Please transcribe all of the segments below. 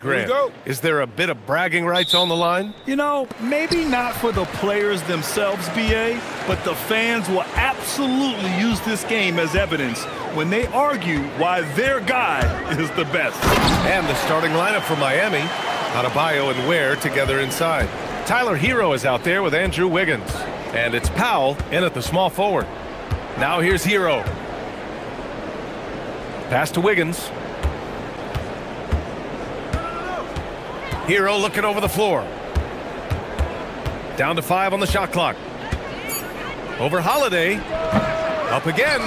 Grant, is there a bit of bragging rights on the line? You know, maybe not for the players themselves, BA, but the fans will absolutely use this game as evidence when they argue why their guy is the best. And the starting lineup for Miami, Adebayo and Ware together inside. Tyler Hero is out there with Andrew Wiggins. And it's Powell in at the small forward. Now here's Hero. Pass to Wiggins. Hero looking over the floor. Down to 5 on the shot clock. Over Holiday. Up again.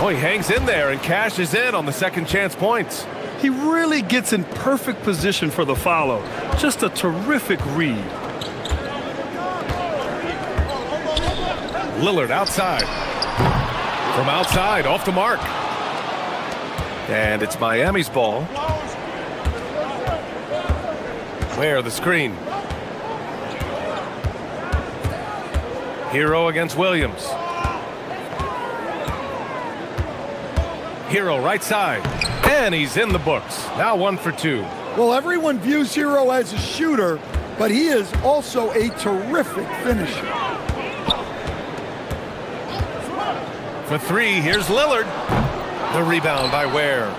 Oh, he hangs in there and cashes in on the second chance points. He really gets in perfect position for the follow. Just a terrific read. Lillard outside. From outside, off the mark. And it's Miami's ball. Where the screen. Hero against Williams. Hero right side. And he's in the books. Now 1 for 2. Well, everyone views Hero as a shooter, but he is also a terrific finisher. For 3, here's Lillard. The rebound by Ware.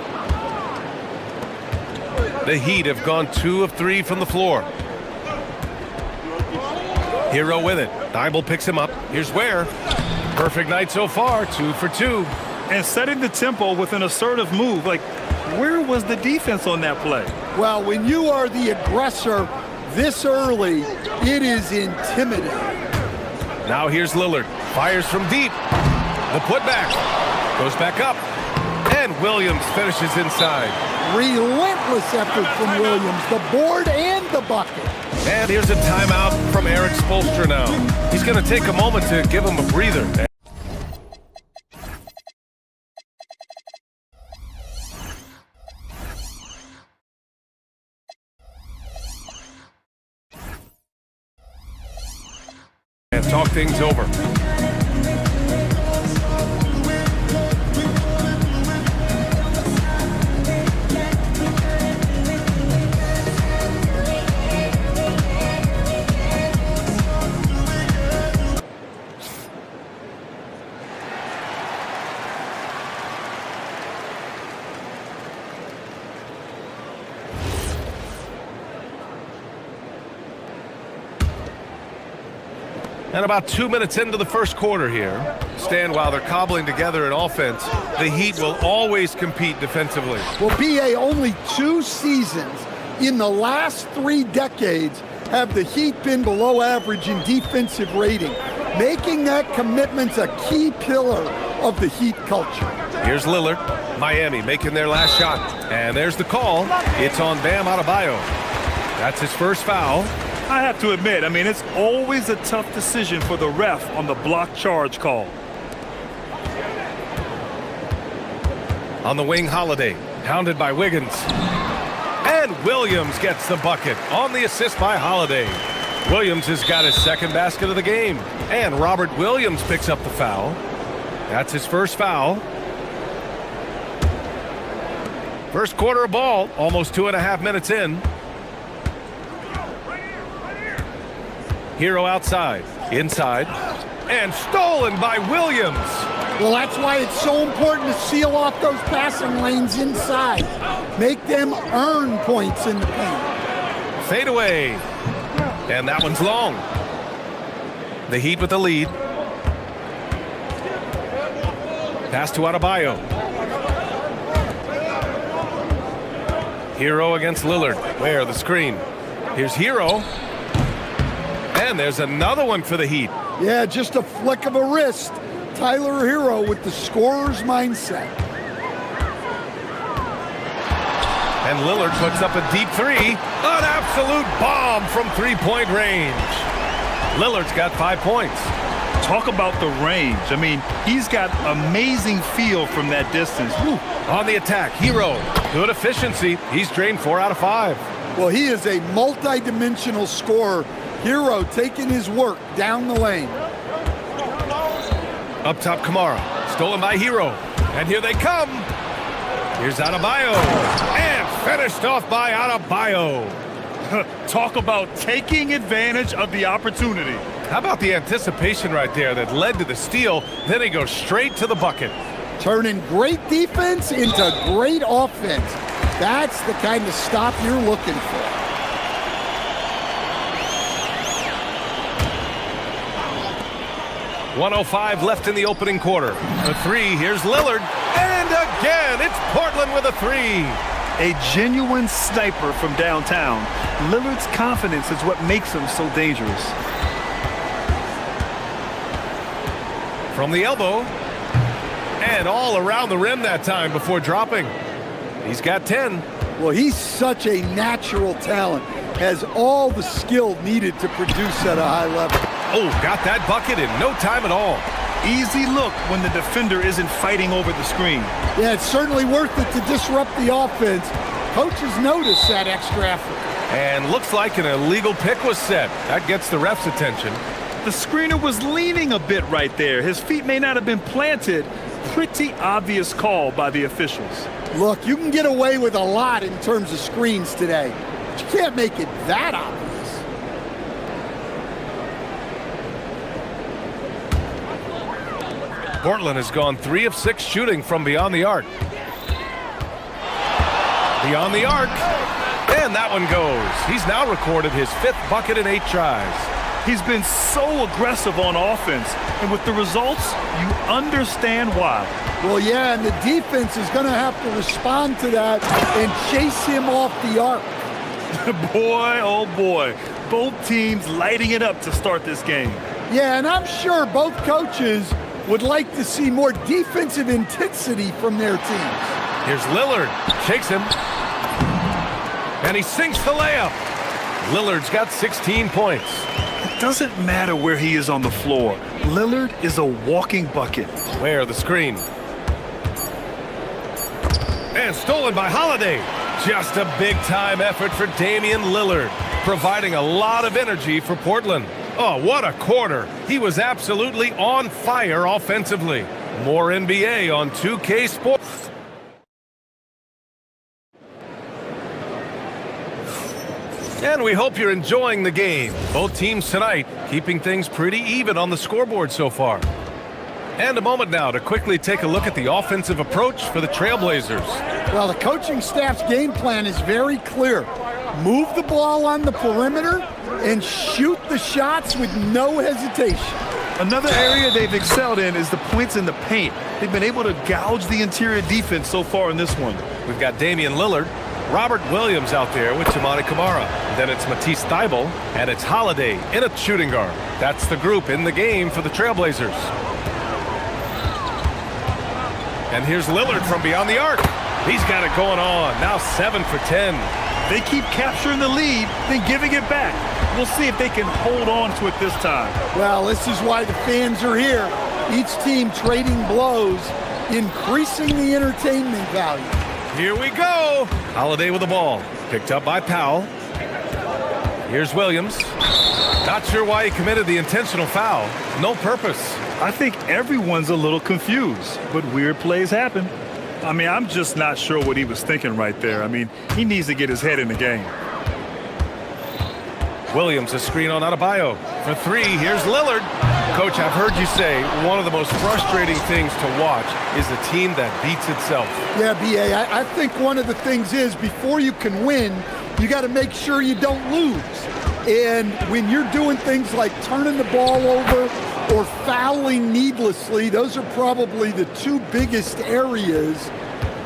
The Heat have gone 2 of 3 from the floor. Hero with it. Dybel picks him up. Here's Ware. Perfect night so far, 2 for 2. And setting the tempo with an assertive move. Like, where was the defense on that play? Well, when you are the aggressor this early, it is intimidating. Now here's Lillard. Fires from deep. The putback. Goes back up. And Williams finishes inside. Relentless effort from Williams, the board and the bucket. And here's a timeout from Eric Spoelstra now. He's going to take a moment to give him a breather. And talk things over. And about 2 minutes into the first quarter here. Stan, while they're cobbling together an offense, the Heat will always compete defensively. Well, BA, only 2 seasons in the last 3 decades have the Heat been below average in defensive rating, making that commitment a key pillar of the Heat culture. Here's Lillard. Miami making their last shot. And there's the call. It's on Bam Adebayo. That's his first foul. I have to admit, I mean, it's always a tough decision for the ref on the block charge call. On the wing, Holiday, hounded by Wiggins. And Williams gets the bucket on the assist by Holiday. Williams has got his second basket of the game. And Robert Williams picks up the foul. That's his first foul. First quarter of ball, almost 2.5 minutes in. Hero outside, inside, and stolen by Williams. Well, that's why it's so important to seal off those passing lanes inside. Make them earn points in the paint. Fade away. And that one's long. The Heat with the lead. Pass to Adebayo. Hero against Lillard. Where the screen. Here's Hero. And there's another one for the Heat. Yeah, just a flick of a wrist. Tyler Hero with the scorer's mindset. And Lillard puts up a deep 3. An absolute bomb from three-point range. Lillard's got 5 points. Talk about the range. I mean, he's got amazing feel from that distance. Woo. On the attack, Hero. Good efficiency. He's drained 4 out of 5. Well, he is a multi-dimensional scorer. Hero taking his work down the lane. Up top, Kamara. Stolen by Hero. And here they come. Here's Adebayo. And Finished off by Adebayo. Talk about taking advantage of the opportunity. How about the anticipation right there that led to the steal? Then he goes straight to the bucket. Turning great defense into great offense. That's the kind of stop you're looking for. .105 left in the opening quarter. The three, here's Lillard. And again, it's Portland with a three. A genuine sniper from downtown. Lillard's confidence is what makes him so dangerous. From the elbow. And all around the rim that time before dropping. He's got 10. Well, he's such a natural talent. Has all the skill needed to produce at a high level. Oh, got that bucket in no time at all. Easy look when the defender isn't fighting over the screen. Yeah, it's certainly worth it to disrupt the offense. Coaches notice that extra effort. And looks like an illegal pick was set. That gets the ref's attention. The screener was leaning a bit right there. His feet may not have been planted. Pretty obvious call by the officials. Look, you can get away with a lot in terms of screens today, but you can't make it that obvious. Portland has gone 3 of 6 shooting from beyond the arc. Beyond the arc. And that one goes. He's now recorded his 5th bucket in 8 tries. He's been so aggressive on offense, and with the results, you understand why. Well, yeah, and the defense is going to have to respond to that and chase him off the arc. Boy, oh boy, both teams lighting it up to start this game. Yeah, and I'm sure both coaches would like to see more defensive intensity from their teams. Here's Lillard, shakes him, and he sinks the layup. Lillard's got 16 points. It doesn't matter where he is on the floor. Lillard is a walking bucket. Where the screen. And stolen by Holiday. Just a big-time effort for Damian Lillard, providing a lot of energy for Portland. Oh, what a quarter. He was absolutely on fire offensively. More NBA on 2K Sports. And we hope you're enjoying the game. Both teams tonight keeping things pretty even on the scoreboard so far. And a moment now to quickly take a look at the offensive approach for the Trailblazers. Well, the coaching staff's game plan is very clear. Move the ball on the perimeter and shoot the shots with no hesitation. Another area they've excelled in is the points in the paint. They've been able to gouge the interior defense so far in this one. We've got Damian Lillard, Robert Williams out there with Tamani Kamara. Then it's Matisse Thybulle, and it's Holiday in a shooting guard. That's the group in the game for the Trailblazers. And here's Lillard from beyond the arc. He's got it going on. Now 7 for 10. They keep capturing the lead, then giving it back. We'll see if they can hold on to it this time. Well, this is why the fans are here. Each team trading blows, increasing the entertainment value. Here we go. Holiday with the ball. Picked up by Powell. Here's Williams. Not sure why he committed the intentional foul. No purpose. I think everyone's a little confused, but weird plays happen. I mean, I'm just not sure what he was thinking right there. I mean, he needs to get his head in the game. Williams, a screen on Adebayo. For 3, here's Lillard. Coach, I've heard you say one of the most frustrating things to watch is a team that beats itself. Yeah, B.A., I think one of the things is before you can win, you got to make sure you don't lose. And when you're doing things like turning the ball over or fouling needlessly, those are probably the 2 biggest areas.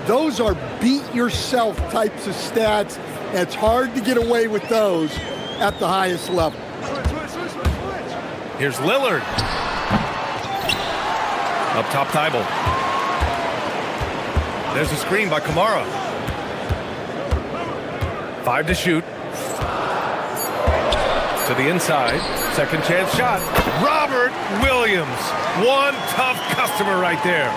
Those are beat yourself types of stats. It's hard to get away with those at the highest level. Here's Lillard. Up top, Thybulle. There's a screen by Kamara. 5 to shoot. To the inside. Second chance shot. Robert Williams. One tough customer right there.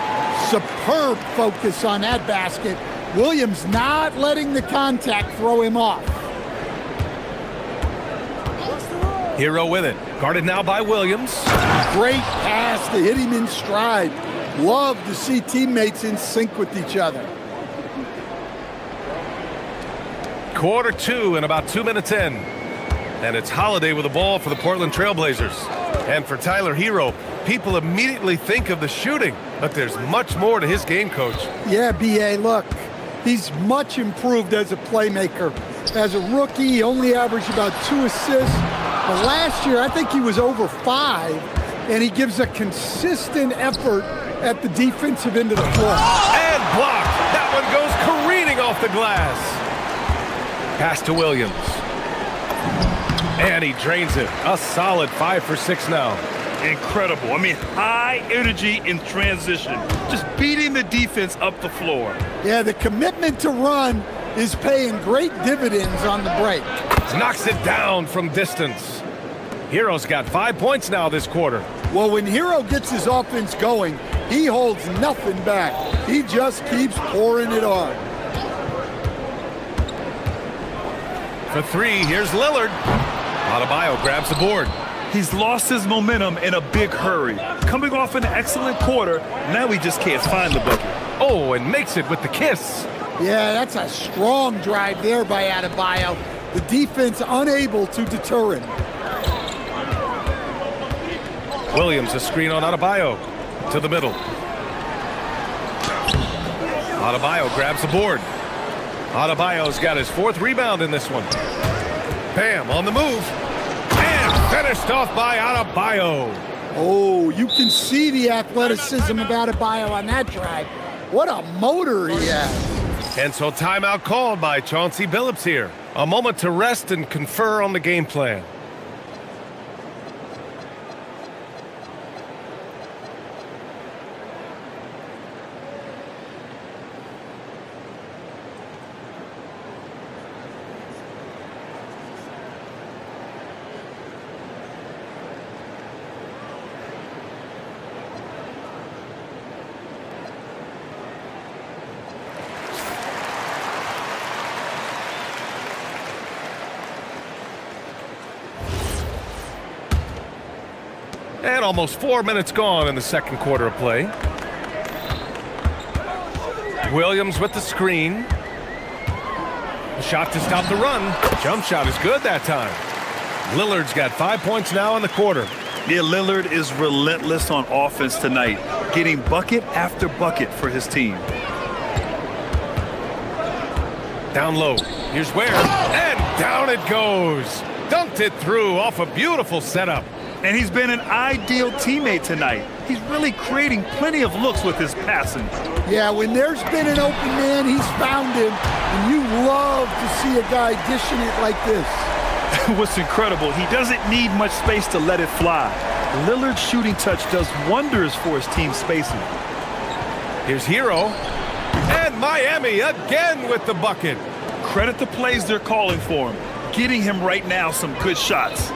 Superb focus on that basket. Williams not letting the contact throw him off. Hero with it. Guarded now by Williams. Great pass to hit him in stride. Love to see teammates in sync with each other. Quarter two and about 2 minutes in. And it's Holiday with the ball for the Portland Trailblazers. And for Tyler Hero, people immediately think of the shooting, but there's much more to his game, Coach. Yeah, B.A., look, he's much improved as a playmaker. As a rookie, he only averaged about 2 assists. But last year, I think he was over 5, and he gives a consistent effort at the defensive end of the floor. And blocked. That one goes careening off the glass. Pass to Williams. And he drains it. A solid 5 for 6 now. Incredible. I mean, high energy in transition. Just beating the defense up the floor. Yeah, the commitment to run is paying great dividends on the break. Knocks it down from distance. Hero's got 5 points now this quarter. Well, when Hero gets his offense going, he holds nothing back. He just keeps pouring it on. For 3, here's Lillard. Adebayo grabs the board. He's lost his momentum in a big hurry. Coming off an excellent quarter, now he just can't find the bucket. Oh, and makes it with the kiss. Yeah, that's a strong drive there by Adebayo. The defense unable to deter him. Williams a screen on Adebayo. To the middle. Adebayo grabs the board. Adebayo's got his 4th rebound in this one. Bam, on the move. And finished off by Adebayo. Oh, you can see the athleticism of Adebayo on that drive. What a motor he has. And so timeout called by Chauncey Billups here. A moment to rest and confer on the game plan. And almost 4 minutes gone in the second quarter of play. Williams with the screen. The shot to stop the run. Jump shot is good that time. Lillard's got 5 points now in the quarter. Yeah, Lillard is relentless on offense tonight, getting bucket after bucket for his team. Down low. Here's Ware. And down it goes. Dunked it through off a beautiful setup. And he's been an ideal teammate tonight. He's really creating plenty of looks with his passing. Yeah, when there's been an open man, he's found him. And you love to see a guy dishing it like this. What's incredible, he doesn't need much space to let it fly. Lillard's shooting touch does wonders for his team spacing. Here's Hero. And Miami again with the bucket. Credit the plays they're calling for him. Getting him right now some good shots.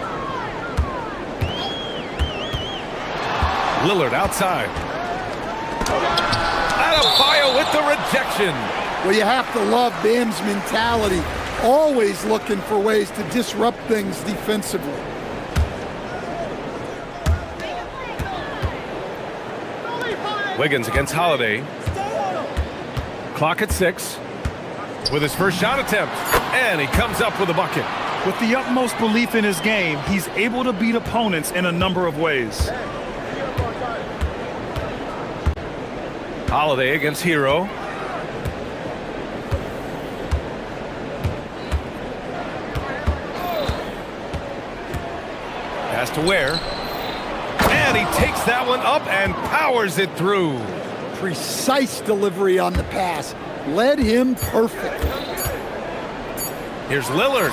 Lillard outside. Adebayo with the rejection. Well, you have to love Bam's mentality. Always looking for ways to disrupt things defensively. Wiggins against Holiday. Clock at 6. With his first shot attempt. And he comes up with a bucket. With the utmost belief in his game, he's able to beat opponents in a number of ways. Holiday against Hero. Pass to Ware. And he takes that one up and powers it through. Precise delivery on the pass. Led him perfectly. Here's Lillard.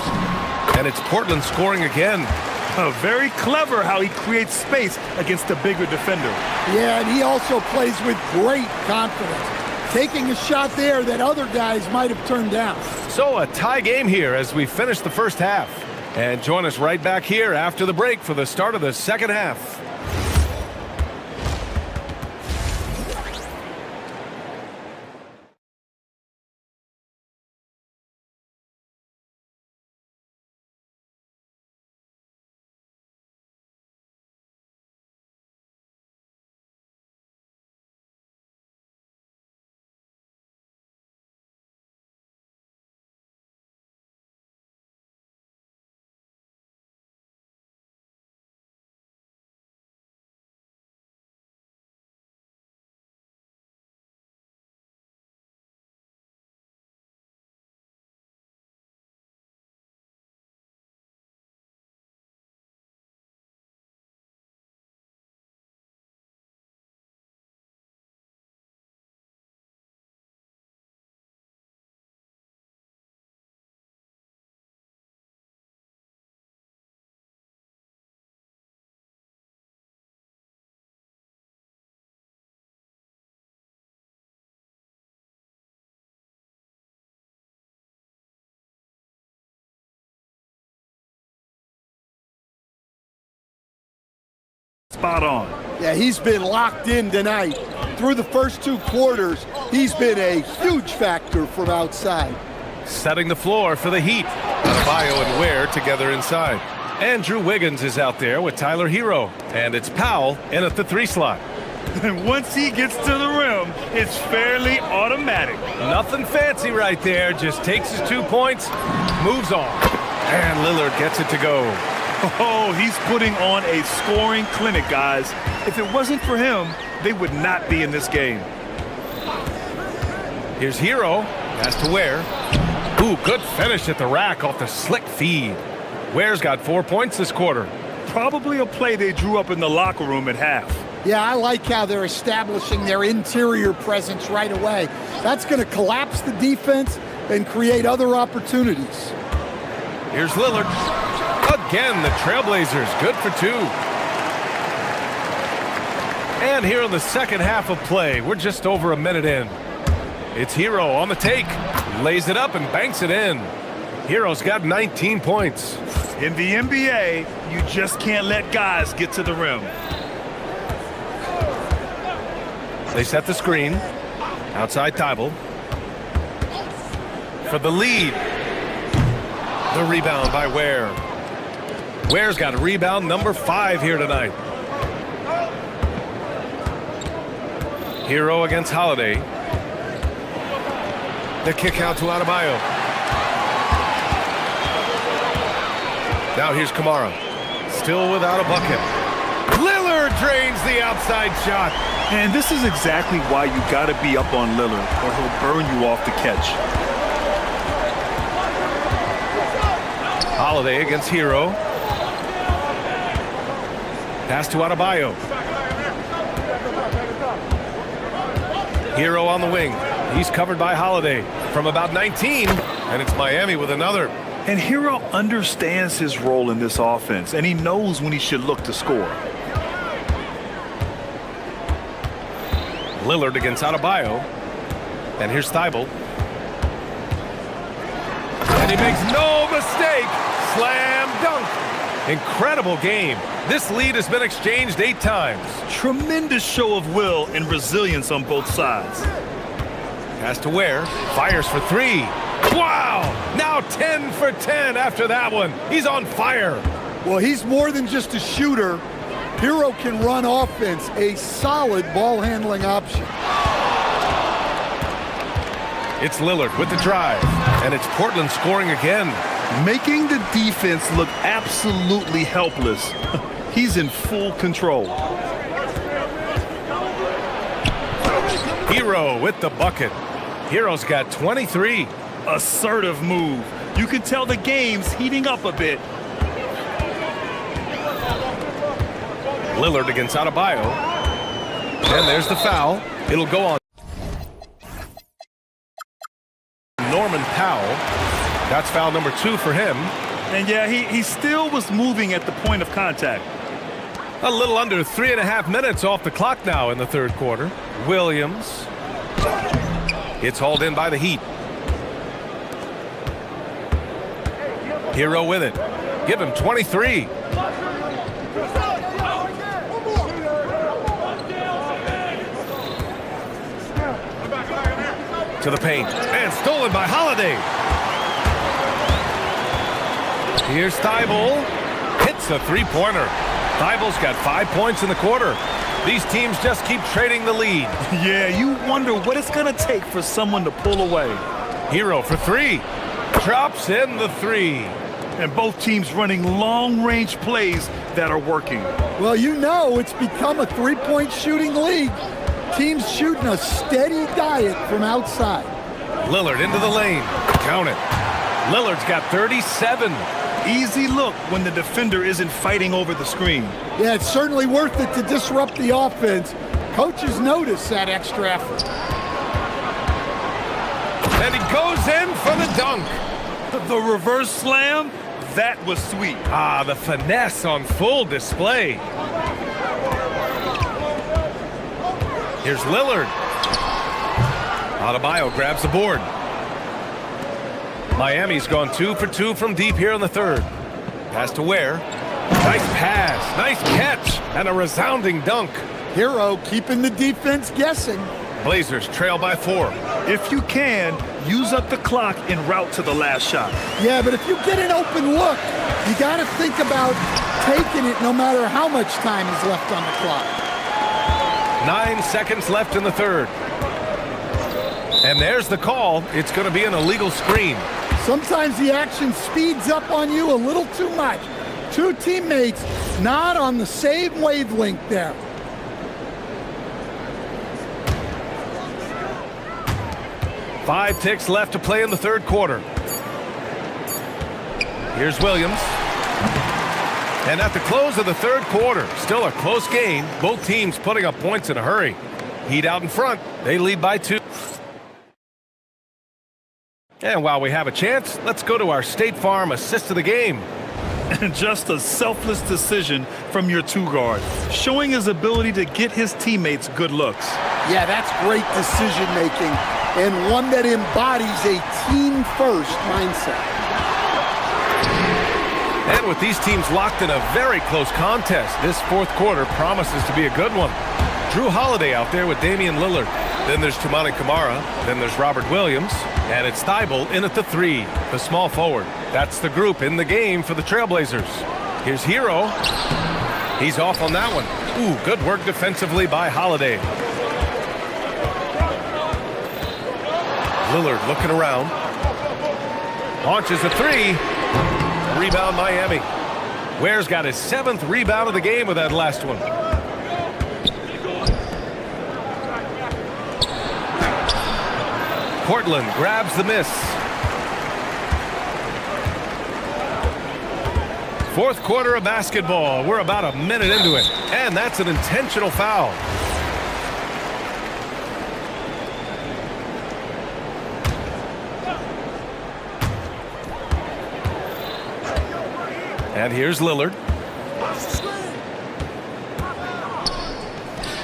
And it's Portland scoring again. Very clever how he creates space against a bigger defender. Yeah, and he also plays with great confidence, taking a shot there that other guys might have turned down. So a tie game here as we finish the first half. And join us right back here after the break for the start of the second half. spot on. Yeah, he's been locked in tonight. Through the first 2 quarters, he's been a huge factor from outside. Setting the floor for the Heat. Adebayo and Ware together inside. Andrew Wiggins is out there with Tyler Hero. And it's Powell in at the 3 slot. And once he gets to the rim, it's fairly automatic. Nothing fancy right there. Just takes his 2 points, moves on. And Lillard gets it to go. Oh, he's putting on a scoring clinic, guys. If it wasn't for him, they would not be in this game. Here's Hero. Pass to Ware. Ooh, good finish at the rack off the slick feed. Ware's got 4 points this quarter. Probably a play they drew up in the locker room at half. Yeah, I like how they're establishing their interior presence right away. That's going to collapse the defense and create other opportunities. Here's Lillard. Again, the Trailblazers, good for 2. And here in the second half of play, we're just over a minute in. It's Hero on the take. Lays it up and banks it in. Hero's got 19 points. In the NBA, you just can't let guys get to the rim. They set the screen. Outside Tybal. For the lead. The rebound by Ware. Ware's got rebound number 5 here tonight. Hero against Holiday. The kick out to Adebayo. Now here's Kamara. Still without a bucket. Lillard drains the outside shot. And this is exactly why you got to be up on Lillard, or he'll burn you off the catch. Holiday against Hero. Pass to Adebayo. Hero on the wing. He's covered by Holiday from about 19, and it's Miami with another. And Hero understands his role in this offense, and he knows when he should look to score. Lillard against Adebayo. And here's Tybal. And he makes no mistake. Slam dunk. Incredible game. This lead has been exchanged 8 times. Tremendous show of will and resilience on both sides. Pass to Ware. Fires for 3. Wow! Now 10 for 10 after that one. He's on fire. Well, he's more than just a shooter. Hero can run offense, a solid ball handling option. It's Lillard with the drive, and it's Portland scoring again. Making the defense look absolutely helpless. He's in full control. Hero with the bucket. Hero's got 23. Assertive move. You can tell the game's heating up a bit. Lillard against Adebayo. And there's the foul. It'll go on Norman Powell. That's foul number 2 for him. And yeah, he still was moving at the point of contact. A little under 3.5 minutes off the clock now in the third quarter. Williams. It's hauled in by the Heat. Hero with it. Give him 23. To the paint. And stolen by Holiday. Here's Tybal. Hits a 3-pointer. Tybal's got 5 points in the quarter. These teams just keep trading the lead. Yeah, you wonder what it's going to take for someone to pull away. Hero for 3. Drops in the 3. And both teams running long-range plays that are working. Well, you know it's become a 3-point shooting league. Teams shooting a steady diet from outside. Lillard into the lane. Count it. Lillard's got 37. Easy look when the defender isn't fighting over the screen. Yeah, it's certainly worth it to disrupt the offense. Coaches notice that extra effort. And he goes in for the dunk. The reverse slam, that was sweet. Ah, the finesse on full display. Here's Lillard. Adebayo grabs the board. Miami's gone 2 for 2 from deep here in the third. Pass to Ware. Nice pass, nice catch, and a resounding dunk. Hero keeping the defense guessing. Blazers trail by 4. If you can, use up the clock en route to the last shot. Yeah, but if you get an open look, you got to think about taking it no matter how much time is left on the clock. 9 seconds left in the third. And there's the call. It's going to be an illegal screen. Sometimes the action speeds up on you a little too much. Two teammates not on the same wavelength there. Five ticks left to play in the third quarter. Here's Williams. And at the close of the third quarter, still a close game. Both teams putting up points in a hurry. Heat out in front. They lead by 2. And while we have a chance, let's go to our State Farm assist of the game. And just a selfless decision from your two-guard, showing his ability to get his teammates good looks. Yeah, that's great decision-making, and one that embodies a team-first mindset. And with these teams locked in a very close contest, this fourth quarter promises to be a good one. Drew Holiday out there with Damian Lillard. Then there's Toumani Camara. Then there's Robert Williams. And it's Thibault in at the 3, the small forward. That's the group in the game for the Trailblazers. Here's Hero. He's off on that one. Ooh, good work defensively by Holiday. Lillard looking around. Launches a 3. Rebound Miami. Ware's got his 7th rebound of the game with that last one. Portland grabs the miss. Fourth quarter of basketball. We're about a minute into it. And that's an intentional foul. And here's Lillard.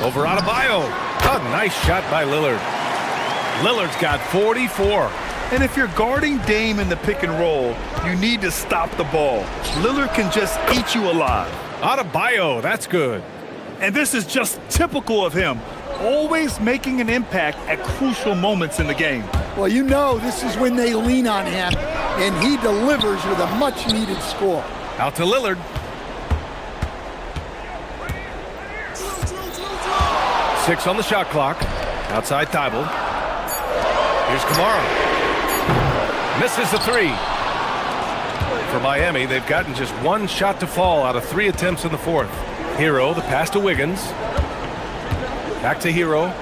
Over Adebayo. A nice shot by Lillard. Lillard's got 44. And if you're guarding Dame in the pick and roll, you need to stop the ball. Lillard can just eat you alive. Adebayo, that's good. And this is just typical of him, always making an impact at crucial moments in the game. Well, you know this is when they lean on him, and he delivers with a much-needed score. Out to Lillard. Six on the shot clock. Outside Thibault. Here's Camara. Misses the 3. For Miami, they've gotten just one shot to fall out of 3 attempts in the fourth. Hero, the pass to Wiggins. Back to Hero.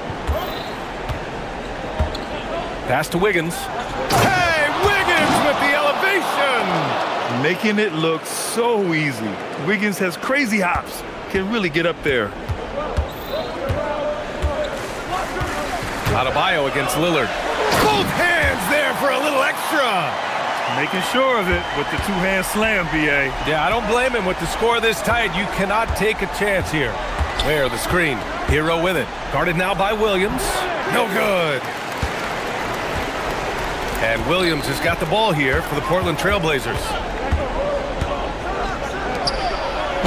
Pass to Wiggins. Hey, Wiggins with the elevation! Making it look so easy. Wiggins has crazy hops. Can really get up there. Adebayo against Lillard. Both hands there for a little extra. Making sure of it with the two-hand slam, B.A. Yeah, I don't blame him with the score this tight. You cannot take a chance here. There, the screen. Hero with it. Guarded now by Williams. No good. And Williams has got the ball here for the Portland Trailblazers.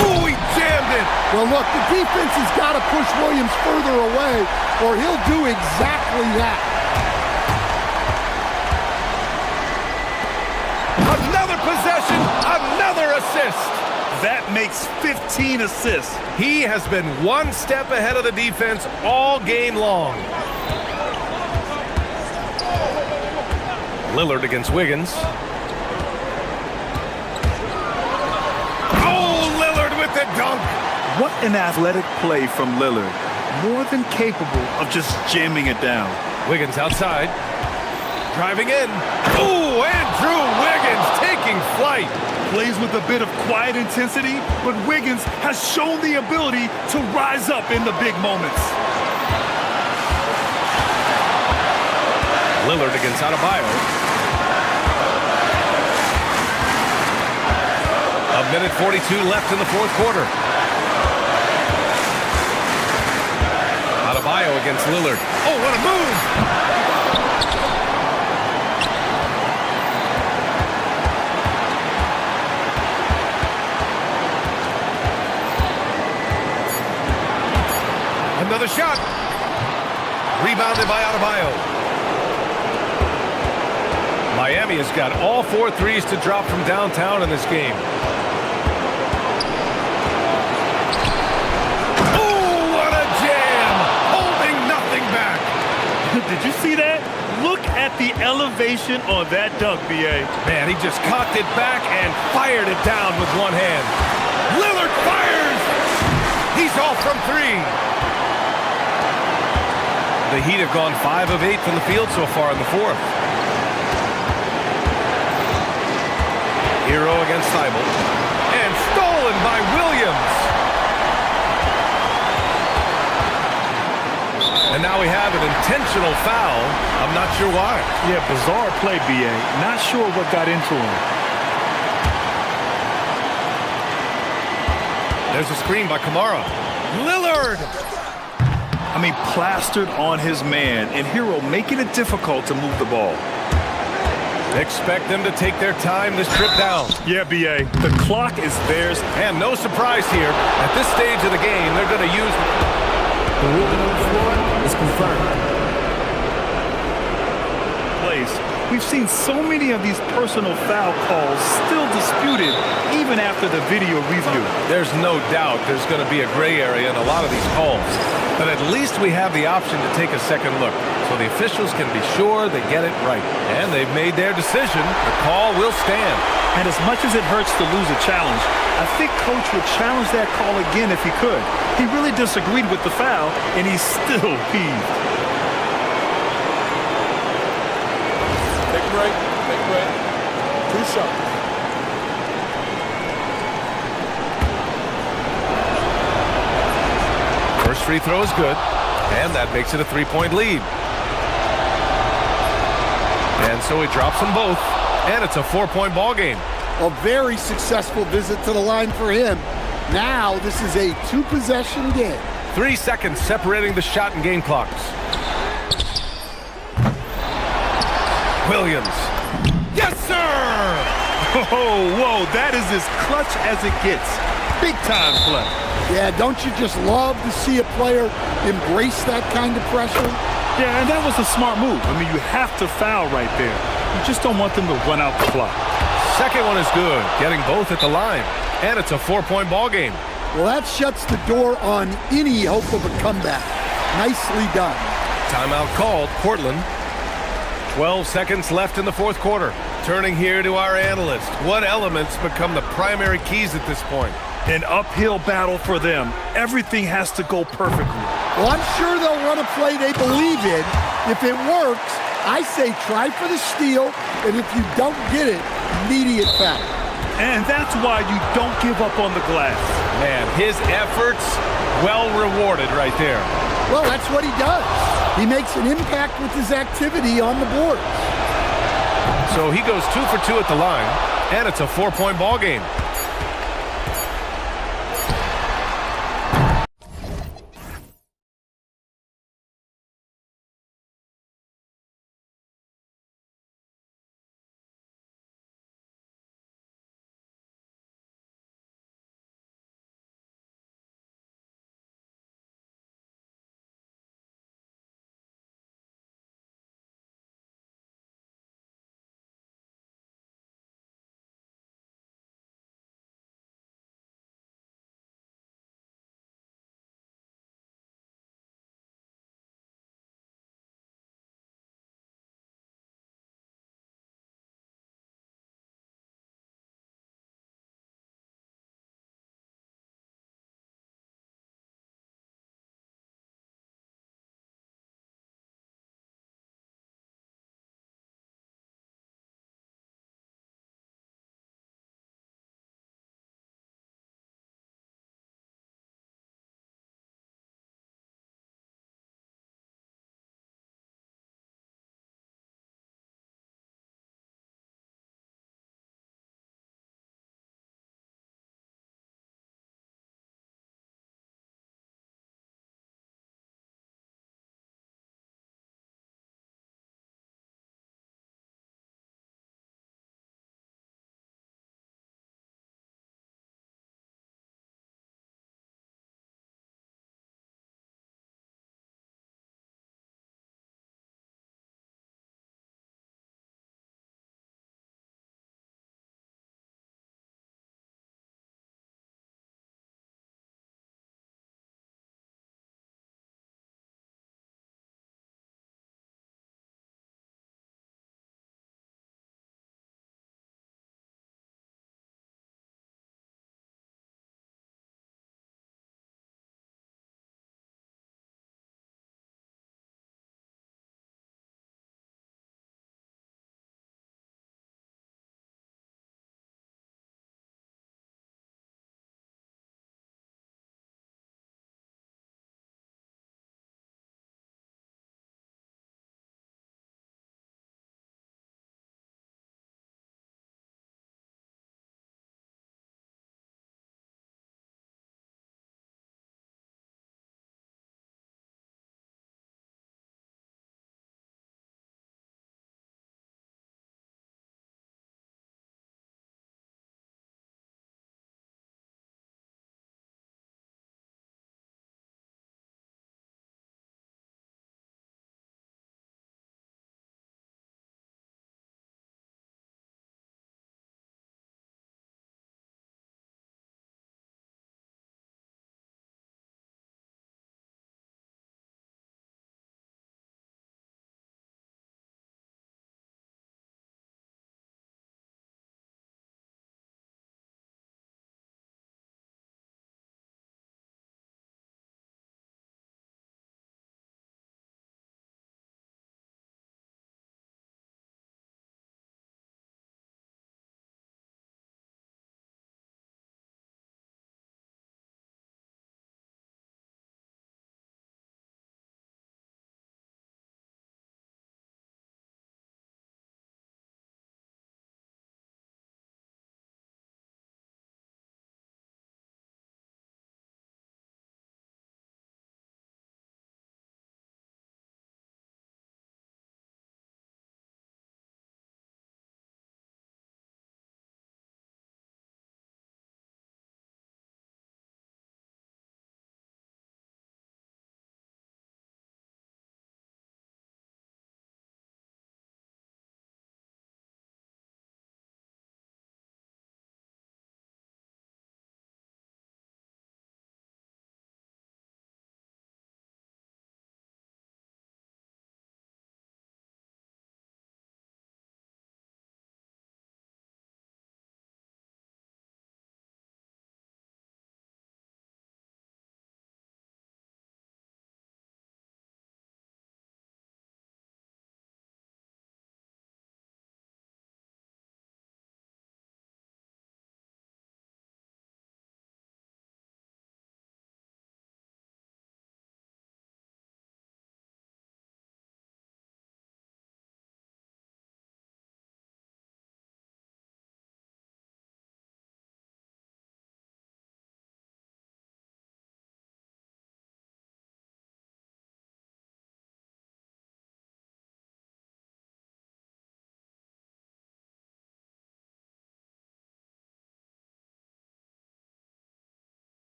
Oh, he jammed it. Well, look, the defense has got to push Williams further away, or he'll do exactly that. Another possession, another assist. That makes 15 assists. He has been one step ahead of the defense all game long. Lillard against Wiggins. Oh, Lillard with the dunk. What an athletic play from Lillard. More than capable of just jamming it down. Wiggins outside. Driving in. Oh, Andrew Wiggins taking flight. Plays with a bit of quiet intensity, but Wiggins has shown the ability to rise up in the big moments. Lillard against Adebayo. A minute 42 left in the fourth quarter. Adebayo against Lillard. Oh, what a move! the shot. Rebounded by Adebayo. Miami has got all 4 threes to drop from downtown in this game. Oh, what a jam! Holding nothing back. Did you see that? Look at the elevation on that dunk, B.A. Man, he just cocked it back and fired it down with one hand. Lillard fires! He's off from 3. The Heat have gone 5 of 8 from the field so far in the 4th. Hero against Thibault. And stolen by Williams. And now we have an intentional foul. I'm not sure why. Yeah, bizarre play, B.A. Not sure what got into him. There's a screen by Kamara. Lillard! I mean, plastered on his man, and Hero making it difficult to move the ball. Expect them to take their time this trip down. Yeah, B.A. The clock is theirs. And no surprise here. At this stage of the game, they're going to use... The ruling on the floor is confirmed. Plays. We've seen so many of these personal foul calls still disputed even after the video review. There's no doubt there's going to be a gray area in a lot of these calls. But at least we have the option to take a second look, so the officials can be sure they get it right. And they've made their decision. The call will stand. And as much as it hurts to lose a challenge, I think Coach would challenge that call again if he could. He really disagreed with the foul, and he's still peeved. Take a break. Take a break. 2 shots. First free throw is good, and that makes it a 3-point lead. And so he drops them both, and it's a 4-point ball game. A very successful visit to the line for him. Now this is a 2-possession game. 3 seconds separating the shot and game clocks. Williams. Yes, sir! Whoa, that is as clutch as it gets. Big time play. Yeah, don't you just love to see a player embrace that kind of pressure? Yeah, and that was a smart move. I mean, you have to foul right there. You just don't want them to run out the clock. Second one is good, getting both at the line. And it's a 4-point ball game. Well, that shuts the door on any hope of a comeback. Nicely done. Timeout called, Portland. 12 seconds left in the 4th quarter. Turning here to our analyst. What elements become the primary keys at this point? An uphill battle for them. Everything has to go perfectly. Well, I'm sure they'll run a play they believe in. If it works, I say try for the steal, and if you don't get it, immediate foul. And that's why you don't give up on the glass. Man, his efforts well rewarded right there. Well, that's what he does. He makes an impact with his activity on the board. So he goes 2 for 2 at the line, and it's a 4-point ball game.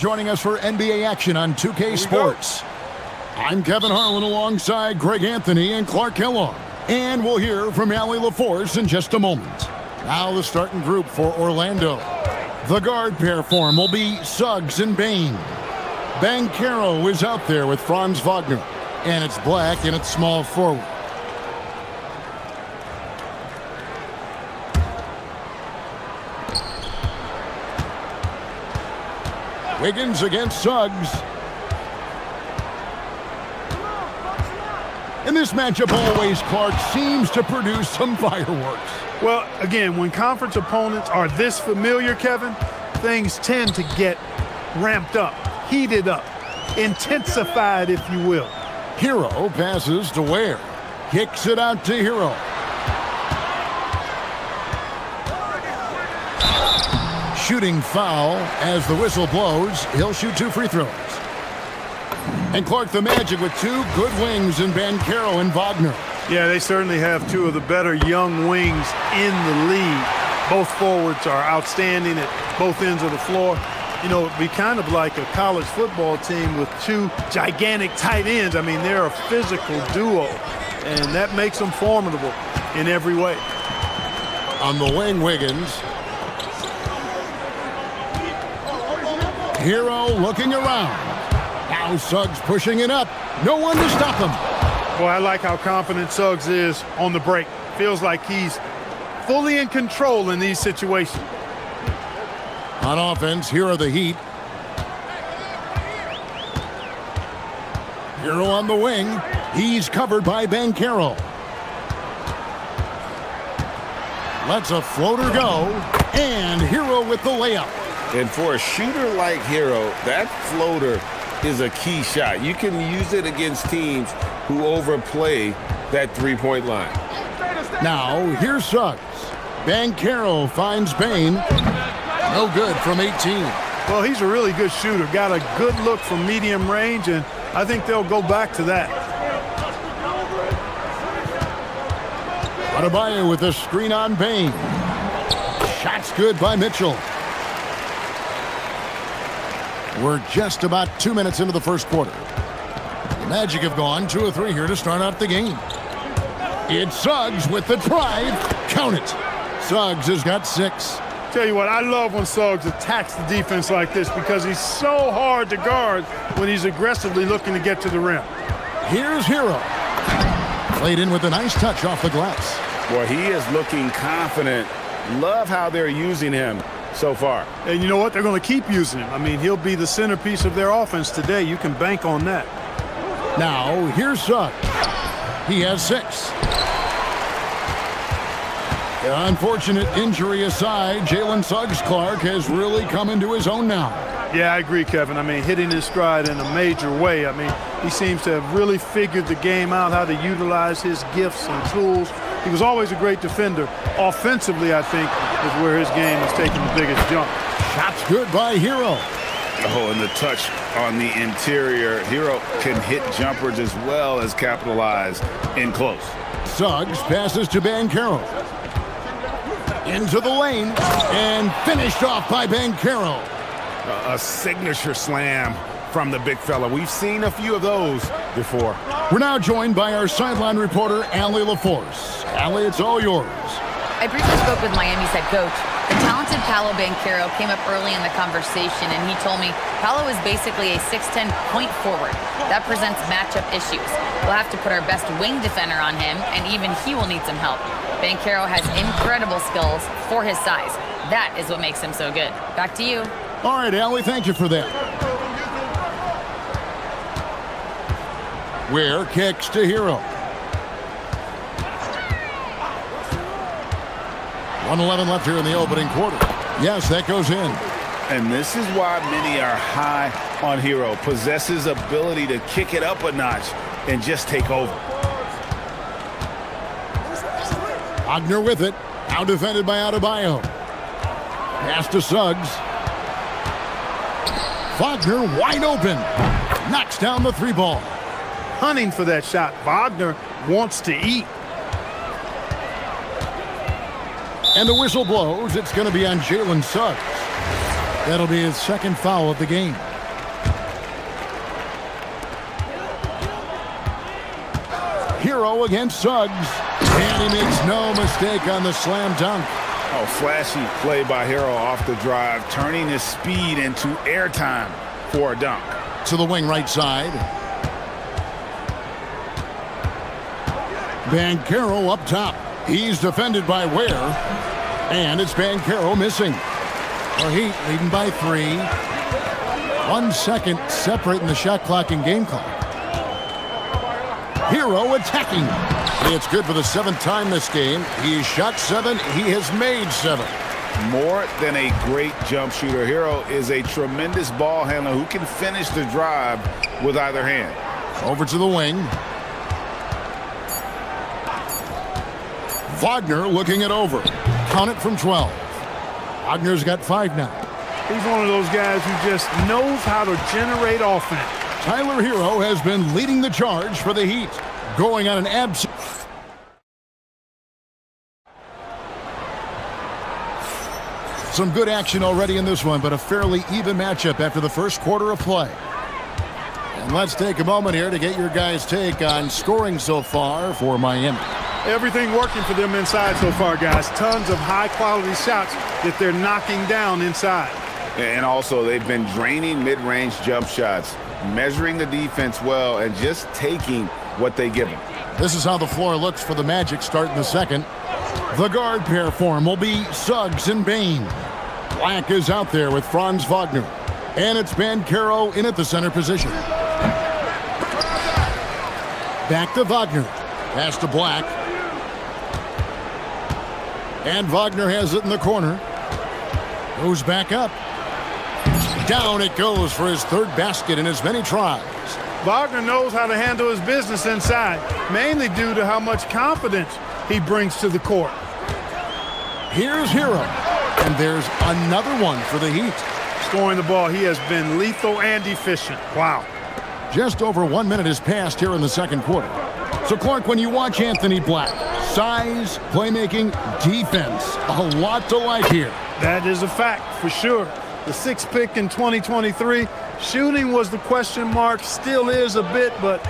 Joining us for NBA action on 2K Sports. I'm Kevin Harlan alongside Greg Anthony and Clark Kellogg. And we'll hear from Allie LaForce in just a moment. Now the starting group for Orlando. The guard pair form will be Suggs and Bain. Banchero is out there with Franz Wagner. And it's Black and it's small forward. Wiggins against Suggs. And this matchup always, Clark, seems to produce some fireworks. Well, again, when conference opponents are this familiar, Kevin, things tend to get ramped up, heated up, intensified, if you will. Hero passes to Ware. Kicks it out to Hero. Shooting foul as the whistle blows. He'll shoot 2 free throws. And Clark, the Magic with 2 good wings in Banchero and Wagner. Yeah, they certainly have 2 of the better young wings in the league. Both forwards are outstanding at both ends of the floor. You know, it'd be kind of like a college football team with 2 gigantic tight ends. I mean, they're a physical duo, and that makes them formidable in every way. On the wing, Wiggins. Hero looking around. Now Suggs pushing it up. No one to stop him. Boy, I like how confident Suggs is on the break. Feels like he's fully in control in these situations. On offense, here are the Heat. Hero on the wing. He's covered by Banchero. Lets a floater go. And Hero with the layup. And for a shooter like Hero, that floater is a key shot. You can use it against teams who overplay that three-point line. Now, here's Suggs. Banchero finds Bain. No good from 18. Well, he's a really good shooter. Got a good look from medium range, and I think they'll go back to that. Adebayo with a screen on Bain. Shot's good by Mitchell. We're just about 2 minutes into the first quarter. The Magic have gone 2 of 3 here to start out the game. It's Suggs with the drive. Count it. Suggs has got 6. Tell you what, I love when Suggs attacks the defense like this because he's so hard to guard when he's aggressively looking to get to the rim. Here's Hero. Played in with a nice touch off the glass. Boy, he is looking confident. Love how they're using him so far. And you know what? They're going to keep using him. I mean, he'll be the centerpiece of their offense today. You can bank on that. Now, here's Suggs. He has 6. The unfortunate injury aside, Jalen Suggs Clark has really come into his own now. Yeah, I agree, Kevin. I mean, hitting his stride in a major way. I mean, he seems to have really figured the game out, how to utilize his gifts and tools. He was always a great defender. Offensively, I think, is where his game has taken the biggest jump. Shot's good by Hero. Oh, and the touch on the interior. Hero can hit jumpers as well as capitalize in close. Suggs passes to Banchero. Into the lane and finished off by Banchero. A signature slam from the big fella. We've seen a few of those before. We're now joined by our sideline reporter, Allie LaForce. Allie, it's all yours. I briefly spoke with Miami's head coach. The talented Paolo Banchero came up early in the conversation, and he told me Paolo is basically a 6'10" point forward. That presents matchup issues. We'll have to put our best wing defender on him, and even he will need some help. Banchero has incredible skills for his size. That is what makes him so good. Back to you. All right, Allie, thank you for that. Ware kicks to Hero. 1:11 left here in the opening quarter. Yes, that goes in. And this is why many are high on Hero. Possesses ability to kick it up a notch and just take over. Wagner with it. Now defended by Adebayo. Pass to Suggs. Wagner wide open. Knocks down the 3 ball. Hunting for that shot. Wagner wants to eat. And the whistle blows. It's going to be on Jalen Suggs. That'll be his second foul of the game. Hero against Suggs. And he makes no mistake on the slam dunk. Oh, flashy play by Hero off the drive, turning his speed into airtime for a dunk. To the wing right side. Banchero up top. He's defended by Ware. And it's Banchero missing. The Heat leading by 3. 1 second separating the shot clock and game clock. Hero attacking. It's good for the 7th time this game. He's shot 7. He has made 7. More than a great jump shooter, Hero is a tremendous ball handler who can finish the drive with either hand. Over to the wing. Wagner looking it over. Count it from 12. Wagner's got 5 now. He's one of those guys who just knows how to generate offense. Tyler Hero has been leading the charge for the Heat. Going on an absolute... Some good action already in this one, but a fairly even matchup after the first quarter of play. And let's take a moment here to get your guys' take on scoring so far for Miami. Everything working for them inside so far, guys. Tons of high-quality shots that they're knocking down inside. And also, they've been draining mid-range jump shots, measuring the defense well, and just taking what they give them. This is how the floor looks for the Magic starting the second. The guard pair form will be Suggs and Bain. Black is out there with Franz Wagner. And it's Banchero in at the center position. Back to Wagner. Pass to Black. And Wagner has it in the corner. Goes back up. Down it goes for his 3rd basket in as many tries. Wagner knows how to handle his business inside, mainly due to how much confidence he brings to the court. Here's Hero. And there's another one for the Heat. Scoring the ball, he has been lethal and efficient. Wow. Just over 1 minute has passed here in the second quarter. So, Clark, when you watch Anthony Black, size, playmaking, defense, a lot to like here. That is a fact for sure. The 6th pick in 2023. Shooting was the question mark, still is a bit, but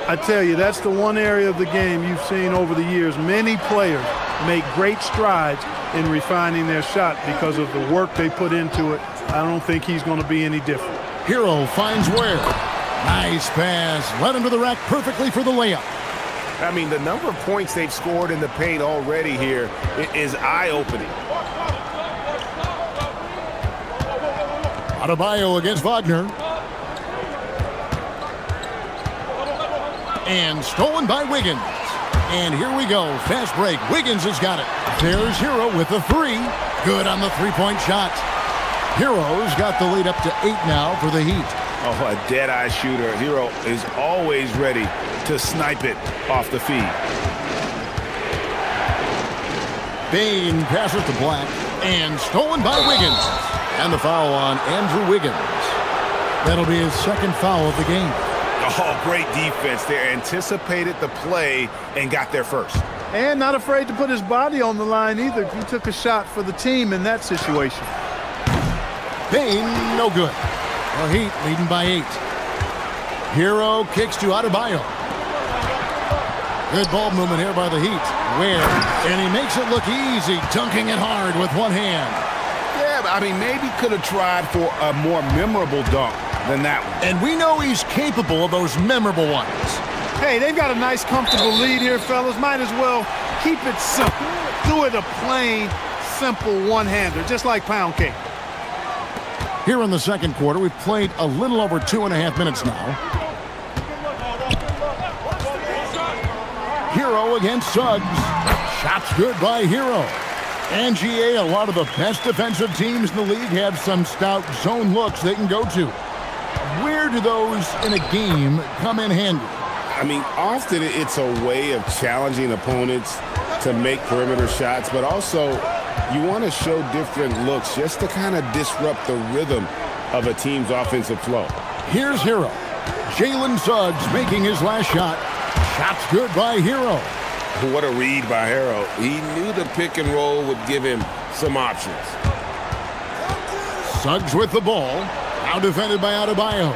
I tell you, that's the one area of the game you've seen over the years. Many players make great strides in refining their shot because of the work they put into it. I don't think he's going to be any different. Hero finds Ware. Nice pass. Led him to the rack perfectly for the layup. I mean, the number of points they've scored in the paint already here is eye-opening. Adebayo against Wagner. And stolen by Wiggins. And here we go. Fast break. Wiggins has got it. There's Hero with the 3. Good on the 3-point shot. Hero's got the lead up to 8 now for the Heat. Oh, a dead-eye shooter. Hero is always ready to snipe it off the feed. Bain passes to Black. And stolen by Wiggins. And the foul on Andrew Wiggins. That'll be his 2nd foul of the game. Oh, great defense there. Anticipated the play and got there first. And not afraid to put his body on the line either. He took a shot for the team in that situation. Bain, no good. The Heat leading by 8. Hero kicks to Adebayo. Good ball movement here by the Heat. Ware, and he makes it look easy, dunking it hard with one hand. Yeah, but I mean, maybe could have tried for a more memorable dunk than that one. And we know he's capable of those memorable ones. Hey, they've got a nice, comfortable lead here, fellas. Might as well keep it simple. Do it a plain, simple one-hander, just like pound cake. Here in the second quarter, we've played a little over 2.5 minutes now. Hero against Suggs. Shots good by Hero. And GA, a lot of the best defensive teams in the league have some stout zone looks they can go to. Where do those in a game come in handy? I mean, often it's a way of challenging opponents to make perimeter shots, but also you want to show different looks just to kind of disrupt the rhythm of a team's offensive flow. Here's Hero. Jalen Suggs making his last shot. Shots good by Hero. What a read by Hero. He knew the pick and roll would give him some options. Suggs with the ball. Now defended by Adebayo.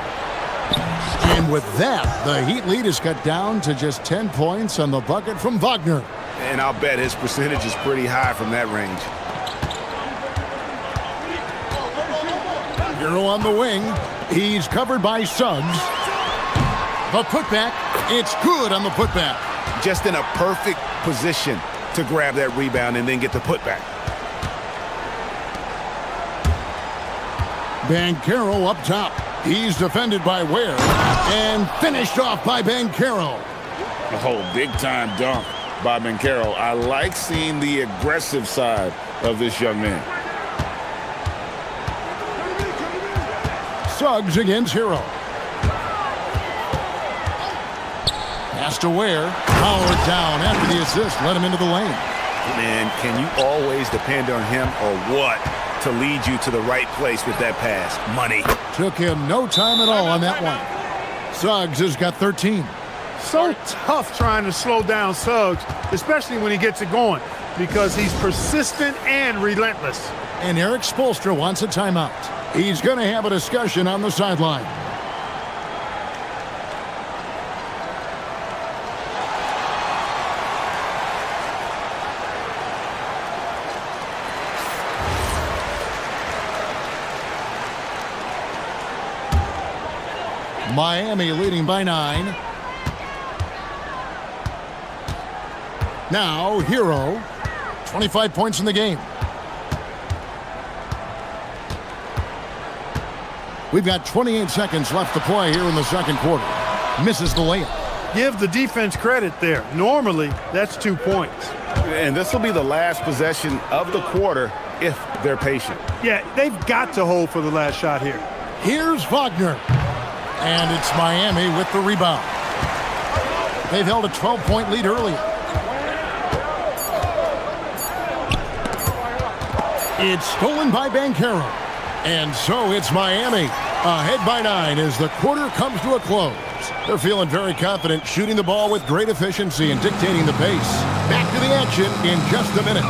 And with that, the Heat lead is cut down to just 10 points on the bucket from Wagner. And I'll bet his percentage is pretty high from that range. Hero on the wing. He's covered by Suggs. The putback. It's good on the putback. Just in a perfect position to grab that rebound and then get the putback. Banchero up top. He's defended by Ware and finished off by Banchero. Oh, big-time dunk by Banchero. I like seeing the aggressive side of this young man. Suggs against Hero. Pass to Ware. Powered down after the assist. Let him into the lane. Man, can you always depend on him or what to lead you to the right place with that pass? Money. Took him no time at all on that one. Suggs has got 13. So tough trying to slow down Suggs, especially when he gets it going, because he's persistent and relentless. And Eric Spoelstra wants a timeout. He's going to have a discussion on the sideline. Miami leading by 9. Now, Hero, 25 points in the game. We've got 28 seconds left to play here in the second quarter. Misses the layup. Give the defense credit there. Normally, that's 2 points. And this will be the last possession of the quarter if they're patient. Yeah, they've got to hold for the last shot here. Here's Wagner. And it's Miami with the rebound. They've held a 12-point lead earlier. It's stolen by Banchero. And so it's Miami ahead by 9 as the quarter comes to a close. They're feeling very confident, shooting the ball with great efficiency and dictating the pace. Back to the action in just a minute.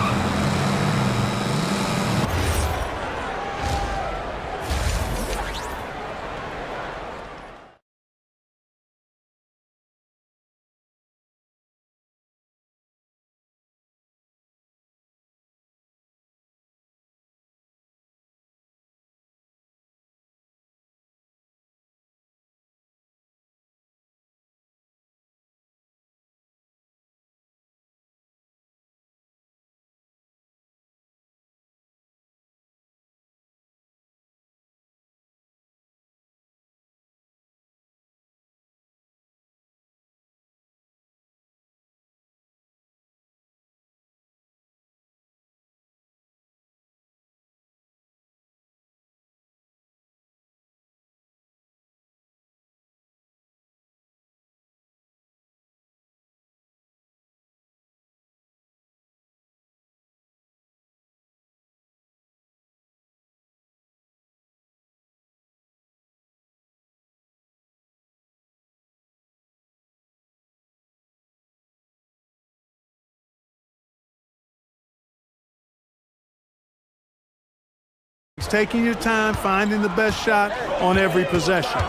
It's taking your time, finding the best shot on every possession.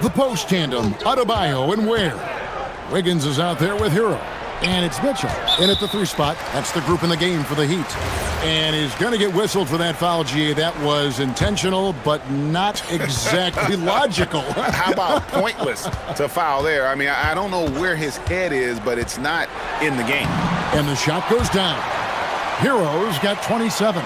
The post tandem, Adebayo and Ware. Wiggins is out there with Hero. And it's Mitchell in at the 3 spot. That's the group in the game for the Heat. And he's going to get whistled for that foul, G. That was intentional, but not exactly logical. How about pointless to foul there? I mean, I don't know where his head is, but it's not in the game. And the shot goes down. Hero's got 27.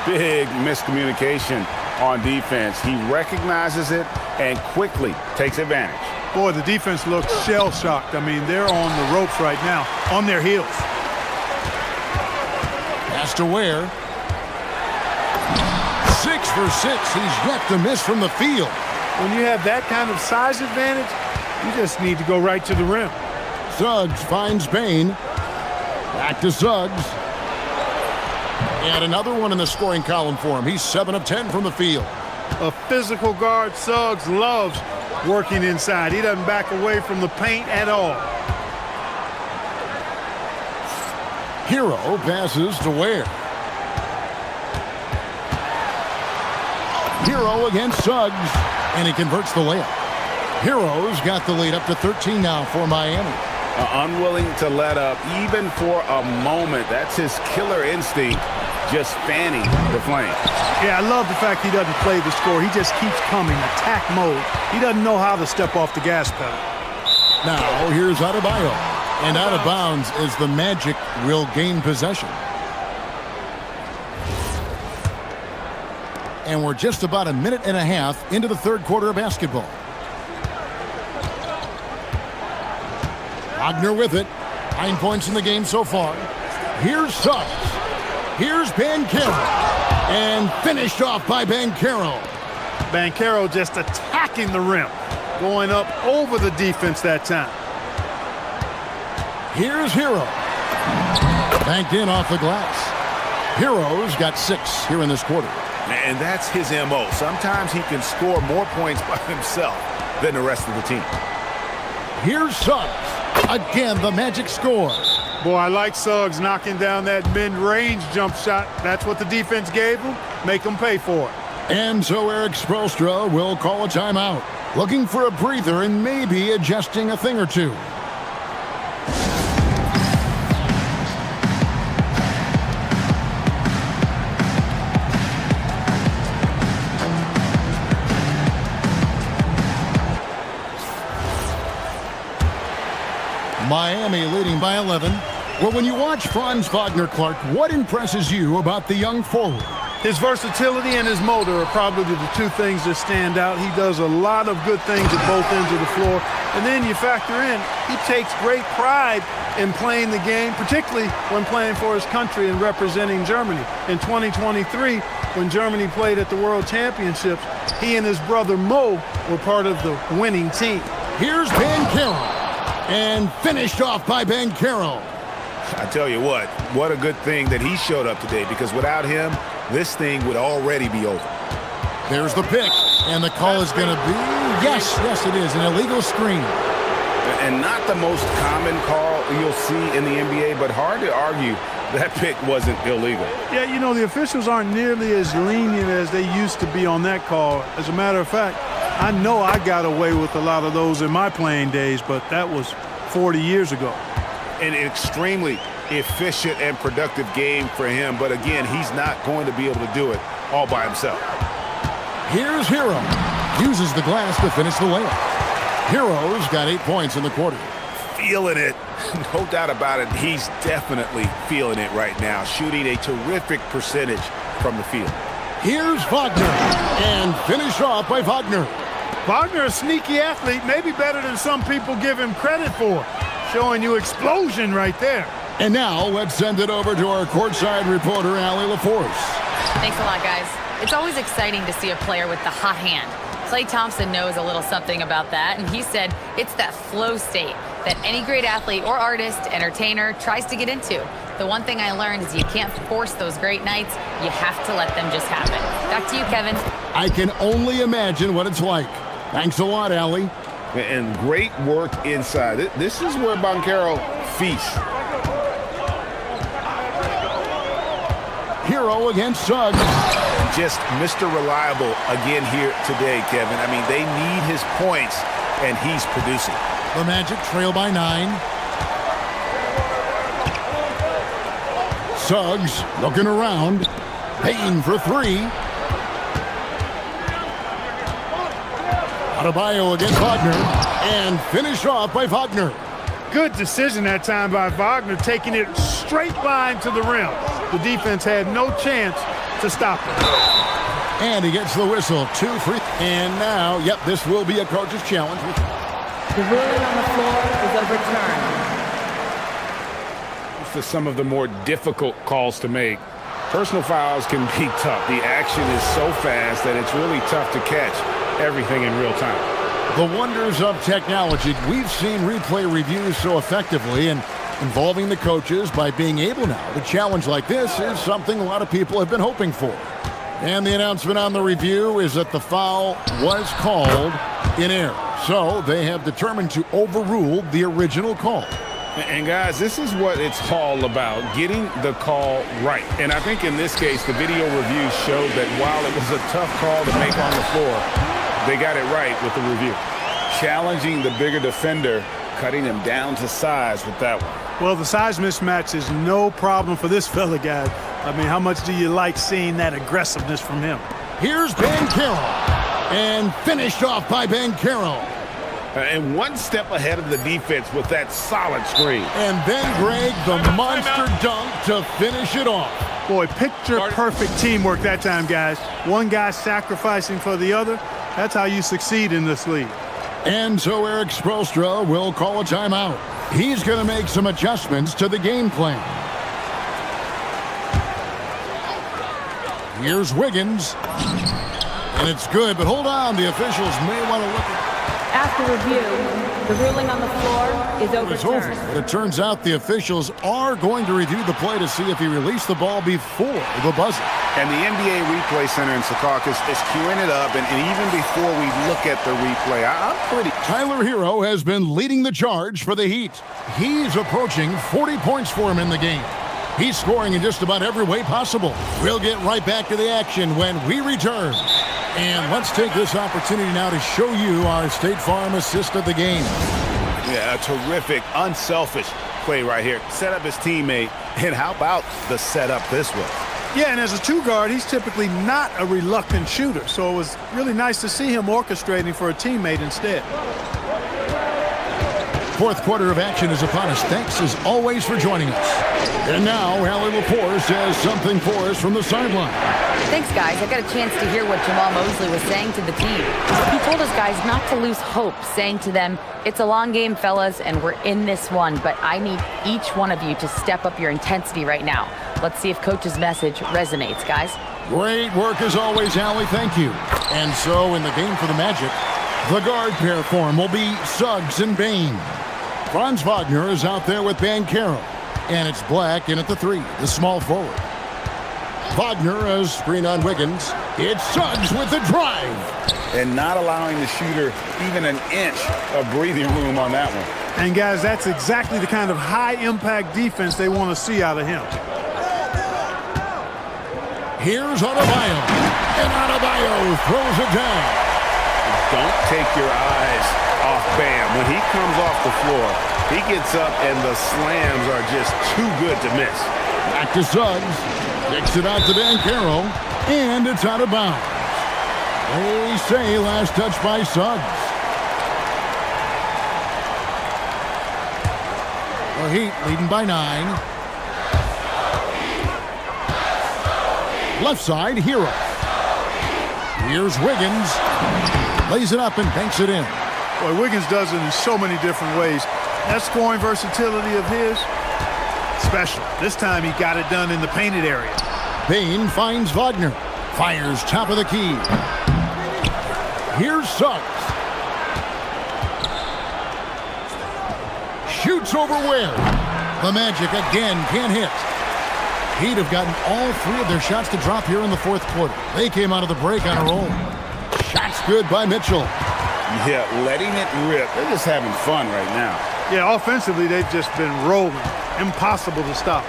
Big miscommunication on defense. He recognizes it and quickly takes advantage. Boy, the defense looks shell-shocked. I mean, they're on the ropes right now, on their heels. Pass to Ware. 6 for 6. He's yet to miss from the field. When you have that kind of size advantage, you just need to go right to the rim. Suggs finds Bain. Back to Suggs. And another one in the scoring column for him. He's 7 of 10 from the field. A physical guard, Suggs loves working inside. He doesn't back away from the paint at all. Hero passes to Ware. Hero against Suggs, and he converts the layup. Heroes got the lead up to 13 now for Miami. Unwilling to let up even for a moment. That's his killer instinct, just fanning the flame. Yeah, I love the fact he doesn't play the score. He just keeps coming, attack mode. He doesn't know how to step off the gas pedal. Now, here's Adebayo. And out of bounds is the Magic will gain possession. And we're just about a minute and a half into the third quarter of basketball. Wagner with it. 9 points in the game so far. Here's Suggs. Here's Banchero. And finished off by Banchero. Banchero just attacking the rim. Going up over the defense that time. Here's Hero. Banked in off the glass. Hero's got 6 here in this quarter. And that's his MO. Sometimes he can score more points by himself than the rest of the team. Here's Suggs. Again, the Magic score. Boy, I like Suggs knocking down that mid-range jump shot. That's what the defense gave him. Make him pay for it. And so Eric Spoelstra will call a timeout. Looking for a breather and maybe adjusting a thing or two. Miami leading by 11. Well, when you watch Franz Wagner, Clark, what impresses you about the young forward? His versatility and his motor are probably the two things that stand out. He does a lot of good things at both ends of the floor. And then you factor in, he takes great pride in playing the game, particularly when playing for his country and representing Germany. In 2023, when Germany played at the World Championships, he and his brother Mo were part of the winning team. Here's Banchero. And finished off by Banchero. I tell you what a good thing that he showed up today, because without him, this thing would already be over. There's the pick, and the call is going to be, yes, it is, an illegal screen. And not the most common call you'll see in the NBA, but hard to argue that pick wasn't illegal. Yeah, you know, the officials aren't nearly as lenient as they used to be on that call. As a matter of fact, I know I got away with a lot of those in my playing days, but that was 40 years ago. An extremely efficient and productive game for him, but again, he's not going to be able to do it all by himself. Here's Hero. Uses the glass to finish the layup. Hero's got 8 points in the quarter. Feeling it. No doubt about it. He's definitely feeling it right now, shooting a terrific percentage from the field. Here's Wagner. And finished off by Wagner. Wagner, a sneaky athlete, maybe better than some people give him credit for. Showing you explosion right there. And now let's send it over to our courtside reporter, Allie LaForce. Thanks a lot, guys. It's always exciting to see a player with the hot hand. Klay Thompson knows a little something about that, and he said it's that flow state that any great athlete or artist, entertainer, tries to get into. The one thing I learned is you can't force those great nights. You have to let them just happen. Back to you, Kevin. I can only imagine what it's like. Thanks a lot, Allie. And great work inside. This is where Banchero feasts. Hero against Suggs. Just Mr. Reliable again here today, Kevin. I mean, they need his points, and he's producing. The Magic trail by 9. Suggs looking around. Payne for 3. Adebayo against Wagner. And finish off by Wagner. Good decision that time by Wagner, taking it straight line to the rim. The defense had no chance to stop it. And he gets the whistle. 2 free. And now, yep, this will be a coach's challenge. The ruling on the floor is overturned. This is some of the more difficult calls to make. Personal fouls can be tough. The action is so fast that it's really tough to catch everything in real time. The wonders of technology. We've seen replay reviews so effectively, and involving the coaches by being able now to challenge like this is something a lot of people have been hoping for. And the announcement on the review is that the foul was called in error. So they have determined to overrule the original call. And guys, this is what it's all about, getting the call right. And I think in this case, the video review showed that while it was a tough call to make on the floor, they got it right with the review. challenging the bigger defender, cutting him down to size with that one. Well, the size mismatch is no problem for this fella, guys. I mean, how much do you like seeing that aggressiveness from him? Here's Banchero. And finished off by Banchero. And one step ahead of the defense with that solid screen. And then Greg, the monster dunk to finish it off. Boy, picture-perfect teamwork that time, guys. One guy sacrificing for the other. That's how you succeed in this league. And so Eric Spoelstra will call a timeout. He's going to make some adjustments to the game plan. Here's Wiggins. And it's good, but hold on. The officials may want to look at... After review, the ruling on the floor is It's over, overturned. but it turns out the officials are going to review the play to see if he released the ball before the buzzer. And the NBA Replay Center in Secaucus is queuing it up, and even before we look at the replay, I'm pretty... Tyler Hero has been leading the charge for the Heat. He's approaching 40 points for him in the game. He's scoring in just about every way possible. We'll get right back to the action when we return. And let's take this opportunity now to show you our State Farm assist of the game. Yeah, a terrific, unselfish play right here. Set up his teammate, and how about the setup this way? Yeah, and as a two-guard, he's typically not a reluctant shooter, so it was really nice to see him orchestrating for a teammate instead. Fourth quarter of action is upon us. Thanks, as always, for joining us. And now, Allie LaForce has something for us from the sideline. Thanks, guys. I got a chance to hear what Jamal Mosley was saying to the team. He told us guys not to lose hope, saying to them, it's a long game, fellas, and we're in this one, but I need each one of you to step up your intensity right now. Let's see if Coach's message resonates, guys. Great work as always, Allie. Thank you. And so, in the game for the Magic, the guard pair form will be Suggs and Bain. Franz Wagner is out there with Banchero. And it's Black in at the 3, the small forward. Wagner has screen on Wiggins. It's Suggs with the drive. And not allowing the shooter even an inch of breathing room on that one. And, guys, that's exactly the kind of high-impact defense they want to see out of him. Here's Adebayo. And Adebayo throws it down. Don't take your eyes off Bam. When he comes off the floor, he gets up and the slams are just too good to miss. Back to Suggs. Kicks it out to Banchero. And it's out of bounds. They say last touch by Suggs. The Heat leading by 9. Left side, Hero. Here's Wiggins. Lays it up and banks it in. Boy, Wiggins does it in so many different ways. That scoring versatility of his, special. This time he got it done in the painted area. Bain finds Wagner. Fires top of the key. Here's Suggs. Shoots over Ware. The Magic again can't hit. Heat have gotten all 3 of their shots to drop here in the fourth quarter. They came out of the break on a roll. Shots good by Mitchell. Yeah, letting it rip. They're just having fun right now. Yeah, offensively, they've just been rolling. Impossible to stop.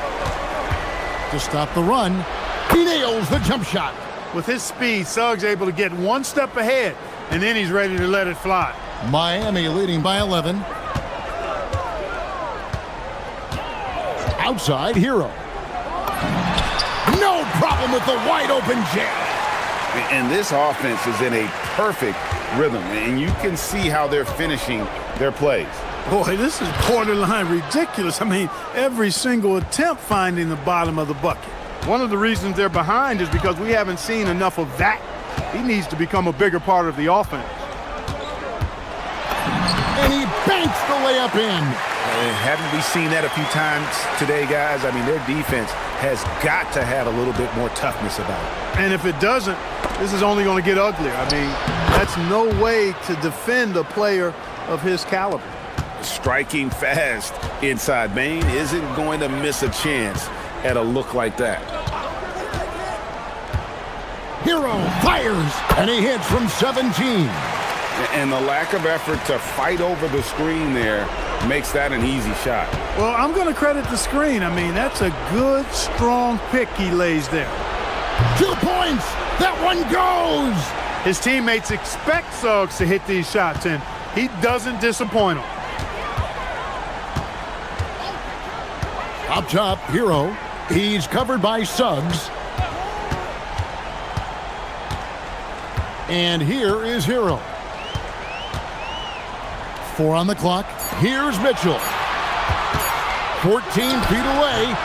To stop the run, he nails the jump shot. With his speed, Suggs able to get one step ahead, and then he's ready to let it fly. Miami leading by 11. Outside, Hero. No problem with the wide open jam. And this offense is in a perfect rhythm, and you can see how they're finishing their plays. Boy, this is borderline ridiculous. I mean, every single attempt finding the bottom of the bucket. One of the reasons they're behind is because we haven't seen enough of that. He needs to become a bigger part of the offense. And he banks the layup in. Haven't we seen that a few times today, guys? I mean, their defense has got to have a little bit more toughness about it. And if it doesn't, this is only going to get uglier. I mean, that's no way to defend a player of his caliber. Striking fast inside. Bain isn't going to miss a chance at a look like that. Hero fires, and he hits from 17. And the lack of effort to fight over the screen there makes that an easy shot. Well, I'm going to credit the screen. I mean, that's a good, strong pick he lays there. 2 points. That one goes. His teammates expect Suggs to hit these shots, and He doesn't disappoint them. Up top, Hero. He's covered by Suggs. And here is Hero. 4 on the clock. Here's Mitchell. 14 feet away.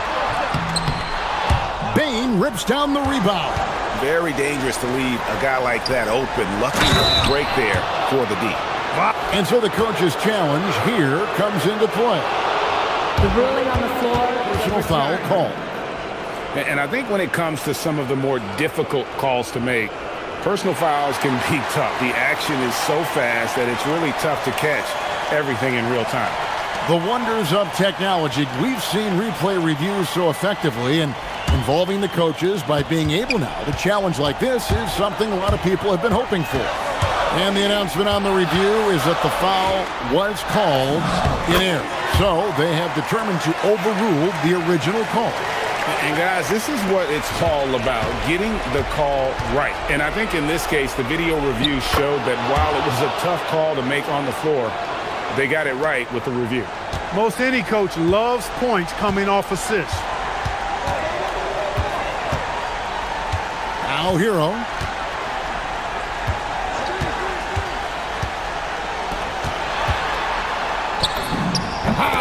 Bain rips down the rebound. Very dangerous to leave a guy like that open. Lucky break there for the D. And so the coach's challenge here comes into play. The ruling on the floor is Personal foul returned. call. And I think when it comes to some of the more difficult calls to make, personal fouls can be tough. The action is so fast that it's really tough to catch everything in real time. The wonders of technology. We've seen replay reviews so effectively, and involving the coaches by being able now to challenge like this is something a lot of people have been hoping for. And the announcement on the review is that the foul was called in error. So they have determined to overrule the original call. And guys, this is what it's all about, getting the call right. And I think in this case, the video review showed that while it was a tough call to make on the floor, they got it right with the review. Most any coach loves points coming off assists. Now Hero.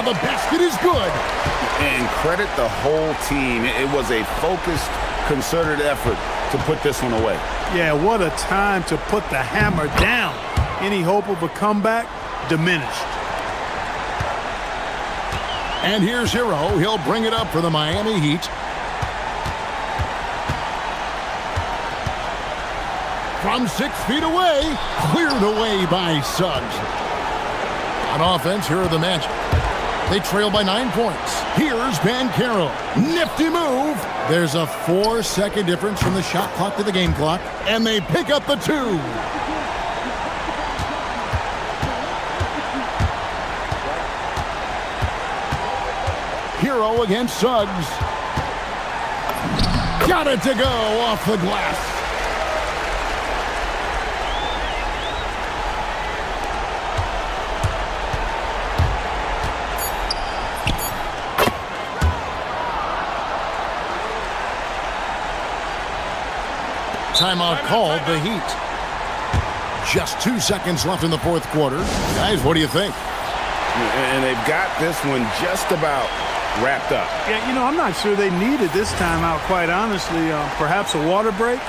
The basket is good. And credit the whole team. It was a focused, concerted effort to put this one away. Yeah, what a time to put the hammer down. Any hope of a comeback diminished. And here's Hero. He'll bring it up for the Miami Heat. From 6 feet away, cleared away by Suggs. On offense, here are the Magic. They trail by 9 points. Here's Banchero. Nifty move. There's a 4-second difference from the shot clock to the game clock, and they pick up the 2. Hero against Suggs. Got it to go off the glass. Timeout called, the Heat. Just 2 seconds left in the fourth quarter. Guys, what do you think? And they've got this one just about wrapped up. Yeah, you know, I'm not sure they needed this timeout, quite honestly. Perhaps a water break?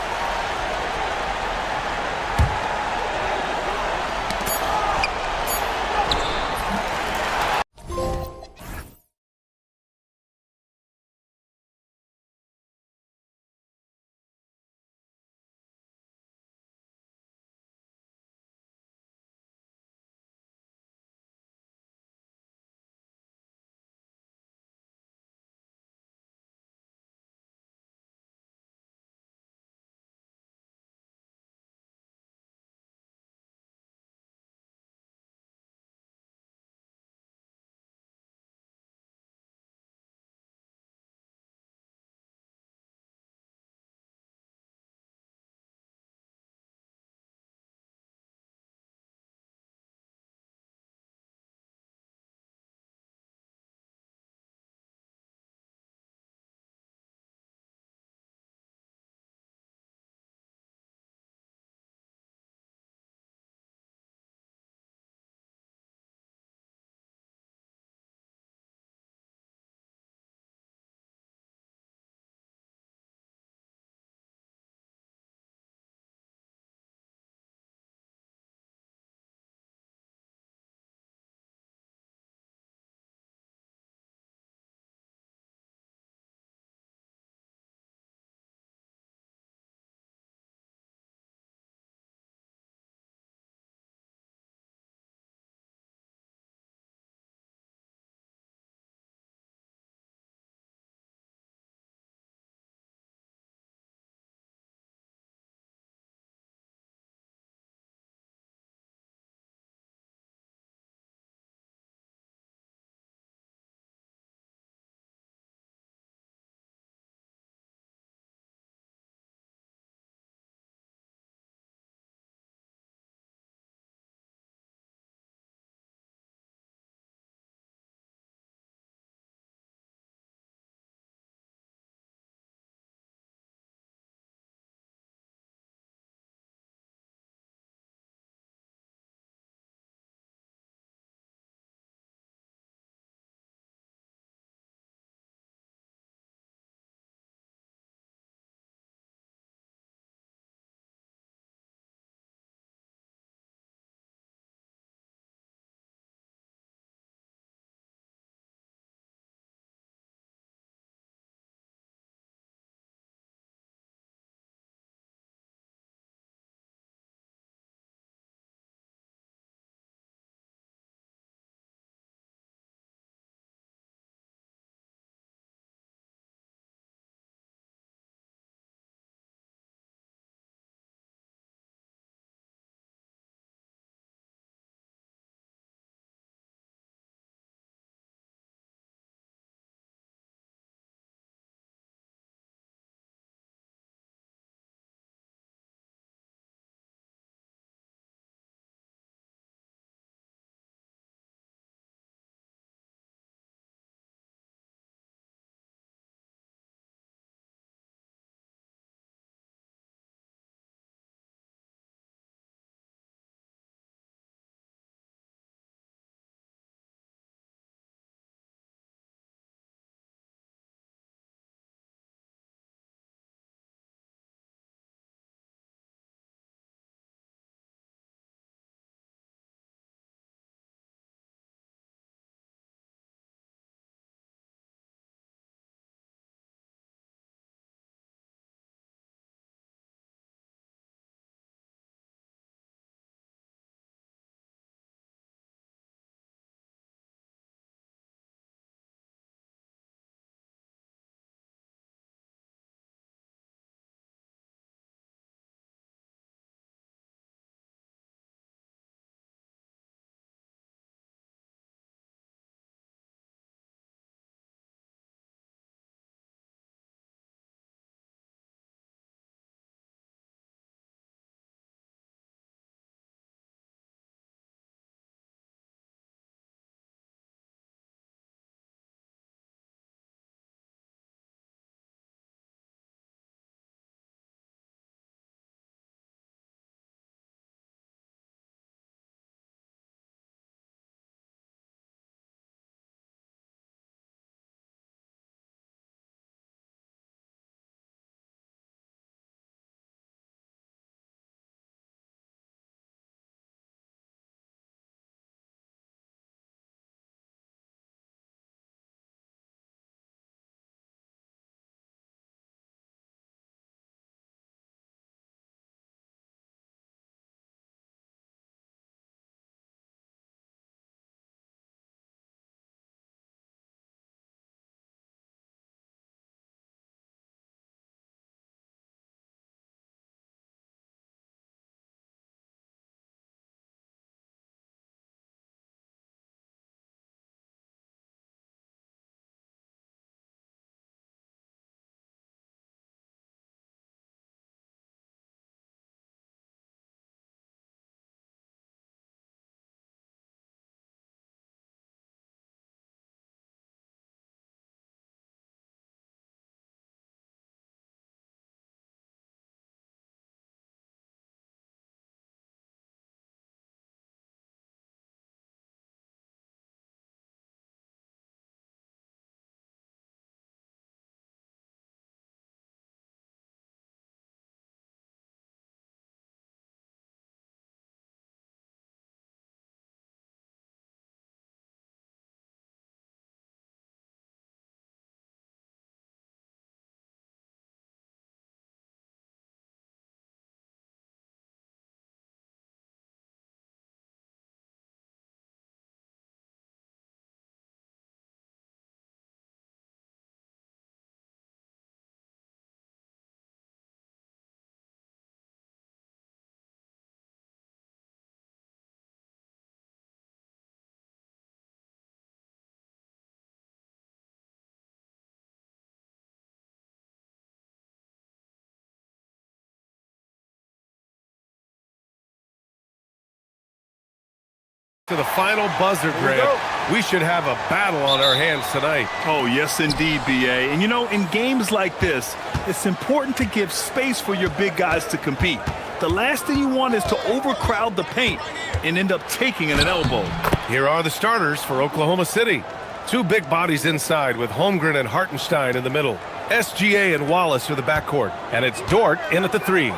to the final buzzer, Grant. We should have a battle on our hands tonight. Oh, yes, indeed, B.A. And, you know, in games like this, it's important to give space for your big guys to compete. The last thing you want is to overcrowd the paint and end up taking an elbow. Here are the starters for Oklahoma City. Two big bodies inside with Holmgren and Hartenstein in the middle. SGA and Wallace are the backcourt. And it's Dort in at the 3.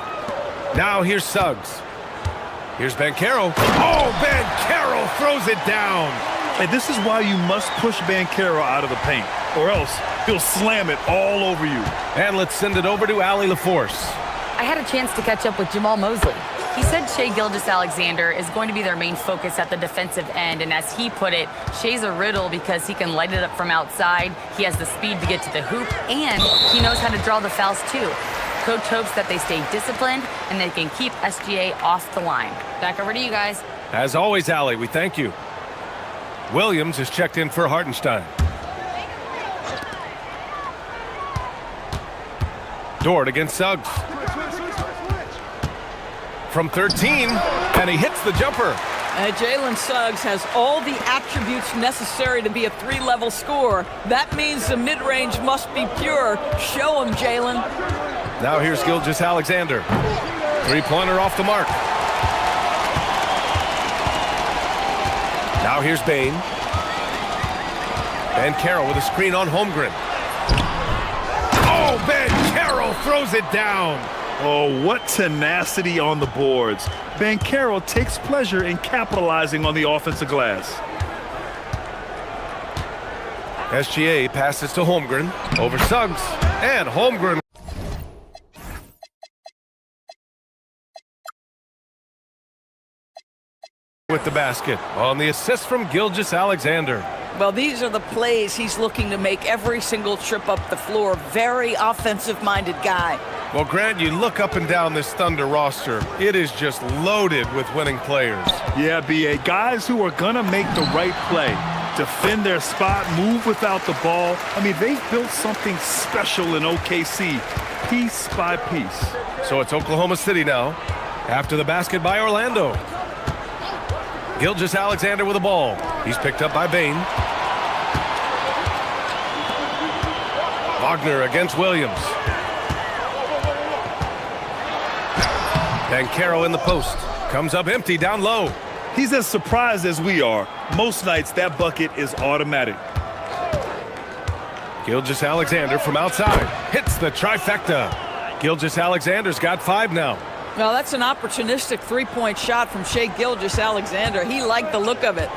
Now here's Suggs. Here's Banchero. Oh, Banchero throws it down. And this is why you must push Banchero out of the paint, or else he'll slam it all over you. And let's send it over to Allie LaForce. I had a chance to catch up with Jamal Mosley. He said Shai Gilgeous-Alexander is going to be their main focus at the defensive end, and as he put it, Shai's a riddle because he can light it up from outside, he has the speed to get to the hoop, and he knows how to draw the fouls too. Coach hopes that they stay disciplined and they can keep SGA off the line. Back over to you guys. As always, Allie, we thank you. Williams is checked in for Hartenstein. Dort against Suggs. From 13, and he hits the jumper. Jalen Suggs has all the attributes necessary to be a 3-level scorer. That means the mid-range must be pure. Show him, Jalen. Now here's Gilgeous-Alexander. Three-pointer off the mark. Now here's Bain. Banchero with a screen on Holmgren. Oh, Banchero throws it down. Oh, what tenacity on the boards. Banchero takes pleasure in capitalizing on the offensive glass. SGA passes to Holmgren. Over Suggs. And Holmgren with the basket on the assist from Gilgeous-Alexander. Well, these are the plays he's looking to make every single trip up the floor. Very offensive-minded guy. Well, Grant, you look up and down this Thunder roster. It is just loaded with winning players. Yeah, B.A. Guys who are going to make the right play. Defend their spot, move without the ball. I mean, they've built something special in OKC, piece by piece. So it's Oklahoma City now, after the basket by Orlando. Gilgeous-Alexander with the ball. He's picked up by Bain. Wagner against Williams. Banchero in the post. Comes up empty down low. He's as surprised as we are. Most nights that bucket is automatic. Gilgeous-Alexander from outside. Hits the trifecta. Gilgeous-Alexander's got 5 now. Well, that's an opportunistic three-point shot from Shai Gilgeous-Alexander. He liked the look of it.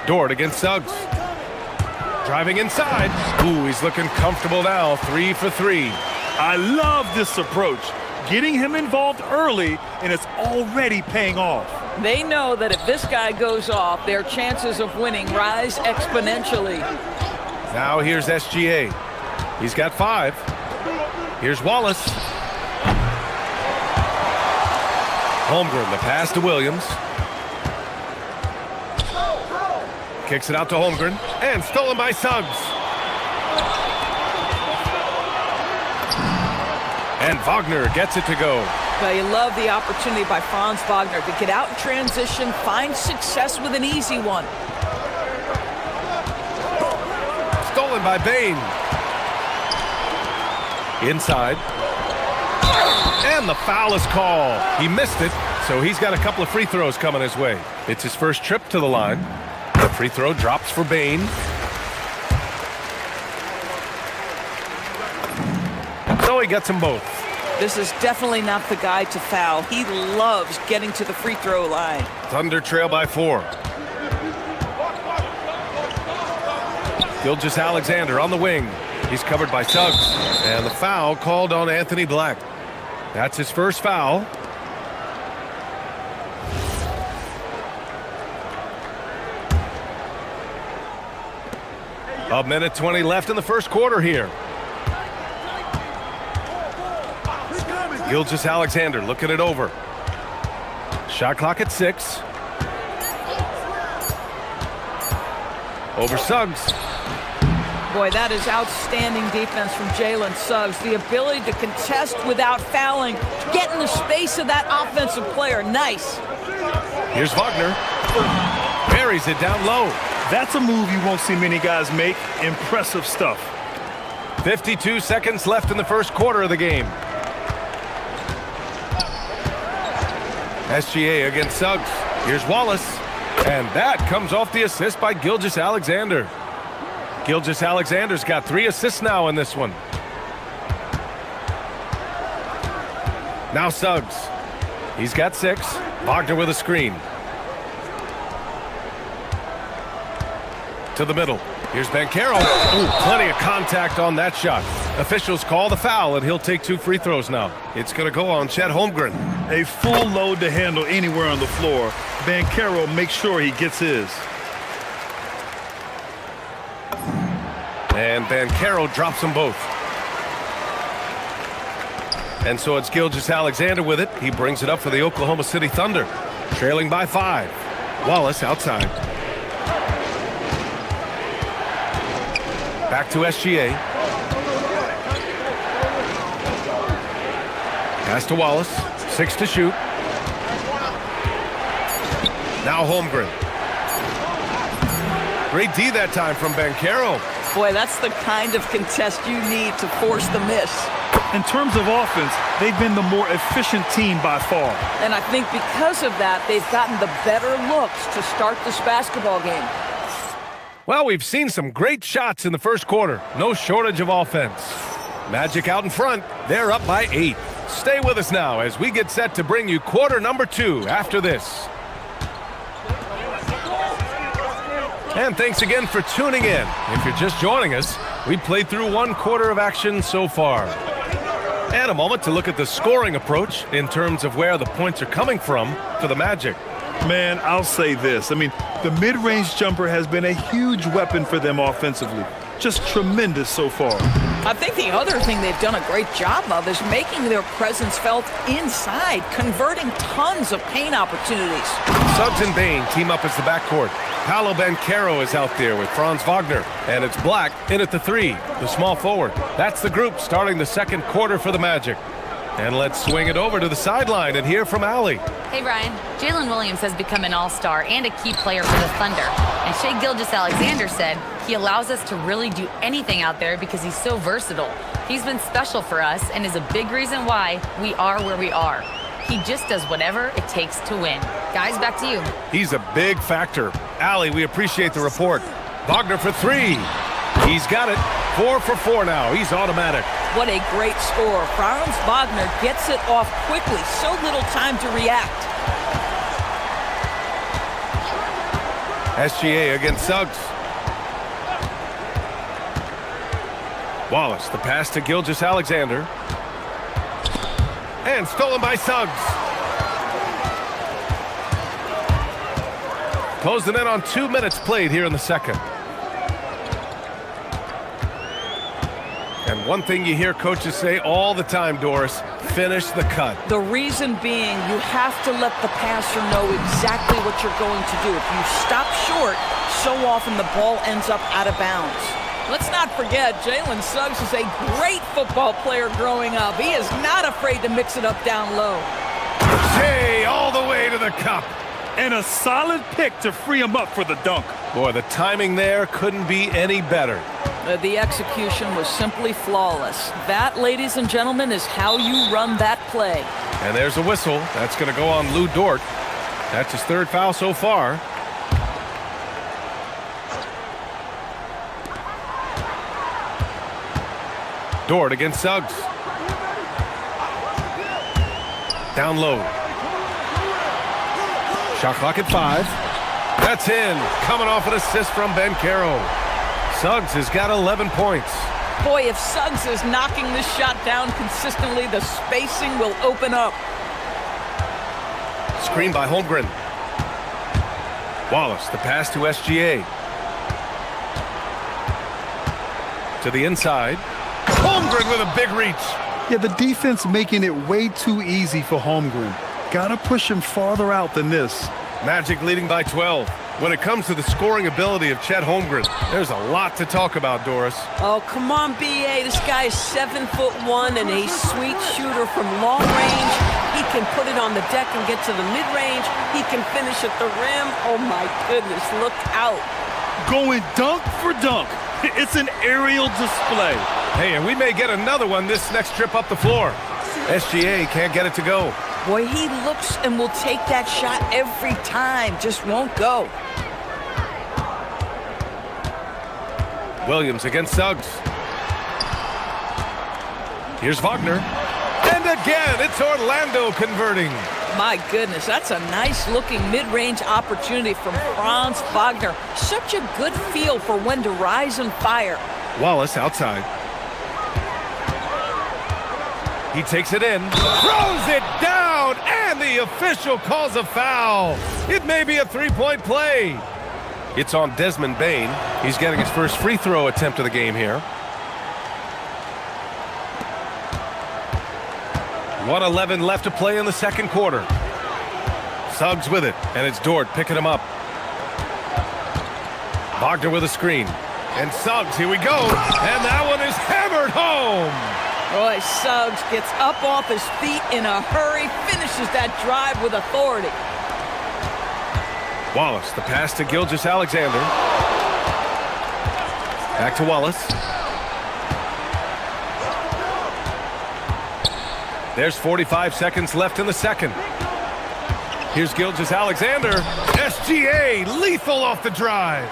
Dort against Suggs. Driving inside. Ooh, he's looking comfortable now. 3 for 3. I love this approach. Getting him involved early, and it's already paying off. They know that if this guy goes off, their chances of winning rise exponentially. Now here's SGA. He's got 5. Here's Wallace. Holmgren, the pass to Williams. Kicks it out to Holmgren, and stolen by Suggs. And Wagner gets it to go. Well, you love the opportunity by Franz Wagner to get out in transition, find success with an easy one. Stolen by Bain. Inside. And the foul is called. He missed it, so he's got a couple of free throws coming his way. It's his first trip to the line. The free throw drops for Bain. So he gets them both. This is definitely not the guy to foul. He loves getting to the free throw line. Thunder trail by 4. Gilgeous-Alexander on the wing. He's covered by Suggs. And the foul called on Anthony Black. That's his first foul. A minute 20 left in the first quarter here. Gilgeous-Alexander looking it over. Shot clock at 6. Over Suggs. Boy, that is outstanding defense from Jalen Suggs. The ability to contest without fouling, get in the space of that offensive player. Nice. Here's Wagner. Buries it down low. That's a move you won't see many guys make. Impressive stuff. 52 seconds left in the first quarter of the game. SGA against Suggs. Here's Wallace. And that comes off the assist by Gilgeous-Alexander. Gilgeous-Alexander's got 3 assists now in this one. Now Suggs. He's got 6. Wagner with a screen. To the middle. Here's Banchero. Ooh, plenty of contact on that shot. Officials call the foul, and he'll take 2 free throws now. It's going to go on Chet Holmgren. A full load to handle anywhere on the floor. Banchero makes sure he gets his. And Banchero drops them both. And so it's Gilgeous-Alexander with it. He brings it up for the Oklahoma City Thunder. Trailing by 5. Wallace outside. Back to SGA. Pass to Wallace. 6 to shoot. Now Holmgren. Great D that time from Banchero. Boy, that's the kind of contest you need to force the miss. In terms of offense, they've been the more efficient team by far. And I think because of that, they've gotten the better looks to start this basketball game. Well, we've seen some great shots in the first quarter. No shortage of offense. Magic out in front. They're up by 8. Stay with us now as we get set to bring you quarter number 2 after this. And thanks again for tuning in. If you're just joining us, we played through 1 quarter of action so far. And a moment to look at the scoring approach in terms of where the points are coming from for the Magic. Man, I'll say this. I mean, the mid-range jumper has been a huge weapon for them offensively. Just tremendous so far. I think the other thing they've done a great job of is making their presence felt inside, converting tons of paint opportunities. Suggs and Bain team up as the backcourt. Paolo Banchero is out there with Franz Wagner. And it's Black in at the 3, the small forward. That's the group starting the second quarter for the Magic. And let's swing it over to the sideline and hear from Allie. Hey, Brian. Jalen Williams has become an all-star and a key player for the Thunder. And Shai Gilgeous-Alexander said he allows us to really do anything out there because he's so versatile. He's been special for us and is a big reason why we are where we are. He just does whatever it takes to win. Guys, back to you. He's a big factor. Allie, we appreciate the report. Wagner for 3. He's got it. 4 for 4 now. He's automatic. What a great score. Franz Wagner gets it off quickly. So little time to react. SGA against Suggs. Wallace, the pass to Gilgeous-Alexander. And stolen by Suggs. Closing in on 2 minutes played here in the second. And one thing you hear coaches say all the time, Doris, finish the cut. The reason being you have to let the passer know exactly what you're going to do. If you stop short, so often the ball ends up out of bounds. Let's not forget, Jalen Suggs is a great football player growing up. He is not afraid to mix it up down low. Shai all the way to the cup. And a solid pick to free him up for the dunk. Boy, the timing there couldn't be any better. The execution was simply flawless. That, ladies and gentlemen, is how you run that play. And there's a whistle. That's going to go on Lou Dort. That's his 3rd foul so far. Dort against Suggs. Down low. Shot clock at 5. That's in. Coming off an assist from Banchero. Suggs has got 11 points. Boy, if Suggs is knocking this shot down consistently, the spacing will open up. Screen by Holmgren. Wallace, the pass to SGA. To the inside. Holmgren with a big reach. Yeah, the defense making it way too easy for Holmgren. Gotta push him farther out than this. Magic leading by 12. When it comes to the scoring ability of Chet Holmgren, there's a lot to talk about, Doris. Oh, come on, B.A. This guy is 7'1" and a sweet shooter from long range. He can put it on the deck and get to the mid-range. He can finish at the rim. Oh, my goodness, look out. Going dunk for dunk. It's an aerial display. Hey, and we may get another one this next trip up the floor. SGA can't get it to go. Boy, he looks and will take that shot every time. Just won't go. Williams against Suggs. Here's Wagner. And again, it's Orlando converting. My goodness, that's a nice-looking mid-range opportunity from Franz Wagner. Such a good feel for when to rise and fire. Wallace outside. He takes it in, throws it down, and the official calls a foul. It may be a three-point play. It's on Desmond Bane. He's getting his first free throw attempt of the game here. 1:11 left to play in the second quarter. Suggs with it, and it's Dort picking him up. Wagner with a screen. And Suggs, here we go. And that one is hammered home. Boy, Suggs gets up off his feet in a hurry, finishes that drive with authority. Wallace, the pass to Gilgeous-Alexander. Back to Wallace. There's 45 seconds left in the second. Here's Gilgeous-Alexander. SGA, lethal off the drive.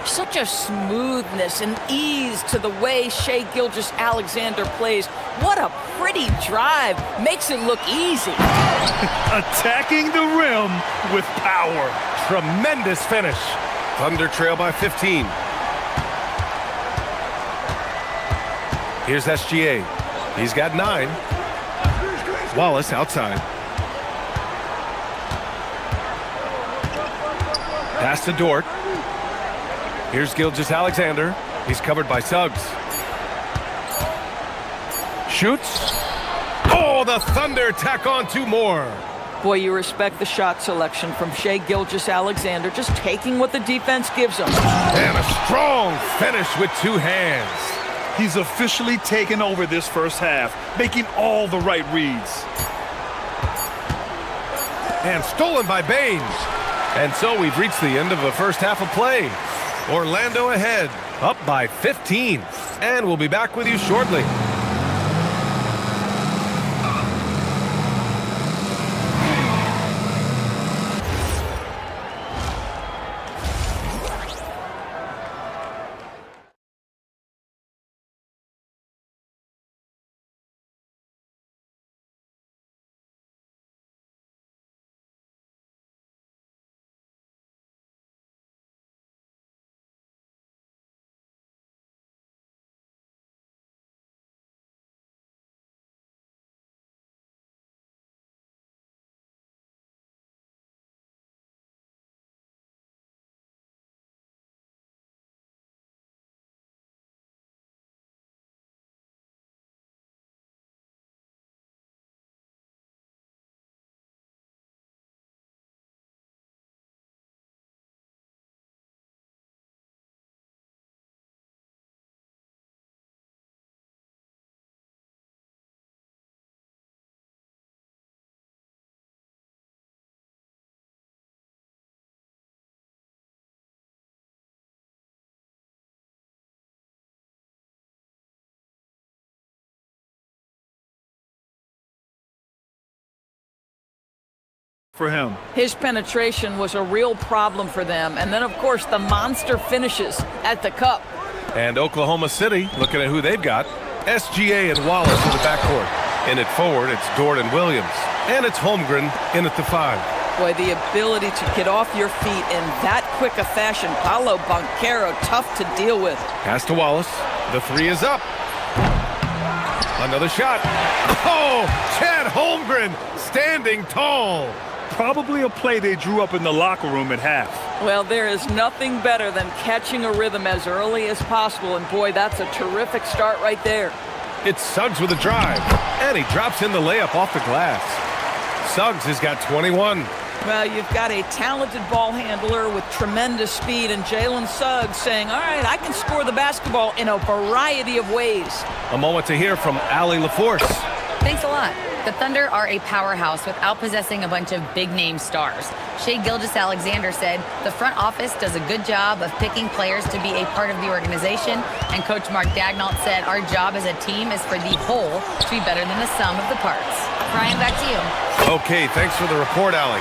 Such a smoothness and ease to the way Shai Gilgeous-Alexander plays. What a pretty drive. Makes it look easy. Attacking the rim with power. Tremendous finish. Thunder trail by 15. Here's SGA. He's got 9. Wallace outside. Pass to Dort. Here's Gilgeous-Alexander. He's covered by Suggs. Shoots. Oh, the Thunder tack on 2 more. Boy, you respect the shot selection from Shai Gilgeous-Alexander, just taking what the defense gives him. And a strong finish with 2 hands. He's officially taken over this first half, making all the right reads. And stolen by Bane. And so we've reached the end of the first half of play. Orlando ahead, up by 15. And we'll be back with you shortly. For him. His penetration was a real problem for them. And then, of course, the monster finishes at the cup. And Oklahoma City, looking at who they've got, SGA and Wallace in the backcourt. In it forward, it's Dort and Williams. And it's Holmgren in at the 5. Boy, the ability to get off your feet in that quick a fashion. Paolo Banchero, tough to deal with. Pass to Wallace. The 3 is up. Another shot. Oh, Chad Holmgren standing tall. Probably a play they drew up in the locker room at half. Well, there is nothing better than catching a rhythm as early as possible. And boy, that's a terrific start right there. It's Suggs with a drive. And he drops in the layup off the glass. Suggs has got 21. Well, you've got a talented ball handler with tremendous speed, and Jalen Suggs saying, all right, I can score the basketball in a variety of ways. A moment to hear from Allie LaForce. Thanks a lot. The Thunder are a powerhouse without possessing a bunch of big-name stars. Shai Gilgeous-Alexander said the front office does a good job of picking players to be a part of the organization, and Coach Mark Daignault said our job as a team is for the whole to be better than the sum of the parts. Brian, back to you. Okay, thanks for the report, Allie.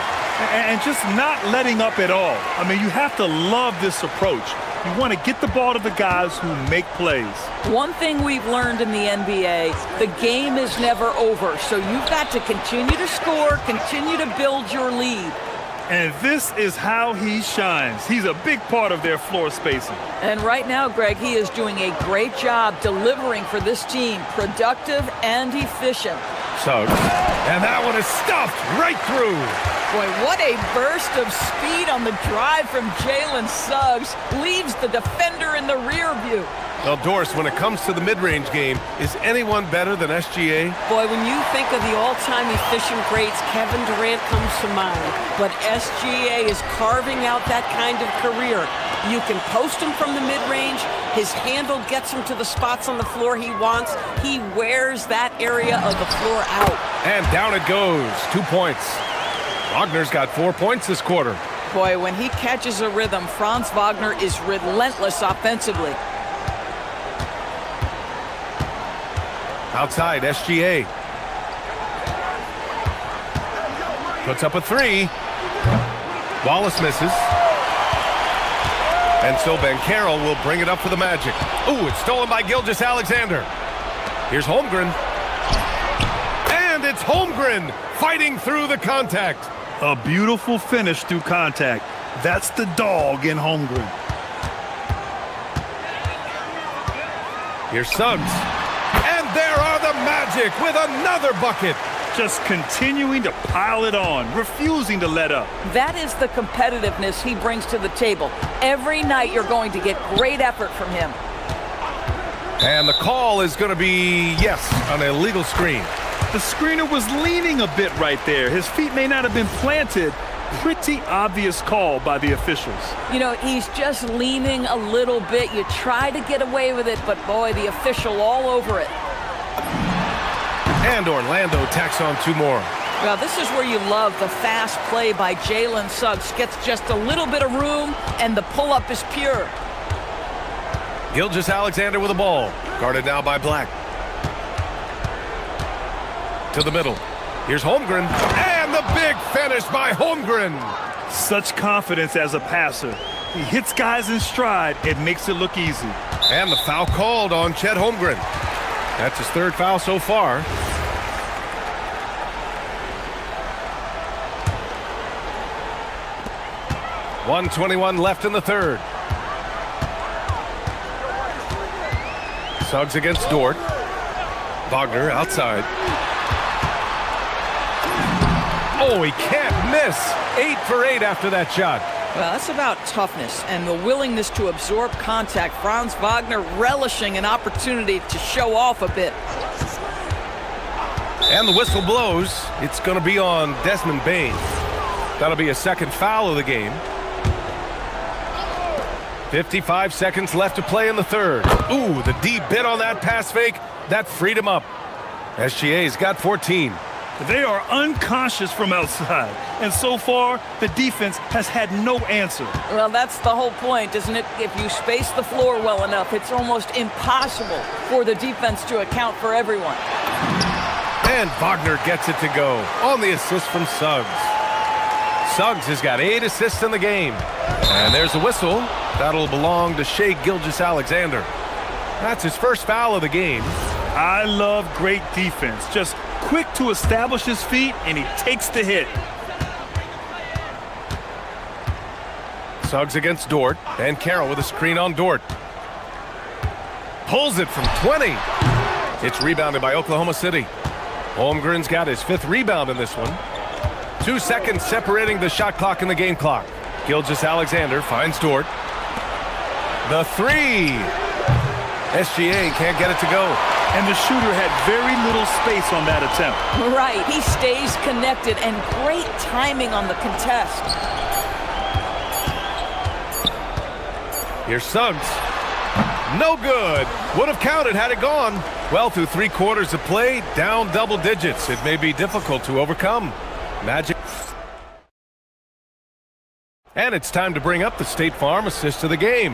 And just not letting up at all. I mean, you have to love this approach. You want to get the ball to the guys who make plays. One thing we've learned in the NBA, the game is never over. So you've got to continue to score, continue to build your lead. And this is how he shines. He's a big part of their floor spacing. And right now, Greg, he is doing a great job delivering for this team, productive and efficient. Suggs. And that one is stuffed right through. Boy, what a burst of speed on the drive from Jalen Suggs. Leaves the defender in the rear view. Well, Doris, when it comes to the mid-range game, is anyone better than SGA? Boy, when you think of the all-time efficient greats, Kevin Durant comes to mind. But SGA is carving out that kind of career. You can post him from the mid-range. His handle gets him to the spots on the floor he wants. He wears that area of the floor out. And down it goes. 2 points. Wagner's got 4 points this quarter. Boy, when he catches a rhythm, Franz Wagner is relentless offensively. Outside, SGA. Puts up a three. Wallace misses. And so Banchero will bring it up for the Magic. Ooh, it's stolen by Gilgeous-Alexander. Here's Holmgren. And it's Holmgren fighting through the contact. A beautiful finish through contact. That's the dog in Holmgren. Here's Suggs. And there are the Magic with another bucket. Just continuing to pile it on, refusing to let up. That is the competitiveness he brings to the table. Every night you're going to get great effort from him. And the call is going to be, yes, an illegal screen. The screener was leaning a bit right there. His feet may not have been planted. Pretty obvious call by the officials. You know, he's just leaning a little bit. You try to get away with it, but boy, the official all over it. And Orlando tacks on 2 more. Well, this is where you love the fast play by Jalen Suggs. Gets just a little bit of room, and the pull-up is pure. Gilgeous-Alexander with the ball. Guarded now by Black. To the middle. Here's Holmgren. And the big finish by Holmgren. Such confidence as a passer. He hits guys in stride. It makes it look easy. And the foul called on Chet Holmgren. That's his 3rd foul so far. .121 left in the 3rd. Suggs against Dort. Wagner outside. Oh, he can't miss. 8 for 8 after that shot. Well, that's about toughness and the willingness to absorb contact. Franz Wagner relishing an opportunity to show off a bit. And the whistle blows. It's going to be on Desmond Bane. That'll be a 2nd foul of the game. 55 seconds left to play in the 3rd. Ooh, the deep bit on that pass fake. That freed him up. SGA's got 14. They are unconscious from outside. And so far, the defense has had no answer. Well, that's the whole point, isn't it? If you space the floor well enough, it's almost impossible for the defense to account for everyone. And Wagner gets it to go on the assist from Suggs. Suggs has got 8 assists in the game. And there's a whistle. That'll belong to Shai Gilgeous-Alexander. That's his 1st foul of the game. I love great defense. Just quick to establish his feet, and he takes the hit. Suggs against Dort. And Carroll with a screen on Dort. Pulls it from 20. It's rebounded by Oklahoma City. Holmgren's got his 5th rebound in this one. 2 seconds separating the shot clock and the game clock. Gilgeous-Alexander finds Dort. The 3. SGA can't get it to go. And the shooter had very little space on that attempt. Right. He stays connected, and great timing on the contest. Here's Suggs. No good. Would have counted had it gone. Well, through 3 quarters of play, down double digits. It may be difficult to overcome. Magic. And it's time to bring up the State Farm assist of the game.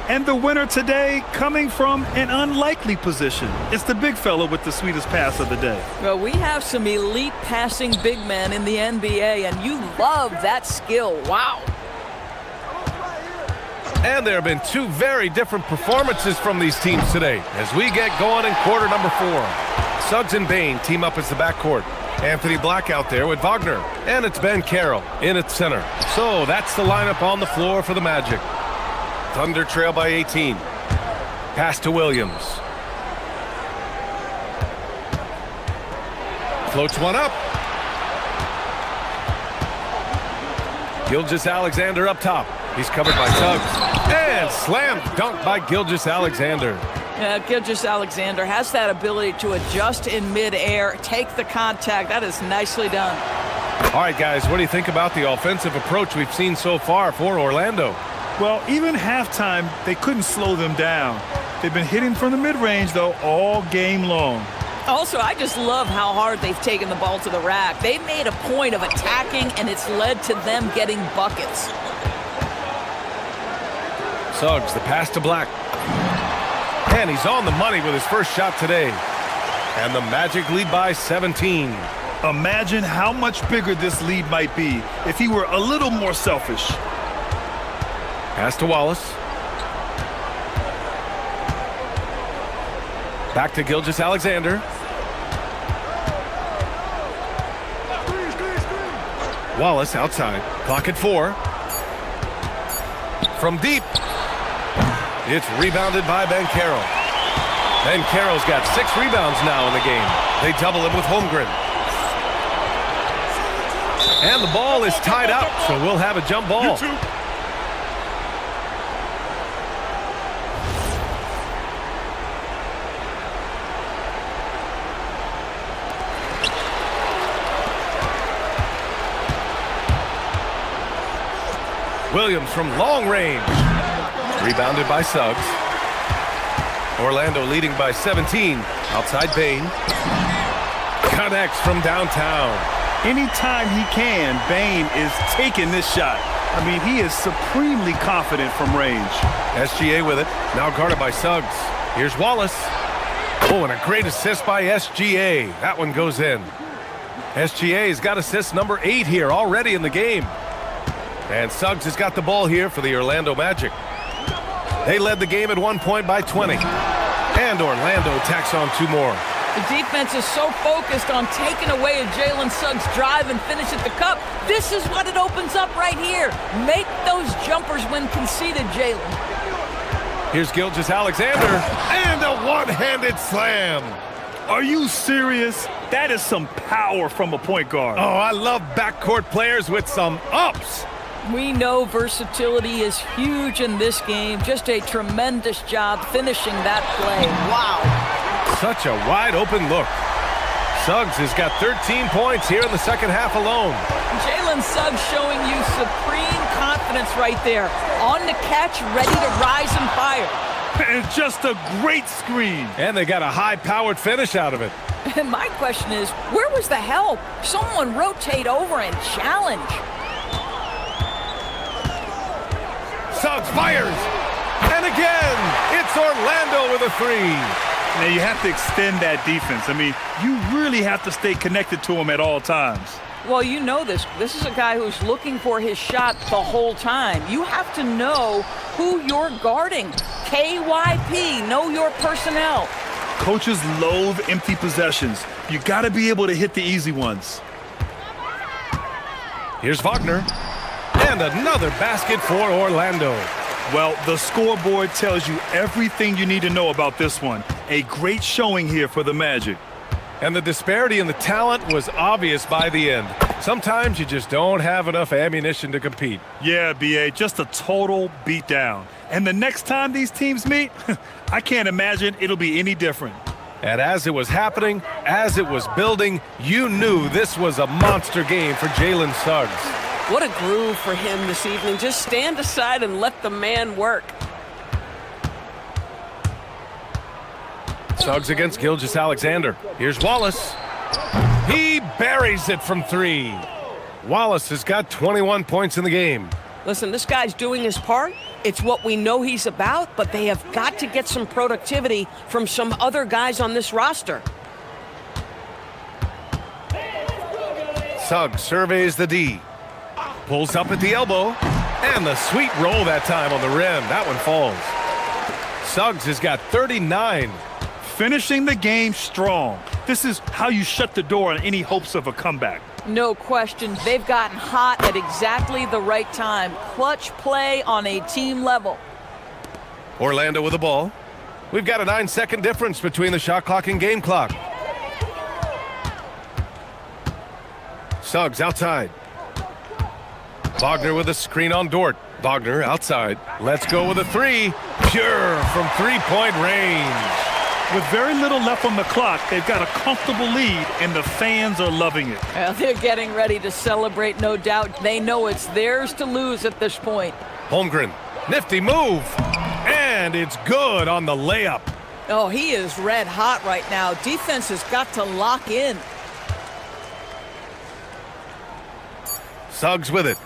And the winner today coming from an unlikely position. It's the big fella with the sweetest pass of the day. Well, we have some elite passing big men in the NBA, and you love that skill. Wow. And there have been 2 very different performances from these teams today as we get going in quarter number 4. Suggs and Bain team up as the backcourt. Anthony Black out there with Wagner. And it's Ben Carroll in at center. So that's the lineup on the floor for the Magic. Thunder trail by 18. Pass to Williams. Floats one up. Gilgeous-Alexander up top. He's covered by Suggs. And slam dunk by Gilgeous-Alexander. Yeah, Gilgeous-Alexander has that ability to adjust in midair, take the contact. That is nicely done. All right, guys, what do you think about the offensive approach we've seen so far for Orlando? Well, even halftime, they couldn't slow them down. They've been hitting from the mid-range, though, all game long. Also, I just love how hard they've taken the ball to the rack. They've made a point of attacking, and it's led to them getting buckets. Suggs, the pass to Black. And he's on the money with his first shot today. And the Magic lead by 17. Imagine how much bigger this lead might be if he were a little more selfish. Pass to Wallace. Back to Gilgeous-Alexander. Wallace outside. Clock at 4. From deep. It's rebounded by Ben Carroll. Ben Carroll's got 6 rebounds now in the game. They double him with Holmgren. And the ball is tied up, so we'll have a jump ball. Williams from long range. Rebounded by Suggs. Orlando leading by 17. Outside Bain. Connects from downtown. Anytime he can, Bain is taking this shot. I mean, he is supremely confident from range. SGA with it. Now guarded by Suggs. Here's Wallace. Oh, and a great assist by SGA. That one goes in. SGA's got assist number 8 here already in the game. And Suggs has got the ball here for the Orlando Magic. They led the game at 1 point by 20. And Orlando tacks on 2 more. The defense is so focused on taking away a Jalen Suggs drive and finish at the cup. This is what it opens up right here. Make those jumpers when conceded, Jalen. Here's Gilgeous-Alexander. And a one-handed slam. Are you serious? That is some power from a point guard. Oh, I love backcourt players with some ups. We know versatility is huge in this game. Just a tremendous job finishing that play. Wow. Such a wide open look. Suggs has got 13 points here in the second half alone. Jalen Suggs showing you supreme confidence right there. On the catch, ready to rise and fire. And just a great screen. And they got a high-powered finish out of it. And my question is, where was the help? Someone rotate over and challenge. Suggs fires. And again, it's Orlando with a 3. Now, you have to extend that defense. I mean, you really have to stay connected to him at all times. Well, you know this. This is a guy who's looking for his shot the whole time. You have to know who you're guarding. KYP, know your personnel. Coaches loathe empty possessions. You got to be able to hit the easy ones. Here's Wagner. And another basket for Orlando. Well, the scoreboard tells you everything you need to know about this one. A great showing here for the Magic. And the disparity in the talent was obvious by the end. Sometimes you just don't have enough ammunition to compete. Yeah, B.A., just a total beatdown. And the next time these teams meet, I can't imagine it'll be any different. And as it was happening, as it was building, you knew this was a monster game for Jalen Suggs. What a groove for him this evening. Just stand aside and let the man work. Suggs against Gilgeous-Alexander. Here's Wallace. He buries it from three. Wallace has got 21 points in the game. Listen, this guy's doing his part. It's what we know he's about, but they have got to get some productivity from some other guys on this roster. Suggs surveys the D. Pulls up at the elbow. And the sweet roll that time on the rim. That one falls. Suggs has got 39. Finishing the game strong. This is how you shut the door on any hopes of a comeback. No question. They've gotten hot at exactly the right time. Clutch play on a team level. Orlando with the ball. We've got a 9-second difference between the shot clock and game clock. Suggs outside. Wagner with a screen on Dort. Wagner outside. Let's go with a three. Pure from three-point range. With very little left on the clock, they've got a comfortable lead, and the fans are loving it. Well, they're getting ready to celebrate, no doubt. They know it's theirs to lose at this point. Holmgren, nifty move. And it's good on the layup. Oh, he is red hot right now. Defense has got to lock in. Suggs with it.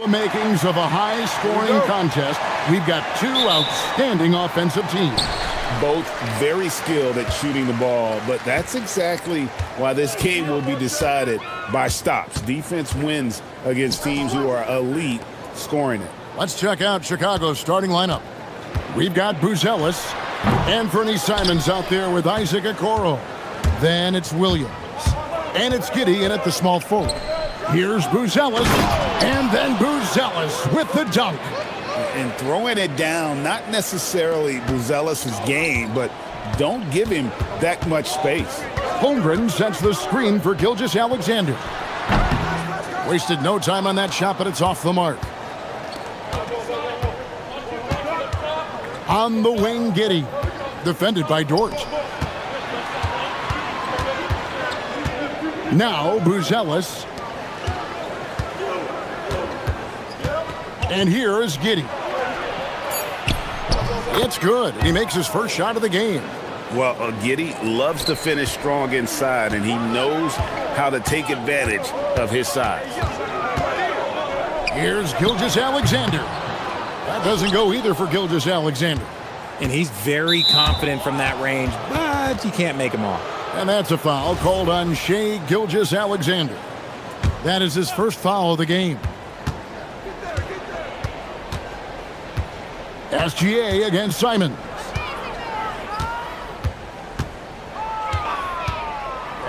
The makings of a high-scoring contest. We've got two outstanding offensive teams. Both very skilled at shooting the ball, but that's exactly why this game will be decided by stops. Defense wins against teams who are elite scoring it. Let's check out Chicago's starting lineup. We've got Buzelis and Fernie Simons out there with Isaac Okoro. Then it's Williams. And it's Giddey in at the small forward. Here's Buzelis, and then Buzelis with the dunk. And throwing it down, not necessarily Buzelis' game, but don't give him that much space. Holmgren sets the screen for Gilgeous-Alexander. Wasted no time on that shot, but it's off the mark. On the wing, Giddey, defended by Dort. Now Buzelis. And here is Giddey. It's good. He makes his first shot of the game. Well, Giddey loves to finish strong inside, and he knows how to take advantage of his size. Here's Gilgeous-Alexander. That doesn't go either for Gilgeous-Alexander. And he's very confident from that range, but you can't make him all. And that's a foul called on Shai Gilgeous-Alexander. That is his first foul of the game. SGA against Simons.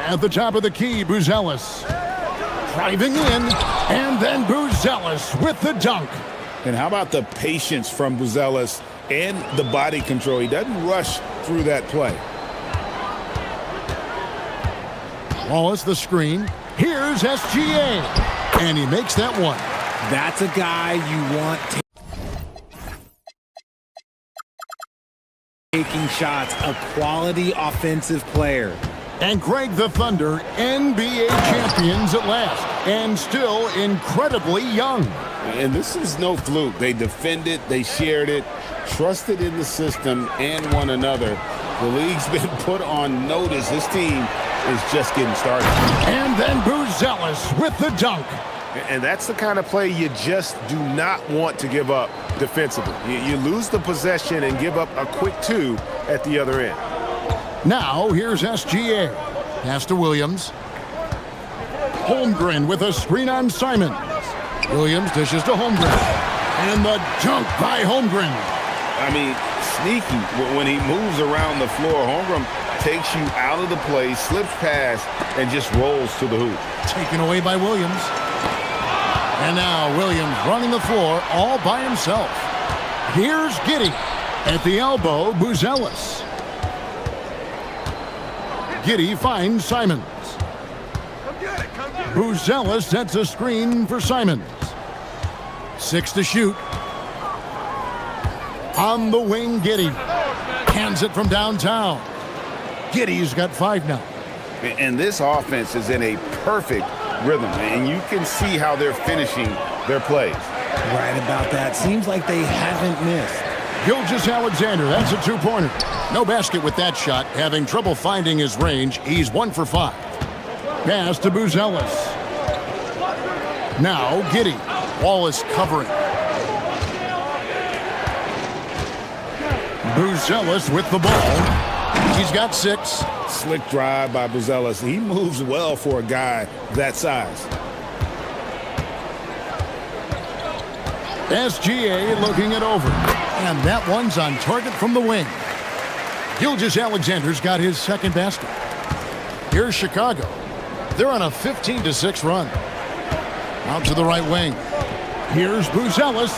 At the top of the key, Buzelis. Driving in, and then Buzelis with the dunk. And how about the patience from Buzelis and the body control? He doesn't rush through that play. Wallace the screen. Here's SGA. And he makes that one. That's a guy you want taking shots, a quality offensive player. And Greg the Thunder, NBA champions at last, and still incredibly young. And this is no fluke. They defended, they shared it, trusted in the system and one another. The league's been put on notice. This team is just getting started. And then Buzelis with the dunk. And that's the kind of play you just do not want to give up defensively. You lose the possession and give up a quick two at the other end. Now, here's SGA. Pass to Williams. Holmgren with a screen on Simons. Williams dishes to Holmgren. And the dunk by Holmgren. I mean, sneaky. When he moves around the floor, Holmgren takes you out of the play, slips past, and just rolls to the hoop. Taken away by Williams. And now Williams running the floor all by himself. Here's Giddey. At the elbow, Buzelis. Giddey finds Simons. Buzelis sets a screen for Simons. 6 to shoot. On the wing, Giddey. Hands it from downtown. Giddey's got 5 now. And this offense is in a perfect rhythm, and you can see how they're finishing their plays. Right about that. Seems like they haven't missed. Gilgeous-Alexander, that's a 2-pointer. No basket with that shot. Having trouble finding his range. He's 1 for 5. Pass to Buzelis. Now Giddey. Wallace covering. Buzelis with the ball. He's got 6. Slick drive by Buzelis. He moves well for a guy that size. SGA looking it over. And that one's on target from the wing. Gilgeous-Alexander's got his second basket. Here's Chicago. They're on a 15-6 run. Out to the right wing. Here's Buzelis.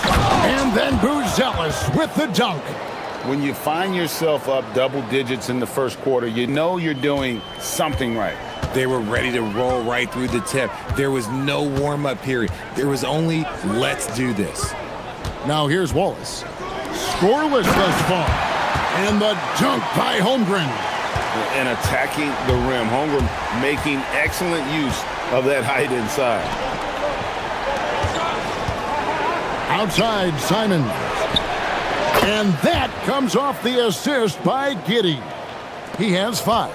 And then Buzelis with the dunk. When you find yourself up double digits in the first quarter, you know you're doing something right. They were ready to roll right through the tip. There was no warm-up period. There was only, let's do this. Now here's Wallace. Scoreless thus far. And the dunk by Holmgren. And attacking the rim. Holmgren making excellent use of that height inside. Outside, Simons. And that comes off the assist by Giddey. He has 5.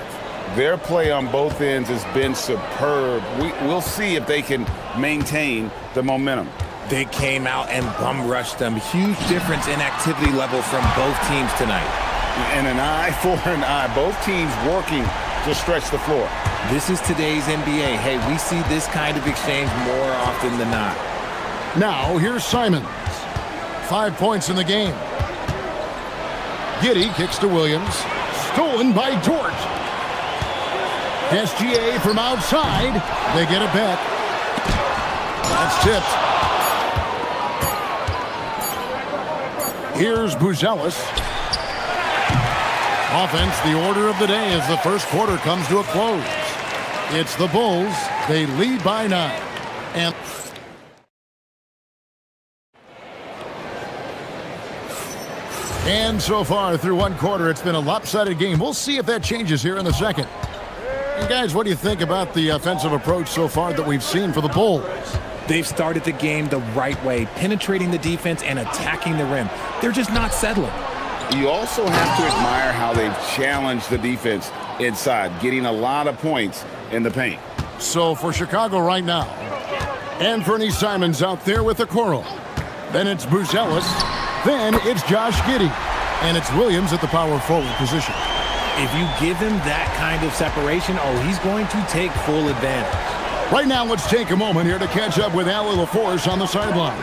Their play on both ends has been superb. We'll see if they can maintain the momentum. They came out and bum rushed them. Huge difference in activity level from both teams tonight. And an eye for an eye. Both teams working to stretch the floor. This is today's NBA. Hey, we see this kind of exchange more often than not. Now, here's Simons. 5 points in the game. Giddey kicks to Williams. Stolen by Dort. SGA from outside. They get it back. That's tipped. Here's Buzelis. Offense, the order of the day as the first quarter comes to a close. It's the Bulls. They lead by 9. And so far through one quarter, it's been a lopsided game. We'll see if that changes here in the second. And guys, what do you think about the offensive approach so far that we've seen for the Bulls? They've started the game the right way, penetrating the defense and attacking the rim. They're just not settling. You also have to admire how they've challenged the defense inside, getting a lot of points in the paint. So for Chicago right now, Anthony Simons out there with the coral. Then it's Buzelis. Then it's Josh Giddey. And it's Williams at the power forward position. If you give him that kind of separation, he's going to take full advantage. Right now, let's take a moment here to catch up with Allie LaForce on the sidelines.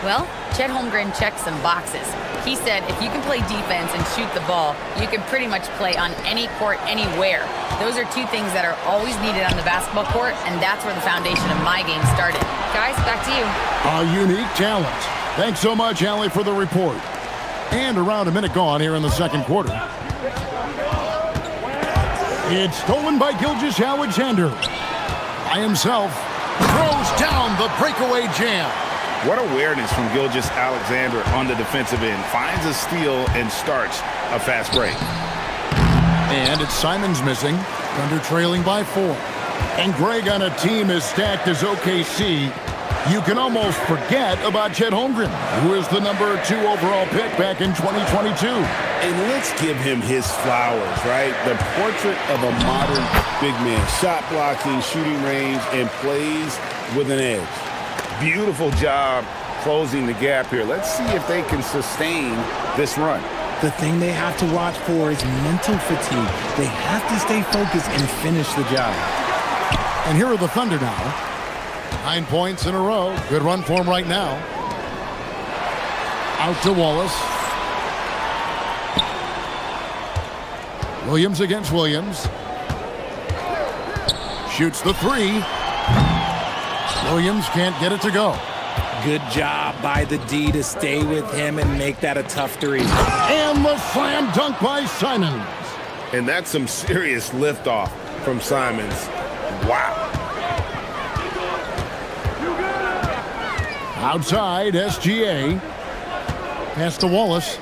Well, Chet Holmgren checked some boxes. He said if you can play defense and shoot the ball, you can pretty much play on any court, anywhere. Those are two things that are always needed on the basketball court, and that's where the foundation of my game started. Guys, back to you. A unique talent. Thanks so much, Allie, for the report. And around a minute gone here in the second quarter. It's stolen by Gilgeous-Alexander. By himself, throws down the breakaway jam. What awareness from Gilgeous-Alexander on the defensive end. Finds a steal and starts a fast break. And it's Simons missing. Thunder trailing by 4. And Greg, on a team as stacked as OKC, you can almost forget about Chet Holmgren, who is the number 2 overall pick back in 2022. And let's give him his flowers, right? The portrait of a modern big man. Shot blocking, shooting range, and plays with an edge. Beautiful job closing the gap here. Let's see if they can sustain this run. The thing they have to watch for is mental fatigue. They have to stay focused and finish the job. And here are the Thunder now. 9 points in a row. Good run for him right now. Out to Wallace. Williams against Williams. Shoots the 3. Williams can't get it to go. Good job by the D to stay with him and make that a tough 3. And the slam dunk by Simons. And that's some serious liftoff from Simons. Wow. Outside, SGA. Pass to Wallace.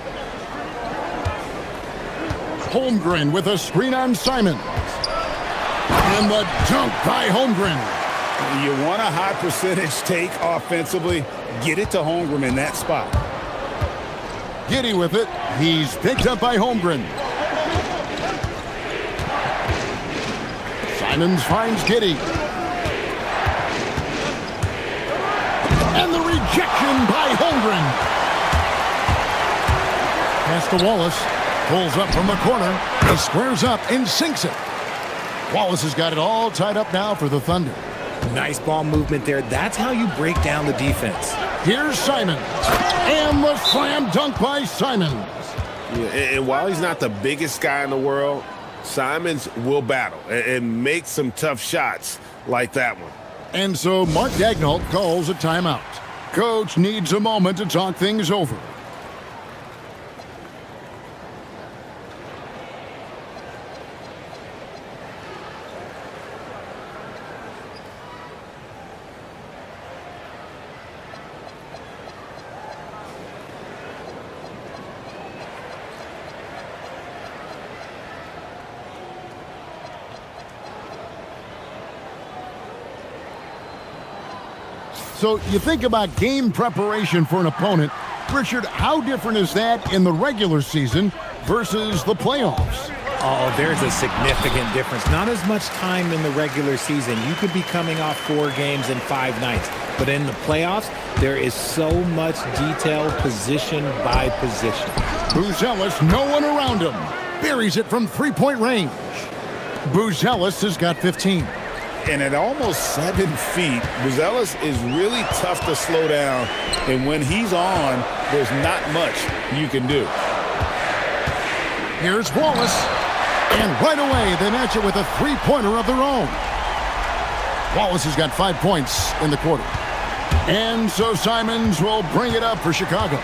Holmgren with a screen on Simons. And the dunk by Holmgren. You want a high percentage take offensively, get it to Holmgren in that spot. Giddey with it. He's picked up by Holmgren. Simons finds Giddey. And the rejection by Holmgren. Pass to Wallace. Pulls up from the corner. He squares up and sinks it. Wallace has got it all tied up now for the Thunder. Nice ball movement there. That's how you break down the defense. Here's Simons. And the slam dunk by Simons. Yeah, and while he's not the biggest guy in the world, Simons will battle and make some tough shots like that one. And so Mark Daigneault calls a timeout. Coach needs a moment to talk things over. So you think about game preparation for an opponent. Richard, how different is that in the regular season versus the playoffs? Oh, there's a significant difference. Not as much time in the regular season. You could be coming off 4 games in 5 nights. But in the playoffs, there is so much detail position by position. Buzelis, no one around him. Buries it from 3-point range. Buzelis has got 15. And at almost 7 feet, Buzelis is really tough to slow down. And when he's on, there's not much you can do. Here's Wallace. And right away, they match it with a 3-pointer of their own. Wallace has got 5 points in the quarter. And so Simons will bring it up for Chicago.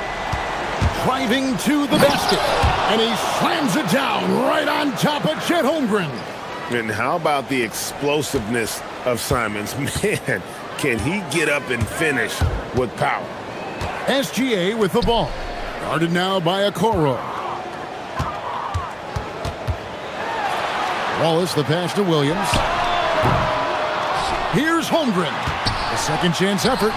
Driving to the basket. And he slams it down right on top of Chet Holmgren. And how about the explosiveness of Simons? Man, can he get up and finish with power? SGA with the ball. Guarded now by Okoro. Wallace, the pass to Williams. Here's Holmgren. A second chance effort.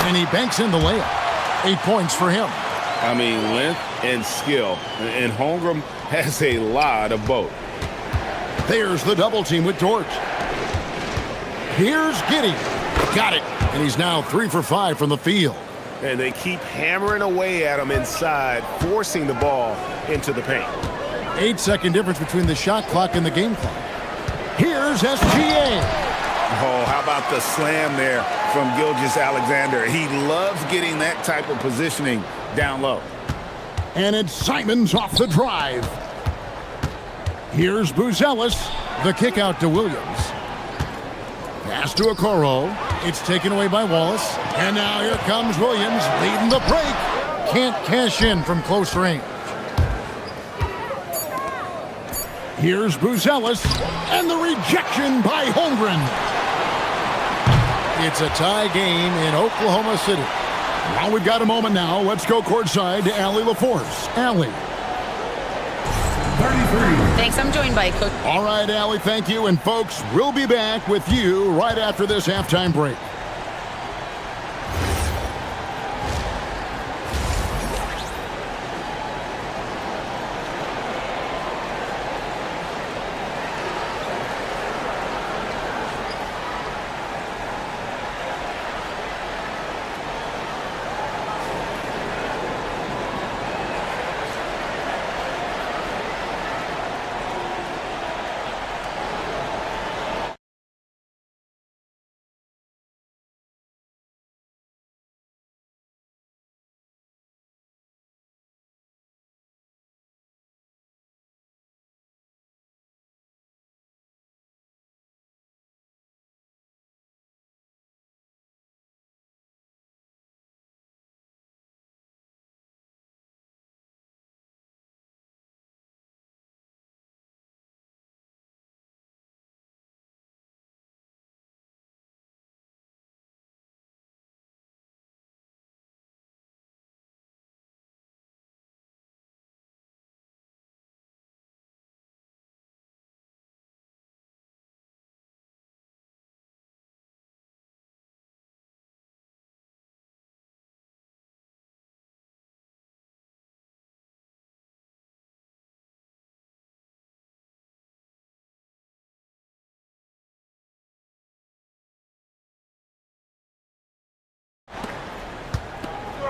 And he banks in the layup. 8 points for him. I mean, length and skill. And Holmgren has a lot of both. There's the double team with Dort. Here's Giddey. Got it. And he's now 3 for 5 from the field. And they keep hammering away at him inside, forcing the ball into the paint. 8-second difference between the shot clock and the game clock. Here's SGA. Oh, how about the slam there from Gilgeous-Alexander? He loves getting that type of positioning down low. And it's Simons off the drive. Here's Buzelis. The kick out to Williams. Pass to Okoro. It's taken away by Wallace. And now here comes Williams leading the break. Can't cash in from close range. Here's Buzelis. And the rejection by Holmgren. It's a tie game in Oklahoma City. Well, we've got a moment now. Let's go courtside to Allie LaForce. Allie. 33. Thanks. I'm joined by Coach. All right, Allie, thank you. And folks, we'll be back with you right after this halftime break.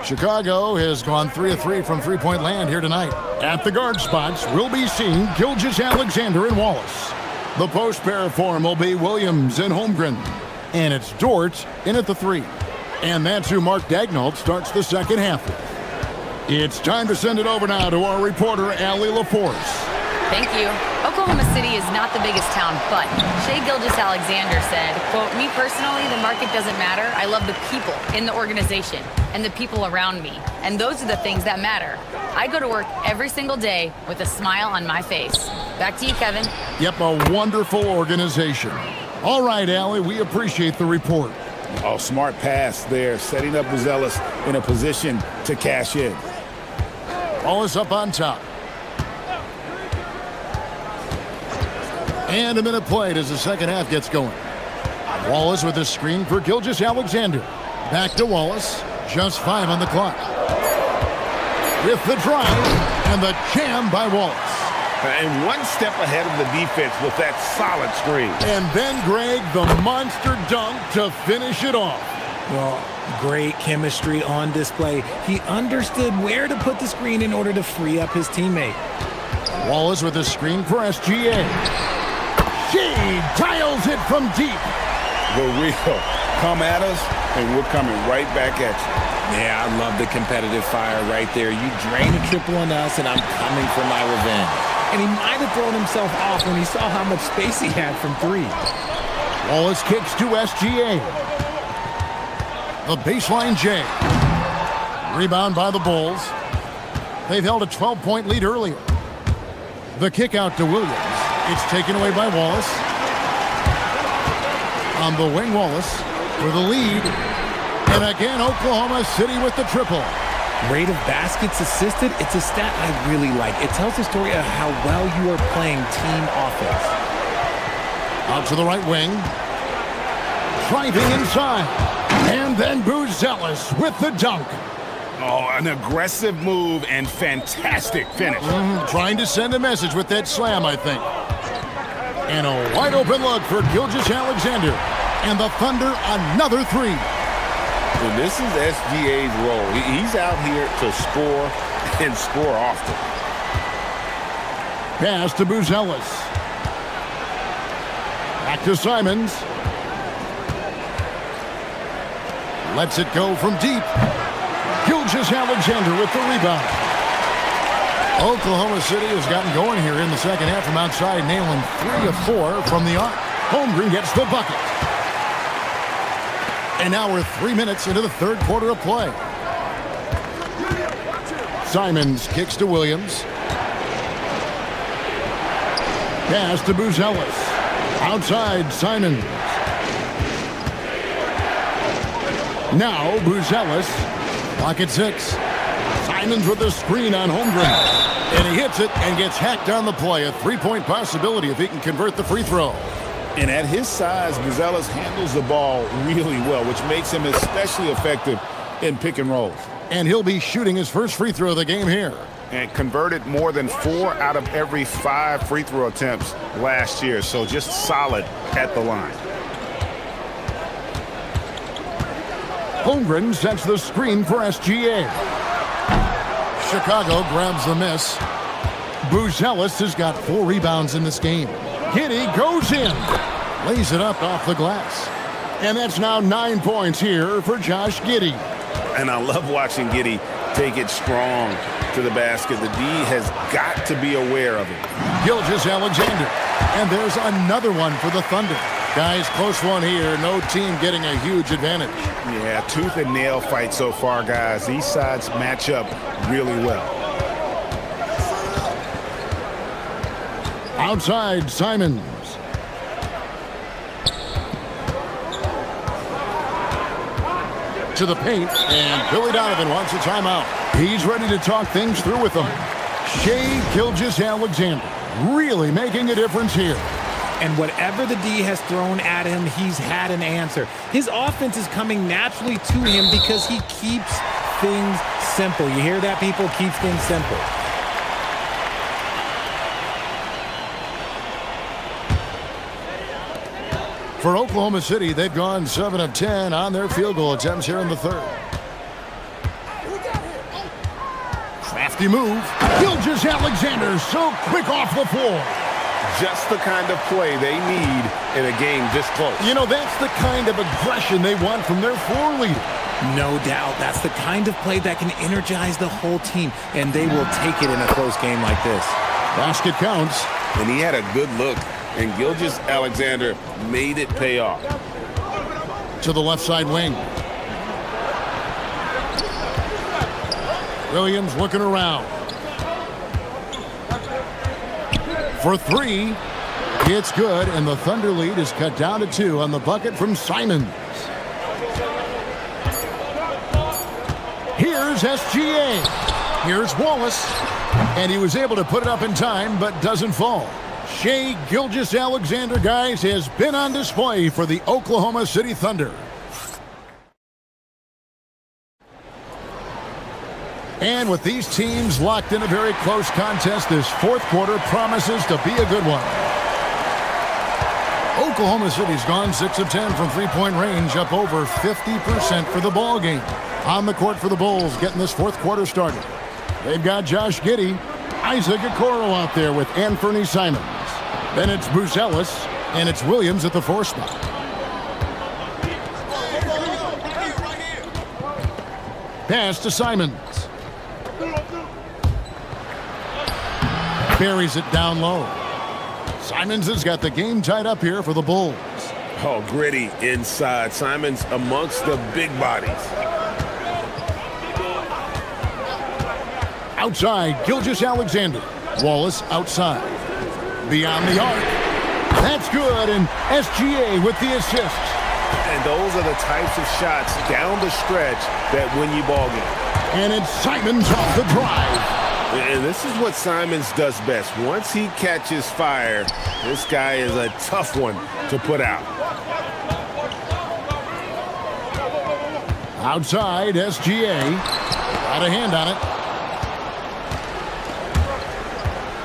Chicago has gone 3 of 3 from three-point land here tonight. At the guard spots, we'll be seeing Gilgeous-Alexander and Wallace. The post pair for him will be Williams and Holmgren. And it's Dort in at the 3. And that's who Mark Daignault starts the second half with. It's time to send it over now to our reporter, Allie LaForce. Thank you. Oklahoma City is not the biggest town, but Shai Gilgeous-Alexander said, quote, "Me personally, the market doesn't matter. I love the people in the organization and the people around me. And those are the things that matter. I go to work every single day with a smile on my face." Back to you, Kevin. Yep, a wonderful organization. All right, Allie, we appreciate the report. Oh, smart pass there, setting up Buzelis in a position to cash in. Wallace up on top. And a minute played as the second half gets going. Wallace with a screen for Gilgeous-Alexander. Back to Wallace. Just 5 on the clock. With the drive and the jam by Wallace. And one step ahead of the defense with that solid screen. And then, Greg, the monster dunk to finish it off. Well, great chemistry on display. He understood where to put the screen in order to free up his teammate. Wallace with a screen for SGA. She dials it from deep. The real come at us, and we're coming right back at you. Yeah, I love the competitive fire right there. You drain a triple on us, and I'm coming for my revenge. And he might have thrown himself off when he saw how much space he had from three. Wallace kicks to SGA. The baseline J. Rebound by the Bulls. They've held a 12-point lead earlier. The kick out to Williams. It's taken away by Wallace. On the wing, Wallace for the lead. And again, Oklahoma City with the triple. Rate of baskets assisted, it's a stat I really like. It tells the story of how well you are playing team offense. Out to the right wing. Driving inside. And then Buzelis with the dunk. Oh, an aggressive move and fantastic finish. Trying to send a message with that slam, I think. And a wide open look for Gilgeous-Alexander. And the Thunder, another three. Well, this is SGA's role. He's out here to score and score often. Pass to Buzelis. Back to Simons. Lets it go from deep. Gilgeous-Alexander with the rebound. Oklahoma City has gotten going here in the second half from outside, nailing 3 of 4 from the arc. Holmgren gets the bucket. And now we're 3 minutes into the third quarter of play. Simons kicks to Williams. Pass to Buzelis. Outside, Simons. Now Buzelis. Pocket 6. Simons with the screen on Holmgren. And he hits it and gets hacked on the play. A three-point possibility if he can convert the free throw. And at his size, Buzelis handles the ball really well, which makes him especially effective in pick and rolls. And he'll be shooting his first free throw of the game here. And converted more than 4 out of every 5 free throw attempts last year. So just solid at the line. Holmgren sets the screen for SGA. Chicago grabs the miss. Buzelis has got 4 rebounds in this game. Giddey goes in. Lays it up off the glass. And that's now 9 points here for Josh Giddey. And I love watching Giddey take it strong to the basket. The D has got to be aware of it. Gilgeous-Alexander. And there's another one for the Thunder. Guys, close one here. No team getting a huge advantage. Yeah, tooth and nail fight so far, guys. These sides match up really well. Outside, Simons. To the paint, and Billy Donovan wants a timeout. He's ready to talk things through with them. Shai Gilgeous-Alexander really making a difference here. And whatever the D has thrown at him, he's had an answer. His offense is coming naturally to him because he keeps things simple. You hear that, people? Keeps things simple. For Oklahoma City, they've gone 7 of 10 on their field goal attempts here in the third. Crafty move. Gilgeous-Alexander so quick off the floor. Just the kind of play they need in a game this close. You know, that's the kind of aggression they want from their floor leader. No doubt. That's the kind of play that can energize the whole team, and they will take it in a close game like this. Basket counts. And he had a good look, and Gilgeous-Alexander made it pay off. To the left side wing. Williams looking around. For 3, it's good, and the Thunder lead is cut down to 2 on the bucket from Simons. Here's SGA. Here's Wallace. And he was able to put it up in time, but doesn't fall. Shai Gilgeous-Alexander, guys, has been on display for the Oklahoma City Thunder. And with these teams locked in a very close contest, this fourth quarter promises to be a good one. Oklahoma City's gone 6 of 10 from three-point range, up over 50% for the ball game. On the court for the Bulls, getting this fourth quarter started. They've got Josh Giddey, Isaac Okoro out there with Anthony Simons. Then it's Buzelis, and it's Williams at the 4 spot. Pass to Simons. Buries it down low. Simons has got the game tied up here for the Bulls. Oh, gritty inside. Simons amongst the big bodies. Outside, Gilgeous-Alexander. Wallace outside. Beyond the arc. That's good, and SGA with the assist. And those are the types of shots down the stretch that win you ball games. And it's Simons off the drive. And this is what Simons does best. Once he catches fire, this guy is a tough one to put out. Outside, SGA. Got a hand on it.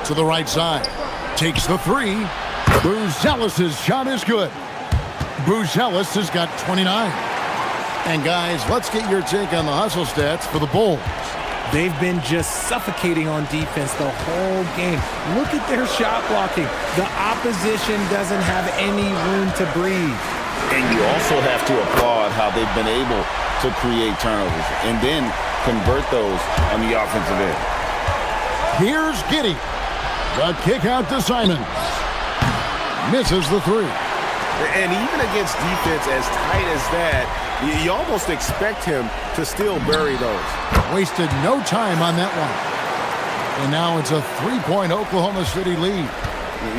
To the right side. Takes the 3. Buzelis' shot is good. Buzelis has got 29. And guys, let's get your take on the hustle stats for the Bulls. They've been just suffocating on defense the whole game. Look at their shot blocking. The opposition doesn't have any room to breathe. And you also have to applaud how they've been able to create turnovers and then convert those on the offensive end. Here's Giddey. The kick out to Simons. Misses the 3. And even against defense as tight as that, you almost expect him to still bury those. Wasted no time on that one. And now it's a 3-point Oklahoma City lead.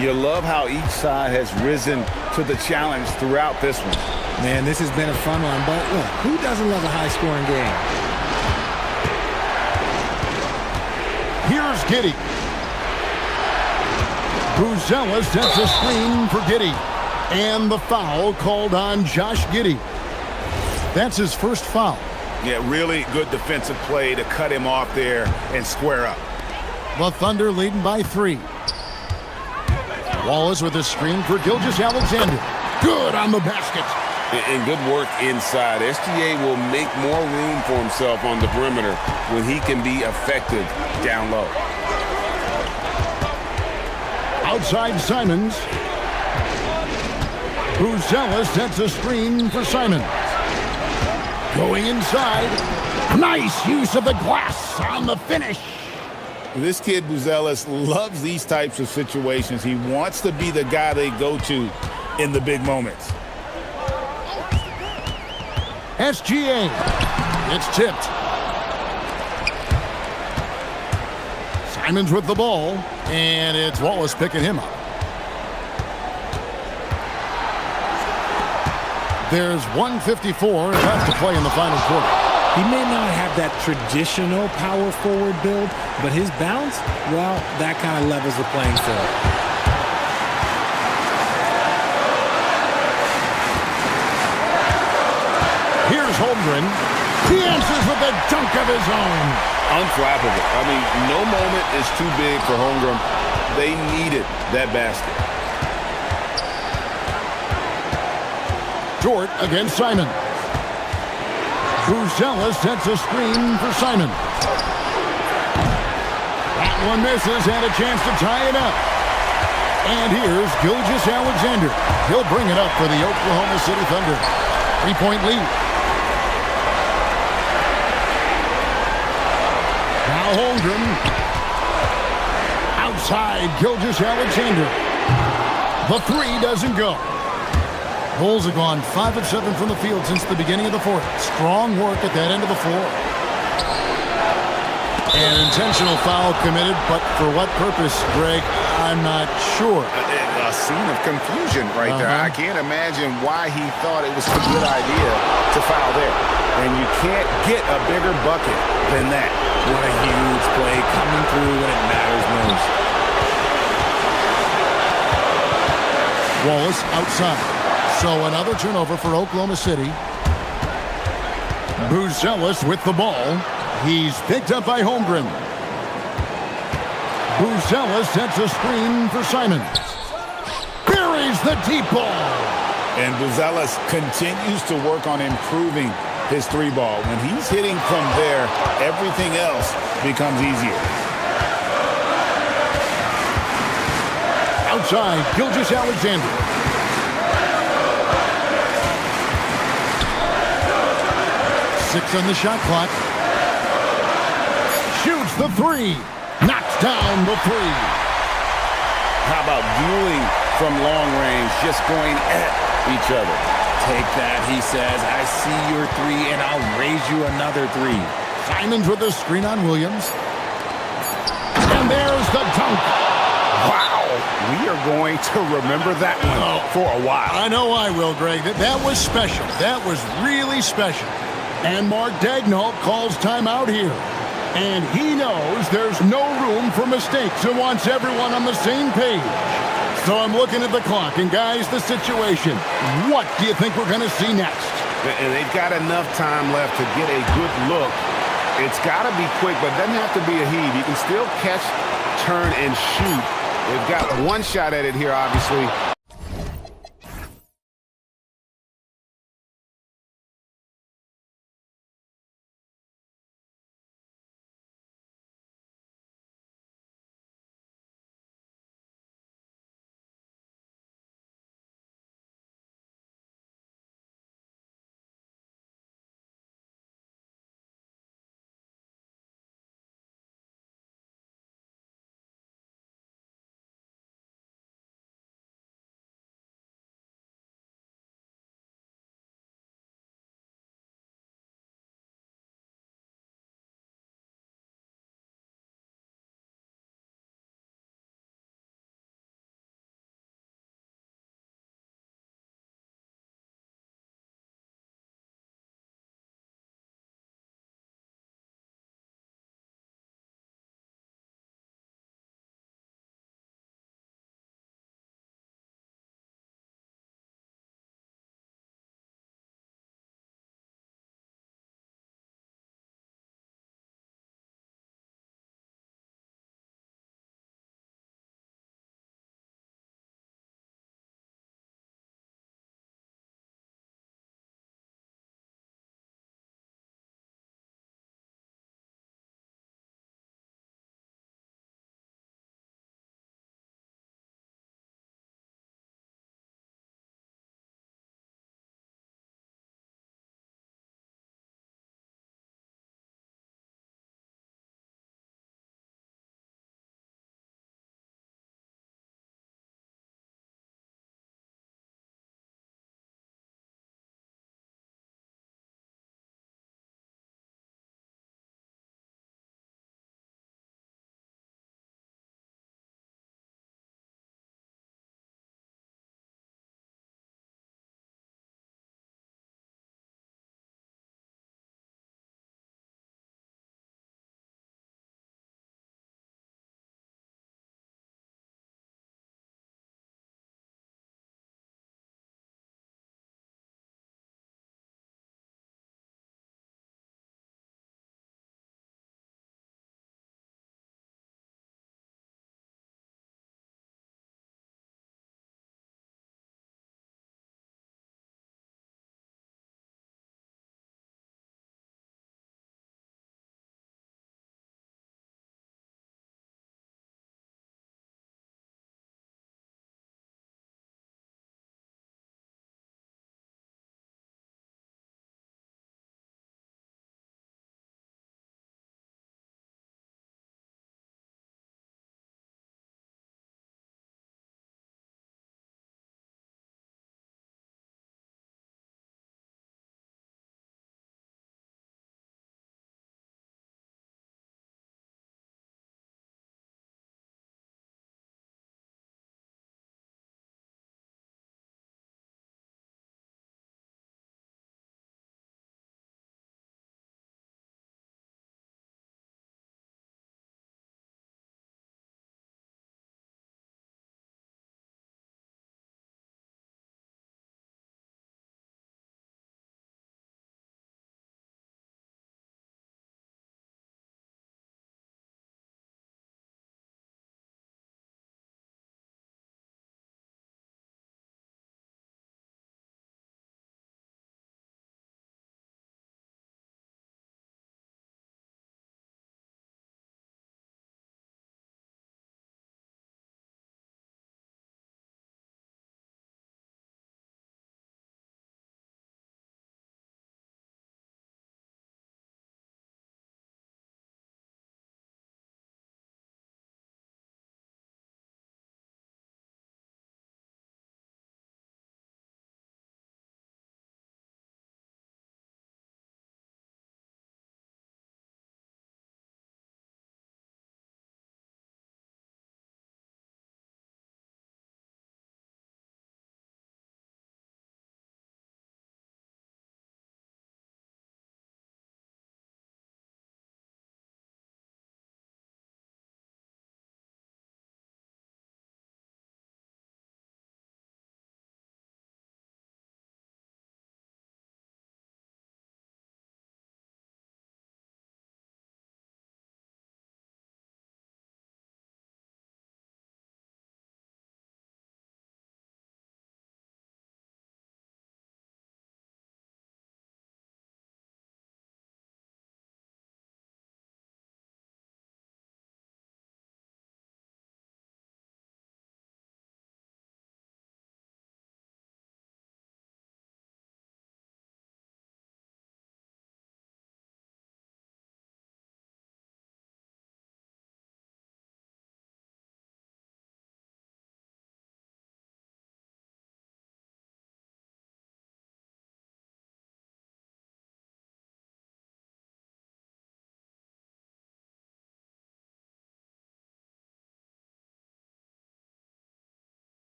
You love how each side has risen to the challenge throughout this one. Man, this has been a fun one, but look, who doesn't love a high-scoring game? Here's Giddey. Buzelis sets a screen for Giddey. And the foul called on Josh Giddey. That's his first foul. Yeah, really good defensive play to cut him off there and square up. The Thunder leading by 3. Wallace with a screen for Gilgeous-Alexander. Good on the basket. And good work inside. SGA will make more room for himself on the perimeter when he can be effective down low. Outside Simons. Buzelis sets a screen for Simons. Going inside. Nice use of the glass on the finish. This kid, Buzelis, loves these types of situations. He wants to be the guy they go to in the big moments. SGA. It's tipped. Simons with the ball, and it's Wallace picking him up. There's 1:54 left to play in the final quarter. He may not have that traditional power forward build, but his bounce, well, that kind of levels the playing field. Here's Holmgren. He answers with a dunk of his own. Unflappable. I mean, no moment is too big for Holmgren. They needed that basket. Short against Simon. Buzelis sets a screen for Simon. That one misses and a chance to tie it up. And here's Gilgeous-Alexander. He'll bring it up for the Oklahoma City Thunder. 3-point lead. Now Holmgren. Outside Gilgeous-Alexander. The 3 doesn't go. Bulls have gone 5 of 7 from the field since the beginning of the fourth. Strong work at that end of the floor. An intentional foul committed, but for what purpose, Greg, I'm not sure. A scene of confusion right there. I can't imagine why he thought it was a good idea to foul there. And you can't get a bigger bucket than that. What a huge play coming through when it matters most. Wallace outside. So another turnover for Oklahoma City. Buzelis with the ball. He's picked up by Holmgren. Buzella sets a screen for Simons. Buries the deep ball. And Buzelas continues to work on improving his three ball. When he's hitting from there, everything else becomes easier. Outside, Gilgeous-Alexander. Six on the shot clock. Shoots the three. Knocks down the three. How about dueling from long range, just going at each other? Take that, he says. I see your three, and I'll raise you another three. Simons with a screen on Williams. And there's the dunk. Wow. We are going to remember that one for a while. I know I will, Greg. That was special. That was really special. And Mark Daignault calls timeout here. And he knows there's no room for mistakes and wants everyone on the same page. So I'm looking at the clock, and guys, the situation. What do you think we're going to see next? And they've got enough time left to get a good look. It's got to be quick, but it doesn't have to be a heave. You can still catch, turn, and shoot. They've got one shot at it here, obviously.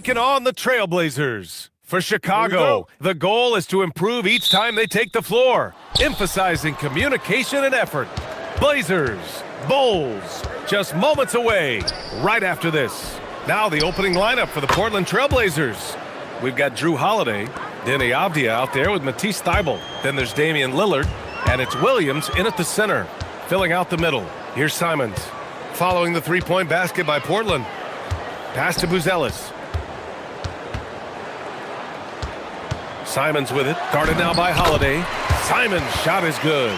taking on the Trailblazers. For Chicago, the goal is to improve each time they take the floor, emphasizing communication and effort. Blazers, Bulls, just moments away right after this. Now the opening lineup for the Portland Trailblazers. We've got Drew Holiday, Denny Avdia out there with Matisse Thybulle. Then there's Damian Lillard, and it's Williams in at the center, filling out the middle. Here's Simons, following the three-point basket by Portland. Pass to Buzelis. Simons with it, guarded now by Holiday. Simons' shot is good.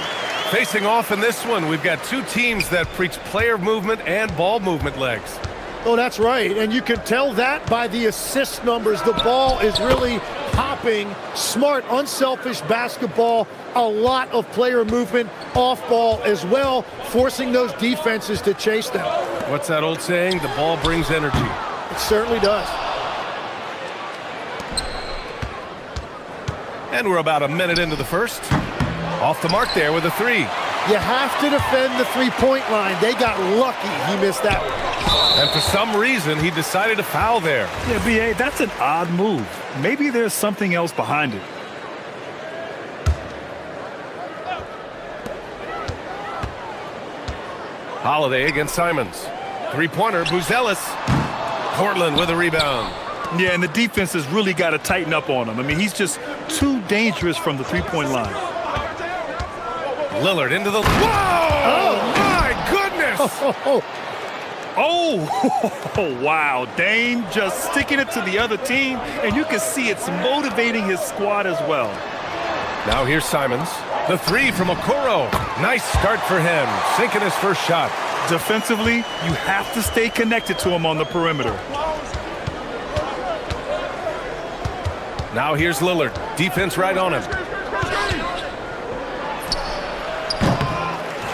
Facing off in this one, we've got two teams that preach player movement and ball movement legs. Oh, that's right, and you can tell that by the assist numbers. The ball is really popping, smart, unselfish basketball, a lot of player movement off ball as well, forcing those defenses to chase them. What's that old saying? The ball brings energy. It certainly does. And we're about a minute into the first. Off the mark there with a three. You have to defend the three-point line. They got lucky he missed that one. And for some reason, he decided to foul there. Yeah, B.A., that's an odd move. Maybe there's something else behind it. Holiday against Simons. Three-pointer, Buzelis. Portland with a rebound. Yeah, and the defense has really got to tighten up on him. I mean, he's just too dangerous from the three-point line. Lillard into the... Whoa! Oh, my goodness! Oh, wow. Dame just sticking it to the other team, and you can see it's motivating his squad as well. Now here's Simons. The three from Okoro. Nice start for him, sinking his first shot. Defensively, you have to stay connected to him on the perimeter. Now here's Lillard. Defense right on him.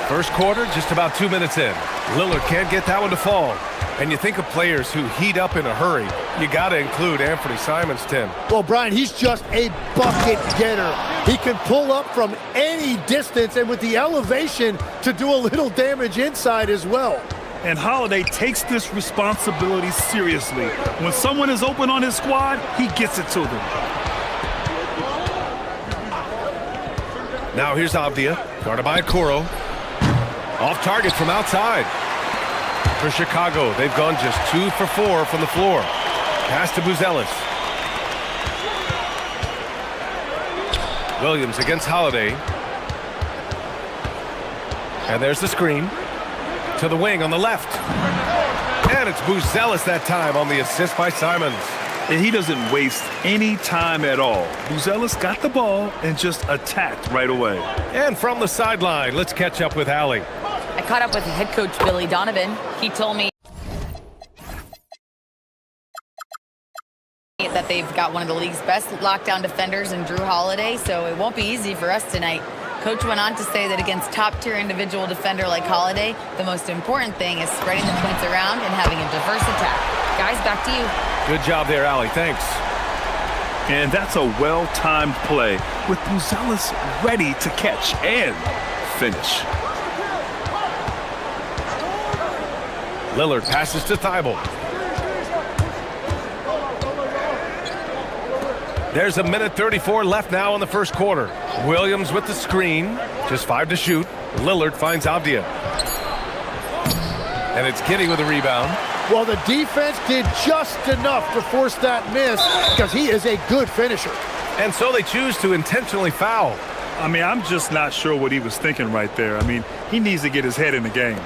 First quarter, just about 2 minutes in. Lillard can't get that one to fall. And you think of players who heat up in a hurry. You got to include Anthony Simons, Tim. Well, Brian, he's just a bucket getter. He can pull up from any distance and with the elevation to do a little damage inside as well. And Holiday takes this responsibility seriously. When someone is open on his squad, he gets it to them. Now here's Avdia, guarded by Okoro. Off target from outside. For Chicago, they've gone just 2 for 4 from the floor. Pass to Buzelis. Williams against Holiday. And there's the screen. To the wing on the left. And it's Buzelis that time on the assist by Simons. And he doesn't waste any time at all. Buzelis got the ball and just attacked right away. And from the sideline, let's catch up with Allie. I caught up with head coach Billy Donovan. He told me that they've got one of the league's best lockdown defenders in Drew Holiday, so it won't be easy for us tonight. Coach went on to say that against top-tier individual defender like Holiday, the most important thing is spreading the points around and having a diverse attack. Guys, back to you. Good job there, Allie. Thanks. And that's a well-timed play with Buzelis ready to catch and finish. Lillard passes to Thybulle. There's a minute 34 left now in the first quarter. Williams with the screen. Just 5 to shoot. Lillard finds Avdia. And it's Kitty with a rebound. Well, the defense did just enough to force that miss because he is a good finisher. And so they choose to intentionally foul. I mean, I'm just not sure what he was thinking right there. I mean, he needs to get his head in the game.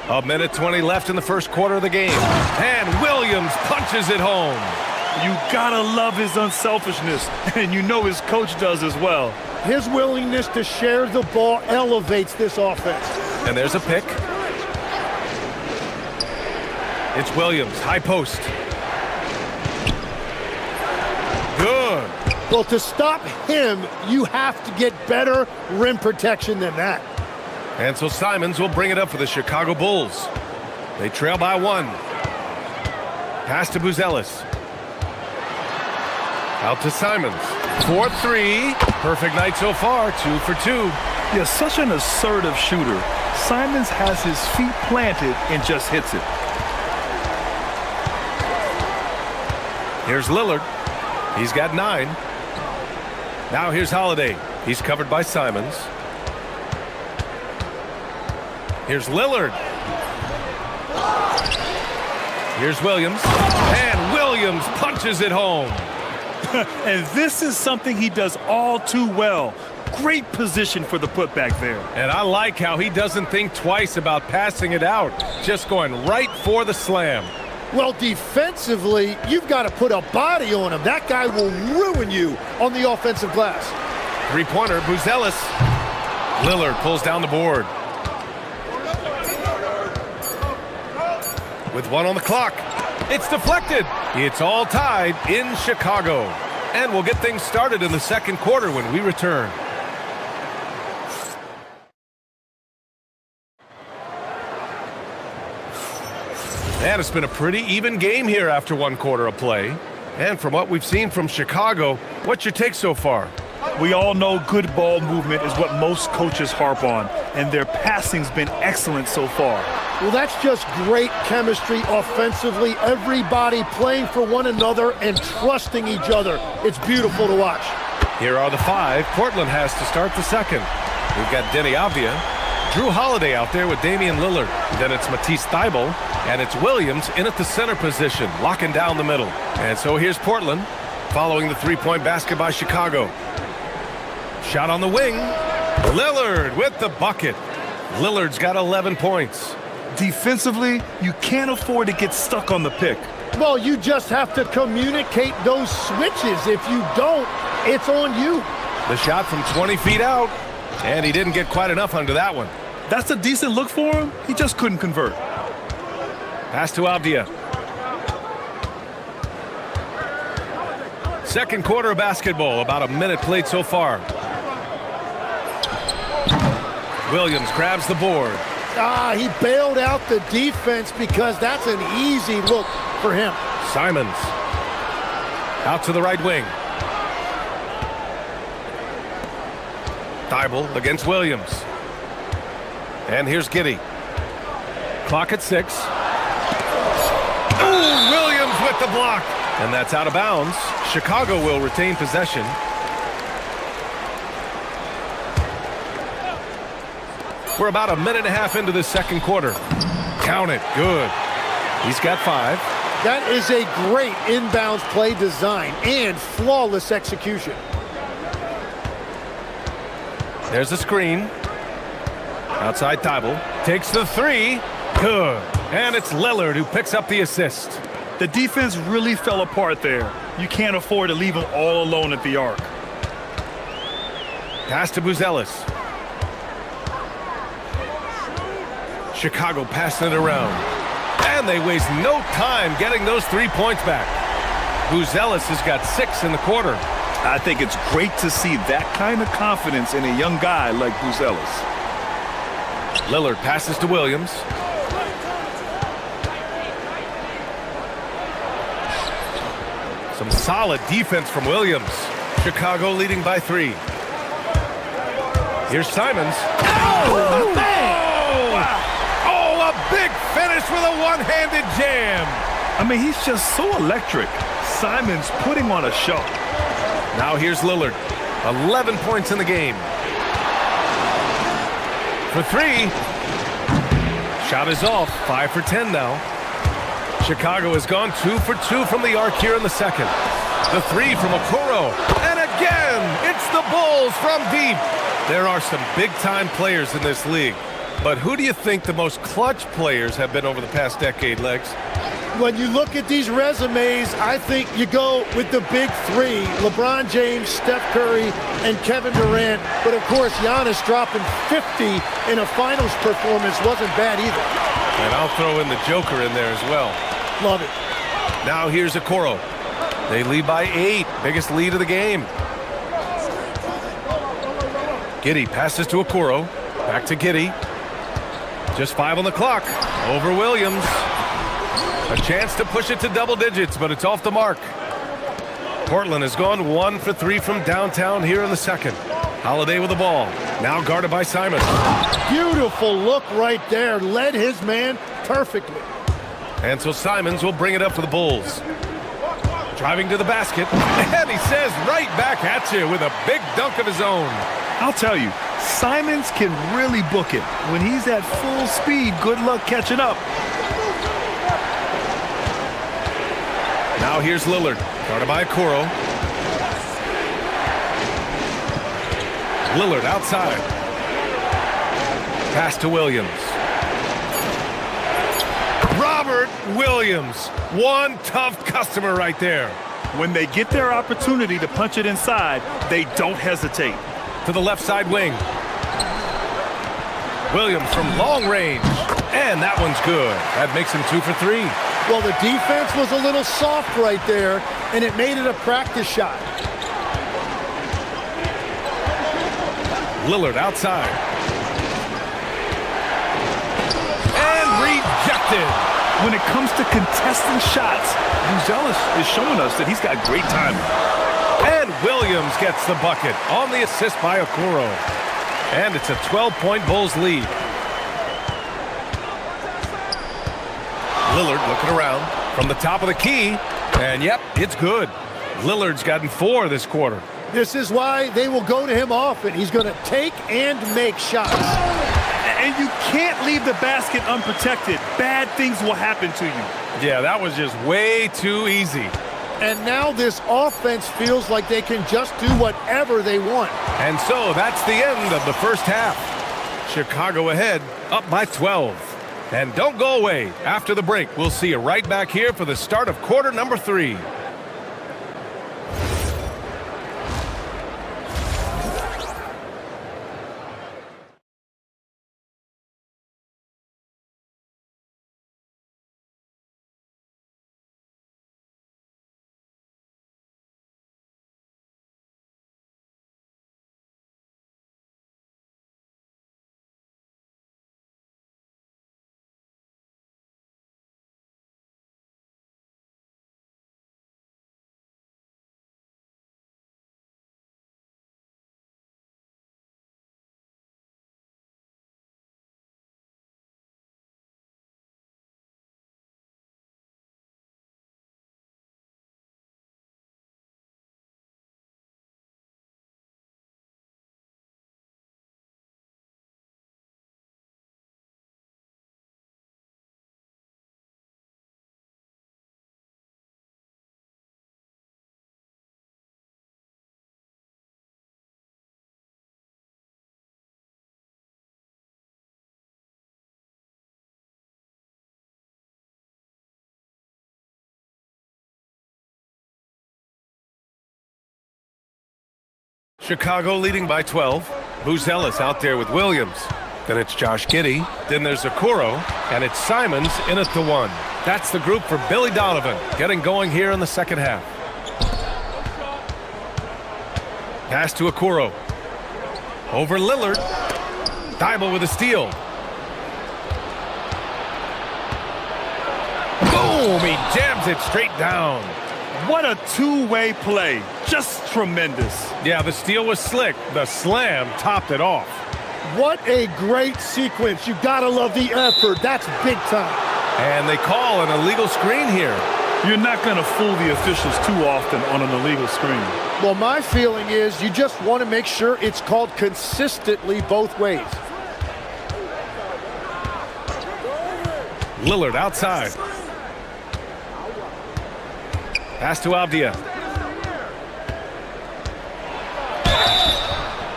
A minute 20 left in the first quarter of the game. And Williams punches it home. You gotta love his unselfishness, and you know his coach does as well. His willingness to share the ball elevates this offense. And there's a pick. It's Williams, high post. Good. Well, to stop him, you have to get better rim protection than that. And so Simons will bring it up for the Chicago Bulls. They trail by 1. Pass to Buzelis. Out to Simons. 4-3. Perfect night so far. 2 for 2. Yeah, such an assertive shooter. Simons has his feet planted and just hits it. Here's Lillard. He's got 9. Now here's Holiday. He's covered by Simons. Here's Lillard. Here's Williams. And Williams punches it home. And this is something he does all too well. Great position for the putback there. And I like how he doesn't think twice about passing it out. Just going right for the slam. Well, defensively, you've got to put a body on him. That guy will ruin you on the offensive glass. Three-pointer, Buzelis. Lillard pulls down the board. With 1 on the clock. It's deflected. It's all tied in Chicago. And we'll get things started in the second quarter when we return. And it's been a pretty even game here after 1 quarter of play. And from what we've seen from Chicago, what's your take so far? We all know good ball movement is what most coaches harp on, and their passing's been excellent so far. Well, that's just great chemistry offensively. Everybody playing for one another and trusting each other. It's beautiful to watch. Here are the 5. Portland has to start the second. We've got Denny Avdia, Drew Holiday out there with Damian Lillard. Then it's Matisse Thybulle, and it's Williams in at the center position, locking down the middle. And so here's Portland, following the three-point basket by Chicago. Shot on the wing. Lillard with the bucket. Lillard's got 11 points. Defensively, you can't afford to get stuck on the pick. Well, you just have to communicate those switches. If you don't, it's on you. The shot from 20 feet out, and he didn't get quite enough under that one. That's a decent look for him. He just couldn't convert. Pass to Avdia. Second quarter of basketball, about a minute played so far. Williams grabs the board. He bailed out the defense because that's an easy look for him. Simons out to the right wing. Thybulle against Williams. And here's Giddey. Clock at 6. Ooh, Williams with the block. And that's out of bounds. Chicago will retain possession. We're about a minute and a half into the second quarter. Count it. Good. He's got 5. That is a great inbounds play design and flawless execution. There's a screen. Outside Thybulle. Takes the 3. Good. And it's Lillard who picks up the assist. The defense really fell apart there. You can't afford to leave them all alone at the arc. Pass to Buzelis. Chicago passing it around. And they waste no time getting those 3 points back. Buzelis has got 6 in the quarter. I think it's great to see that kind of confidence in a young guy like Buzelis. Lillard passes to Williams. Some solid defense from Williams. Chicago leading by 3. Here's Simons. Oh, man! Oh, a big finish with a one-handed jam. I mean, he's just so electric. Simons putting on a show. Now here's Lillard. 11 points in the game. For 3. Shot is off. 5 for 10 now. Chicago has gone 2 for 2 from the arc here in the second. The 3 from Okoro. And again, it's the Bulls from deep. There are some big-time players in this league. But who do you think the most clutch players have been over the past decade, Legs? When you look at these resumes, I think you go with the big 3. LeBron James, Steph Curry, and Kevin Durant. But, of course, Giannis dropping 50 in a finals performance wasn't bad either. And I'll throw in the Joker in there as well. Love it. Now here's Okoro. They lead by 8. Biggest lead of the game. Giddey passes to Okoro. Back to Giddey. Just 5 on the clock. Over Williams. A chance to push it to double digits, but it's off the mark. Portland has gone 1 for 3 from downtown here in the second. Holiday with the ball. Now guarded by Simons. Beautiful look right there. Led his man perfectly. And so Simons will bring it up for the Bulls. Driving to the basket, and he says right back at you with a big dunk of his own. I'll tell you, Simons can really book it. When he's at full speed, good luck catching up. Now here's Lillard, guarded by Okoro. Lillard outside. Pass to Williams. Robert Williams, one tough customer right there. When they get their opportunity to punch it inside, they don't hesitate. To the left side wing. Williams from long range. And that one's good. That makes him 2 for 3. Well, the defense was a little soft right there, and it made it a practice shot. Lillard outside. And rejected. When it comes to contesting shots, Buzelis is showing us that he's got great timing. And Williams gets the bucket on the assist by Okoro. And it's a 12-point Bulls lead. Lillard looking around from the top of the key. And yep, it's good. Lillard's gotten 4 this quarter. This is why they will go to him often. He's going to take and make shots. And you can't leave the basket unprotected. Bad things will happen to you. Yeah, that was just way too easy. And now this offense feels like they can just do whatever they want. And so that's the end of the first half. Chicago ahead, up by 12. And don't go away. After the break, we'll see you right back here for the start of quarter number 3. Chicago leading by 12. Buzelis out there with Williams. Then it's Josh Giddey. Then there's Okoro. And it's Simons in at the 1. That's the group for Billy Donovan getting going here in the second half. Pass to Okoro. Over Lillard. Thibault with a steal. Boom! He jams it straight down. What a two-way play. Just tremendous. Yeah, the steal was slick. The slam topped it off. What a great sequence. You gotta love the effort. That's big time. And they call an illegal screen here. You're not going to fool the officials too often on an illegal screen. Well, my feeling is you just want to make sure it's called consistently both ways. Lillard outside. Pass to Avdia.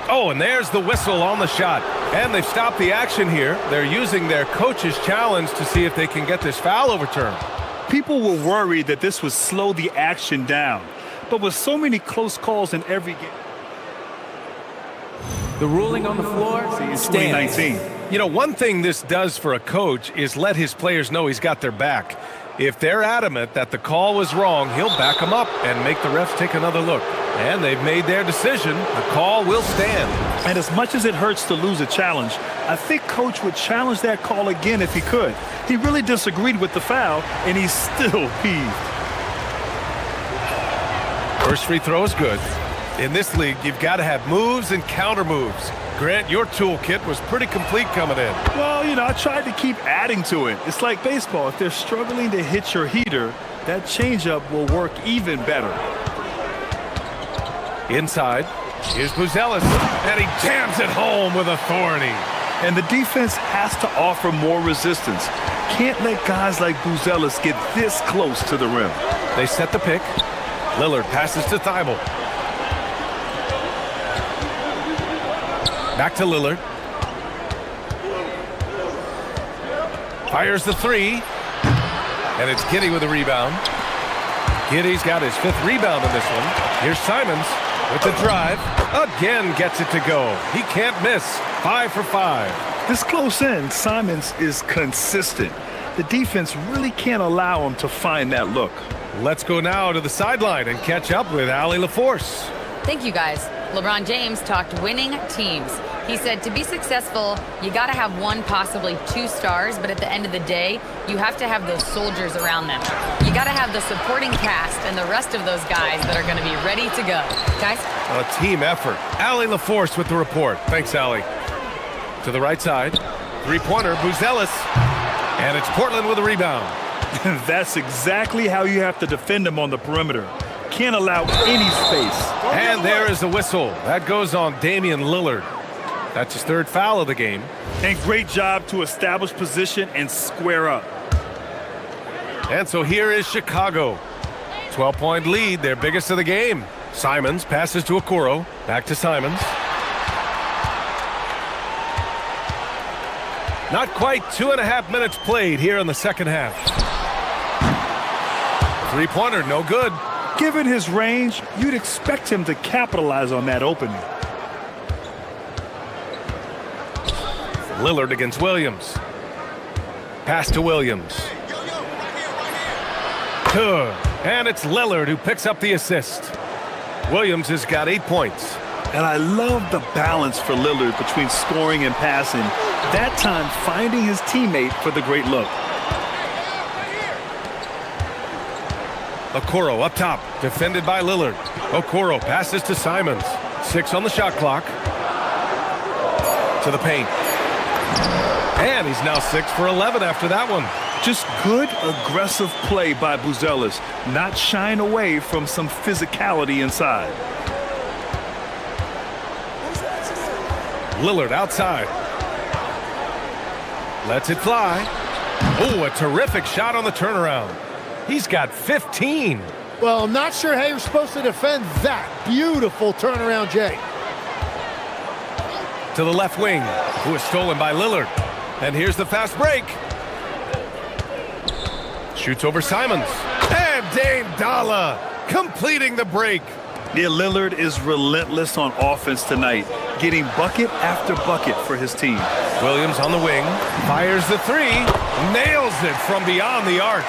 Oh, and there's the whistle on the shot. And they've stopped the action here. They're using their coach's challenge to see if they can get this foul overturned. People were worried that this would slow the action down. But with so many close calls in every game. The ruling on the floor stands. 2019. You know, one thing this does for a coach is let his players know he's got their back. If they're adamant that the call was wrong, he'll back them up and make the refs take another look. And they've made their decision. The call will stand. And as much as it hurts to lose a challenge, I think Coach would challenge that call again if he could. He really disagreed with the foul, and he's still peeved. First free throw is good. In this league, you've got to have moves and counter moves. Grant, your toolkit was pretty complete coming in. Well, you know, I tried to keep adding to it. It's like baseball. If they're struggling to hit your heater, that changeup will work even better. Inside, here's Buzelis, and he jams it home with authority. And the defense has to offer more resistance. Can't let guys like Buzelis get this close to the rim. They set the pick. Lillard passes to Thibault. Back to Lillard. Fires the three. And it's Giddey with a rebound. Giddey's got his 5th rebound in this one. Here's Simons with the drive. Again gets it to go. He can't miss. 5 for 5. This close in, Simons is consistent. The defense really can't allow him to find that look. Let's go now to the sideline and catch up with Allie LaForce. Thank you, guys. LeBron James talked winning teams. He said to be successful, you got to have 1, possibly 2 stars, but at the end of the day, you have to have those soldiers around them. You got to have the supporting cast and the rest of those guys that are going to be ready to go. Guys? A team effort. Allie LaForce with the report. Thanks, Allie. To the right side, 3-pointer, Buzelis. And it's Portland with a rebound. That's exactly how you have to defend him on the perimeter. Can't allow any space. And there is the whistle. That goes on Damian Lillard. That's his 3rd foul of the game. And great job to establish position and square up. And so here is Chicago. 12-point lead, their biggest of the game. Simons passes to Okoro. Back to Simons. Not quite 2.5 minutes played here in the second half. 3-pointer, no good. Given his range, you'd expect him to capitalize on that opening. Lillard against Williams. Pass to Williams. Good. And it's Lillard who picks up the assist. Williams has got 8 points. And I love the balance for Lillard between scoring and passing. That time finding his teammate for the great look. Okoro up top, defended by Lillard. Okoro passes to Simons. 6 on the shot clock. To the paint. And he's now 6 for 11 after that one. Just good, aggressive play by Buzelis, not shying away from some physicality inside. Lillard outside. Lets it fly. Oh, a terrific shot on the turnaround. He's got 15. Well, I'm not sure how you're supposed to defend that. Beautiful turnaround, Jay. To the left wing, who is stolen by Lillard. And here's the fast break. Shoots over Simons. And Dame Dalla completing the break. Yeah, Lillard is relentless on offense tonight, getting bucket after bucket for his team. Williams on the wing, fires the 3, nails it from beyond the arc.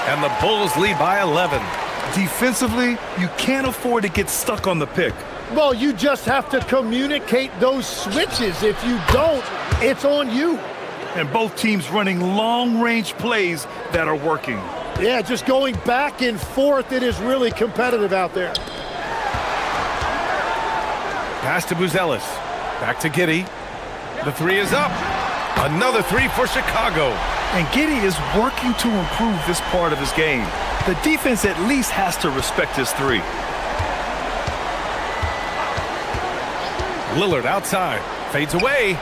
And the Bulls lead by 11. Defensively, you can't afford to get stuck on the pick. Well, you just have to communicate those switches. If you don't, it's on you. And both teams running long-range plays that are working. Yeah, just going back and forth. It is really competitive out there. Pass to Buzelis. Back to Giddey. The 3 is up. Another 3 for Chicago. And Giddey is working to improve this part of his game. The defense at least has to respect his 3. Lillard outside. Fades away.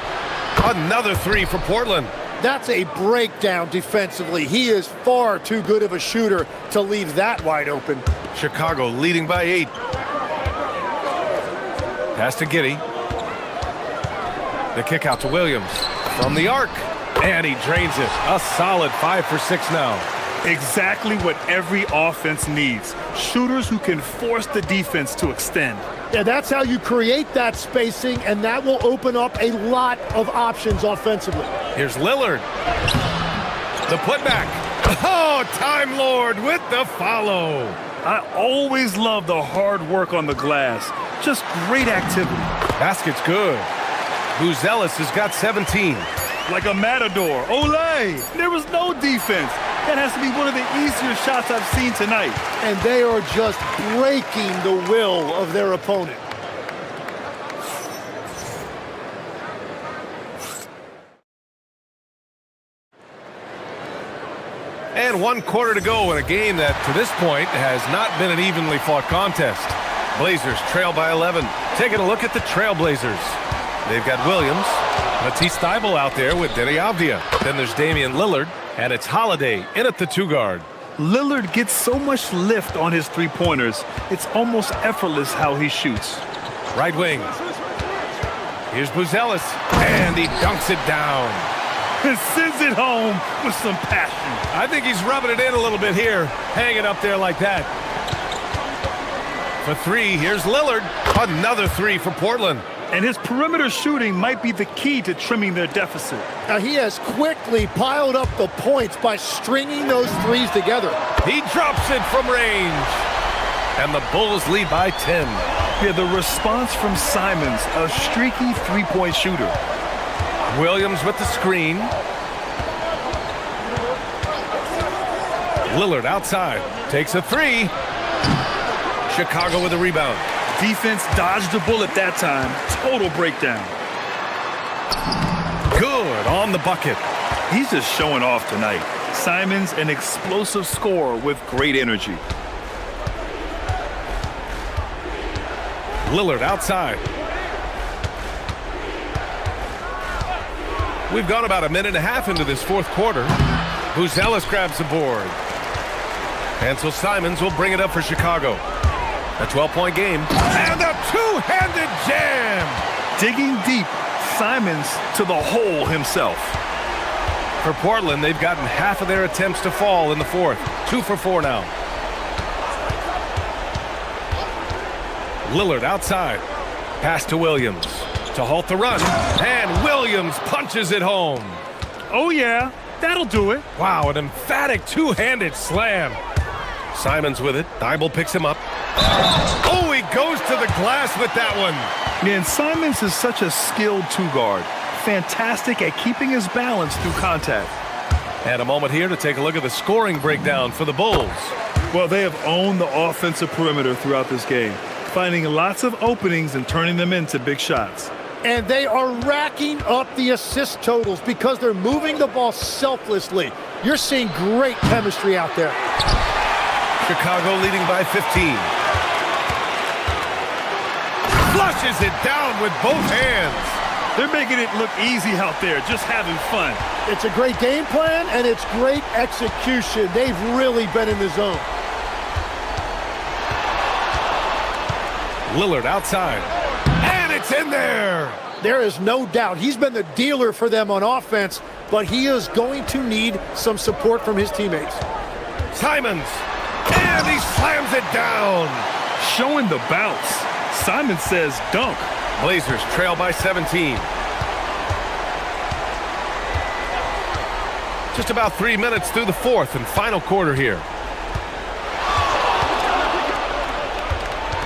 Another 3 for Portland. That's a breakdown defensively. He is far too good of a shooter to leave that wide open. Chicago leading by 8. Pass to Giddey. The kick out to Williams. From the arc. And he drains it. A solid 5 for 6 now. Exactly what every offense needs. Shooters who can force the defense to extend. Yeah, that's how you create that spacing, and that will open up a lot of options offensively. Here's Lillard. The putback. Oh, Time Lord with the follow. I always love the hard work on the glass. Just great activity. Basket's good. Buzelis has got 17. Like a matador. Olay! There was no defense. That has to be one of the easier shots I've seen tonight. And they are just breaking the will of their opponent. And 1 quarter to go in a game that, to this point, has not been an evenly fought contest. Blazers trail by 11. Taking a look at the Trailblazers. They've got Williams, Matisse Thybulle out there with Denny Avdia. Then there's Damian Lillard, and it's Holiday in at the 2-guard. Lillard gets so much lift on his three-pointers, it's almost effortless how he shoots. Right wing. Here's Buzelis, and he dunks it down. And sends it home with some passion. I think he's rubbing it in a little bit here, hanging up there like that. For 3, here's Lillard. Another 3 for Portland. And his perimeter shooting might be the key to trimming their deficit. Now he has quickly piled up the points by stringing those threes together. He drops it from range. And the Bulls lead by 10. Yeah, the response from Simons, a streaky three-point shooter. Williams with the screen. Lillard outside. Takes a 3. Chicago with a rebound. Defense dodged the bullet that time. Total breakdown. Good on the bucket. He's just showing off tonight. Simons, an explosive scorer with great energy. Lillard outside. We've gone about a minute and a half into this 4th quarter. Buzelis grabs the board. And so Simons will bring it up for Chicago. A 12-point game. And a two-handed jam! Digging deep, Simons to the hole himself. For Portland, they've gotten half of their attempts to fall in the 4th. 2 for 4 now. Lillard outside. Pass to Williams to halt the run. And Williams punches it home. Oh, yeah. That'll do it. Wow, an emphatic two-handed slam. Simons with it. Thybulle picks him up. Oh, he goes to the glass with that one. And Simons is such a skilled 2-guard. Fantastic at keeping his balance through contact. And a moment here to take a look at the scoring breakdown for the Bulls. Well, they have owned the offensive perimeter throughout this game, finding lots of openings and turning them into big shots. And they are racking up the assist totals because they're moving the ball selflessly. You're seeing great chemistry out there. Chicago leading by 15. Flushes it down with both hands. They're making it look easy out there, just having fun. It's a great game plan, and it's great execution. They've really been in the zone. Lillard outside. And it's in there. There is no doubt. He's been the dealer for them on offense, but he is going to need some support from his teammates. Simons. And he slams it down. Showing the bounce. Simon says dunk. Blazers trail by 17. Just about 3 minutes through the 4th and final quarter here.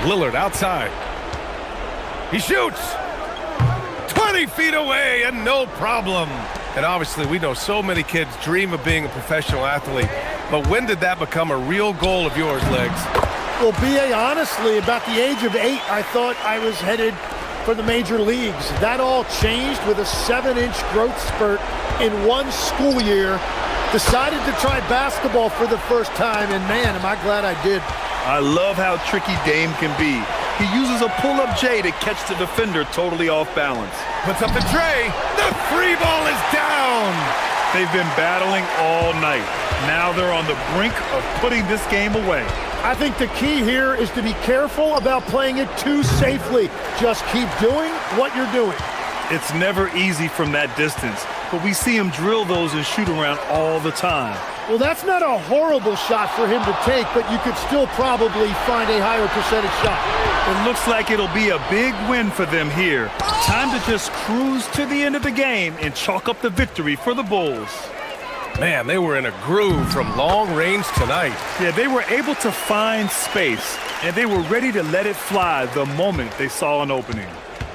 Lillard outside. He shoots. 20 feet away and no problem. And obviously we know so many kids dream of being a professional athlete. But when did that become a real goal of yours, Legs? Well, B.A., honestly, about the age of 8, I thought I was headed for the major leagues. That all changed with a 7-inch growth spurt in one school year. Decided to try basketball for the first time, and man, am I glad I did. I love how tricky Dame can be. He uses a pull-up J to catch the defender totally off balance. Puts up the tray. The free ball is down. They've been battling all night. Now they're on the brink of putting this game away. I think the key here is to be careful about playing it too safely. Just keep doing what you're doing. It's never easy from that distance, but we see him drill those and shoot around all the time. Well, that's not a horrible shot for him to take, but you could still probably find a higher percentage shot. It looks like it'll be a big win for them here. Time to just cruise to the end of the game and chalk up the victory for the Bulls. Man, they were in a groove from long range tonight. Yeah, they were able to find space, and they were ready to let it fly the moment they saw an opening.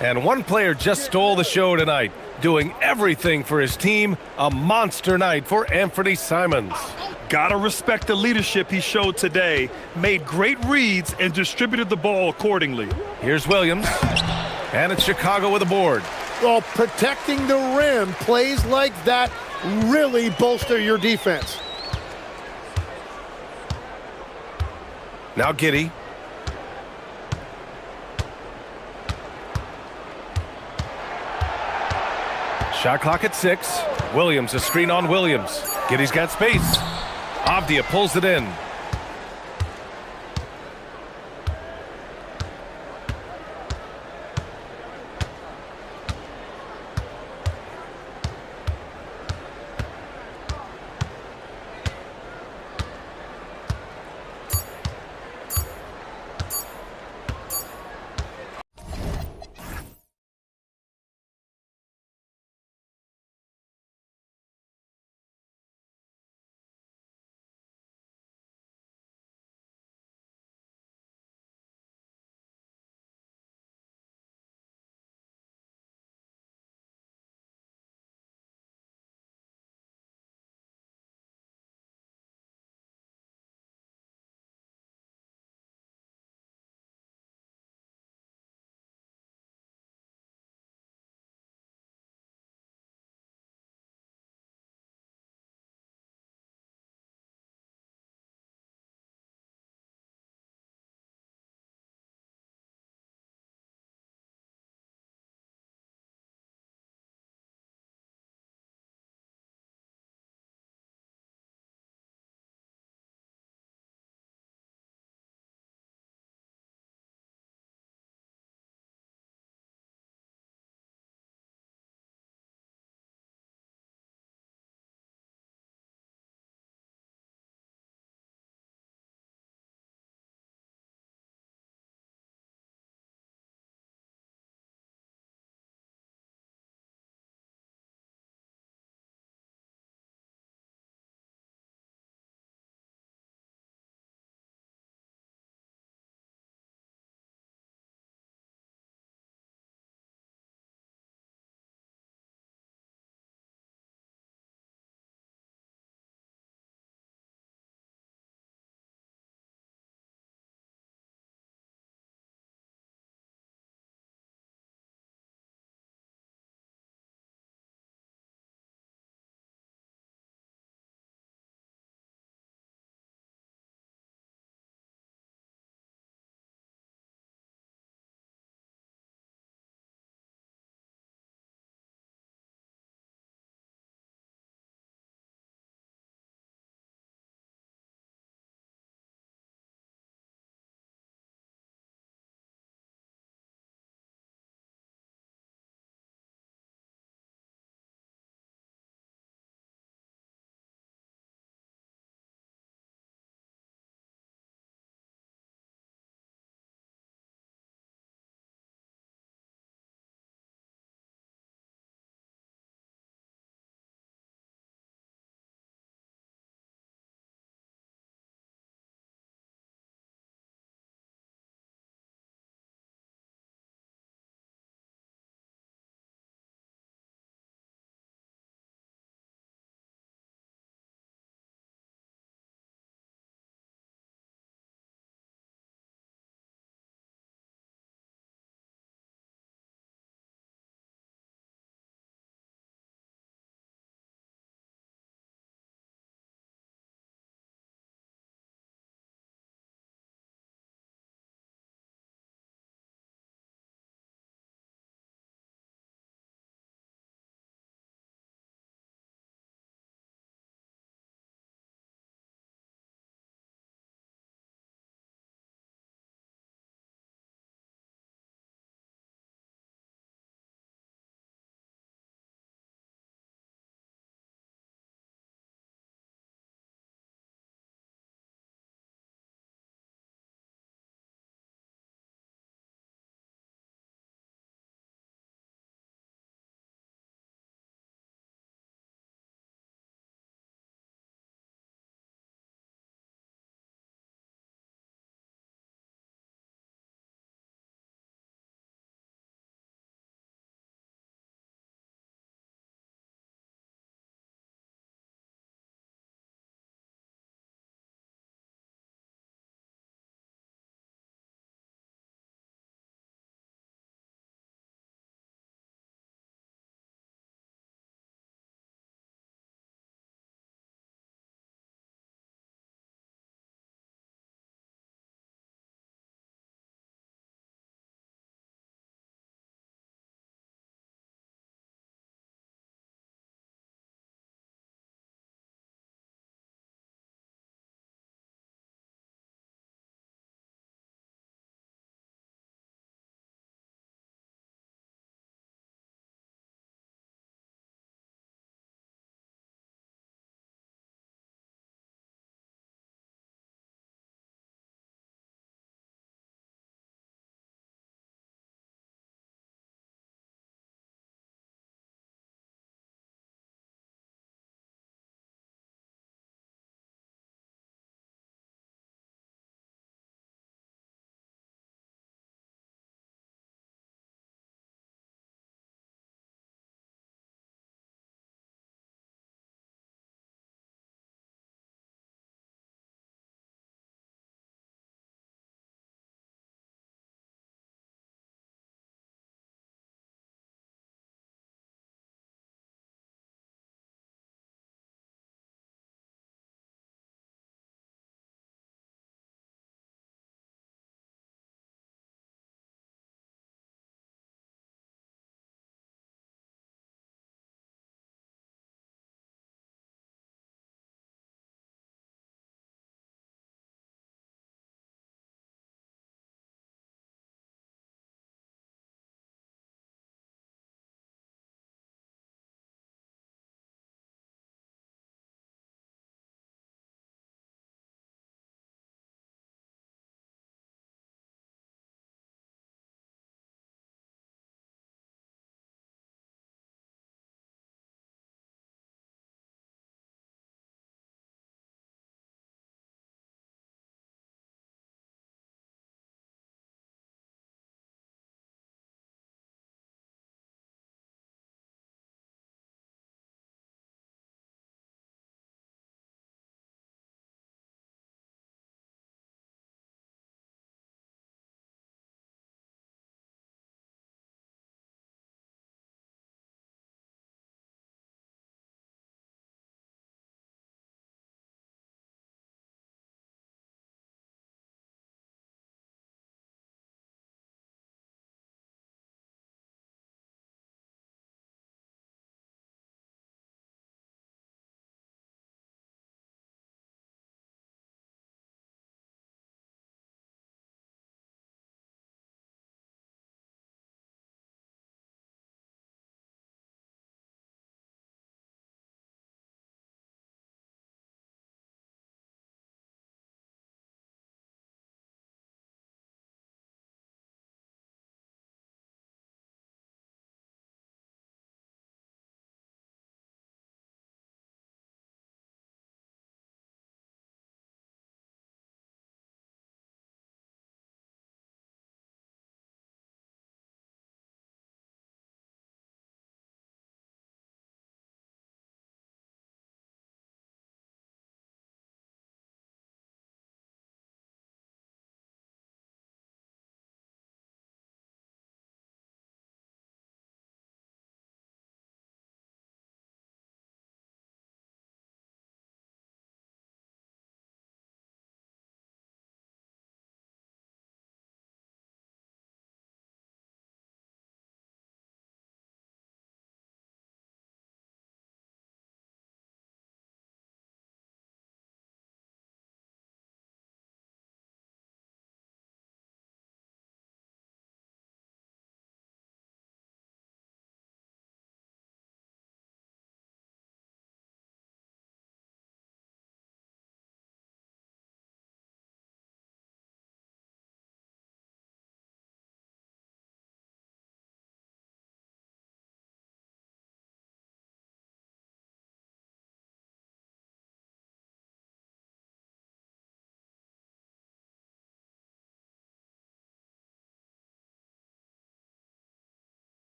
And one player just stole the show tonight, doing everything for his team. A monster night for Anthony Simons. Gotta respect the leadership he showed today. Made great reads and distributed the ball accordingly. Here's Williams. And it's Chicago with a board. Well, protecting the rim, plays like that really bolster your defense. Now Giddy. Shot clock at 6. Williams, a screen on Williams. Giddy's got space. Avdia pulls it in.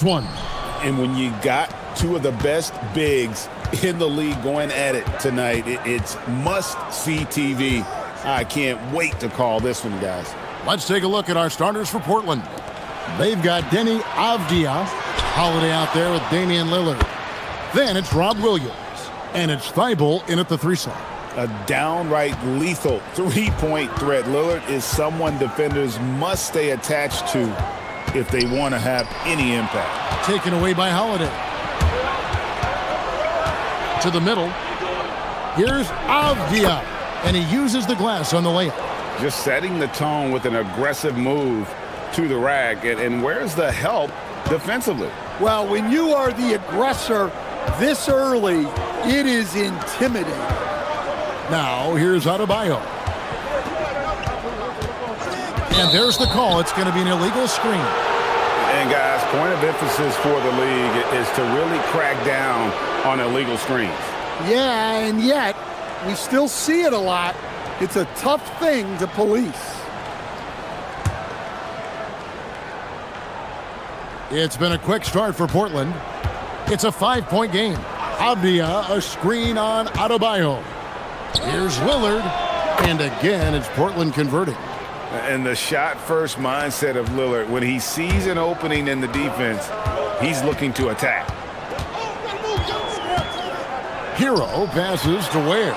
next one. And when you got two of the best bigs in the league going at it tonight, it's must-see TV. I can't wait to call this one, guys. Let's take a look at our starters for Portland. They've got Denny Avdia, Holiday out there with Damian Lillard. Then it's Rob Williams, and it's Thibault in at the 3 slot. A downright lethal three-point threat. Lillard is someone defenders must stay attached to if they want to have any impact. Taken away by Holiday. To the middle. Here's Avdia, and he uses the glass on the layup. Just setting the tone with an aggressive move to the rack. And where's the help defensively? Well, when you are the aggressor this early, it is intimidating. Now, here's Adebayo. And there's the call. It's going to be an illegal screen. And, guys, point of emphasis for the league is to really crack down on illegal screens. Yeah, and yet, we still see it a lot. It's a tough thing to police. It's been a quick start for Portland. It's a 5-point game. Avdia, a screen on Adebayo. Here's Lillard, and again, it's Portland converting. And the shot-first mindset of Lillard, when he sees an opening in the defense, he's looking to attack. Hero passes to Ware.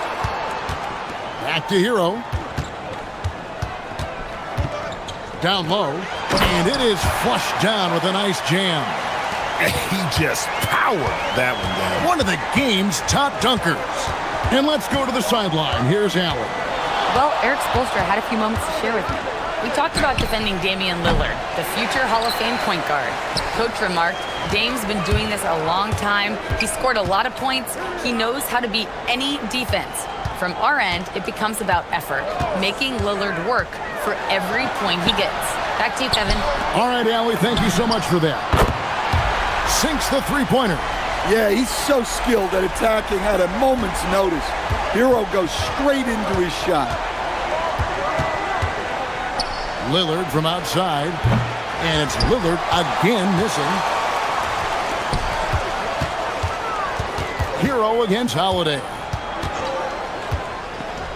Back to Hero. Down low, and it is flushed down with a nice jam. He just powered that one down. One of the game's top dunkers. And let's go to the sideline. Here's Allen. Well, Eric Spoelstra had a few moments to share with me. We talked about defending Damian Lillard, the future Hall of Fame point guard. Coach remarked, Dame's been doing this a long time. He scored a lot of points. He knows how to beat any defense. From our end, it becomes about effort, making Lillard work for every point he gets. Back to you, Kevin. All right, Allie, thank you so much for that. Sinks the three-pointer. Yeah, he's so skilled at attacking at a moment's notice. Hero goes straight into his shot. Lillard from outside, and it's Lillard again missing. Hero against Holiday.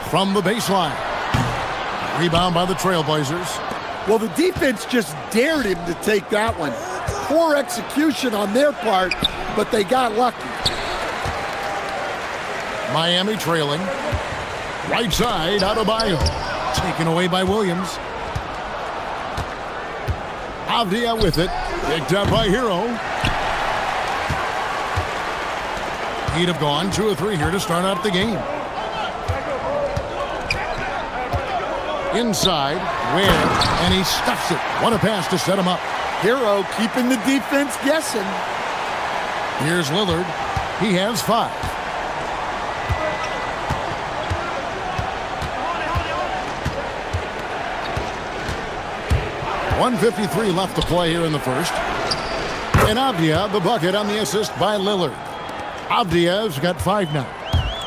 From the baseline. Rebound by the Trailblazers. Well, the defense just dared him to take that one. Poor execution on their part, but they got lucky. Miami trailing. Right side, Adebayo. Taken away by Williams. Avdia with it. Picked up by Hero. He'd have gone 2 or 3 here to start out the game. Inside, Ware, and he stuffs it. What a pass to set him up. Hero keeping the defense guessing. Here's Lillard. He has 5. .153 left to play here in the first. And Avdia, the bucket on the assist by Lillard. Avdia's got 5 now.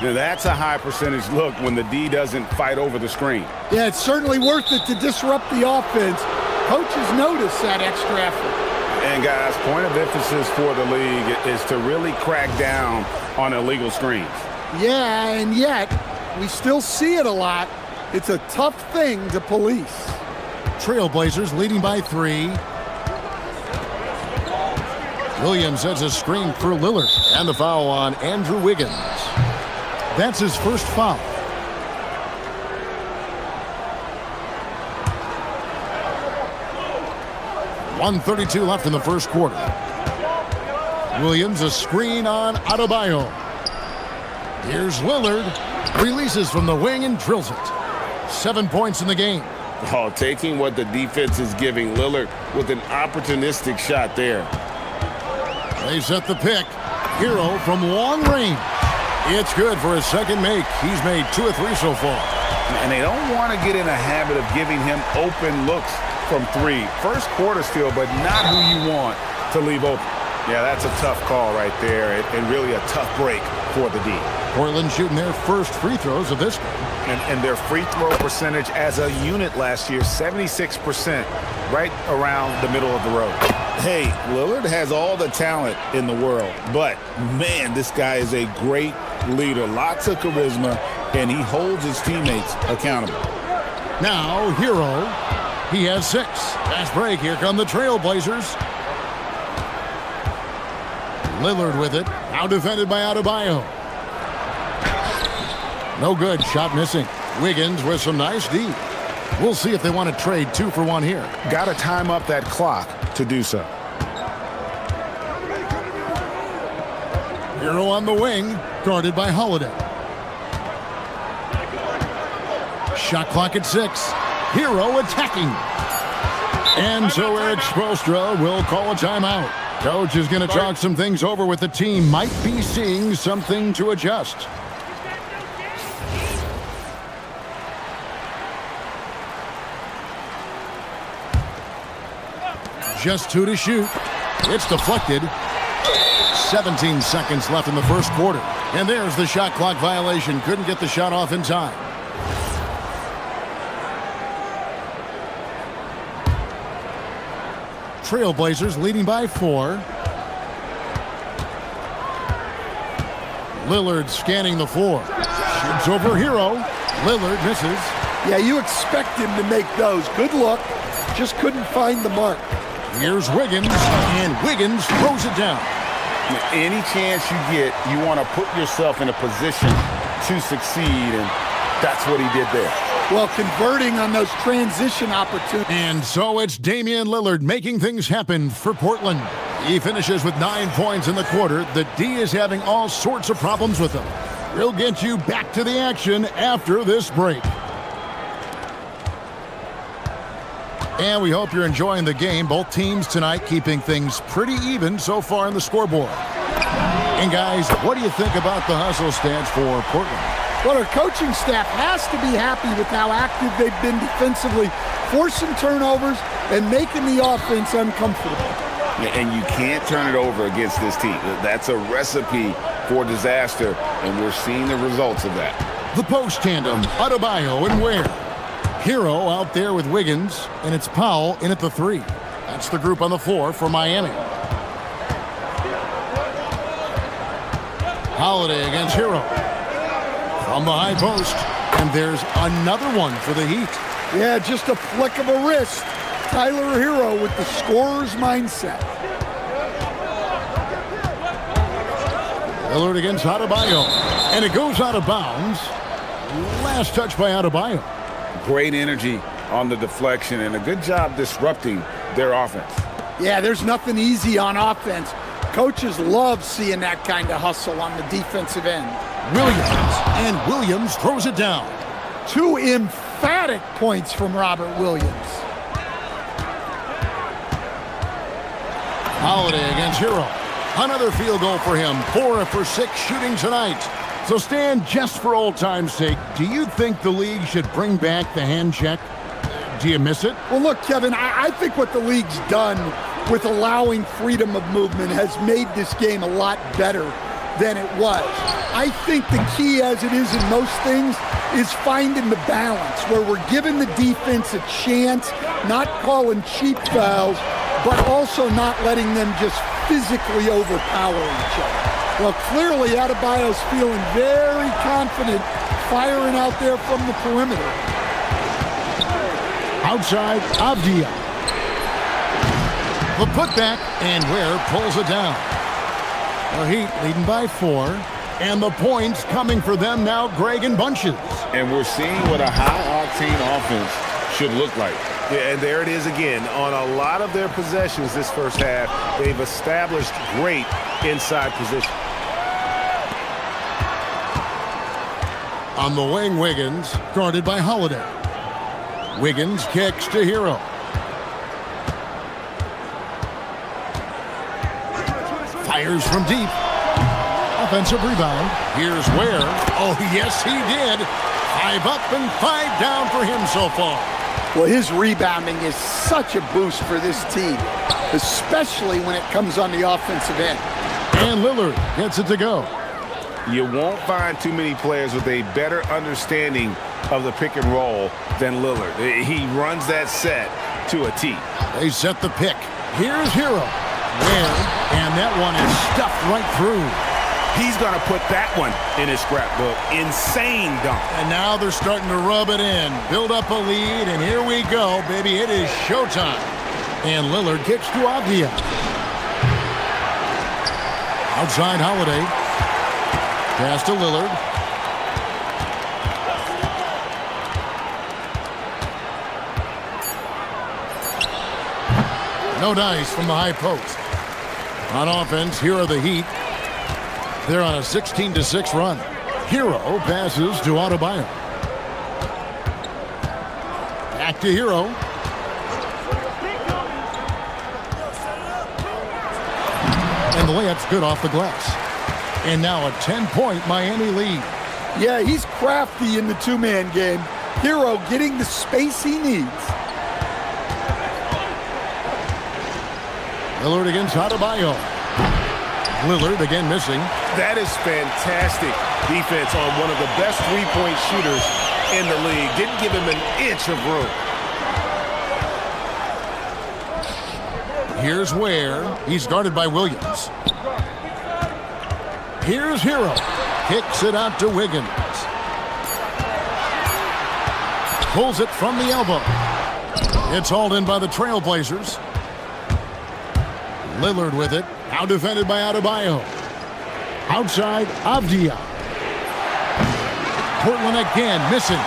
Now that's a high percentage look when the D doesn't fight over the screen. Yeah, it's certainly worth it to disrupt the offense. Coaches notice that extra effort. And guys, point of emphasis for the league is to really crack down on illegal screens. Yeah, and yet we still see it a lot. It's a tough thing to police. Trailblazers leading by 3. Williams sets a screen for Lillard, and the foul on Andrew Wiggins. That's his first foul. .132 left in the first quarter. Williams, a screen on Adebayo. Here's Lillard. Releases from the wing and drills it. 7 points in the game. Oh, taking what the defense is giving Lillard with an opportunistic shot there. They set the pick. Hero from long range. It's good for his second make. He's made 2 or 3 so far. And they don't want to get in a habit of giving him open looks from 3. First quarter still, but not who you want to leave open. Yeah, that's a tough call right there, and really a tough break for the D. Portland shooting their first free throws of this game. And their free throw percentage as a unit last year, 76%, right around the middle of the road. Hey, Lillard has all the talent in the world, but, man, this guy is a great leader. Lots of charisma, and he holds his teammates accountable. Now, Hero. He has 6. Fast break. Here come the Trailblazers. Lillard with it. Now defended by Adebayo. No good. Shot missing. Wiggins with some nice D. We'll see if they want to trade 2 for 1 here. Got to time up that clock to do so. Hero on the wing, guarded by Holiday. Shot clock at 6. Hero attacking. And so Eric Spoelstra will call a timeout. Coach is going to talk some things over with the team. Might be seeing something to adjust. Just 2 to shoot. It's deflected. 17 seconds left in the first quarter. And there's the shot clock violation. Couldn't get the shot off in time. Trailblazers leading by 4. Lillard scanning the floor. Shoots over Hero. Lillard misses. Yeah, you expect him to make those. Good look. Just couldn't find the mark. Here's Wiggins, and Wiggins throws it down. Any chance you get, you want to put yourself in a position to succeed, and that's what he did there. Well, converting on those transition opportunities. And so it's Damian Lillard making things happen for Portland. He finishes with 9 points in the quarter. The D is having all sorts of problems with him. We'll get you back to the action after this break. And we hope you're enjoying the game. Both teams tonight keeping things pretty even so far in the scoreboard. And guys, what do you think about the hustle stats for Portland? Well, our coaching staff has to be happy with how active they've been defensively, forcing turnovers and making the offense uncomfortable. And you can't turn it over against this team. That's a recipe for disaster, and we're seeing the results of that. The post tandem, Adebayo and Ware. Hero out there with Wiggins, and it's Powell in at the 3. That's the group on the floor for Miami. Holiday against Hero. From the high post, and there's another one for the Heat. Yeah, just a flick of a wrist. Tyler Hero with the scorer's mindset. Lillard against Adebayo, and it goes out of bounds. Last touch by Adebayo. Great energy on the deflection and a good job disrupting their offense. Yeah, there's nothing easy on offense. Coaches love seeing that kind of hustle on the defensive end. Williams throws it down. 2 emphatic points from Robert Williams. Holiday against Hero. Another field goal for him. 4 for 6 shooting tonight. So Stan, just for old time's sake, do you think the league should bring back the hand check? Do you miss it? Well, look, Kevin, I think what the league's done with allowing freedom of movement has made this game a lot better than it was. I think the key, as it is in most things, is finding the balance where we're giving the defense a chance, not calling cheap fouls, but also not letting them just physically overpower each other. Well, clearly Adebayo's feeling very confident firing out there from the perimeter. Outside, Avdia. The putback, and Ware pulls it down. The Heat leading by 4, and the points coming for them now, Greg, in bunches. And we're seeing what a high-octane offense should look like. Yeah, and there it is again. On a lot of their possessions this first half, they've established great inside position. On the wing, Wiggins, guarded by Holiday. Wiggins kicks to Hero. Fires from deep. Offensive rebound. Here's Ware. Oh, yes, he did. 5 up and 5 down for him so far. Well, his rebounding is such a boost for this team, especially when it comes on the offensive end. And Lillard gets it to go. You won't find too many players with a better understanding of the pick and roll than Lillard. He runs that set to a T. They set the pick. Here's Hero. Where? And that one is stuffed right through. He's going to put that one in his scrapbook. Insane dunk. And now they're starting to rub it in. Build up a lead, and here we go, baby. It is showtime. And Lillard kicks to Avdia. Outside Holiday. Pass to Lillard. No dice from the high post. On offense, here are the Heat. They're on a 16-6 run. Hero passes to Adebayo. Back to Hero. And the layup's good off the glass. And now a 10-point Miami lead. Yeah, he's crafty in the two-man game. Hero getting the space he needs. Lillard against Adebayo. Lillard again missing. That is fantastic defense on one of the best three-point shooters in the league. Didn't give him an inch of room. Here's Ware. He's guarded by Williams. Here's Hero. Kicks it out to Wiggins. Pulls it from the elbow. It's hauled in by the Trailblazers. Lillard with it. Now defended by Adebayo. Outside, Avdia. Portland again missing.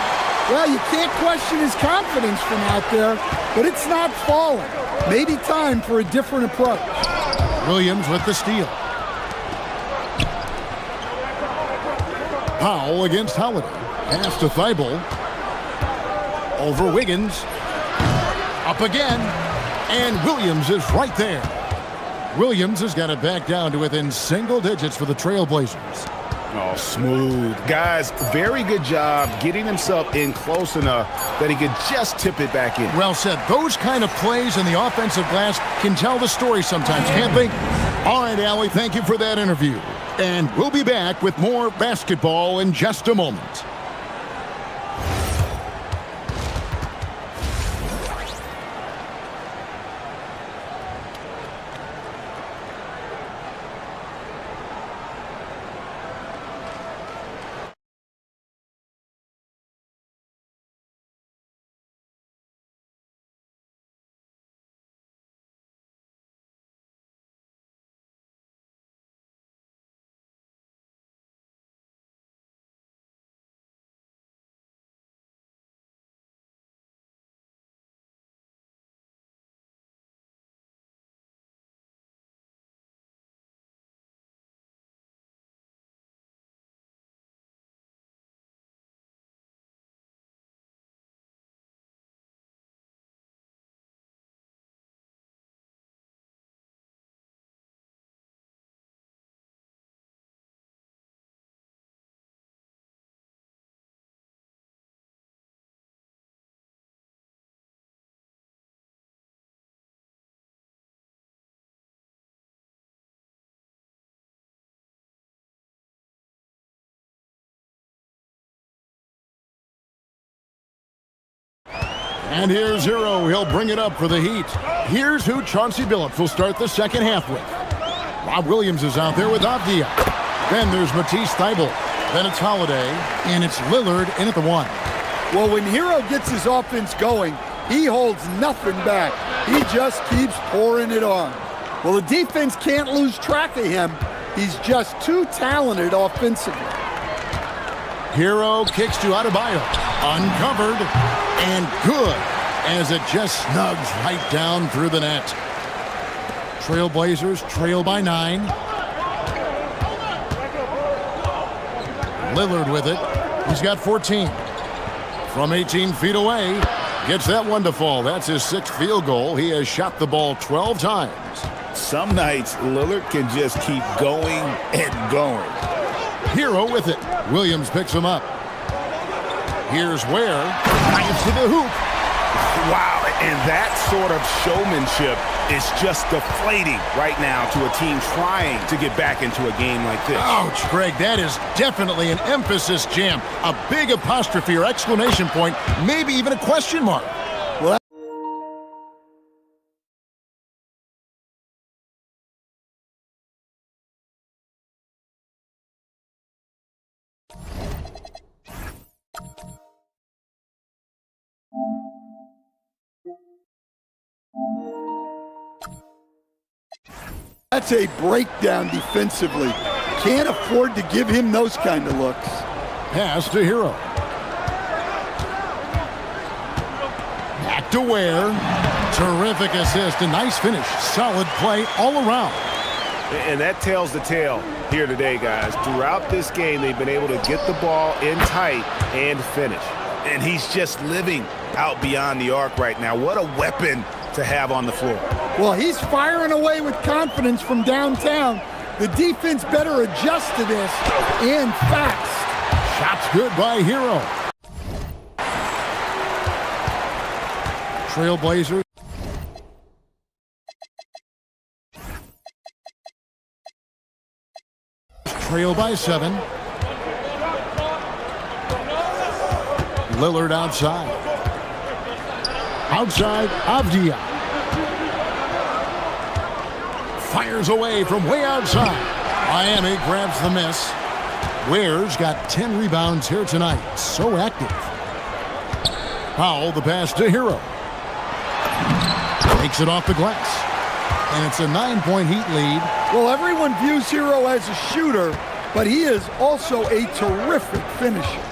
Well, you can't question his confidence from out there, but it's not falling. Maybe time for a different approach. Williams with the steal. Powell against Holiday. Pass to Thibault. Over Wiggins. Up again. And Williams is right there. Williams has got it back down to within single digits for the Trailblazers. Oh, smooth. Guys, very good job getting himself in close enough that he could just tip it back in. Well said. Those kind of plays in the offensive glass can tell the story sometimes, can't they? All right, Allie, thank you for that interview. And we'll be back with more basketball in just a moment. And here's Hero. He'll bring it up for the Heat. Here's who Chauncey Billups will start the second half with. Rob Williams is out there with Avdia. Then there's Matisse Thybulle. Then it's Holiday. And it's Lillard in at the one. Well, when Hero gets his offense going, he holds nothing back. He just keeps pouring it on. Well, the defense can't lose track of him. He's just too talented offensively. Hero kicks to Adebayo. Uncovered. And good, as it just snugs right down through the net. Trailblazers trail by 9. Lillard with it. He's got 14. From 18 feet away, gets that one to fall. That's his 6th field goal. He has shot the ball 12 times. Some nights, Lillard can just keep going and going. Hero with it. Williams picks him up. Here's Ware. Drives to the hoop. Wow, and that sort of showmanship is just deflating right now to a team trying to get back into a game like this. Ouch, Greg, that is definitely an emphasis jam. A big apostrophe or exclamation point, maybe even a question mark. That's a breakdown defensively. Can't afford to give him those kind of looks. Pass to Hero. Back to Ware. Terrific assist, a nice finish. Solid play all around. And that tells the tale here today, guys. Throughout this game, they've been able to get the ball in tight and finish. And he's just living out beyond the arc right now. What a weapon to have on the floor. Well, he's firing away with confidence from downtown. The defense better adjust to this, and fast. Shots good by Hero. Trailblazers. Trail by 7. Lillard outside. Outside, Avdia. Fires away from way outside. Miami grabs the miss. Ware's got 10 rebounds here tonight. So active. Powell, the pass to Hero. Takes it off the glass. And it's a 9-point Heat lead. Well, everyone views Hero as a shooter, but he is also a terrific finisher.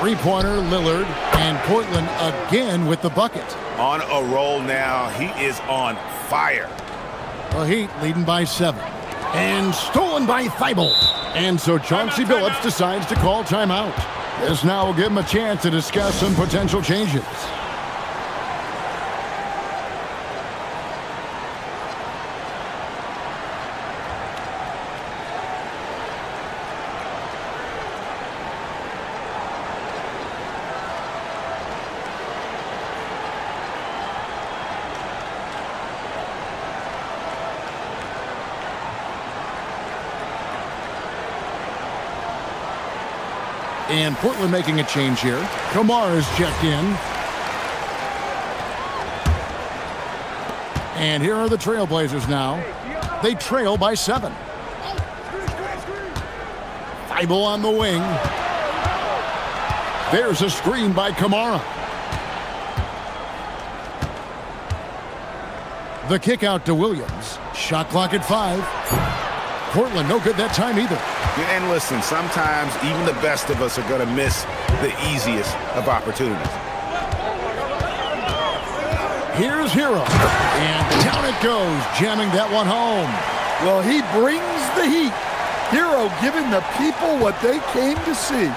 Three-pointer, Lillard, and Portland again with the bucket. On a roll now. He is on fire. The Heat leading by 7. And stolen by Thibault. And so Chauncey Billups decides to call timeout. This now will give him a chance to discuss some potential changes. And Portland making a change here. Kamar is checked in. And here are the Trailblazers now. They trail by 7. Thibault on the wing. There's a screen by Kamara. The kick out to Williams. Shot clock at 5. Portland no good that time either. And listen, sometimes even the best of us are going to miss the easiest of opportunities. Here's Hero. And down it goes, jamming that one home. Well, he brings the heat. Hero giving the people what they came to see.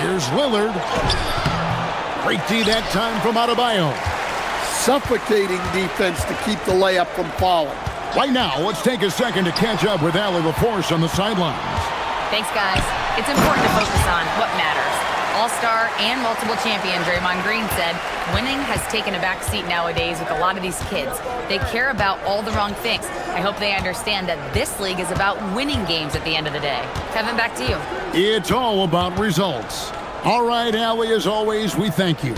Here's Lillard. Great D that time from Adebayo. Suffocating defense to keep the layup from falling. Right now, let's take a second to catch up with Allie LaForce on the sidelines. Thanks, guys. It's important to focus on what matters. All-star and multiple champion Draymond Green said winning has taken a back seat nowadays with a lot of these kids. They care about all the wrong things. I hope they understand that this league is about winning games at the end of the day. Kevin, back to you. It's all about results. All right, Allie, as always, we thank you.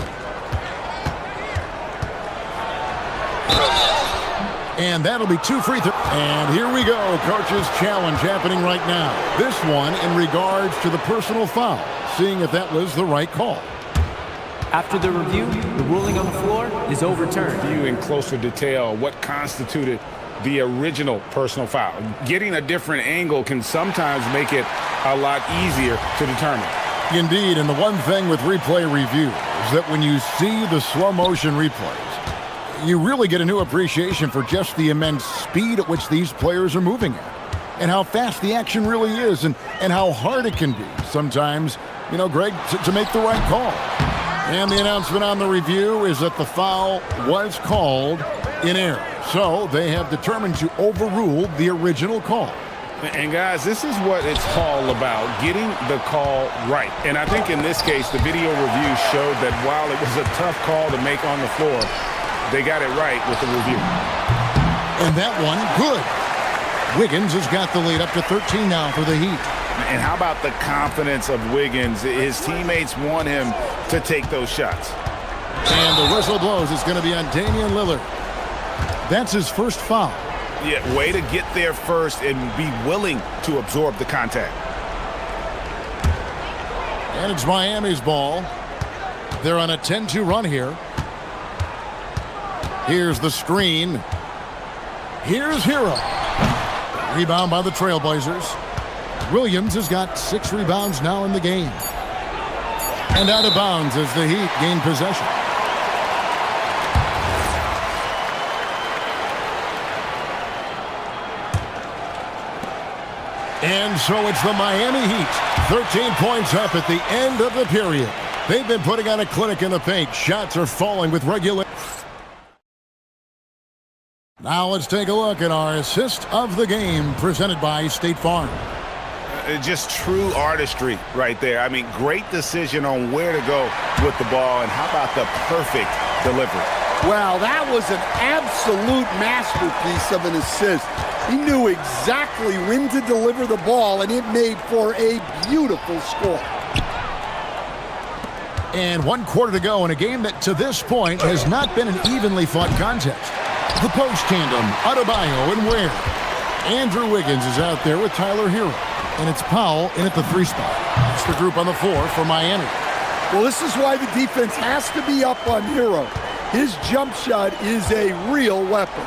And that'll be 2 free throws. And here we go, coach's challenge happening right now. This one in regards to the personal foul, seeing if that was the right call. After the review, the ruling on the floor is overturned. View in closer detail what constituted the original personal foul. Getting a different angle can sometimes make it a lot easier to determine. Indeed, and the one thing with replay review is that when you see the slow motion replays, you really get a new appreciation for just the immense speed at which these players are moving at, and how fast the action really is, and how hard it can be sometimes, you know, Greg, to make the right call. And the announcement on the review is that the foul was called in error. So they have determined to overrule the original call. And guys, this is what it's all about, getting the call right. And I think in this case, the video review showed that while it was a tough call to make on the floor, they got it right with the review. And that one, good. Wiggins has got the lead up to 13 now for the Heat. And how about the confidence of Wiggins? His teammates want him to take those shots. And the whistle blows. It's going to be on Damian Lillard. That's his first foul. Yeah, way to get there first and be willing to absorb the contact. And it's Miami's ball. They're on a 10-2 run here. Here's the screen. Here's Hero. Rebound by the Trailblazers. Williams has got 6 rebounds now in the game. And out of bounds as the Heat gain possession. And so it's the Miami Heat. 13 points up at the end of the period. They've been putting on a clinic in the paint. Shots are falling with regular. Now let's take a look at our assist of the game presented by State Farm. Just true artistry right there. I mean, great decision on where to go with the ball, and how about the perfect delivery? Wow, that was an absolute masterpiece of an assist. He knew exactly when to deliver the ball, and it made for a beautiful score. And 1 quarter to go in a game that to this point has not been an evenly fought contest. The post tandem, Adebayo and Ware. Andrew Wiggins is out there with Tyler Hero. And it's Powell in at the 3 spot. That's the group on the floor for Miami. Well, this is why the defense has to be up on Hero. His jump shot is a real weapon.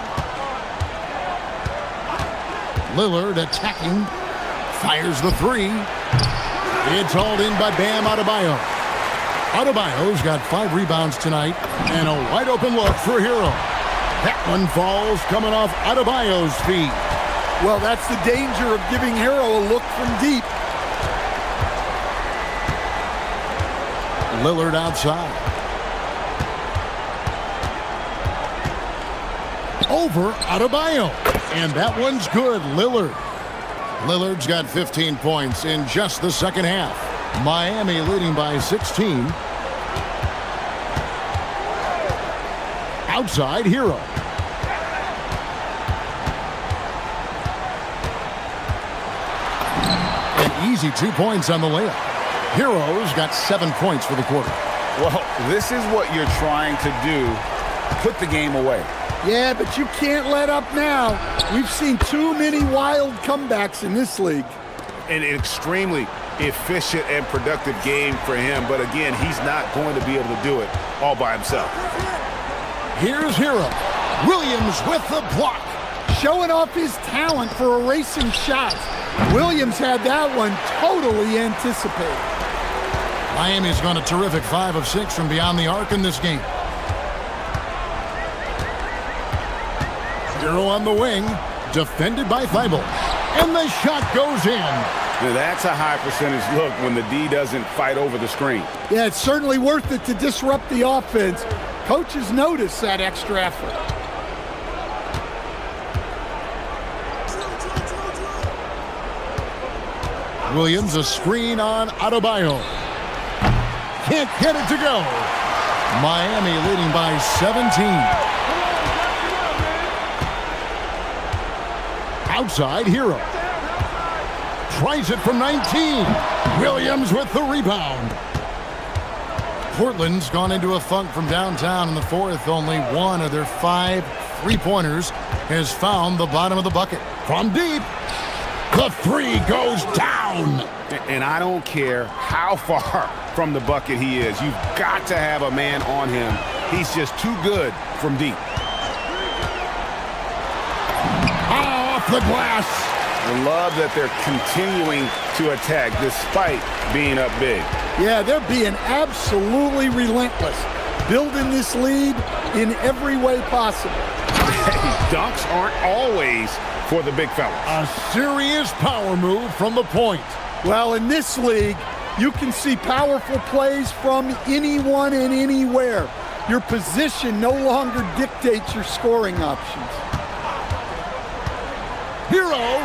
Lillard attacking. Fires the 3. It's hauled in by Bam Adebayo. Adebayo's got 5 rebounds tonight. And a wide open look for Hero. That one falls coming off Adebayo's feet. Well, that's the danger of giving Hero a look from deep. Lillard outside. Over Adebayo. And that one's good. Lillard's got 15 points in just the second half. Miami leading by 16. Outside Hero. Easy 2 points on the layup. Hero's got 7 points for the quarter. Well, this is what you're trying to do. Put the game away. Yeah, but you can't let up now. We've seen too many wild comebacks in this league. An extremely efficient and productive game for him. But again, he's not going to be able to do it all by himself. Here's Hero. Williams with the block. Showing off his talent for erasing shots. Williams had that one totally anticipated. Miami's gone a terrific 5 of 6 from beyond the arc in this game. Hero on the wing, defended by Thibault. And the shot goes in. Now that's a high percentage look when the D doesn't fight over the screen. Yeah, it's certainly worth it to disrupt the offense. Coaches notice that extra effort. Williams, a screen on Adebayo. Can't get it to go. Miami leading by 17. Outside Hero. Tries it from 19. Williams with the rebound. Portland's gone into a funk from downtown in the fourth. Only one of their 5 3-pointers has found the bottom of the bucket. From deep. The 3 goes down. And I don't care how far from the bucket he is. You've got to have a man on him. He's just too good from deep. Off the glass. I love that they're continuing to attack despite being up big. Yeah, they're being absolutely relentless. Building this lead in every way possible. Dunks aren't always for the big fellas. A serious power move from the point. Well, in this league, you can see powerful plays from anyone and anywhere. Your position no longer dictates your scoring options. Hero.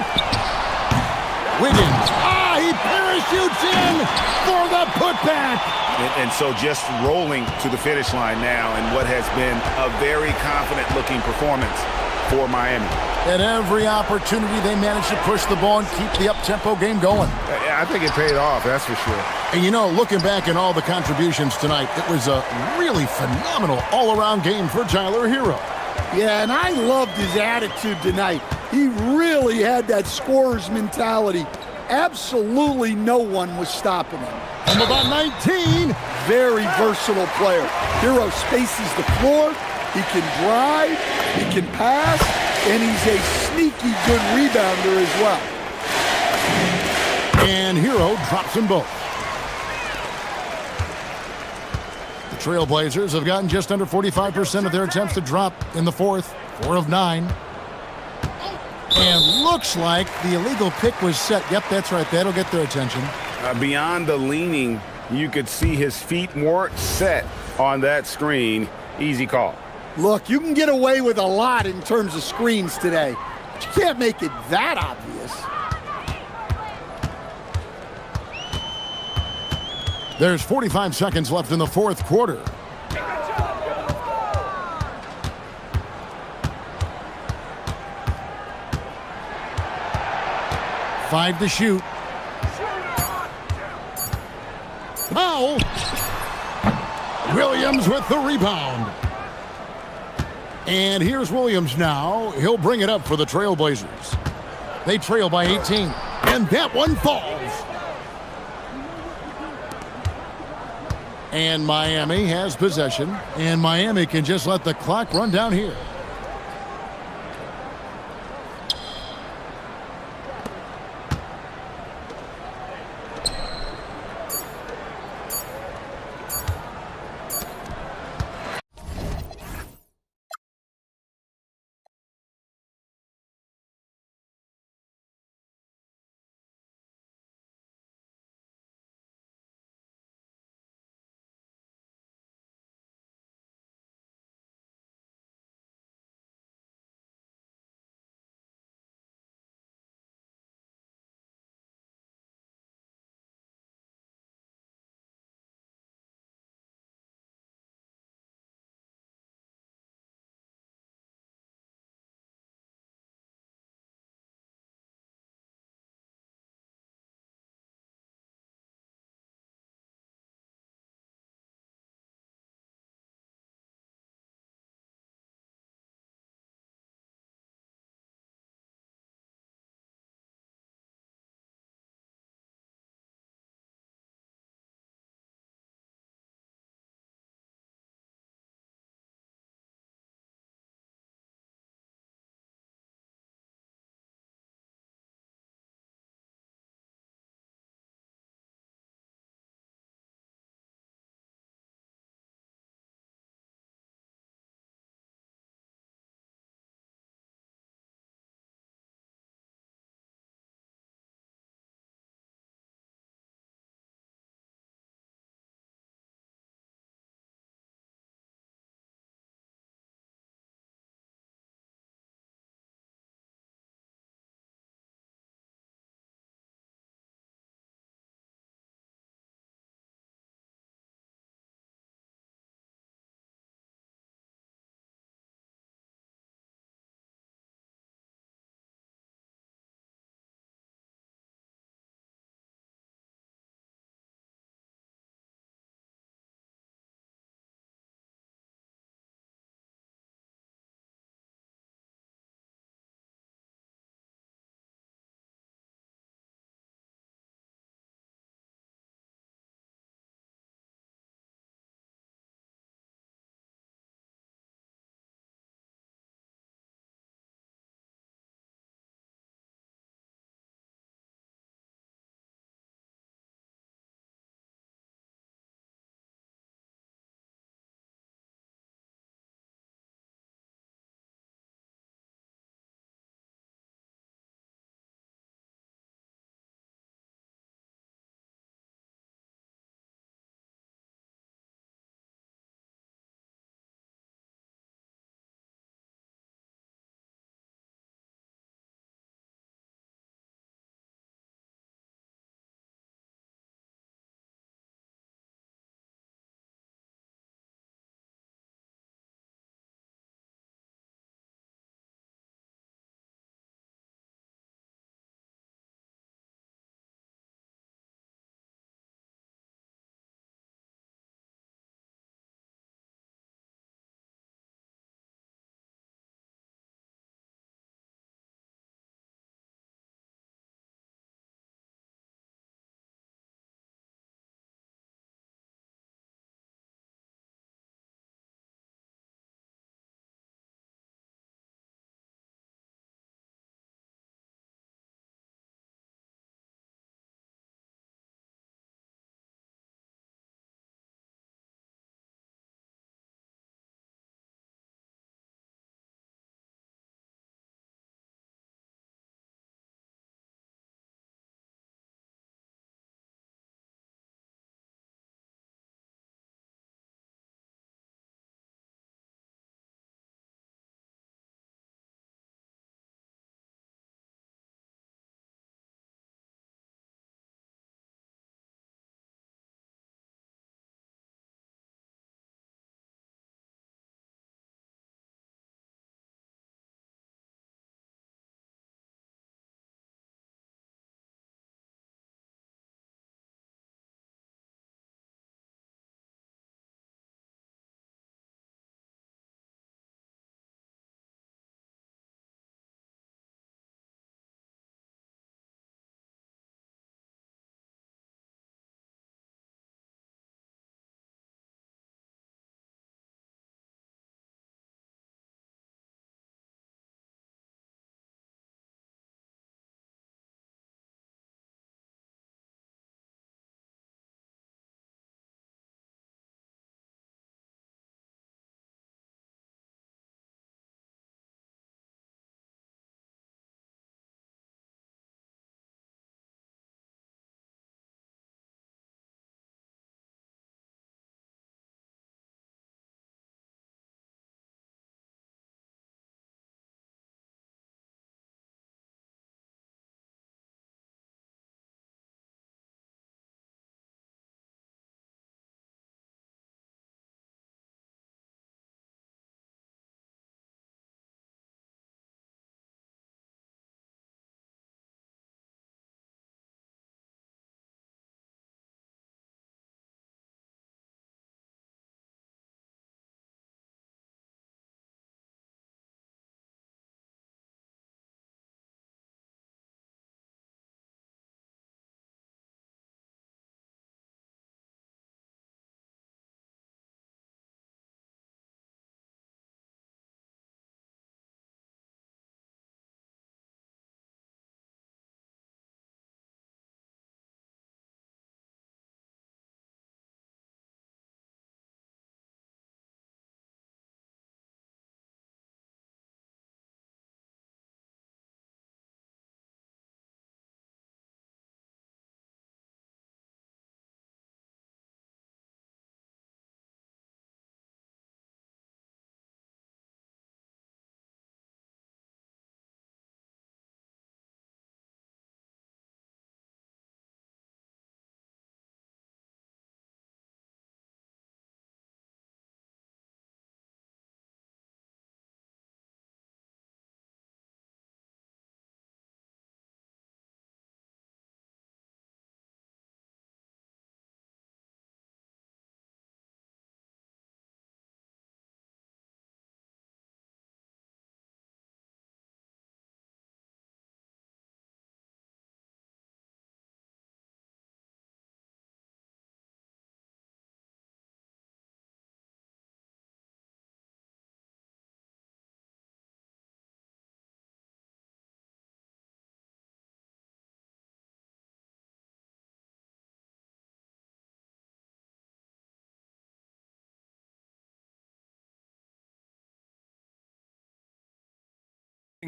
Wiggins. He parachutes in for the putback. And so just rolling to the finish line now in what has been a very confident-looking performance for Miami. At every opportunity, they managed to push the ball and keep the up-tempo game going. I think it paid off, that's for sure. And you know, looking back at all the contributions tonight, it was a really phenomenal all-around game for Tyler Hero. Yeah, and I loved his attitude tonight. He really had that scorer's mentality. Absolutely no one was stopping him. From about 19. Very versatile player. Hero spaces the floor. He can drive, he can pass, and he's a sneaky good rebounder as well. And Hero drops them both. The Trailblazers have gotten just under 45% of their attempts to drop in the fourth, 4 of 9. And looks like the illegal pick was set. Yep, that's right. That'll get their attention. Beyond the leaning, you could see his feet more set on that screen. Easy call. Look, you can get away with a lot in terms of screens today, but you can't make it that obvious. There's 45 seconds left in the fourth quarter. Five to shoot. Foul. Williams with the rebound. And here's Williams now. He'll bring it up for the Trailblazers. They trail by 18. And that one falls. And Miami has possession. And Miami can just let the clock run down here.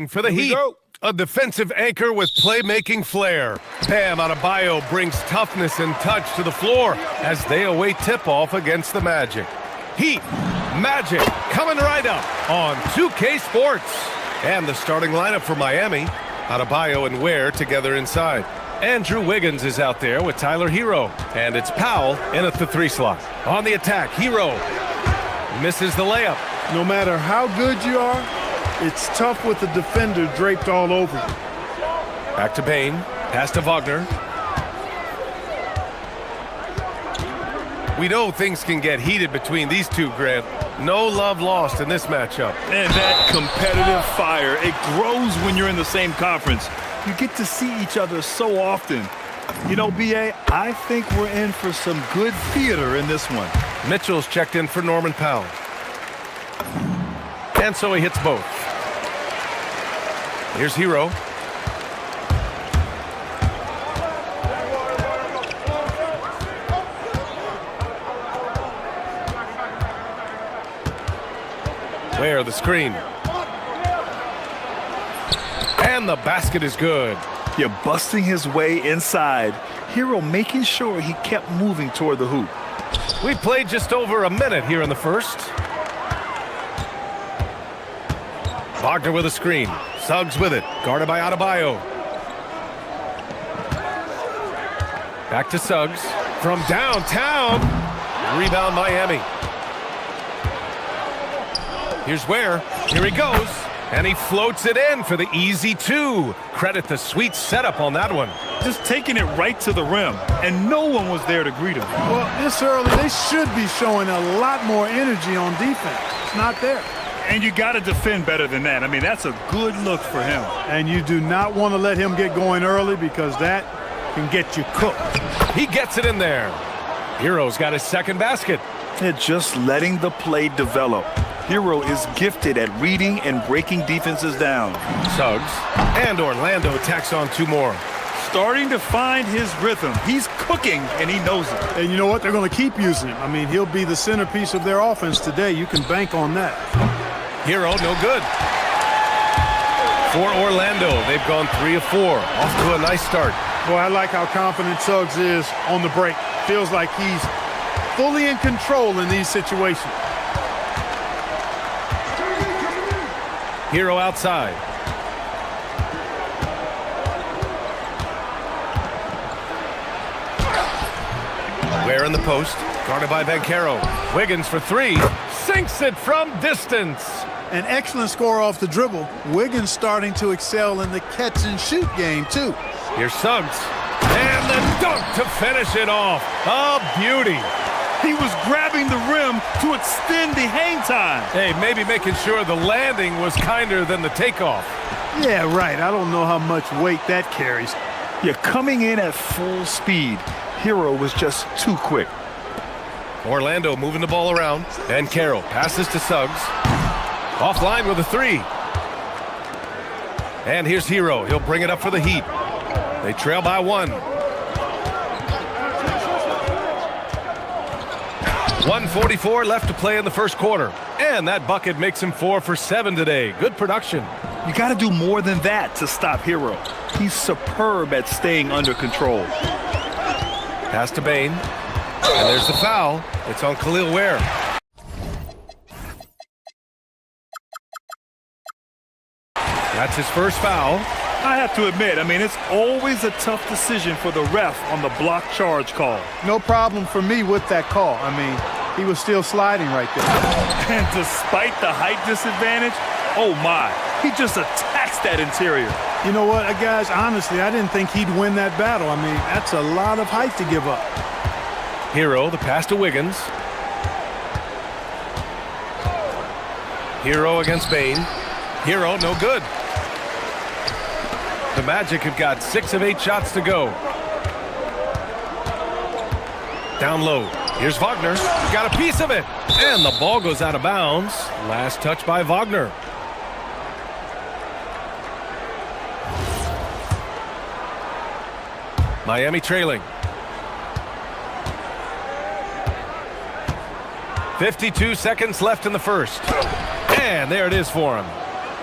For the Heat, a defensive anchor with playmaking flair. Bam Adebayo brings toughness and touch to the floor as they await tip-off against the Magic. Heat, Magic, coming right up on 2K Sports. And the starting lineup for Miami, Adebayo and Ware together inside. Andrew Wiggins is out there with Tyler Hero. And it's Powell in at the 3 slot. On the attack, Hero misses the layup. No matter how good you are, it's tough with the defender draped all over you. Back to Bain, pass to Wagner. We know things can get heated between these two, Grant. No love lost in this matchup. And that competitive fire, it grows when you're in the same conference. You get to see each other so often. You know, B.A., I think we're in for some good theater in this one. Mitchell's checked in for Norman Powell. And so he hits both. Here's Hero. Where the screen. And the basket is good. You're busting his way inside. Hero making sure he kept moving toward the hoop. We played just over a minute here in the first. Wagner with a screen. Suggs with it. Guarded by Adebayo. Back to Suggs. From downtown. Rebound Miami. Here's Ware. Here he goes. And he floats it in for the easy 2. Credit the sweet setup on that one. Just taking it right to the rim. And no one was there to greet him. Well, this early, they should be showing a lot more energy on defense. It's not there. And you got to defend better than that. I mean, that's a good look for him. And you do not want to let him get going early because that can get you cooked. He gets it in there. Hero's got his second basket. They're just letting the play develop. Hero is gifted at reading and breaking defenses down. Suggs and Orlando tacks on 2 more. Starting to find his rhythm. He's cooking, and he knows it. And you know what? They're going to keep using him. I mean, he'll be the centerpiece of their offense today. You can bank on that. Hero, no good. For Orlando, they've gone 3 of 4. Off to a nice start. Boy, I like how confident Suggs is on the break. Feels like he's fully in control in these situations. Hero outside. Ware in the post. Guarded by Banchero. Wiggins for 3. Sinks it from distance. An excellent score off the dribble. Wiggins starting to excel in the catch-and-shoot game, too. Here's Suggs. And the dunk to finish it off. A beauty. He was grabbing the rim to extend the hang time. Hey, maybe making sure the landing was kinder than the takeoff. Yeah, right. I don't know how much weight that carries. You're coming in at full speed. Hero was just too quick. Orlando moving the ball around. And Carroll passes to Suggs. Offline with a 3. And here's Hero. He'll bring it up for the Heat. They trail by 1. 1:44 left to play in the first quarter. And that bucket makes him 4 for 7 today. Good production. You got to do more than that to stop Hero. He's superb at staying under control. Pass to Bain. And there's the foul. It's on Khalil Ware. That's his first foul. I have to admit, I mean, it's always a tough decision for the ref on the block charge call. No problem for me with that call. I mean, he was still sliding right there. And despite the height disadvantage, oh my, he just attacks that interior. You know what, guys, honestly, I didn't think he'd win that battle. I mean, that's a lot of height to give up. Hero, the pass to Wiggins. Hero against Bain. Hero, no good. The Magic have got 6 of 8 shots to go. Down low. Here's Wagner. Got a piece of it. And the ball goes out of bounds. Last touch by Wagner. Miami trailing. 52 seconds left in the first. And there it is for him.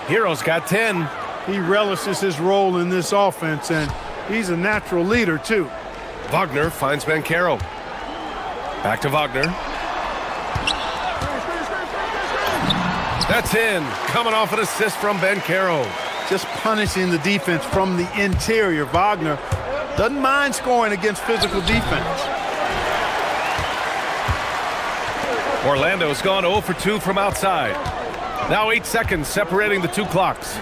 Hero's got 10. He relishes his role in this offense, and he's a natural leader, too. Wagner finds Banchero. Back to Wagner. That's in. Coming off an assist from Banchero. Just punishing the defense from the interior. Wagner doesn't mind scoring against physical defense. Orlando's gone 0 for 2 from outside. Now 8 seconds separating the two clocks.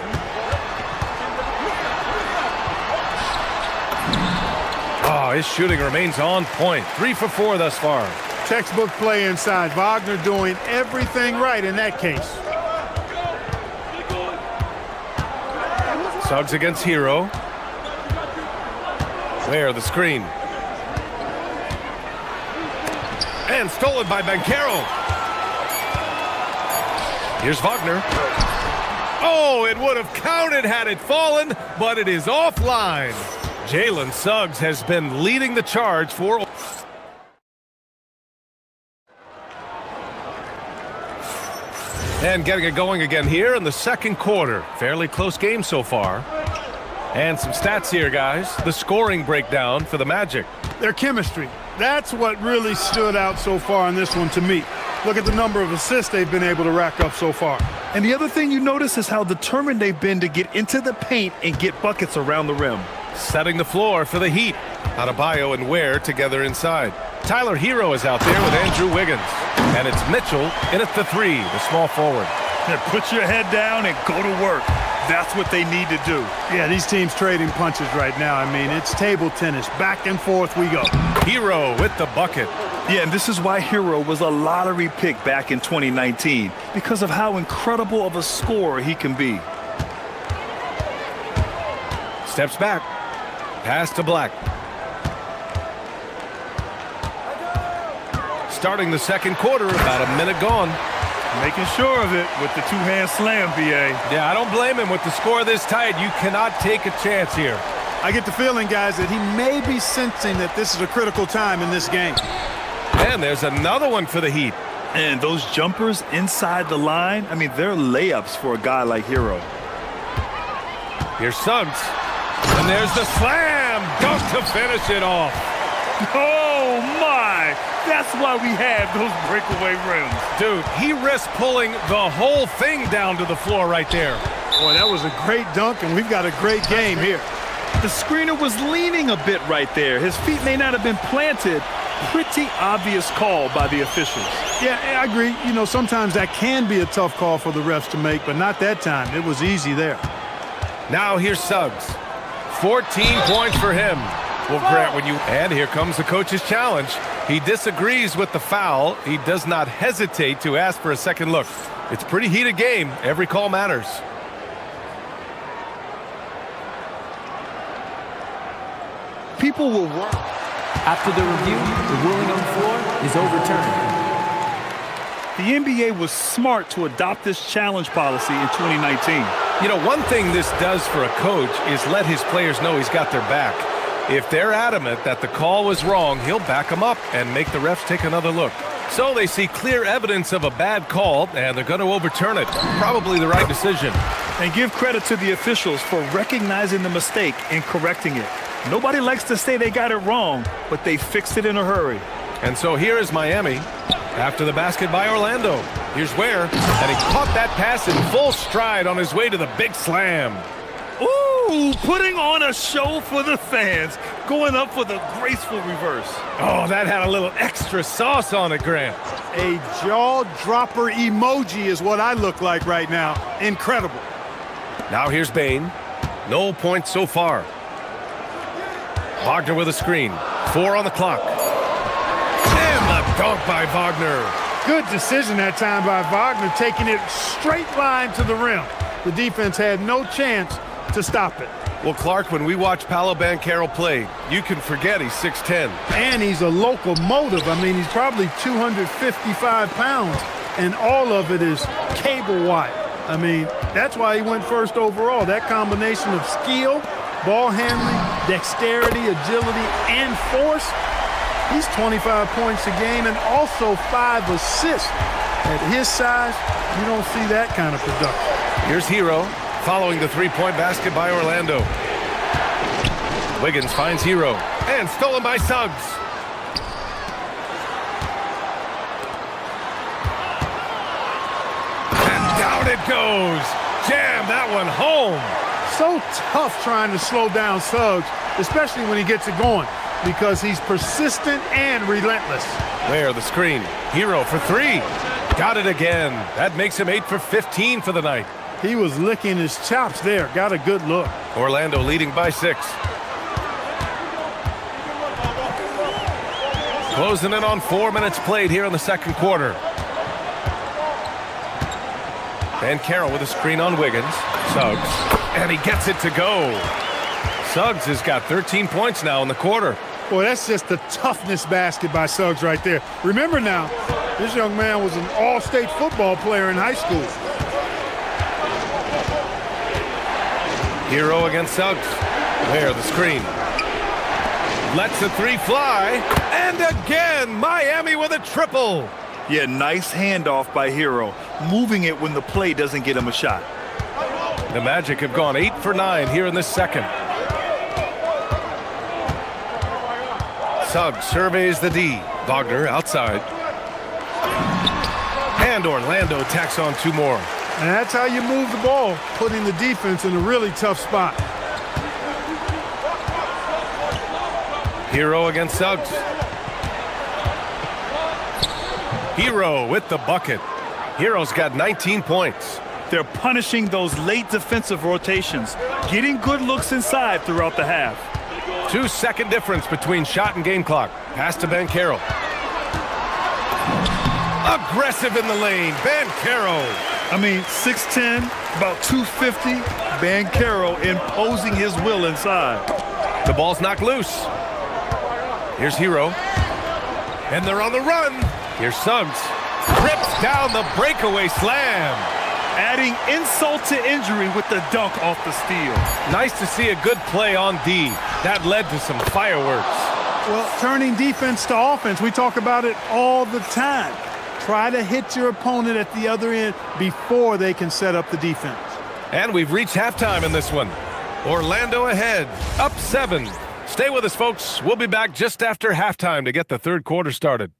Oh, his shooting remains on point. 3 for 4 thus far. Textbook play inside. Wagner doing everything right in that case. Suggs against Hero. Where the screen. And stolen by Banchero. Here's Wagner. Oh, it would have counted had it fallen, but it is offline. Jalen Suggs has been leading the charge for... And getting it going again here in the second quarter. Fairly close game so far. And some stats here, guys. The scoring breakdown for the Magic. Their chemistry. That's what really stood out so far in this one to me. Look at the number of assists they've been able to rack up so far. And the other thing you notice is how determined they've been to get into the paint and get buckets around the rim. Setting the floor for the Heat. Adebayo and Ware together inside. Tyler Hero is out there with Andrew Wiggins. And it's Mitchell in at the 3, the small forward. Yeah, put your head down and go to work. That's what they need to do. Yeah, these teams trading punches right now. I mean, it's table tennis. Back and forth we go. Hero with the bucket. Yeah, and this is why Hero was a lottery pick back in 2019, because of how incredible of a scorer he can be. Steps back. Pass to Black. Starting the second quarter, about a minute gone. Making sure of it with the two-hand slam, B.A. Yeah, I don't blame him. With the score this tight, you cannot take a chance here. I get the feeling, guys, that he may be sensing that this is a critical time in this game. And there's another one for the Heat. And those jumpers inside the line, I mean, they're layups for a guy like Hero. Here's Suggs. And there's the slam. Dunk to finish it off. Oh, my. That's why we have those breakaway rims. Dude, he risked pulling the whole thing down to the floor right there. Boy, that was a great dunk, and we've got a great game here. The screener was leaning a bit right there. His feet may not have been planted. Pretty obvious call by the officials. Yeah, I agree. You know, sometimes that can be a tough call for the refs to make, but not that time. It was easy there. Now here's Suggs. 14 points for him. Well, Grant, and here comes the coach's challenge. He disagrees with the foul. He does not hesitate to ask for a second look. It's a pretty heated game. Every call matters. People will work. After the review, the ruling on the floor is overturned. The NBA was smart to adopt this challenge policy in 2019. You know, one thing this does for a coach is let his players know he's got their back. If they're adamant that the call was wrong, he'll back them up and make the refs take another look. So they see clear evidence of a bad call, and they're going to overturn it. Probably the right decision. And give credit to the officials for recognizing the mistake and correcting it. Nobody likes to say they got it wrong, but they fixed it in a hurry. And so here is Miami after the basket by Orlando. Here's Ware, and he caught that pass in full stride on his way to the big slam. Ooh, putting on a show for the fans, going up with a graceful reverse. Oh, that had a little extra sauce on it, Grant. A jaw-dropper emoji is what I look like right now. Incredible. Now here's Bain. No points so far. Wagner with a screen. 4 on the clock. And the dunk by Wagner. Good decision that time by Wagner, taking it straight line to the rim. The defense had no chance to stop it. Well, Clark, when we watch Paolo Banchero play, you can forget he's 6'10". And he's a locomotive. I mean, he's probably 255 pounds, and all of it is cable wire. I mean, that's why he went first overall. That combination of skill, ball handling, dexterity, agility, and force. He's 25 points a game and also 5 assists. At his size, you don't see that kind of production. Here's Hero. following the three-point basket by Orlando. Wiggins finds Hero, and stolen by Suggs. And down it goes. Jam that one home. So tough trying to slow down Suggs, especially when he gets it going, because he's persistent and relentless. There, the screen. Hero for three. Got it again. That makes him 8 for 15 for the night. He was licking his chops there. Got a good look. Orlando leading by 6. Closing in on 4 minutes played here in the second quarter. Van Carroll with a screen on Wiggins. Suggs. And he gets it to go. Suggs has got 13 points now in the quarter. Boy, that's just the toughness basket by Suggs right there. Remember now, this young man was an all-state football player in high school. Hero against Suggs. There, the screen. Lets the three fly. And again, Miami with a triple. Yeah, nice handoff by Hero, moving it when the play doesn't get him a shot. The Magic have gone 8 for 9 here in the second. Suggs surveys the D. Wagner outside. And Orlando tacks on 2 more. And that's how you move the ball, putting the defense in a really tough spot. Hero against Suggs. Hero with the bucket. Hero's got 19 points. They're punishing those late defensive rotations, getting good looks inside throughout the half. 2-second difference between shot and game clock. Pass to Van Carroll. Aggressive in the lane, Van Carroll. I mean, 6'10", about 250. Van Carroll imposing his will inside. The ball's knocked loose. Here's Hero. And they're on the run. Here's Suggs. Rips down the breakaway slam. Adding insult to injury with the dunk off the steal. Nice to see a good play on D. That led to some fireworks. Well, turning defense to offense, we talk about it all the time. Try to hit your opponent at the other end before they can set up the defense. And we've reached halftime in this one. Orlando ahead, up 7. Stay with us, folks. We'll be back just after halftime to get the third quarter started.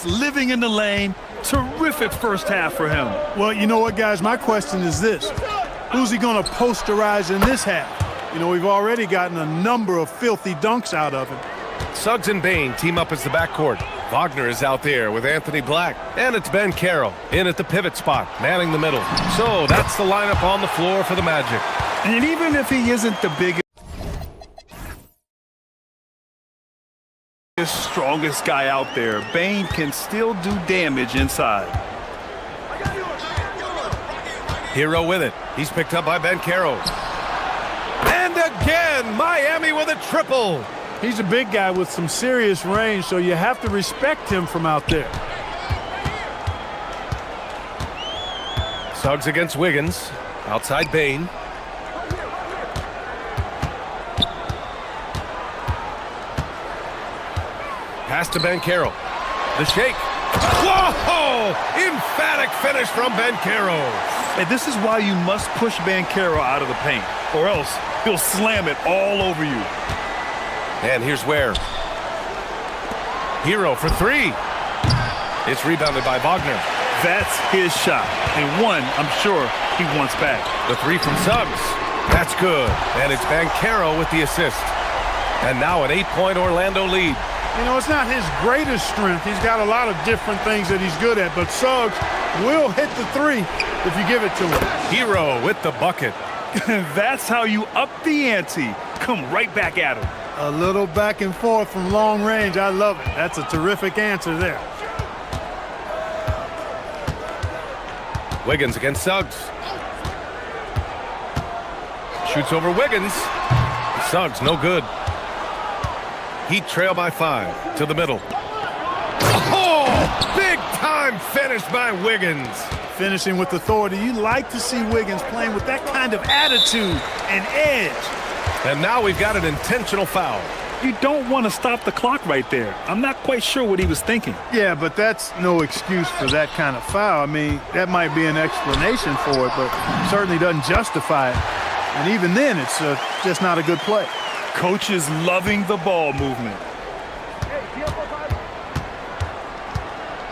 Living in the lane, terrific first half for him. Well, you know what, guys? My question is this. Who's he going to posterize in this half? You know, we've already gotten a number of filthy dunks out of him. Suggs and Bain team up as the backcourt. Wagner is out there with Anthony Black. And it's Ben Carroll in at the pivot spot, manning the middle. So that's the lineup on the floor for the Magic. And even if he isn't the biggest, strongest guy out there, Bain can still do damage inside. Hero with it. He's picked up by Ben Carroll. And again, Miami with a triple. He's a big guy with some serious range, so you have to respect him from out there. Suggs against Wiggins. Outside Bain. Pass to Ben Carroll. The shake. Whoa! Emphatic finish from Ben Carroll. And this is why you must push Ben Carroll out of the paint, or else he'll slam it all over you. And here's Ware. Hero for three. It's rebounded by Wagner. That's his shot, and one I'm sure he wants back. The three from Suggs. That's good. And it's Banchero with the assist. And now an 8-point Orlando lead. You know, it's not his greatest strength. He's got a lot of different things that he's good at, but Suggs will hit the three if you give it to him. Hero with the bucket. That's how you up the ante. Come right back at him. A little back and forth from long range. I love it. That's a terrific answer there. Wiggins against Suggs. Shoots over Wiggins. Suggs, no good. Heat trail by 5 to the middle. Oh, big time finish by Wiggins. Finishing with authority. You like to see Wiggins playing with that kind of attitude and edge. And now we've got an intentional foul. You don't want to stop the clock right there. I'm not quite sure what he was thinking. Yeah, but that's no excuse for that kind of foul. I mean, that might be an explanation for it, but certainly doesn't justify it. And even then, it's just not a good play. Coach is loving the ball movement.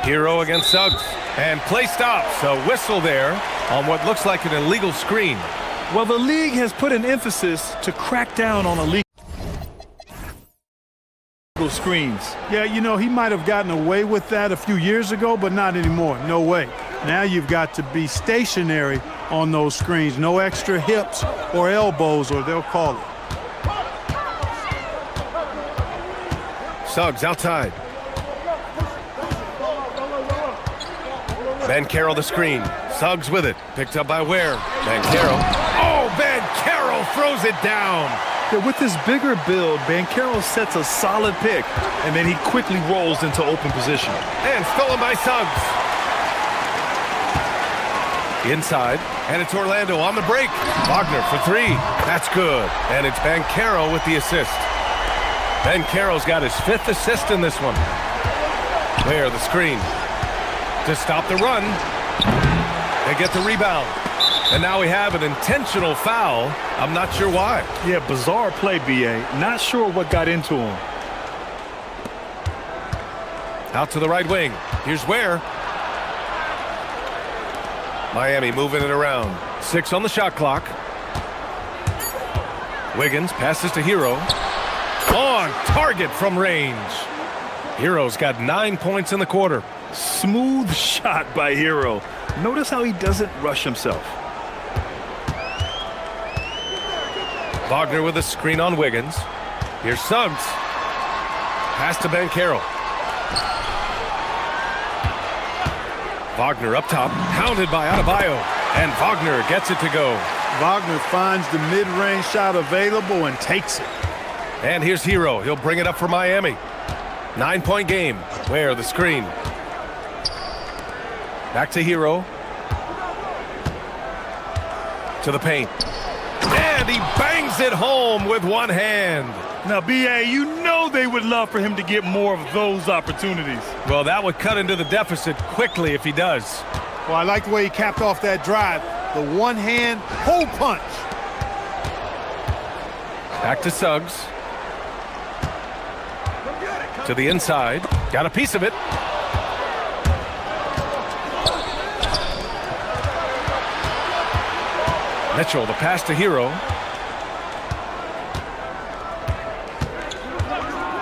Hero against Suggs. And play stops. A whistle there on what looks like an illegal screen. Well, the league has put an emphasis to crack down on illegal screens. Yeah, you know, he might have gotten away with that a few years ago, but not anymore. No way. Now you've got to be stationary on those screens. No extra hips or elbows, or they'll call it. Suggs outside. Banchero the screen. Suggs with it. Picked up by Ware. Banchero. Oh, Banchero throws it down. Yeah, with his bigger build, Banchero sets a solid pick, and then he quickly rolls into open position. And stolen by Suggs. Inside, and it's Orlando on the break. Wagner for three. That's good. And it's Banchero with the assist. Banchero's got his 5th assist in this one. Ware the screen. To stop the run. They get the rebound. And now we have an intentional foul. I'm not sure why. Yeah, bizarre play, B.A. Not sure what got into him. Out to the right wing. Here's Ware. Miami moving it around. 6 on the shot clock. Wiggins passes to Hero. On target from range. Hero's got 9 points in the quarter. Smooth shot by Hero. Notice how he doesn't rush himself. Wagner with a screen on Wiggins. Here's Suggs. Pass to Banchero. Wagner up top, hounded by Adebayo. And Wagner gets it to go. Wagner finds the mid-range shot available and takes it. And here's Hero. He'll bring it up for Miami. 9-point game. Where the screen. Back to Hero. To the paint. And he bangs it home with one hand. Now, B.A., you know they would love for him to get more of those opportunities. Well, that would cut into the deficit quickly if he does. Well, I like the way he capped off that drive. The one-hand hole punch. Back to Suggs. To the inside. Got a piece of it. Mitchell, the pass to Hero.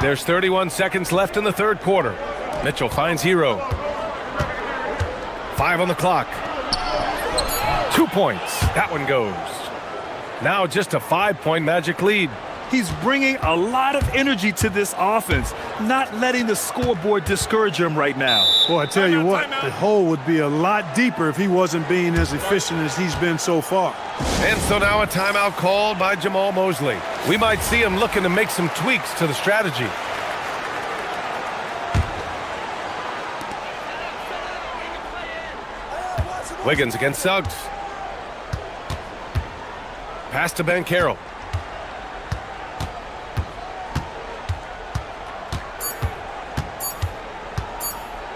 There's 31 seconds left in the third quarter. Mitchell finds Hero. 5 on the clock. 2 points. That one goes. Now just a 5-point Magic lead. He's bringing a lot of energy to this offense, not letting the scoreboard discourage him right now. Well, I tell you what, the hole would be a lot deeper if he wasn't being as efficient as he's been so far. And so now a timeout called by Jamal Mosley. We might see him looking to make some tweaks to the strategy. Wiggins against Suggs. Pass to Banchero.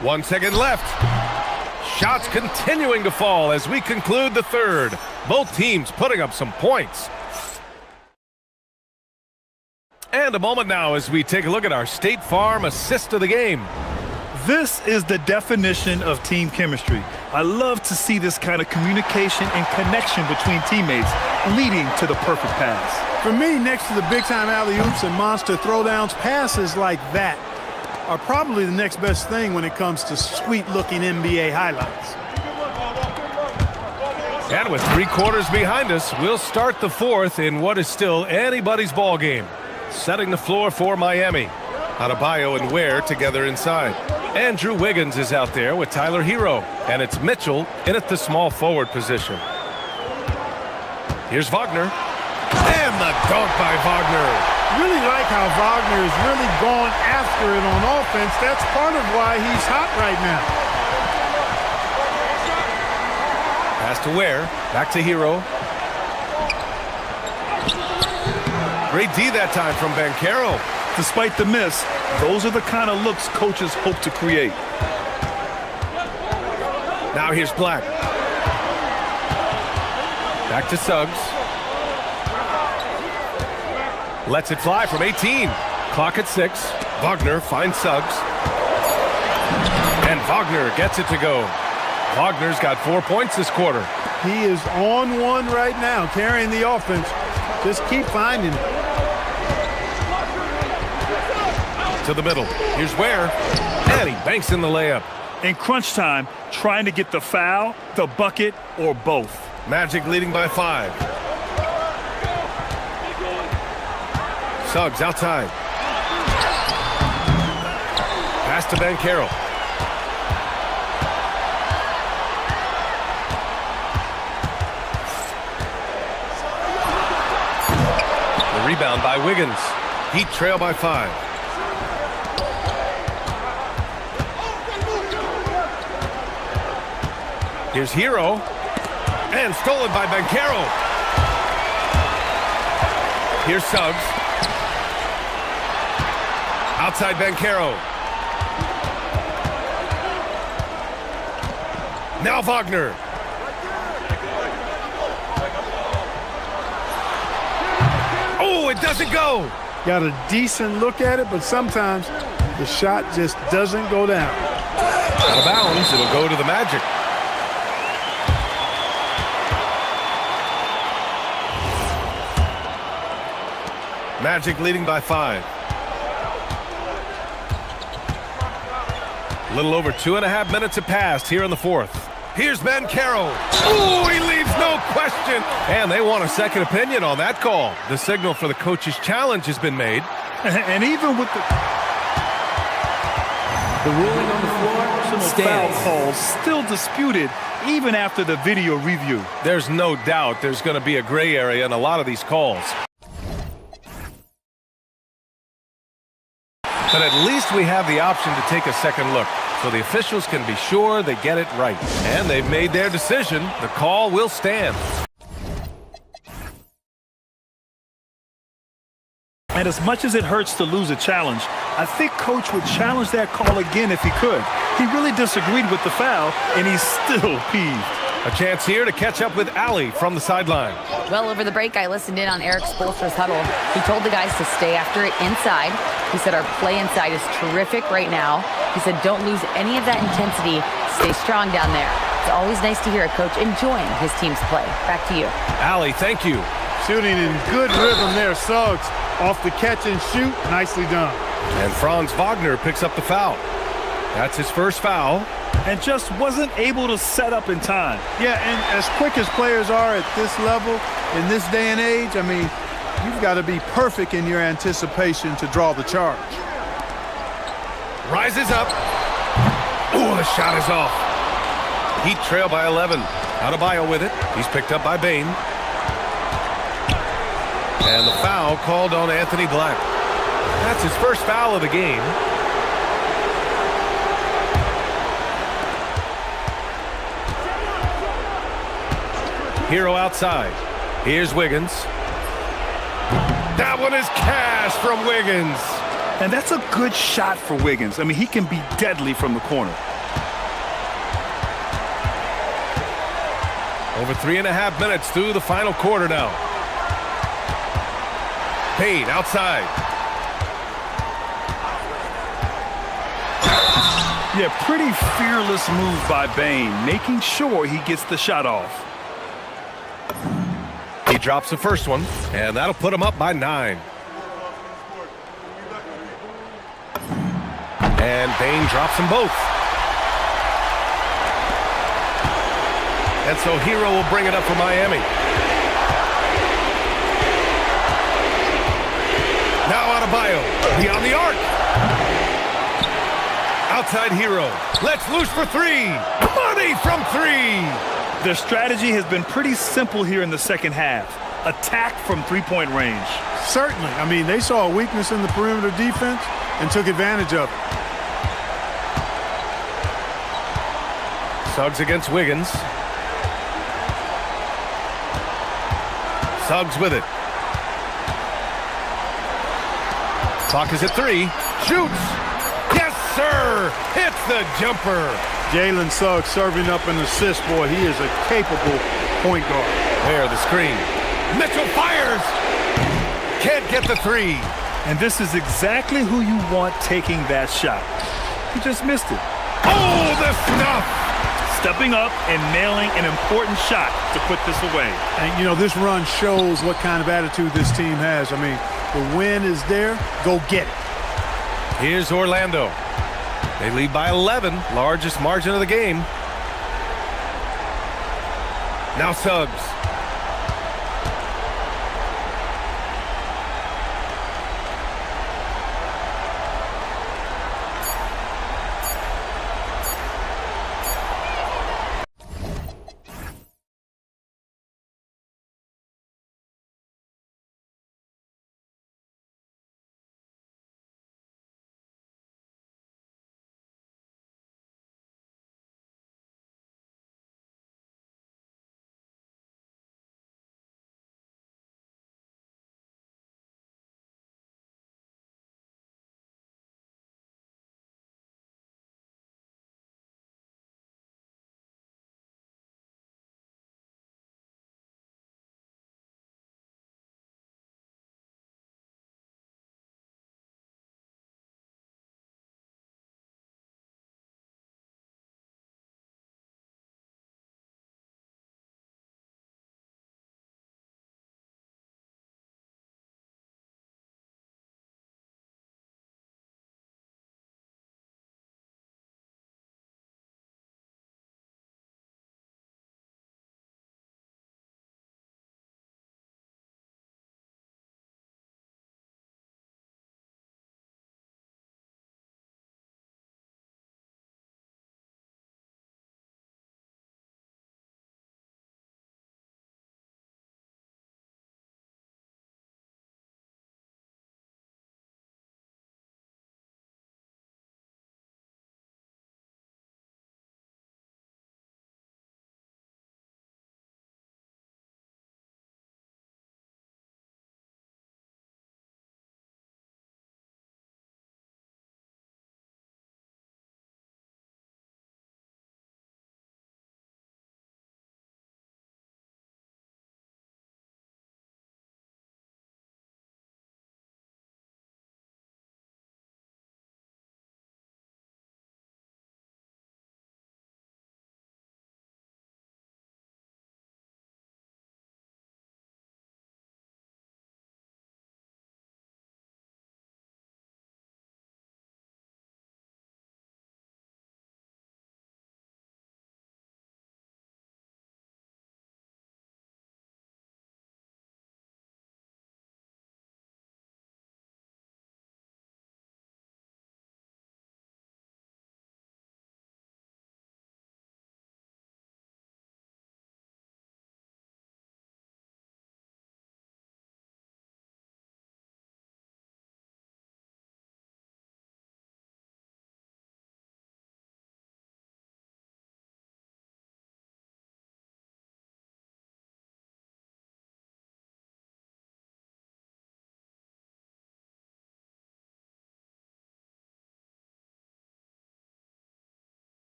One second left. Shots continuing to fall as we conclude the third. Both teams putting up some points. And And a moment now as we take a look at our State Farm assist of the game. This is the definition of team chemistry. I love to see this kind of communication and connection between teammates leading to the perfect pass. For me, next to the big-time alley-oops and monster throwdowns, passes like that are probably the next best thing when it comes to sweet-looking NBA highlights. And with 3 quarters behind us, we'll start the fourth in what is still anybody's ball game. Setting the floor for Miami. Adebayo and Ware together inside. Andrew Wiggins is out there with Tyler Hero. And it's Mitchell in at the small forward position. Here's Wagner. And the dunk by Wagner. Really like how Wagner is really going after it on offense. That's part of why he's hot right now. Pass to Ware. Back to Hero. Great D that time from Banchero. Despite the miss, those are the kind of looks coaches hope to create. Now here's Black. Back to Suggs. Lets it fly from 18. Clock at 6. Wagner finds Suggs. And Wagner gets it to go. Wagner's got 4 points this quarter. He is on one right now, carrying the offense. Just keep finding it. To the middle. Here's Ware. And he banks in the layup. In crunch time, trying to get the foul, the bucket, or both. Magic leading by 5. Suggs outside. Pass to Banchero. The rebound by Wiggins. Heat trail by 5. Here's Hero. And stolen by Banchero. Here's Suggs. Outside Banchero. Now Wagner. Oh, it doesn't go. Got a decent look at it, but sometimes the shot just doesn't go down. Out of bounds, it'll go to the Magic. Magic leading by 5. A little over 2.5 minutes have passed here in the fourth. Here's Banchero. Oh, he leaves no question. And they want a second opinion on that call. The signal for the coach's challenge has been made. And even with the ruling on the floor foul stands. calls still disputed even after the video review. There's no doubt there's going to be a gray area in a lot of these calls. But at least we have the option to take a second look, so the officials can be sure they get it right. And they've made their decision. The call will stand. And as much as it hurts to lose a challenge, I think Coach would challenge that call again if he could. He really disagreed with the foul, and he's still peeved. A chance here to catch up with Ali from the sideline. Well, over the break, I listened in on Eric Spoelstra's huddle. He told the guys to stay after it inside. He said our play inside is terrific right now. He said don't lose any of that intensity. Stay strong down there. It's always nice to hear a coach enjoying his team's play. Back to you. Ali, thank you. Shooting in good rhythm there, Suggs. Off the catch and shoot, nicely done. And Franz Wagner picks up the foul. That's his first foul. And just wasn't able to set up in time. Yeah, and as quick as players are at this level, in this day and age, I mean, you've got to be perfect in your anticipation to draw the charge. Rises up. Oh, the shot is off. Heat trail by 11. Adebayo with it. He's picked up by Bain. And the foul called on Anthony Black. That's his first foul of the game. Hero outside. Here's Wiggins. That one is cash from Wiggins. And that's a good shot for Wiggins. I mean, he can be deadly from the corner. Over 3.5 minutes through the final quarter now. Payne outside. Yeah, pretty fearless move by Bain, making sure he gets the shot off. He drops the first one, and that'll put him up by 9. And Bain drops them both. And so Hero will bring it up for Miami. Now Adebayo, beyond the arc. Outside Hero, lets loose for 3. Money from 3. Their strategy has been pretty simple here in the second half. Attack from three-point range. Certainly. I mean, they saw a weakness in the perimeter defense and took advantage of it. Suggs against Wiggins. Suggs with it. Clock is at 3. Shoots. Yes, sir. Hits the jumper. Jalen Suggs serving up an assist. Boy, he is a capable point guard. There, the screen. Mitchell fires. Can't get the 3. And this is exactly who you want taking that shot. He just missed it. Oh, the stuff. Stepping up and nailing an important shot to put this away. And, you know, this run shows what kind of attitude this team has. I mean, the win is there. Go get it. Here's Orlando. They lead by 11, largest margin of the game. Now Suggs.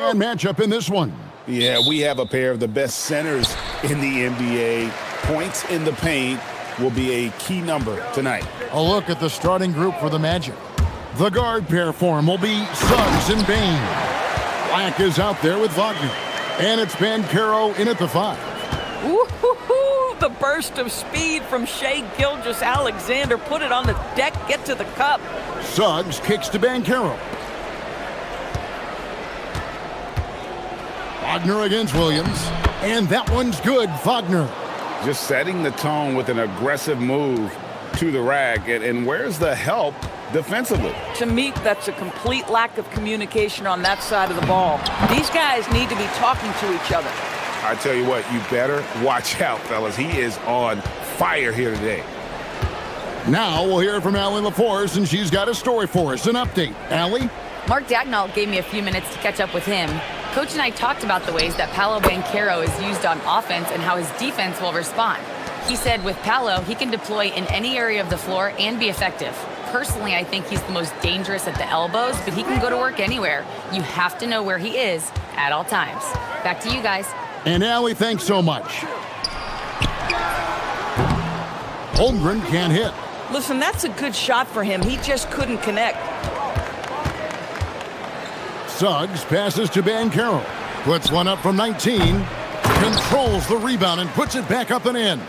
And matchup in this one. Yeah, we have a pair of the best centers in the NBA. Points in the paint will be a key number tonight. A look at the starting group for the Magic. The guard pair form will be Suggs and Bain. Black is out there with Wagner. And it's Banchero in at the 5. Woo-hoo-hoo! The burst of speed from Shai Gilgeous-Alexander. Put it on the deck, get to the cup. Suggs kicks to Banchero. Wagner against Williams. And that one's good, Wagner. Just setting the tone with an aggressive move to the rack. And where's the help defensively? To me, that's a complete lack of communication on that side of the ball. These guys need to be talking to each other. I tell you what, you better watch out, fellas. He is on fire here today. Now we'll hear from Allie LaForce, and she's got a story for us. An update. Allie? Mark Daignault gave me a few minutes to catch up with him. Coach and I talked about the ways that Paolo Banchero is used on offense and how his defense will respond. He said with Paolo, he can deploy in any area of the floor and be effective. Personally, I think he's the most dangerous at the elbows, but he can go to work anywhere. You have to know where he is at all times. Back to you guys. And Allie, thanks so much. Holmgren can't hit. Listen, that's a good shot for him. He just couldn't connect. Suggs passes to Banchero. Puts one up from 19. Controls the rebound and puts it back up and in.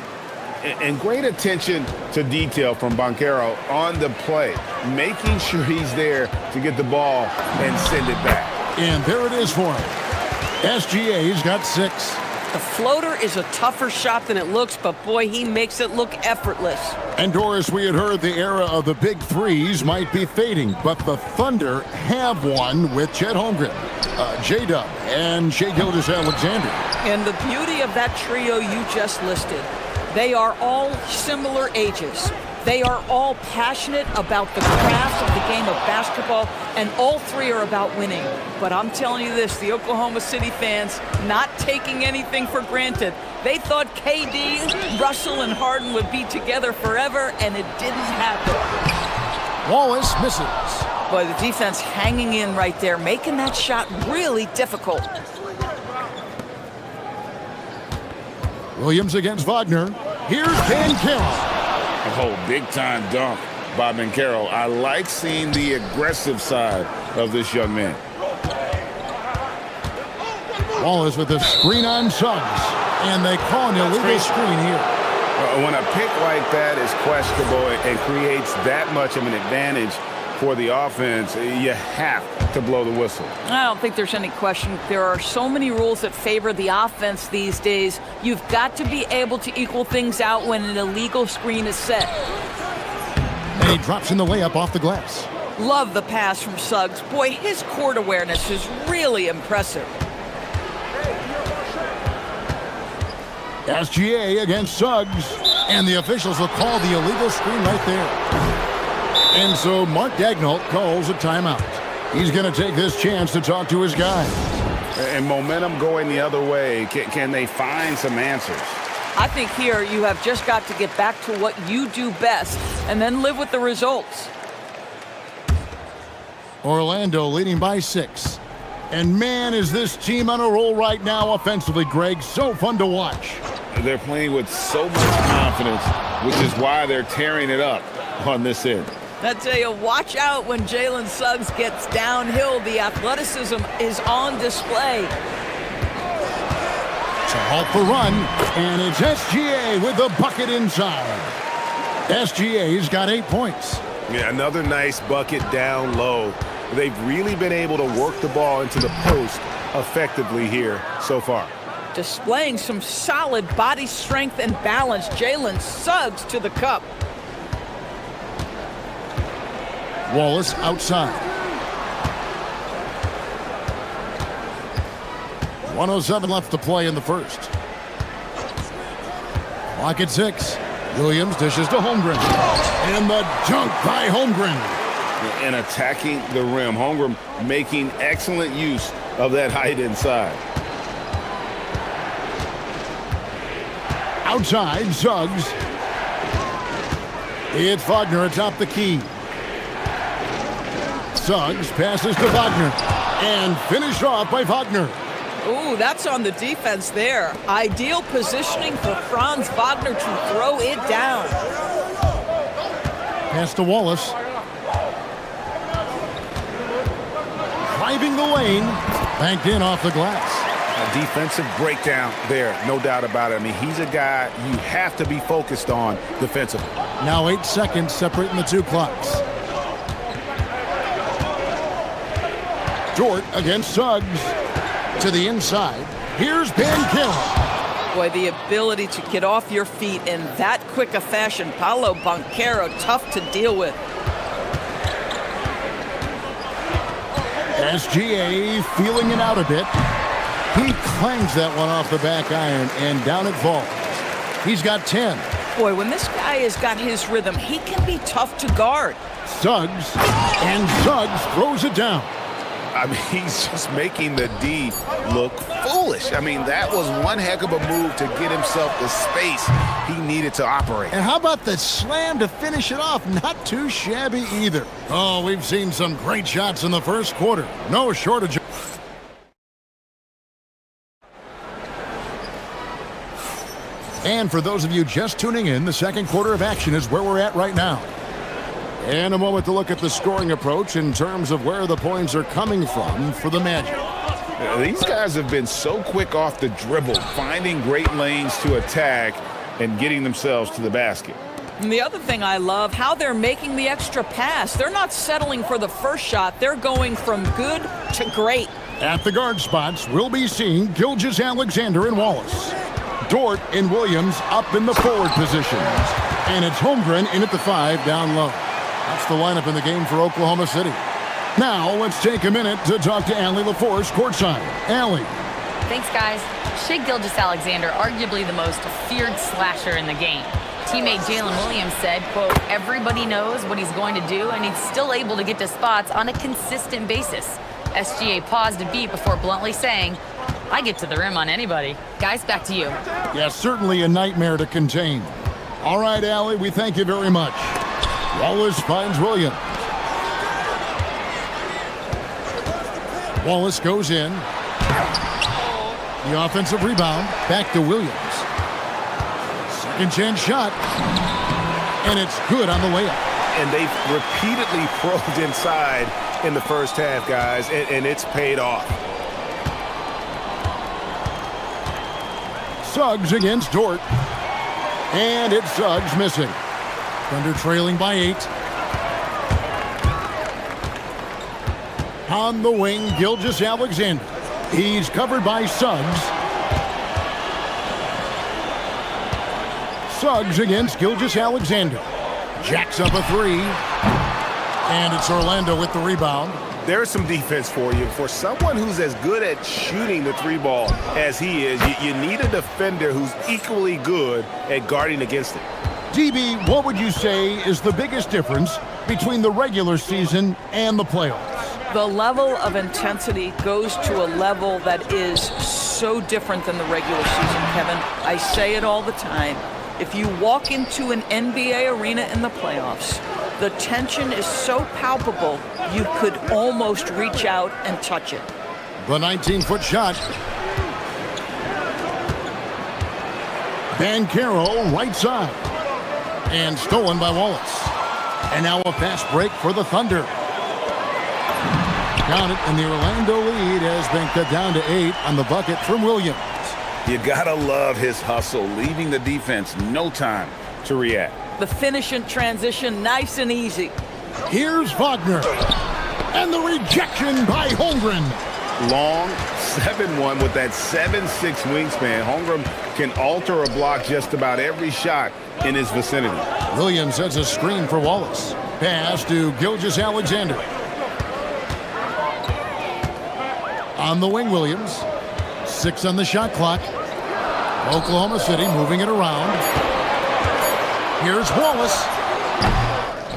And great attention to detail from Banchero on the play, making sure he's there to get the ball and send it back. And there it is for him. SGA's got 6. The floater is a tougher shot than it looks, but boy, he makes it look effortless. And Doris, we had heard the era of the big threes might be fading, but the Thunder have one with Chet Holmgren, J-Dub, and Shai Gilgeous-Alexander. And the beauty of that trio you just listed, they are all similar ages. They are all passionate about the craft of the game of basketball, and all three are about winning. But I'm telling you this, the Oklahoma City fans not taking anything for granted. They thought KD, Russell, and Harden would be together forever, and it didn't happen. Wallace misses. Boy, the defense hanging in right there, making that shot really difficult. Williams against Wagner. Here's Banchero. Oh, big-time dunk by Banchero. I like seeing the aggressive side of this young man. Wallace with the screen on Suggs. And they call an illegal screen here. When a pick like that is questionable and creates that much of an advantage for the offense, you have to blow the whistle. I don't think there's any question. There are so many rules that favor the offense these days. You've got to be able to equal things out when an illegal screen is set. And he drops in the layup off the glass. Love the pass from Suggs. Boy, his court awareness is really impressive. SGA against Suggs. And the officials will call the illegal screen right there. And so Mark Daignault calls a timeout. He's going to take this chance to talk to his guys. And momentum going the other way. Can they find some answers? I think here you have just got to get back to what you do best and then live with the results. Orlando leading by 6. And man, is this team on a roll right now offensively, Greg. So fun to watch. They're playing with so much confidence, which is why they're tearing it up on this end. I tell you, watch out when Jalen Suggs gets downhill. The athleticism is on display. To halt the run, and it's SGA with the bucket inside. SGA's got 8 points. Yeah, another nice bucket down low. They've really been able to work the ball into the post effectively here so far. Displaying some solid body strength and balance. Jalen Suggs to the cup. Wallace outside. 1:07 left to play in the first. Clock at 6. Williams dishes to Holmgren. And the dunk by Holmgren. And attacking the rim. Holmgren making excellent use of that height inside. Outside, Suggs. It's Wagner atop the key. Suggs passes to Wagner. And finished off by Wagner. Ooh, that's on the defense there. Ideal positioning for Franz Wagner to throw it down. Pass to Wallace. Driving the lane. Banked in off the glass. A defensive breakdown there, no doubt about it. I mean, he's a guy you have to be focused on defensively. Now 8 seconds separating the two clocks. Dort against Suggs. To the inside. Here's Banchero. Boy, the ability to get off your feet in that quick a fashion. Paolo Banchero, tough to deal with. SGA feeling it out a bit. He clangs that one off the back iron, and down it falls. He's got 10. Boy, when this guy has got his rhythm, he can be tough to guard. Suggs, and Suggs throws it down. I mean, he's just making the D look foolish. I mean, that was one heck of a move to get himself the space he needed to operate. And how about the slam to finish it off? Not too shabby either. Oh, we've seen some great shots in the first quarter. No shortage. And for those of you just tuning in, the second quarter of action is where we're at right now. And a moment to look at the scoring approach in terms of where the points are coming from for the Magic. These guys have been so quick off the dribble, finding great lanes to attack and getting themselves to the basket. And the other thing I love, how they're making the extra pass. They're not settling for the first shot. They're going from good to great. At the guard spots, we'll be seeing Gilgeous-Alexander and Wallace. Dort and Williams up in the forward positions. And it's Holmgren in at the 5 down low. That's the lineup in the game for Oklahoma City. Now, let's take a minute to talk to Allie LaForce courtside. Allie. Thanks, guys. Shai Gilgeous-Alexander, arguably the most feared slasher in the game. Teammate Jalen Williams said, quote, everybody knows what he's going to do, and he's still able to get to spots on a consistent basis. SGA paused a beat before bluntly saying, I get to the rim on anybody. Guys, back to you. Yeah, certainly a nightmare to contain. All right, Allie, we thank you very much. Wallace finds Williams. Wallace goes in. The offensive rebound. Back to Williams. Second chance shot. And it's good on the layup. And they've repeatedly probed inside in the first half, guys, and it's paid off. Suggs against Dort. And it's Suggs missing. Thunder trailing by 8. On the wing, Gilgeous-Alexander. He's covered by Suggs. Suggs against Gilgeous-Alexander. Jacks up a 3. And it's Orlando with the rebound. There's some defense for you. For someone who's as good at shooting the 3 ball as he is, you need a defender who's equally good at guarding against it. DB, what would you say is the biggest difference between the regular season and the playoffs? The level of intensity goes to a level that is so different than the regular season, Kevin. I say it all the time. If you walk into an NBA arena in the playoffs, the tension is so palpable, you could almost reach out and touch it. The 19-foot shot. Banchero, right side. And stolen by Wallace. And now a fast break for the Thunder. Got it, and the Orlando lead has been cut down to 8 on the bucket from Williams. You gotta love his hustle, leaving the defense no time to react. The finish and transition, nice and easy. Here's Wagner. And the rejection by Holmgren. Long 7'1" with that 7'6" wingspan. Holmgren can alter a block just about every shot in his vicinity. Williams sets a screen for Wallace. Pass to Gilgeous-Alexander. On the wing, Williams. 6 on the shot clock. Oklahoma City moving it around. Here's Wallace.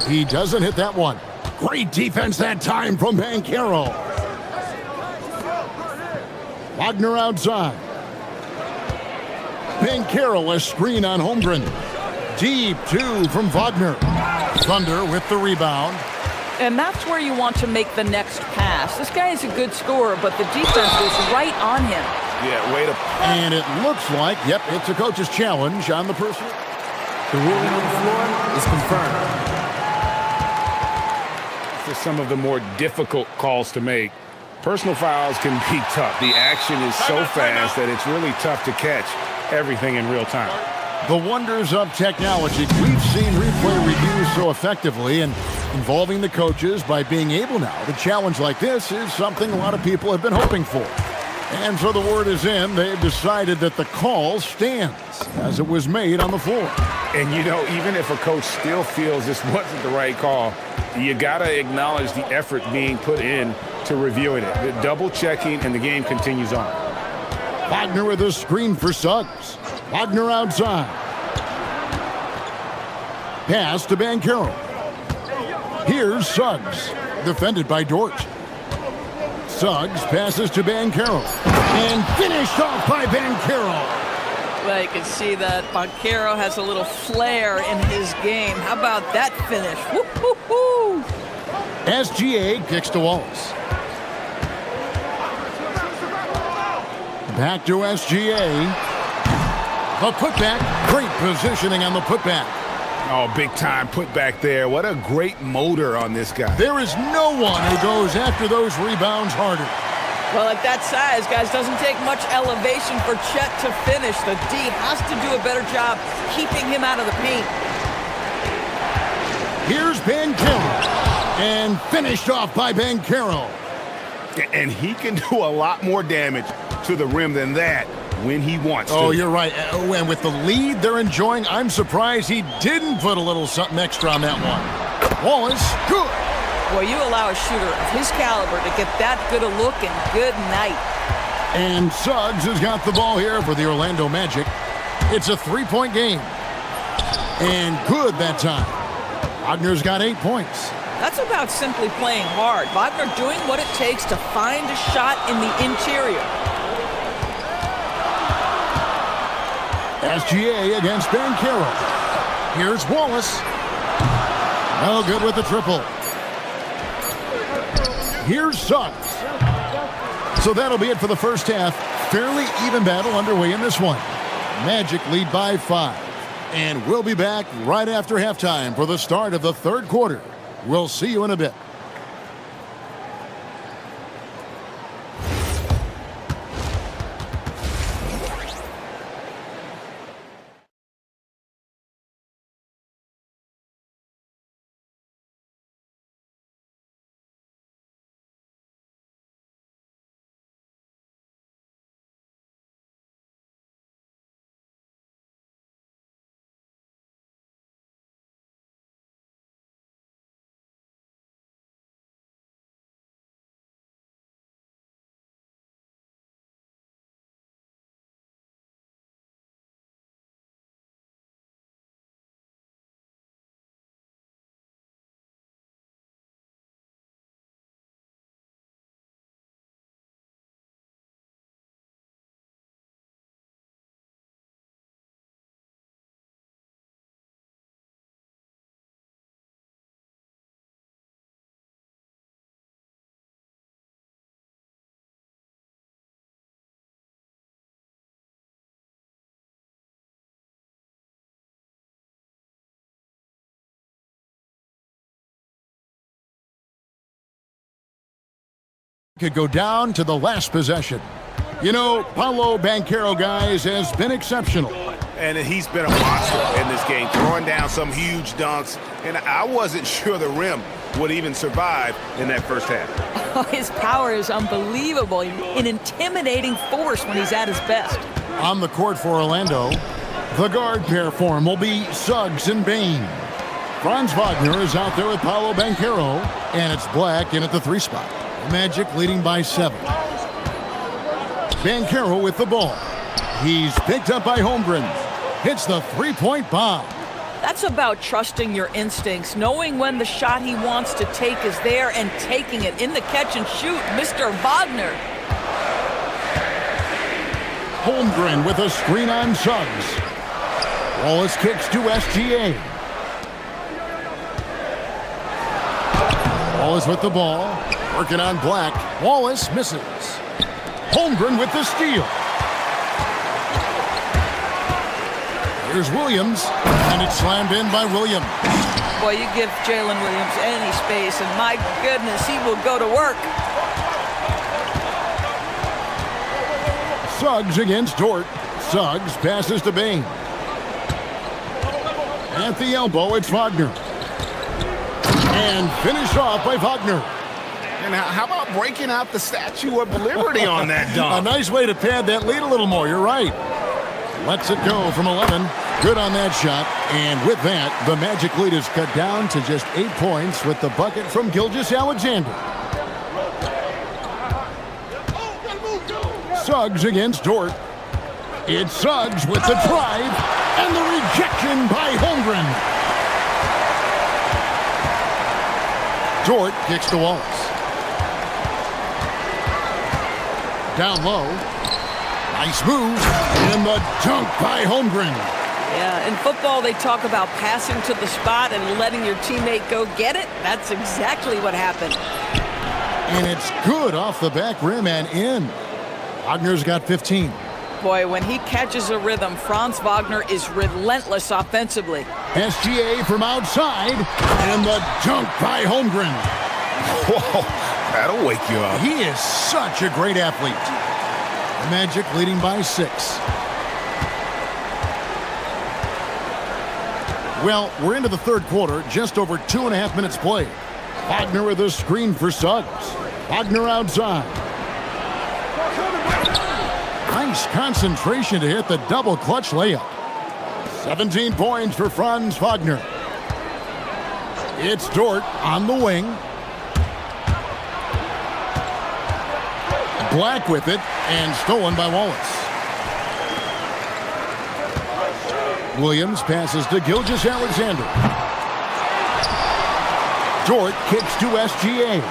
He doesn't hit that one. Great defense that time from Banchero. Wagner outside. Banchero a screen on Holmgren. Deep 2 from Wagner. Thunder with the rebound. And that's where you want to make the next pass. This guy is a good scorer, but the defense was right on him. Yeah, way to... And it looks like, yep, it's a coach's challenge on the person. The ruling on the floor is confirmed. For some of the more difficult calls to make, personal fouls can be tough. The action is so fast that it's really tough to catch everything in real time. The wonders of technology. We've seen replay reviews so effectively, and involving the coaches by being able now to challenge like this is something a lot of people have been hoping for. And so the word is in, they've decided that the call stands as it was made on the floor. And you know, even if a coach still feels this wasn't the right call, you got to acknowledge the effort being put in to reviewing it. The double checking, and the game continues on. Wagner with a screen for Suggs. Wagner outside. Pass to Banchero. Here's Suggs, defended by Dort. Suggs passes to Banchero, and finished off by Banchero. Well, you can see that Banchero has a little flair in his game. How about that finish? Woo-hoo-hoo! SGA kicks to Wallace. Back to SGA. The putback. Great positioning on the putback. Oh, big time putback there. What a great motor on this guy. There is no one who goes after those rebounds harder. Well, at that size, guys, doesn't take much elevation for Chet to finish. The D has to do a better job keeping him out of the paint. Here's Banchero, and finished off by Banchero. And he can do a lot more damage to the rim than that when he wants to. Oh, you're right. And with the lead they're enjoying, I'm surprised he didn't put a little something extra on that one. Wallace, good. Well, you allow a shooter of his caliber to get that good a look, and good night. And Suggs has got the ball here for the Orlando Magic. It's a three-point game. And good that time. Wagner's got 8 points. That's about simply playing hard. Wagner doing what it takes to find a shot in the interior. SGA against Banchero. Here's Wallace. No good with the triple. Here's Suggs. So that'll be it for the first half. Fairly even battle underway in this one. Magic lead by 5. And we'll be back right after halftime for the start of the third quarter. We'll see you in a bit. Could go down to the last possession. You know, Paolo Banchero, guys, has been exceptional. And he's been a monster in this game, throwing down some huge dunks. And I wasn't sure the rim would even survive in that first half. Oh, his power is unbelievable. An intimidating force when he's at his best. On the court for Orlando, the guard pair for him will be Suggs and Bain. Franz Wagner is out there with Paolo Banchero, and it's Black in at the 3 spot. Magic leading by 7. Banchero with the ball. He's picked up by Holmgren. Hits the 3-point bomb. That's about trusting your instincts, knowing when the shot he wants to take is there and taking it in the catch and shoot, Mr. Wagner. Holmgren with a screen on Suggs. Wallace kicks to SGA. Wallace with the ball. Working on Black. Wallace misses. Holmgren with the steal. Here's Williams, and it's slammed in by Williams. Boy, you give Jalen Williams any space, and my goodness, he will go to work. Suggs against Dort. Suggs passes to Bain. At the elbow, it's Wagner. And finished off by Wagner. And how about breaking out the Statue of Liberty on that dunk? A nice way to pad that lead a little more. You're right. Lets it go from 11. Good on that shot. And with that, the Magic lead is cut down to just 8 points with the bucket from Gilgeous-Alexander. Suggs against Dort. It's Suggs with the drive and the rejection by Holmgren. Dort kicks to Wallace. Down low. Nice move. And the dunk by Holmgren. Yeah, in football, they talk about passing to the spot and letting your teammate go get it. That's exactly what happened. And it's good off the back rim and in. Wagner's got 15. Boy, when he catches a rhythm, Franz Wagner is relentless offensively. SGA from outside. And the dunk by Holmgren. Whoa, that'll wake you up. He is such a great athlete. Magic leading by 6. Well, we're into the third quarter, just over 2.5 minutes played. Wagner with a screen for Suggs. Wagner outside. Nice concentration to hit the double clutch layup. 17 points for Franz Wagner. It's Dort on the wing. Black with it, and stolen by Wallace. Williams passes to Gilgeous-Alexander. Dort kicks to SGA.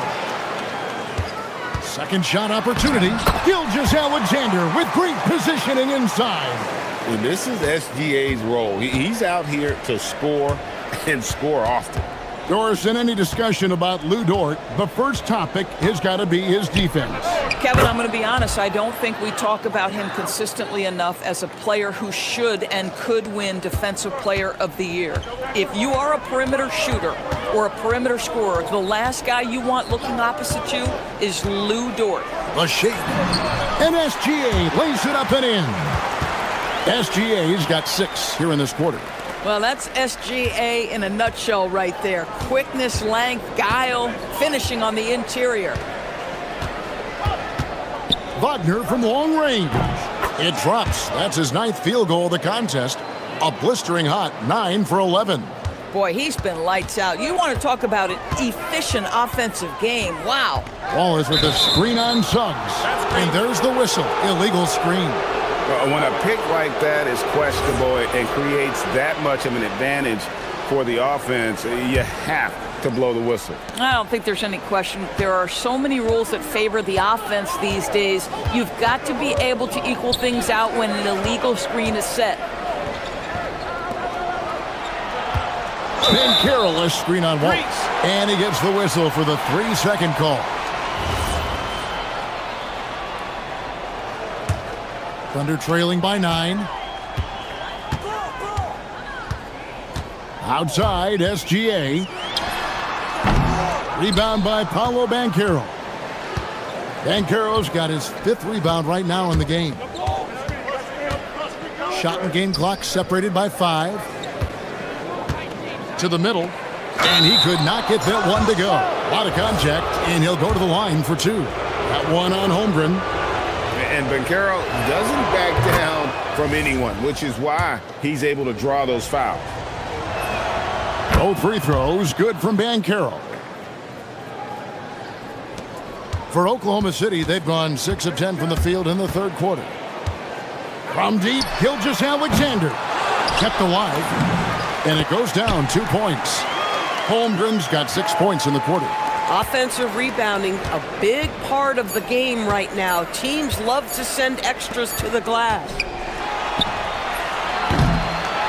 Second shot opportunity. Gilgeous-Alexander with great positioning inside. And this is SGA's role. He's out here to score and score often. Doris, in any discussion about Lou Dort, the first topic has got to be his defense. Kevin, I'm going to be honest. I don't think we talk about him consistently enough as a player who should and could win Defensive Player of the Year. If you are a perimeter shooter or a perimeter scorer, the last guy you want looking opposite you is Lou Dort. The shake. And SGA lays it up and in. SGA's got 6 here in this quarter. Well, that's SGA in a nutshell right there. Quickness, length, guile, finishing on the interior. Wagner from long range. It drops. That's his 9th field goal of the contest. A blistering hot 9 for 11. Boy, he's been lights out. You want to talk about an efficient offensive game. Wow. Wallace with the screen on Suggs. And there's the whistle. Illegal screen. When a pick like that is questionable and creates that much of an advantage for the offense, you have to blow the whistle. I don't think there's any question. There are so many rules that favor the offense these days. You've got to be able to equal things out when an illegal screen is set. Ben Carroll screen on Wallace. And he gets the whistle for the 3-second call. Thunder trailing by 9. Outside, SGA. Rebound by Paolo Banchero. Banchero's got his 5th rebound right now in the game. Shot and game clock separated by 5. To the middle. And he could not get that one to go. A lot of contact, and he'll go to the line for 2. That one on Holmgren. And Banchero doesn't back down from anyone, which is why he's able to draw those fouls. Both free throws good from Banchero. For Oklahoma City, they've gone 6 of 10 from the field in the third quarter. From deep, Gilgeous-Alexander kept alive, and it goes down 2 points. Holmgren's got 6 points in the quarter. Offensive rebounding, a big part of the game right now. Teams love to send extras to the glass.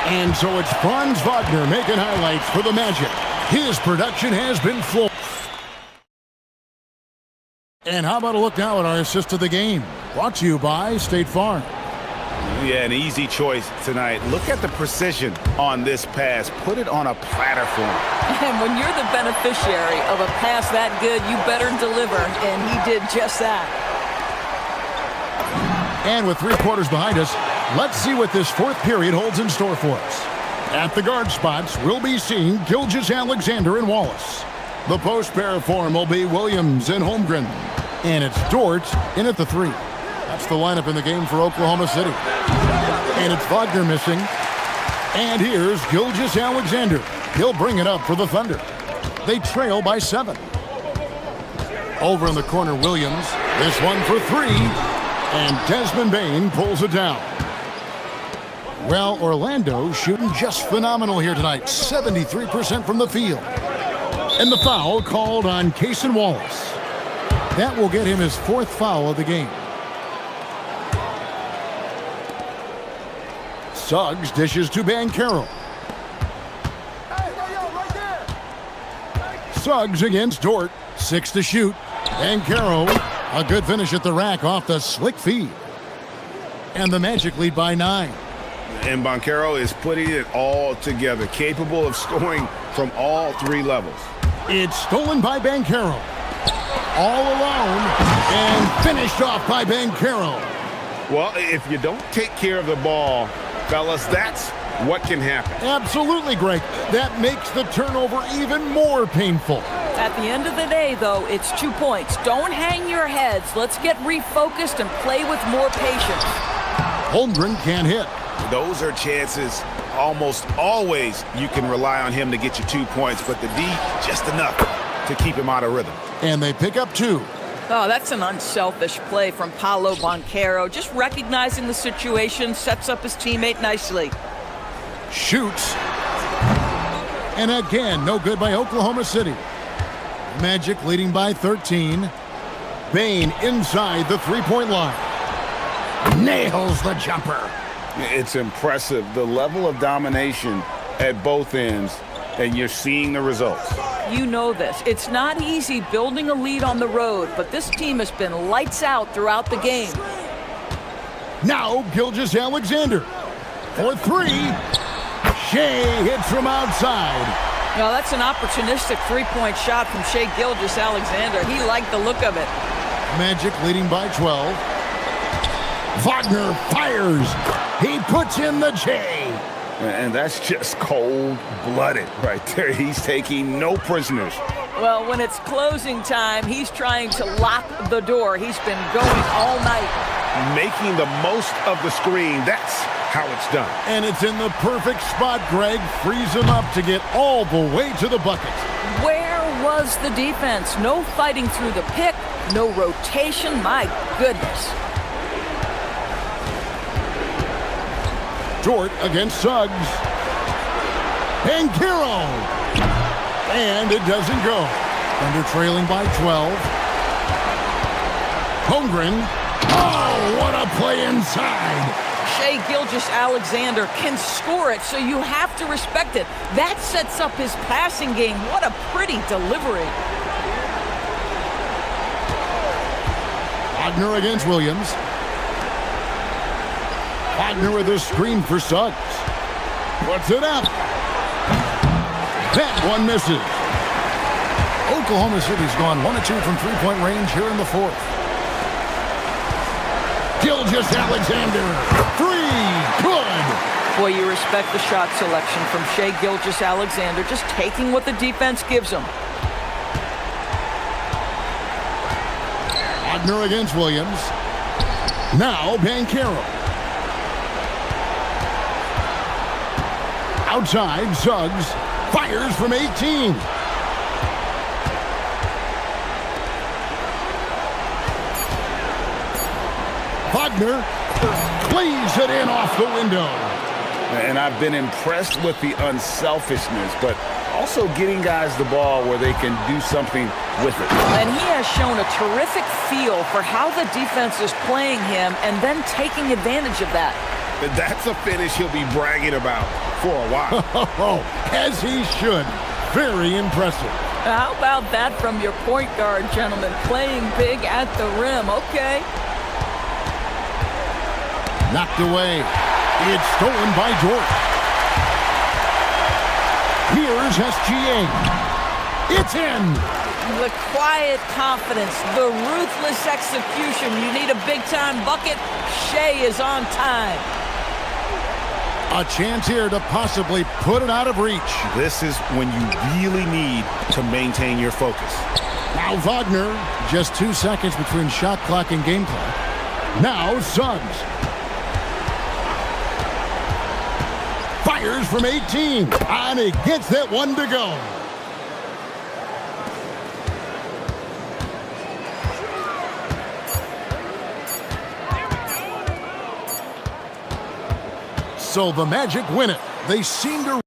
And so it's Franz Wagner making highlights for the Magic. His production has been flawless. And how about a look now at our assist of the game? Brought to you by State Farm. Yeah, an easy choice tonight. Look at the precision on this pass. Put it on a platter for him. And when you're the beneficiary of a pass that good, you better deliver, and he did just that. And with 3 quarters behind us, let's see what this fourth period holds in store for us. At the guard spots, we'll be seeing Gilgeous-Alexander and Wallace. The post pair form will be Williams and Holmgren. And it's Dort in at the 3. That's the lineup in the game for Oklahoma City. And it's Wagner missing. And here's Gilgeous-Alexander. He'll bring it up for the Thunder. They trail by 7. Over in the corner, Williams. This one for 3. And Desmond Bane pulls it down. Well, Orlando shooting just phenomenal here tonight. 73% from the field. And the foul called on Cason Wallace. That will get him his 4th foul of the game. Suggs dishes to Banchero. Suggs against Dort. 6 to shoot. Banchero, a good finish at the rack off the slick feed. And the Magic lead by 9. And Banchero is putting it all together, capable of scoring from all 3 levels. It's stolen by Banchero. All alone and finished off by Banchero. Well, if you don't take care of the ball, fellas, that's what can happen. Absolutely, Greg. That makes the turnover even more painful. At the end of the day, though, it's 2 points. Don't hang your heads. Let's get refocused and play with more patience. Holmgren can't hit. Those are chances almost always you can rely on him to get you 2 points, but the D, just enough to keep him out of rhythm. And they pick up 2. Oh, that's an unselfish play from Paolo Banchero. Just recognizing the situation, sets up his teammate nicely. Shoots. And again, no good by Oklahoma City. Magic leading by 13. Bane inside the 3-point line. Nails the jumper. It's impressive, the level of domination at both ends, and you're seeing the results. You know this. It's not easy building a lead on the road, but this team has been lights out throughout the game. Now Gilgeous-Alexander for 3. Shea hits from outside. Now that's an opportunistic 3-point shot from Shea Gilgeous-Alexander. He liked the look of it. Magic leading by 12. Wagner fires. He puts in the J. And that's just cold-blooded right there. He's taking no prisoners. Well, when it's closing time, he's trying to lock the door. He's been going all night. Making the most of the screen. That's how it's done. And it's in the perfect spot, Greg. Frees him up to get all the way to the bucket. Where was the defense? No fighting through the pick, no rotation. My goodness. Dort against Suggs. Banchero. And it doesn't go. Under trailing by 12. Holmgren. Oh, what a play inside. Shea Gilgeous-Alexander can score it, so you have to respect it. That sets up his passing game. What a pretty delivery. Wagner against Williams. Wagner with a screen for Suggs. Puts it up. That one misses. Oklahoma City's gone 1 of 2 from 3-point range here in the 4th. Gilgeous-Alexander. 3. Good. Boy, you respect the shot selection from Shea Gilgeous-Alexander, just taking what the defense gives him. Wagner against Williams. Now Banchero. Outside, Suggs fires from 18. Wagner plays it in off the window. And I've been impressed with the unselfishness, but also getting guys the ball where they can do something with it. And he has shown a terrific feel for how the defense is playing him and then taking advantage of that. That's a finish he'll be bragging about for a while. As he should. Very impressive. How about that from your point guard, gentlemen? Playing big at the rim. Okay. Knocked away. It's stolen by George. Here's SGA. It's in. The quiet confidence, the ruthless execution. You need a big-time bucket. Shea is on time. A chance here to possibly put it out of reach. This is when you really need to maintain your focus. Now Wagner, just 2 seconds between shot clock and game clock. Now Suggs. Fires from 18, and he gets that one to go. So the Magic win it. They seem to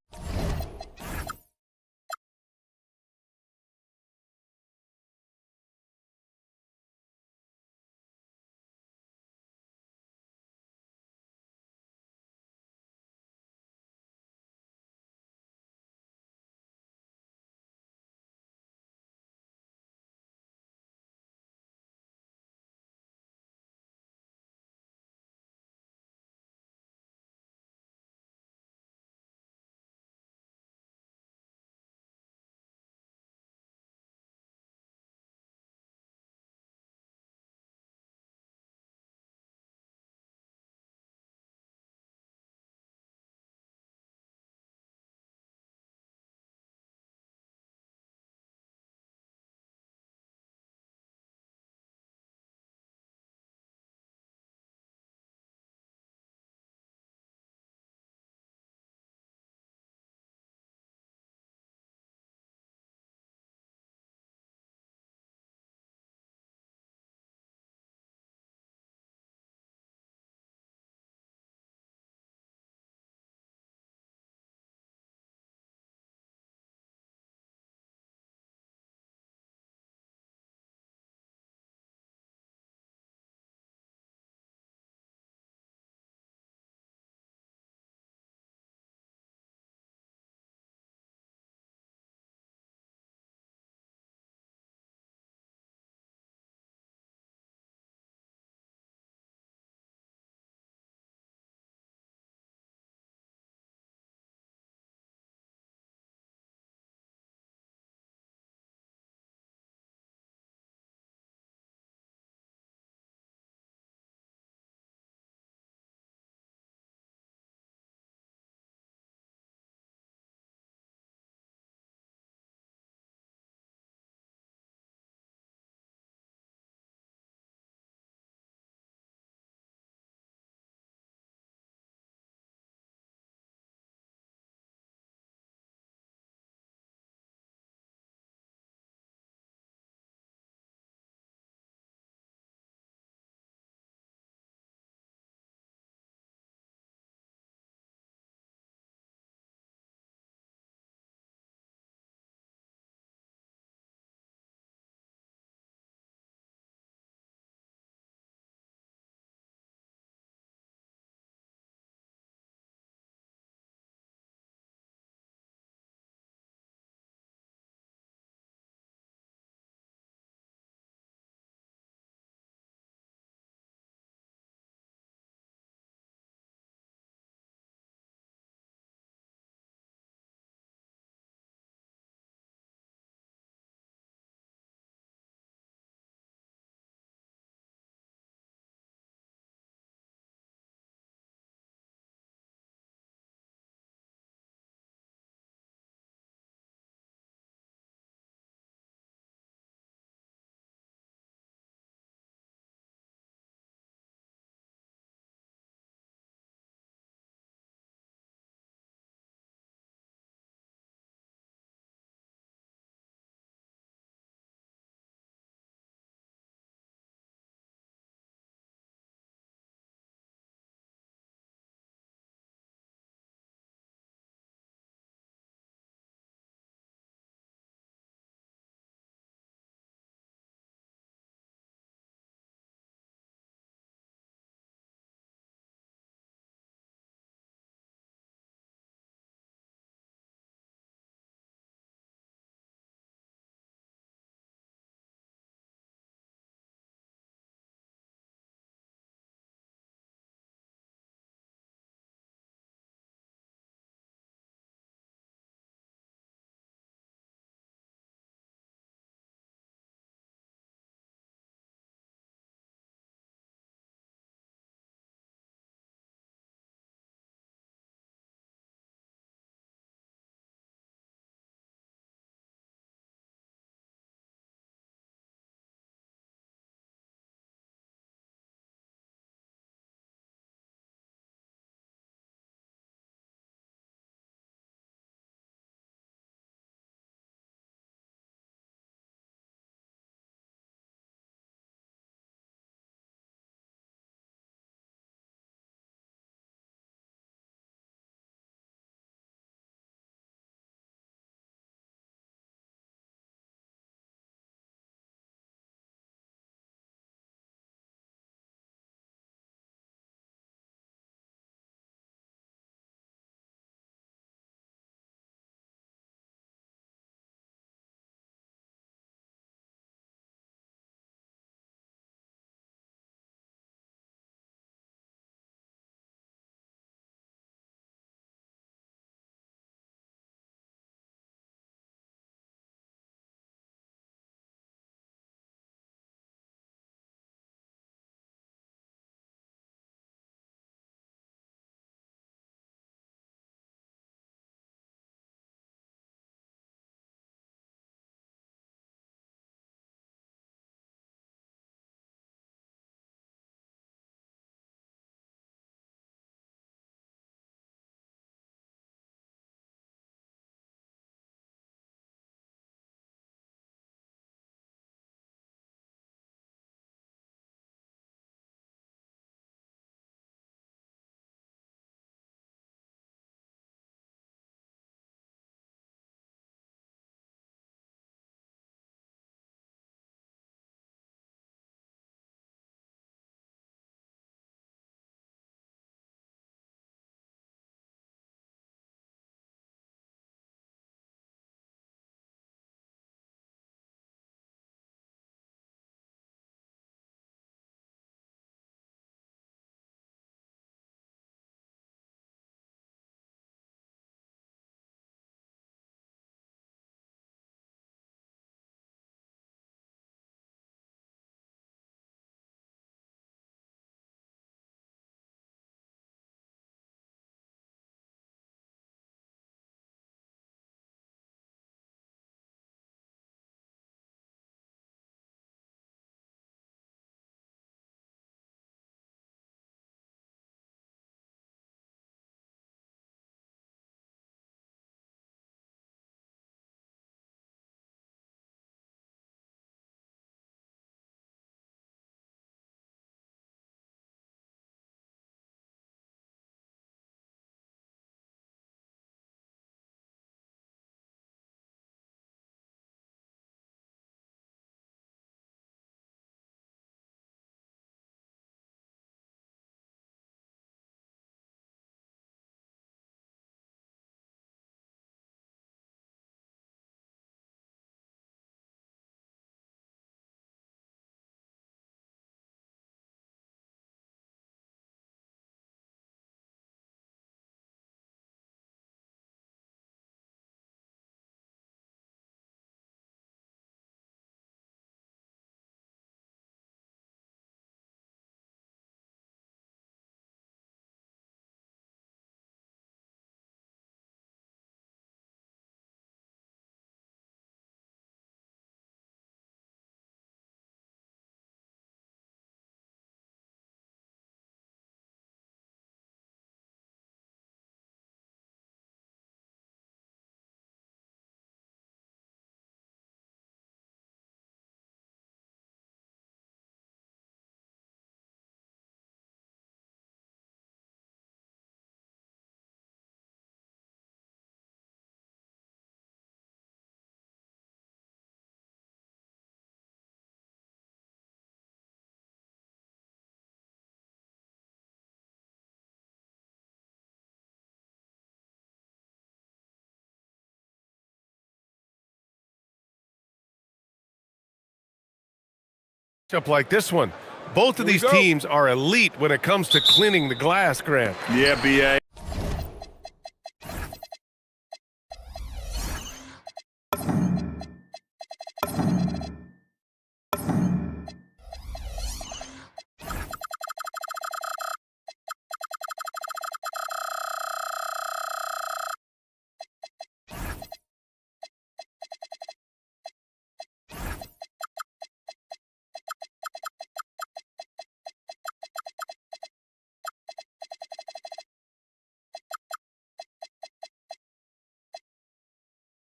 Up like this one. Both of these teams are elite when it comes to cleaning the glass, Grant. Yeah, BA.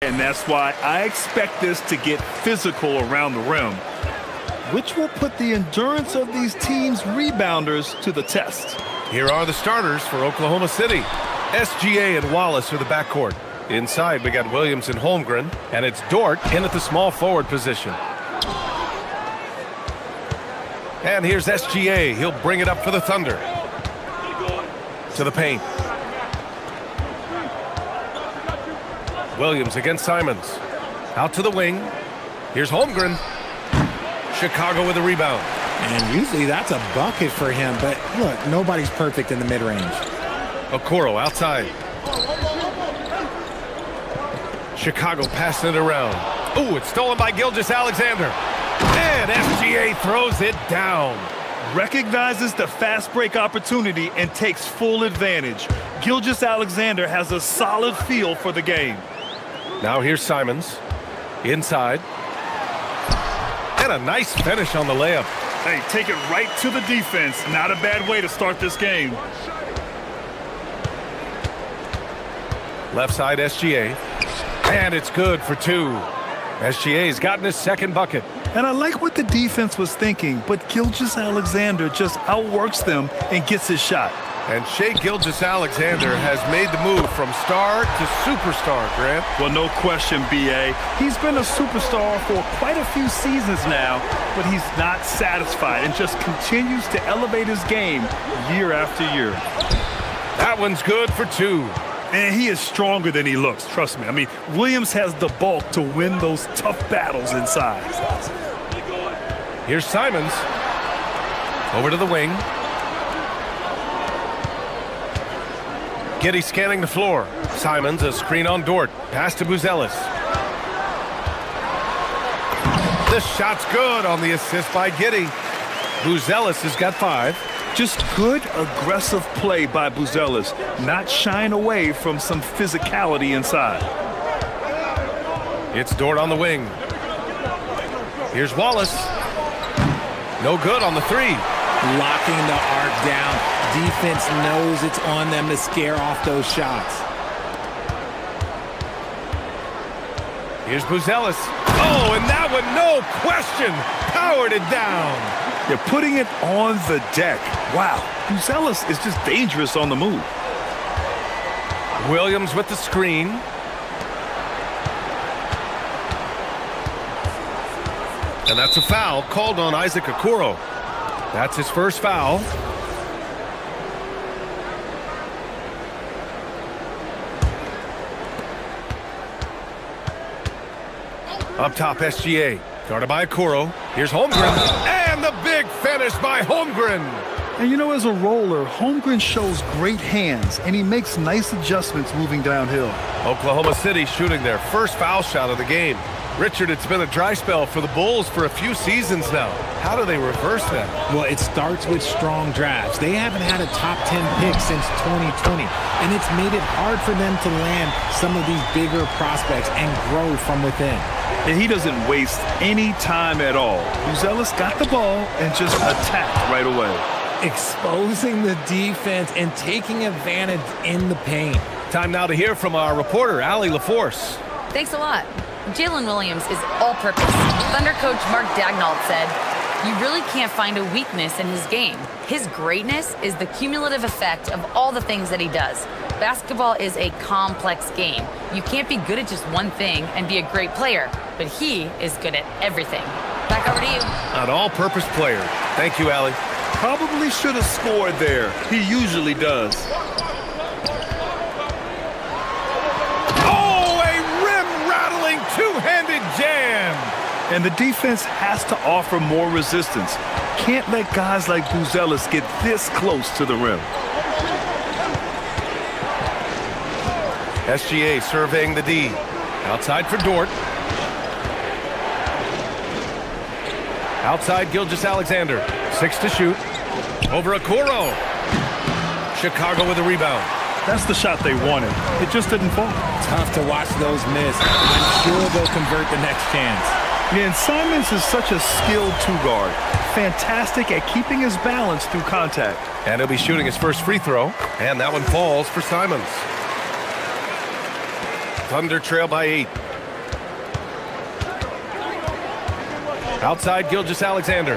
And that's why I expect this to get physical around the rim, which will put the endurance of these teams' rebounders to the test. Here are the starters for Oklahoma City. SGA and Wallace are the backcourt. Inside, we got Williams and Holmgren, and it's Dort in at the small forward position. And here's SGA. He'll bring it up for the Thunder. To the paint. Williams against Simons. Out to the wing. Here's Holmgren. Chicago with a rebound. And usually that's a bucket for him, but look, nobody's perfect in the mid-range. Okoro outside. Chicago passing it around. Ooh, it's stolen by Gilgeous-Alexander. And SGA throws it down. Recognizes the fast break opportunity and takes full advantage. Gilgeous-Alexander has a solid feel for the game. Now here's Simons. Inside. And a nice finish on the layup. Hey, take it right to the defense. Not a bad way to start this game. Left side SGA. And it's good for two. SGA's gotten his second bucket. And I like what the defense was thinking, but Gilgeous-Alexander just outworks them and gets his shot. And Shai Gilgeous-Alexander has made the move from star to superstar, Grant. Well, no question, B.A. He's been a superstar for quite a few seasons now, but he's not satisfied and just continues to elevate his game year after year. That one's good for two. And he is stronger than he looks, trust me. I mean, Williams has the bulk to win those tough battles inside. Here's Simons. Over to the wing. Giddey scanning the floor. Simons, a screen on Dort. Pass to Buzelis. The shot's good on the assist by Giddey. Buzelis has got 5. Just good, aggressive play by Buzelis, not shying away from some physicality inside. It's Dort on the wing. Here's Wallace. No good on the 3. Locking the arc down. Defense knows it's on them to scare off those shots. Here's Buzelis. Oh, and that one, no question, powered it down. They're putting it on the deck. Wow, Buzelis is just dangerous on the move. Williams with the screen. And that's a foul called on Isaac Okoro. That's his first foul. Up top, SGA. Guarded by Okoro. Here's Holmgren. And the big finish by Holmgren. And you know, as a roller, Holmgren shows great hands, and he makes nice adjustments moving downhill. Oklahoma City shooting their first foul shot of the game. Richard, it's been a dry spell for the Bulls for a few seasons now. How do they reverse that? Well, it starts with strong drafts. They haven't had a top 10 pick since 2020, and it's made it hard for them to land some of these bigger prospects and grow from within. And he doesn't waste any time at all. Buzelis got the ball and just attacked right away. Exposing the defense and taking advantage in the paint. Time now to hear from our reporter, Allie LaForce. Thanks a lot. Jalen Williams is all-purpose. Thunder coach Mark Daignault said, "You really can't find a weakness in his game. His greatness is the cumulative effect of all the things that he does. Basketball is a complex game. You can't be good at just one thing and be a great player, but he is good at everything." Back over to you. An all-purpose player. Thank you, Allie. Probably should have scored there. He usually does. Oh, a rim-rattling two-handed jam. And the defense has to offer more resistance. Can't let guys like Buzelis get this close to the rim. SGA surveying the D. Outside for Dort. Outside Gilgeous-Alexander. 6 to shoot. Over Okoro. Chicago with a rebound. That's the shot they wanted. It just didn't fall. Tough to watch those miss. I'm sure they'll convert the next chance. Yeah, and Simons is such a skilled two-guard. Fantastic at keeping his balance through contact. And he'll be shooting his first free throw. And that one falls for Simons. Thunder trail by 8. Outside Gilgeous-Alexander.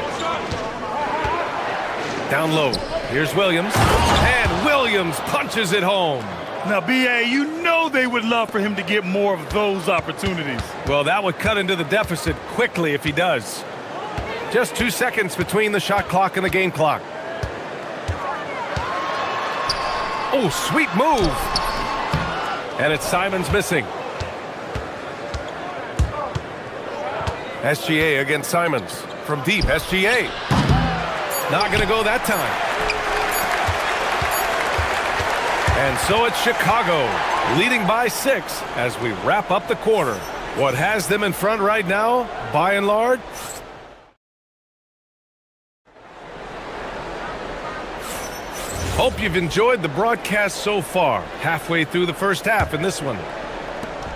Down low. Here's Williams. And Williams punches it home. Now, B.A., you know they would love for him to get more of those opportunities. Well, that would cut into the deficit quickly if he does. Just 2 seconds between the shot clock and the game clock. Oh, sweet move. And it's Simons missing. SGA against Simons. From deep, SGA. Not going to go that time. And so it's Chicago, leading by 6 as we wrap up the quarter. What has them in front right now, by and large? Hope you've enjoyed the broadcast so far. Halfway through the first half in this one.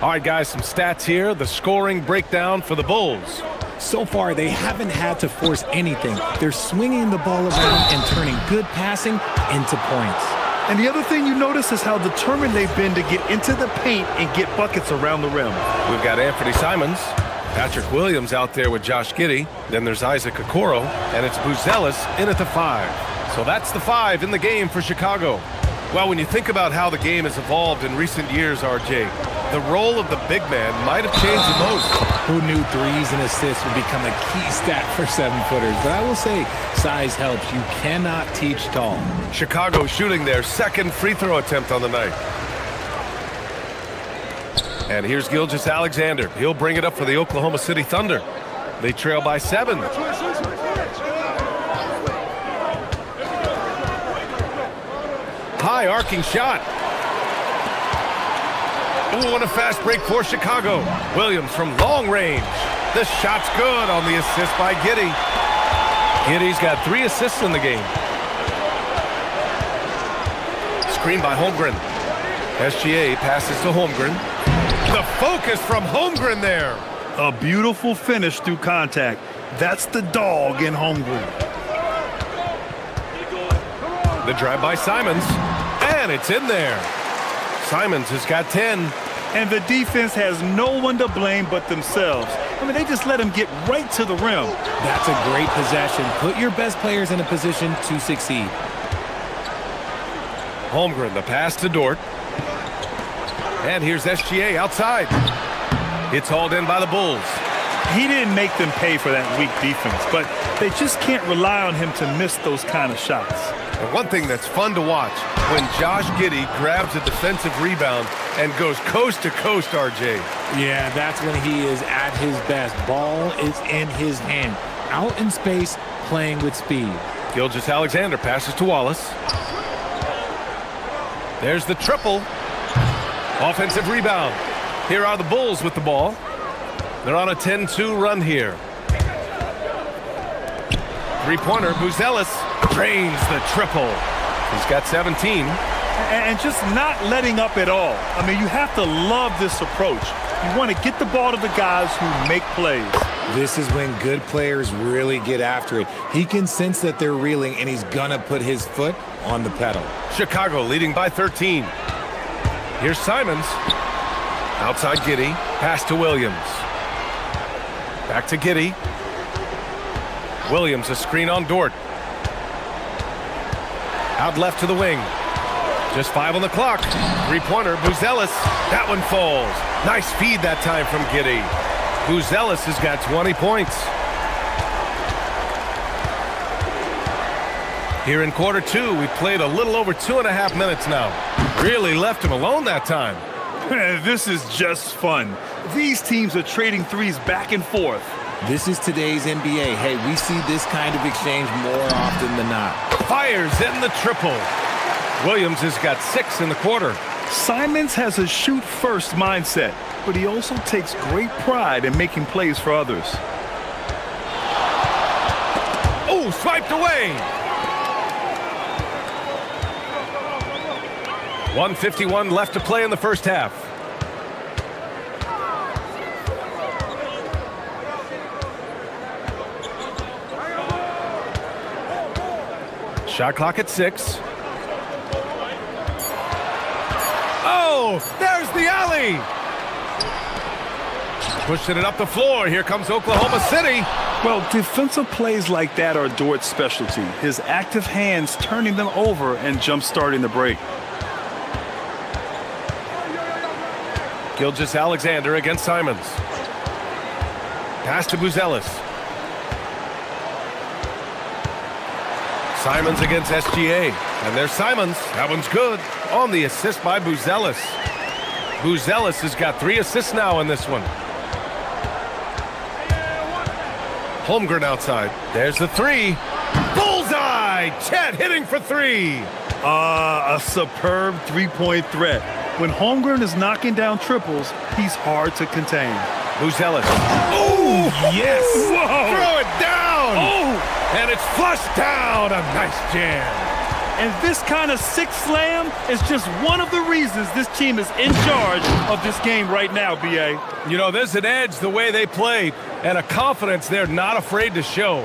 All right, guys, some stats here. The scoring breakdown for the Bulls. So far, they haven't had to force anything. They're swinging the ball around and turning good passing into points. And the other thing you notice is how determined they've been to get into the paint and get buckets around the rim. We've got Anthony Simons, Patrick Williams out there with Josh Giddey. Then there's Isaac Okoro, and it's Buzelis in at the 5. So that's the 5 in the game for Chicago. Well, when you think about how the game has evolved in recent years, RJ, the role of the big man might have changed the most. Who knew threes and assists would become a key stat for 7-footers? But I will say, size helps. You cannot teach tall. Chicago shooting their second free throw attempt on the night. And here's Gilgeous-Alexander. He'll bring it up for the Oklahoma City Thunder. They trail by 7. High arcing shot. Ooh, and a fast break for Chicago. Williams from long range. The shot's good on the assist by Giddey. Giddey's got 3 assists in the game. Screen by Holmgren. SGA passes to Holmgren. The focus from Holmgren there. A beautiful finish through contact. That's the dog in Holmgren. The drive by Simons. And it's in there. Simons has got 10. And the defense has no one to blame but themselves. I mean, they just let him get right to the rim. That's a great possession. Put your best players in a position to succeed. Holmgren, the pass to Dort. And here's SGA outside. It's hauled in by the Bulls. He didn't make them pay for that weak defense, but they just can't rely on him to miss those kind of shots. And one thing that's fun to watch, when Josh Giddey grabs a defensive rebound and goes coast to coast, RJ. Yeah, that's when he is at his best. Ball is in his hand. Out in space, playing with speed. Gilgeous-Alexander passes to Wallace. There's the triple. Offensive rebound. Here are the Bulls with the ball. They're on a 10-2 run here. Three-pointer, Buzelis drains the triple. He's got 17. And just not letting up at all. I mean, you have to love this approach. You want to get the ball to the guys who make plays. This is when good players really get after it. He can sense that they're reeling, and he's going to put his foot on the pedal. Chicago leading by 13. Here's Simons. Outside Giddey. Pass to Williams. Back to Giddey. Williams, a screen on Dort. Out left to the wing. Just 5 on the clock. Three-pointer, Buzelis. That one falls. Nice feed that time from Giddey. Buzelis has got 20 points. Here in quarter 2, we played a little over 2.5 minutes now. Really left him alone that time. This is just fun. These teams are trading threes back and forth. This is today's NBA. Hey, we see this kind of exchange more often than not. Fires in the triple. Williams has got 6 in the quarter. Simons has a shoot-first mindset, but he also takes great pride in making plays for others. Oh, swiped away. 1:51 left to play in the first half. Shot clock at 6. Oh, there's the alley. Pushing it up the floor. Here comes Oklahoma City. Well, defensive plays like that are Dort's specialty. His active hands turning them over and jump-starting the break. Gilgeous-Alexander against Simons. Pass to Buzelis. Simons against SGA. And there's Simons. That one's good. On the assist by Buzelis. Buzelis has got 3 assists now in this one. Holmgren outside. There's the 3. Bullseye! Chet hitting for 3. A superb three-point threat. When Holmgren is knocking down triples, he's hard to contain. Buzelis. Oh, yes! Whoa! Throw it down! Oh! And it's flushed down. A nice jam. And this kind of six slam is just one of the reasons this team is in charge of this game right now, B.A. You know, there's an edge the way they play and a confidence they're not afraid to show.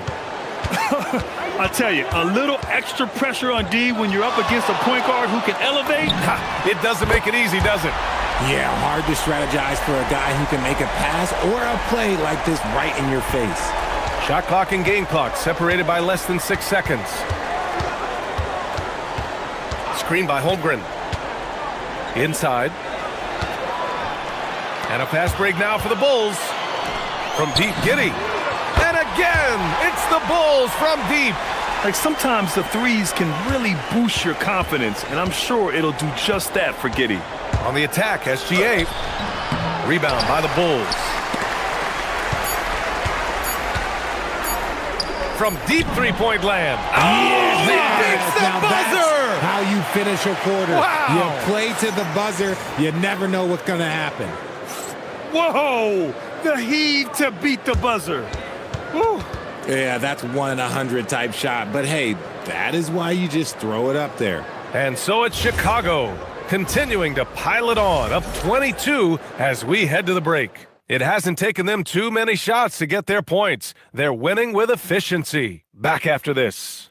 I tell you, a little extra pressure on D when you're up against a point guard who can elevate. It doesn't make it easy, does it? Yeah, hard to strategize for a guy who can make a pass or a play like this right in your face. Shot clock and game clock separated by less than 6 seconds. Screen by Holmgren. Inside. And a fast break now for the Bulls. From deep, Giddey. And again, it's the Bulls from deep. Like sometimes the threes can really boost your confidence, and I'm sure it'll do just that for Giddey. On the attack, SGA. Rebound by the Bulls. From deep three-point land. Oh, beats the now buzzer! That's how you finish a quarter. Wow. You play to the buzzer. You never know what's going to happen. Whoa! The heave to beat the buzzer. Woo. Yeah, that's 1 in 100 type shot. But hey, that is why you just throw it up there. And so it's Chicago, continuing to pile it on, up 22 as we head to the break. It hasn't taken them too many shots to get their points. They're winning with efficiency. Back after this.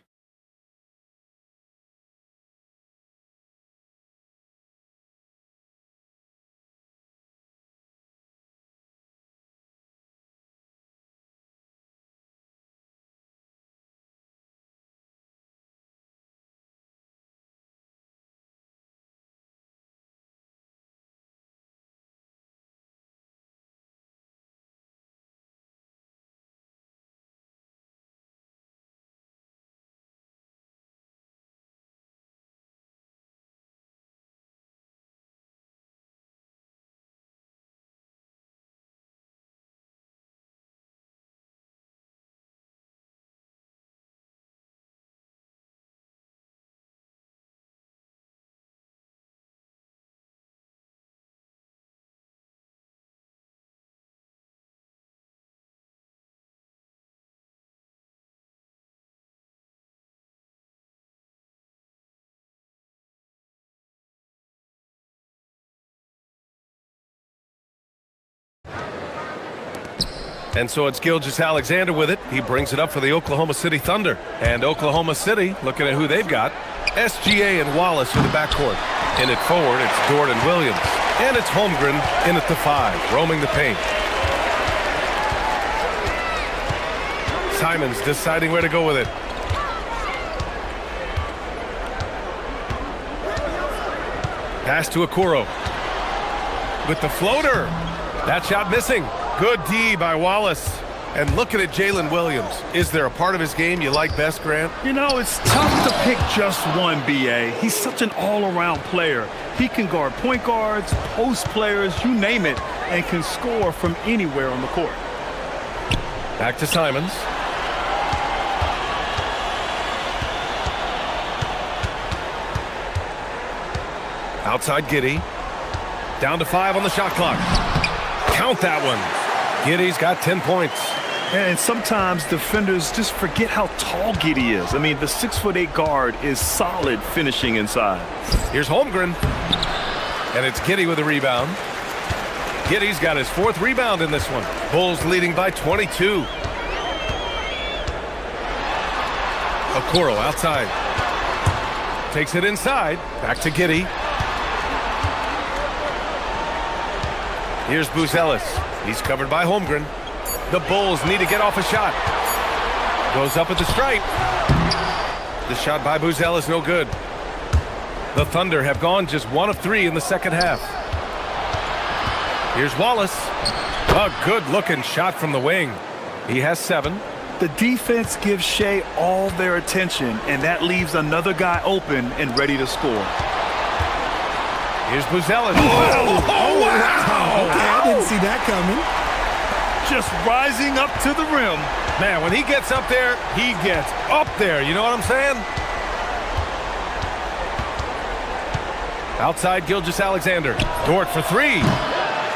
And so it's Gilgeous-Alexander with it. He brings it up for the Oklahoma City Thunder. And Oklahoma City, looking at who they've got, SGA and Wallace in the backcourt. In it forward, it's Dort and Williams. And it's Holmgren in at the 5, roaming the paint. Simons deciding where to go with it. Pass to Okoro. With the floater. That shot missing. Good D by Wallace. And looking at Jalen Williams. Is there a part of his game you like best, Grant? You know, it's tough to pick just one, B.A. He's such an all-around player. He can guard point guards, post players, you name it, and can score from anywhere on the court. Back to Simons. Outside Giddy. Down to 5 on the shot clock. Count that one. Giddy's got 10 points. And sometimes defenders just forget how tall Giddy is. I mean, the 6'8" guard is solid finishing inside. Here's Holmgren. And it's Giddy with a rebound. Giddy's got his 4th rebound in this one. Bulls leading by 22. Okoro outside. Takes it inside. Back to Giddy. Here's Buzelis. He's covered by Holmgren. The Bulls need to get off a shot. Goes up at the stripe. The shot by Buzelis no good. The Thunder have gone just 1 of 3 in the second half. Here's Wallace. A good-looking shot from the wing. He has 7. The defense gives Shea all their attention, and that leaves another guy open and ready to score. Here's Buzelis. Oh, wow! Okay, I didn't see that coming. Just rising up to the rim. Man, when he gets up there, he gets up there. You know what I'm saying? Outside Gilgeous-Alexander. Dort for 3.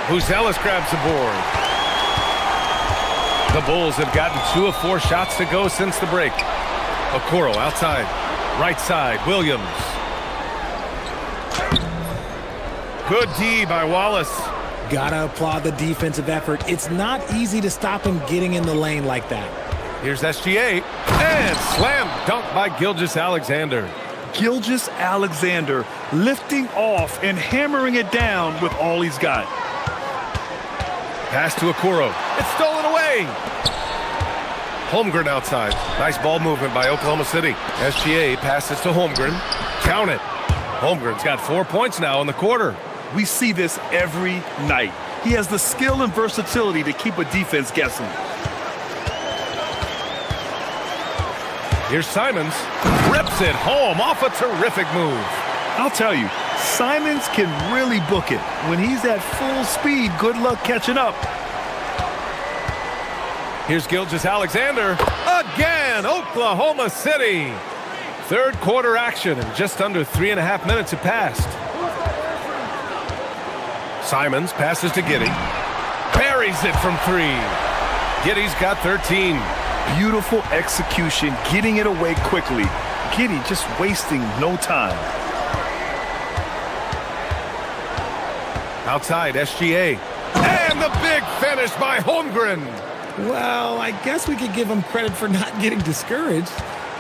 Buzelis grabs the board. The Bulls have gotten 2 of 4 shots to go since the break. Okoro outside. Right side, Williams. Good D by Wallace. Gotta applaud the defensive effort. It's not easy to stop him getting in the lane like that. Here's SGA. And slam dunk by Gilgeous-Alexander. Gilgeous-Alexander lifting off and hammering it down with all he's got. Pass to Okoro. It's stolen away. Holmgren outside. Nice ball movement by Oklahoma City. SGA passes to Holmgren. Count it. Holmgren's got 4 points now in the quarter. We see this every night. He has the skill and versatility to keep a defense guessing. Here's Simons. Rips it home off a terrific move. I'll tell you, Simons can really book it. When he's at full speed, good luck catching up. Here's Gilgeous-Alexander. Again, Oklahoma City. Third quarter action, and just under 3.5 minutes have passed. Simons passes to Giddy. Buries it from 3. Giddy's got 13. Beautiful execution, getting it away quickly. Giddy just wasting no time. Outside, SGA. And the big finish by Holmgren. Well, I guess we could give him credit for not getting discouraged.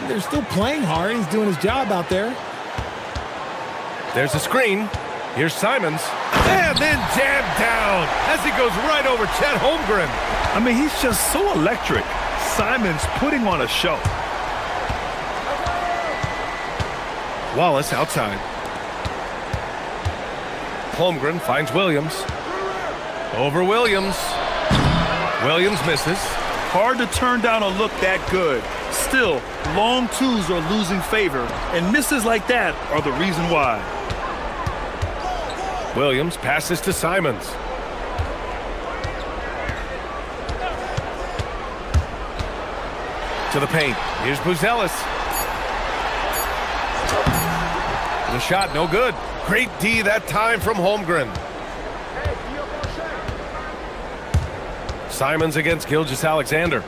They're still playing hard. He's doing his job out there. There's a screen. Here's Simons. And then jammed down as he goes right over Chet Holmgren. I mean, he's just so electric. Simons putting on a show. Wallace outside. Holmgren finds Williams. Over Williams. Williams misses. Hard to turn down a look that good. Still, long twos are losing favor, and misses like that are the reason why. Williams passes to Simons. To the paint. Here's Buzelis. The shot no good. Great D that time from Holmgren. Simons against Gilgeous-Alexander.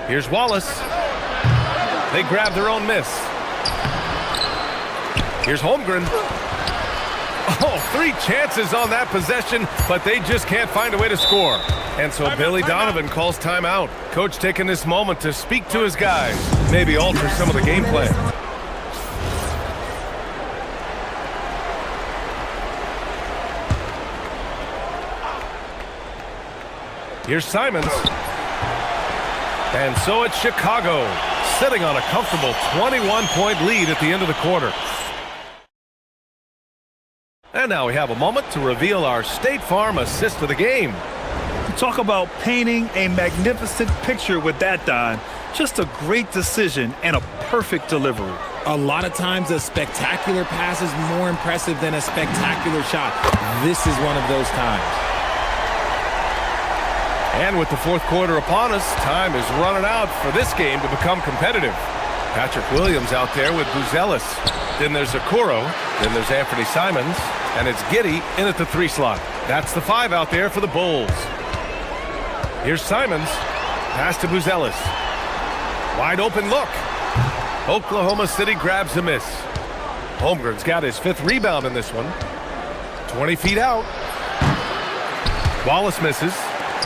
Here's Wallace. They grab their own miss. Here's Holmgren. Oh, 3 chances on that possession, but they just can't find a way to score. And so Billy Donovan calls timeout. Coach taking this moment to speak to his guys, maybe alter some of the game plan. Here's Simons. And so it's Chicago, sitting on a comfortable 21-point lead at the end of the quarter. And now we have a moment to reveal our State Farm assist of the game. Talk about painting a magnificent picture with that dime. Just a great decision and a perfect delivery. A lot of times a spectacular pass is more impressive than a spectacular shot. This is one of those times. And with the fourth quarter upon us, time is running out for this game to become competitive. Patrick Williams out there with Buzelis. Then there's Okoro. Then there's Anthony Simons. And it's Giddey in at the 3 slot. That's the 5 out there for the Bulls. Here's Simons. Pass to Buzelis. Wide open look. Oklahoma City grabs a miss. Holmgren's got his 5th rebound in this one. 20 feet out. Wallace misses.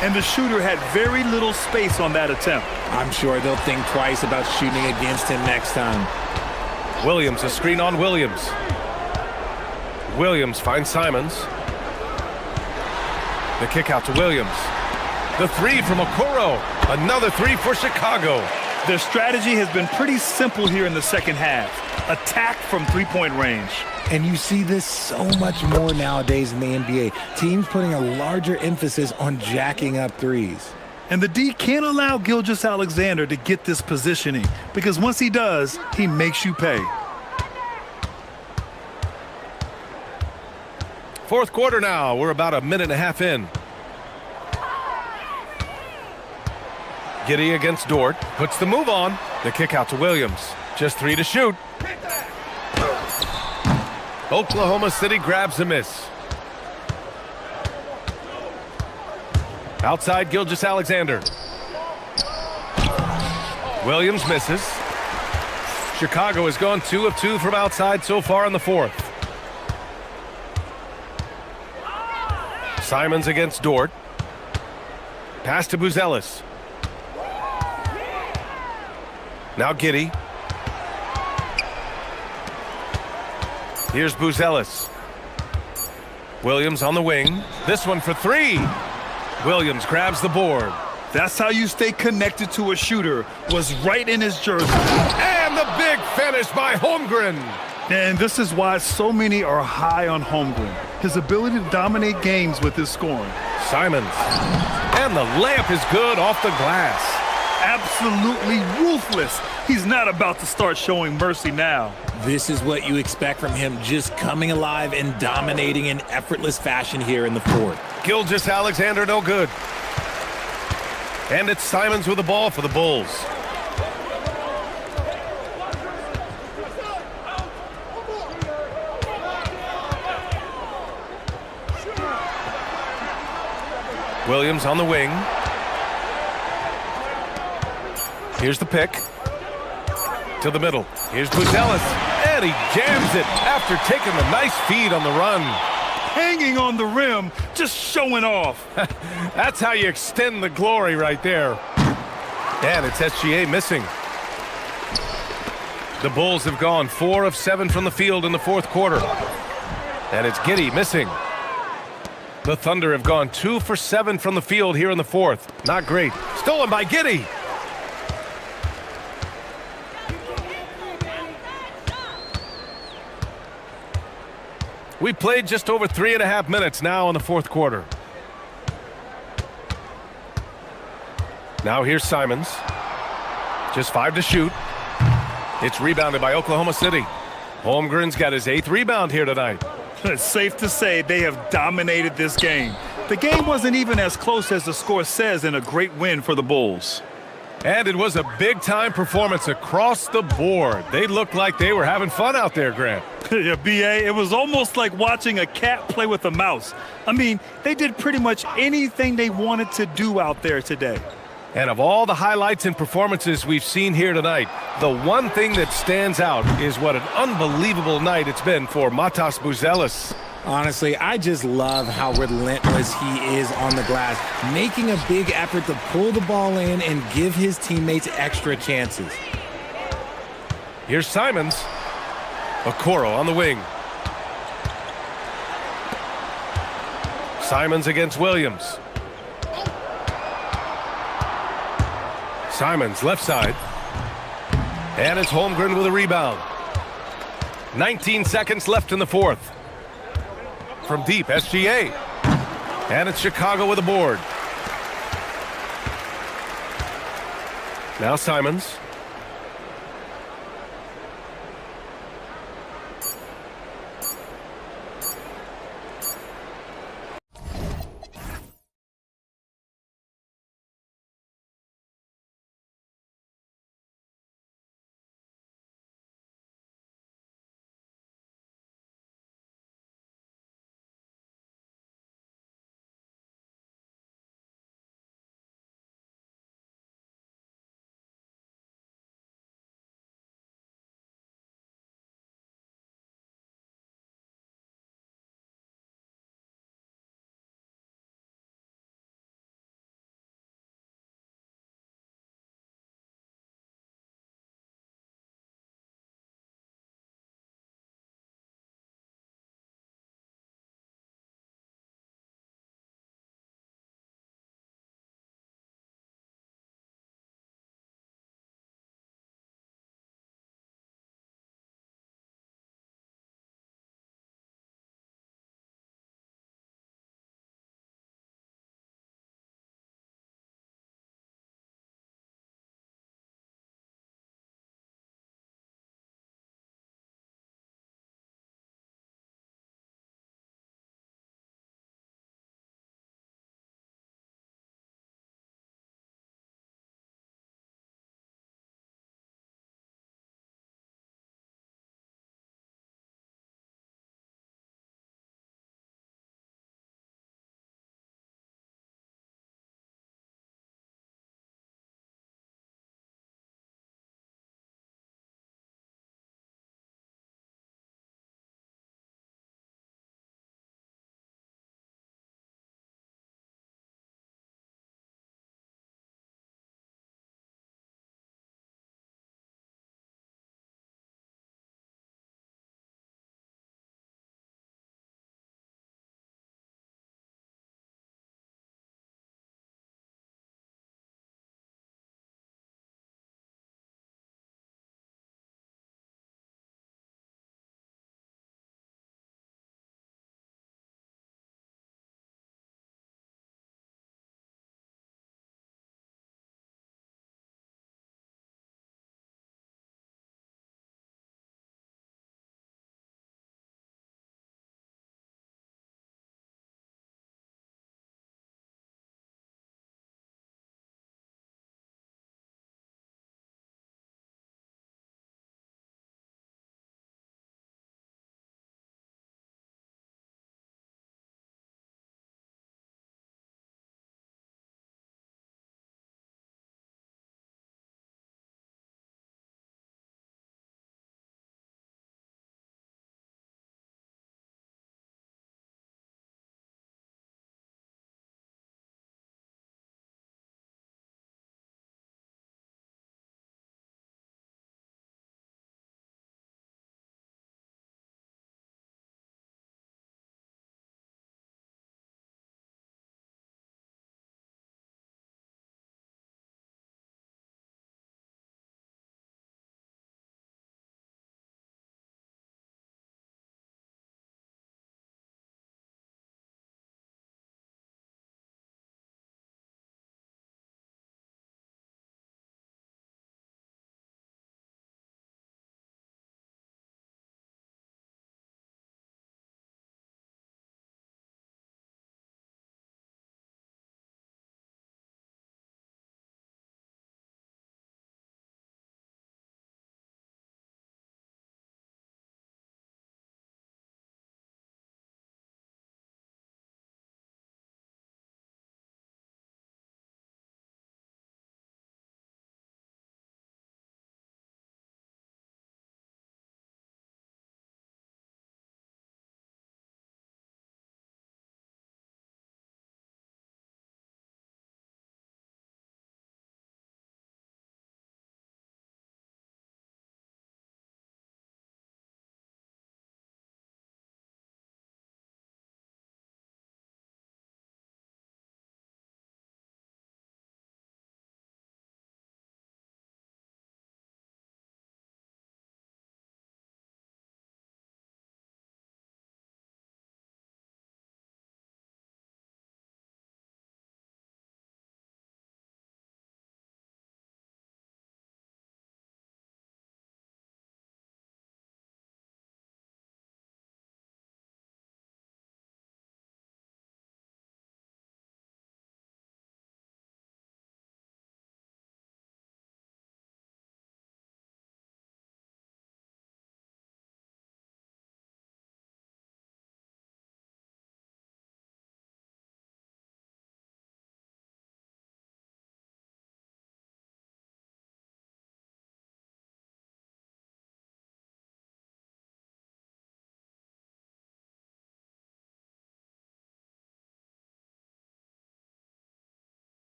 And the shooter had very little space on that attempt. I'm sure they'll think twice about shooting against him next time. Williams, a screen on Williams. Williams finds Simons. The kick out to Williams. The 3 from Okoro. Another 3 for Chicago. Their strategy has been pretty simple here in the second half. Attack from three-point range. And you see this so much more nowadays in the NBA. Teams putting a larger emphasis on jacking up threes. And the D can't allow Gilgeous-Alexander to get this positioning, because once he does, he makes you pay. Fourth quarter now. We're about a minute and a half in. Giddey against Dort. Puts the move on. The kick out to Williams. Just 3 to shoot. Oklahoma City grabs a miss. Outside Gilgeous-Alexander. Williams misses. Chicago has gone 2 of 2 from outside so far in the fourth. Simons against Dort. Pass to Buzelis. Now Giddey. Here's Buzelis. Williams on the wing. This one for 3. Williams grabs the board. That's how you stay connected to a shooter. Was right in his jersey. And the big finish by Holmgren. And this is why so many are high on Holmgren. His ability to dominate games with his scoring. Simons. And the layup is good off the glass. Absolutely ruthless. He's not about to start showing mercy now. This is what you expect from him, just coming alive and dominating in effortless fashion here in the fourth. Gilgeous-Alexander no good. And it's Simons with the ball for the Bulls. Williams on the wing. Here's the pick. To the middle. Here's Buzelis. And he jams it after taking the nice feed on the run. Hanging on the rim, just showing off. That's how you extend the glory right there. And it's SGA missing. The Bulls have gone 4 of 7 from the field in the fourth quarter. And it's Giddey missing. The Thunder have gone 2 for 7 from the field here in the fourth. Not great. Stolen by Giddey. We played just over 3.5 minutes now in the fourth quarter. Now here's Simons. Just 5 to shoot. It's rebounded by Oklahoma City. Holmgren's got his 8th rebound here tonight. It's safe to say they have dominated this game. The game wasn't even as close as the score says in a great win for the Bulls. And it was a big-time performance across the board. They looked like they were having fun out there, Grant. Yeah, B.A., it was almost like watching a cat play with a mouse. I mean, they did pretty much anything they wanted to do out there today. And of all the highlights and performances we've seen here tonight, the one thing that stands out is what an unbelievable night it's been for Matas Buzelis. Honestly, I just love how relentless he is on the glass, making a big effort to pull the ball in and give his teammates extra chances. Here's Simons. Okoro on the wing. Simons against Williams. Simons left side. And it's Holmgren with a rebound. 19 seconds left in the fourth. From deep, SGA. And it's Chicago with a board. Now Simons.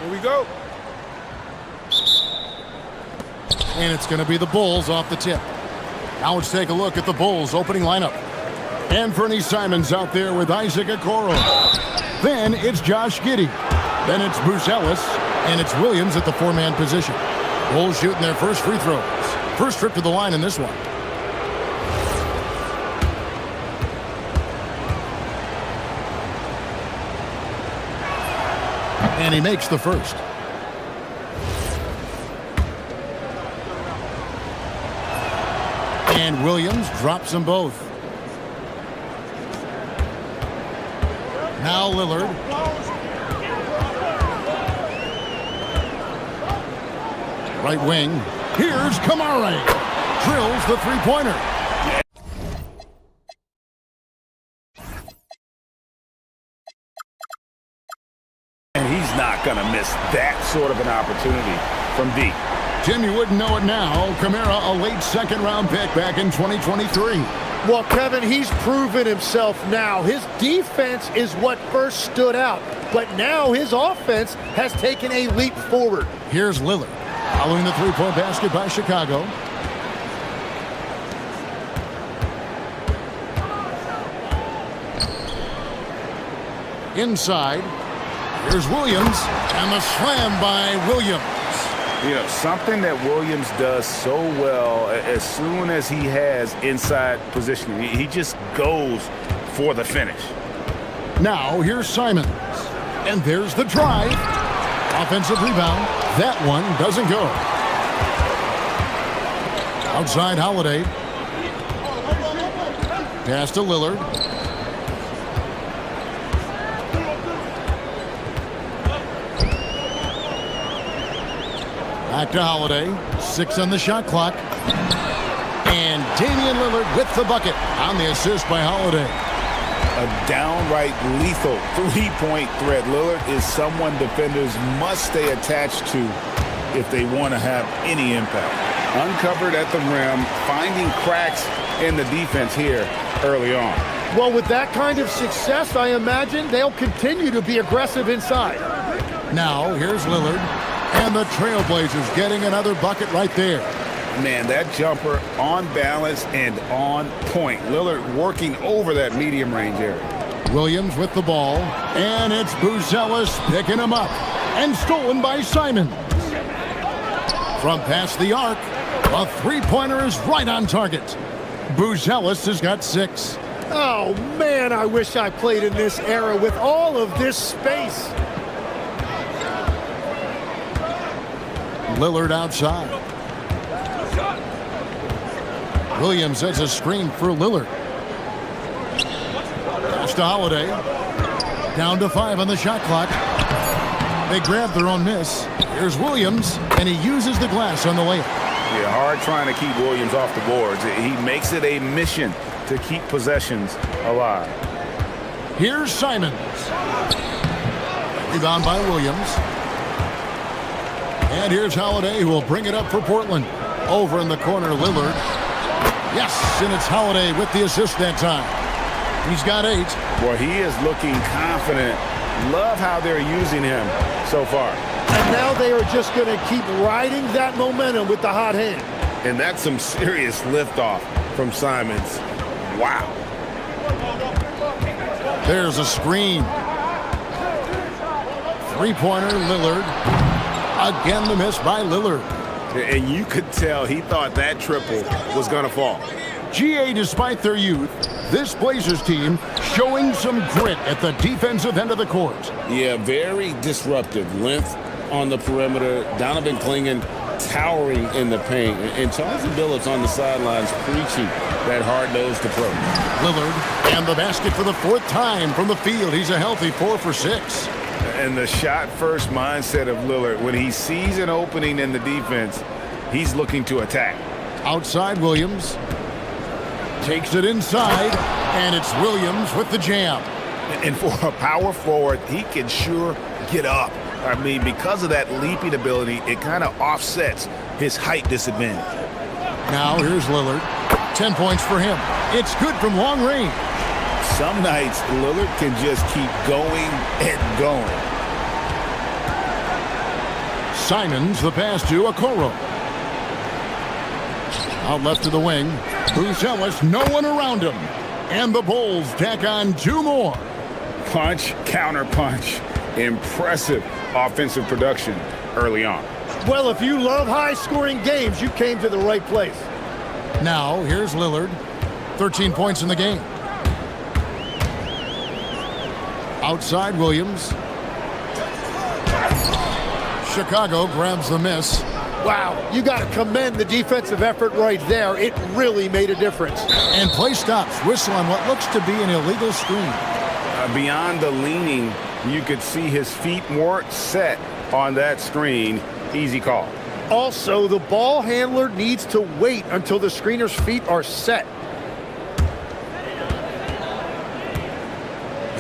Here we go. And it's going to be the Bulls off the tip. Now let's take a look at the Bulls opening lineup. And Fernie Simons out there with Isaac Okoro. Then it's Josh Giddey. Then it's Bruce Ellis. And it's Williams at the four-man position. Bulls shooting their first free throws. First trip to the line in this one. And he makes the first. And Williams drops them both. Now Lillard. Right wing. Here's Kamara. Drills the three-pointer. And he's not going to miss that sort of an opportunity from deep. Jim, you wouldn't know it now. Kamara, a late second-round pick back in 2023. Well, Kevin, he's proven himself now. His defense is what first stood out, but now his offense has taken a leap forward. Here's Lillard, following the three-point basket by Chicago. Inside, here's Williams, and the slam by Williams. You know, something that Williams does so well as soon as he has inside positioning, he just goes for the finish. Now here's Simons. And there's the drive. Offensive rebound. That one doesn't go. Outside Holiday. Pass to Lillard. Back to Holiday. 6 on the shot clock. And Damian Lillard with the bucket on the assist by Holiday. A downright lethal three-point threat. Lillard is someone defenders must stay attached to if they want to have any impact. Uncovered at the rim, finding cracks in the defense here early on. Well, with that kind of success, I imagine they'll continue to be aggressive inside. Now, here's Lillard. And the Trailblazers getting another bucket right there. Man, that jumper on balance and on point. Lillard working over that medium range area. Williams with the ball. And it's Buzelis picking him up. And stolen by Simons. From past the arc, a three-pointer is right on target. Buzelis has got 6. Oh, man, I wish I played in this era with all of this space. Lillard outside. Williams sets a screen for Lillard. Pass to Holiday. Down to 5 on the shot clock. They grab their own miss. Here's Williams, and he uses the glass on the layup. Yeah, hard trying to keep Williams off the boards. He makes it a mission to keep possessions alive. Here's Simons. Rebound by Williams. And here's Holiday, who will bring it up for Portland. Over in the corner, Lillard. Yes, and it's Holiday with the assist that time. He's got 8. Boy, he is looking confident. Love how they're using him so far. And now they are just going to keep riding that momentum with the hot hand. And that's some serious liftoff from Simons. Wow. There's a screen. Three-pointer, Lillard. Again, the miss by Lillard. And you could tell he thought that triple was going to fall. GA, despite their youth, this Blazers team showing some grit at the defensive end of the court. Yeah, very disruptive. Length on the perimeter. Donovan Clingan towering in the paint. And Charles Billups on the sidelines preaching that hard-nosed approach. Lillard and the basket for the 4th time from the field. He's a healthy 4 for 6. And the shot-first mindset of Lillard, when he sees an opening in the defense, he's looking to attack. Outside Williams. Takes it inside, and it's Williams with the jam. And for a power forward, he can sure get up. I mean, because of that leaping ability, it kind of offsets his height disadvantage. Now here's Lillard. 10 points for him. It's good from long range. Some nights, Lillard can just keep going and going. Simons, the pass to Okoro. Out left to the wing. Buzelis, no one around him. And the Bulls tack on 2 more. Punch, counter punch. Impressive offensive production early on. Well, if you love high-scoring games, you came to the right place. Now, here's Lillard. 13 points in the game. Outside Williams. Chicago grabs the miss. Wow, you got to commend the defensive effort right there. It really made a difference. And play stops. Whistle on what looks to be an illegal screen. Beyond the leaning, you could see his feet weren't set on that screen. Easy call. Also, the ball handler needs to wait until the screener's feet are set.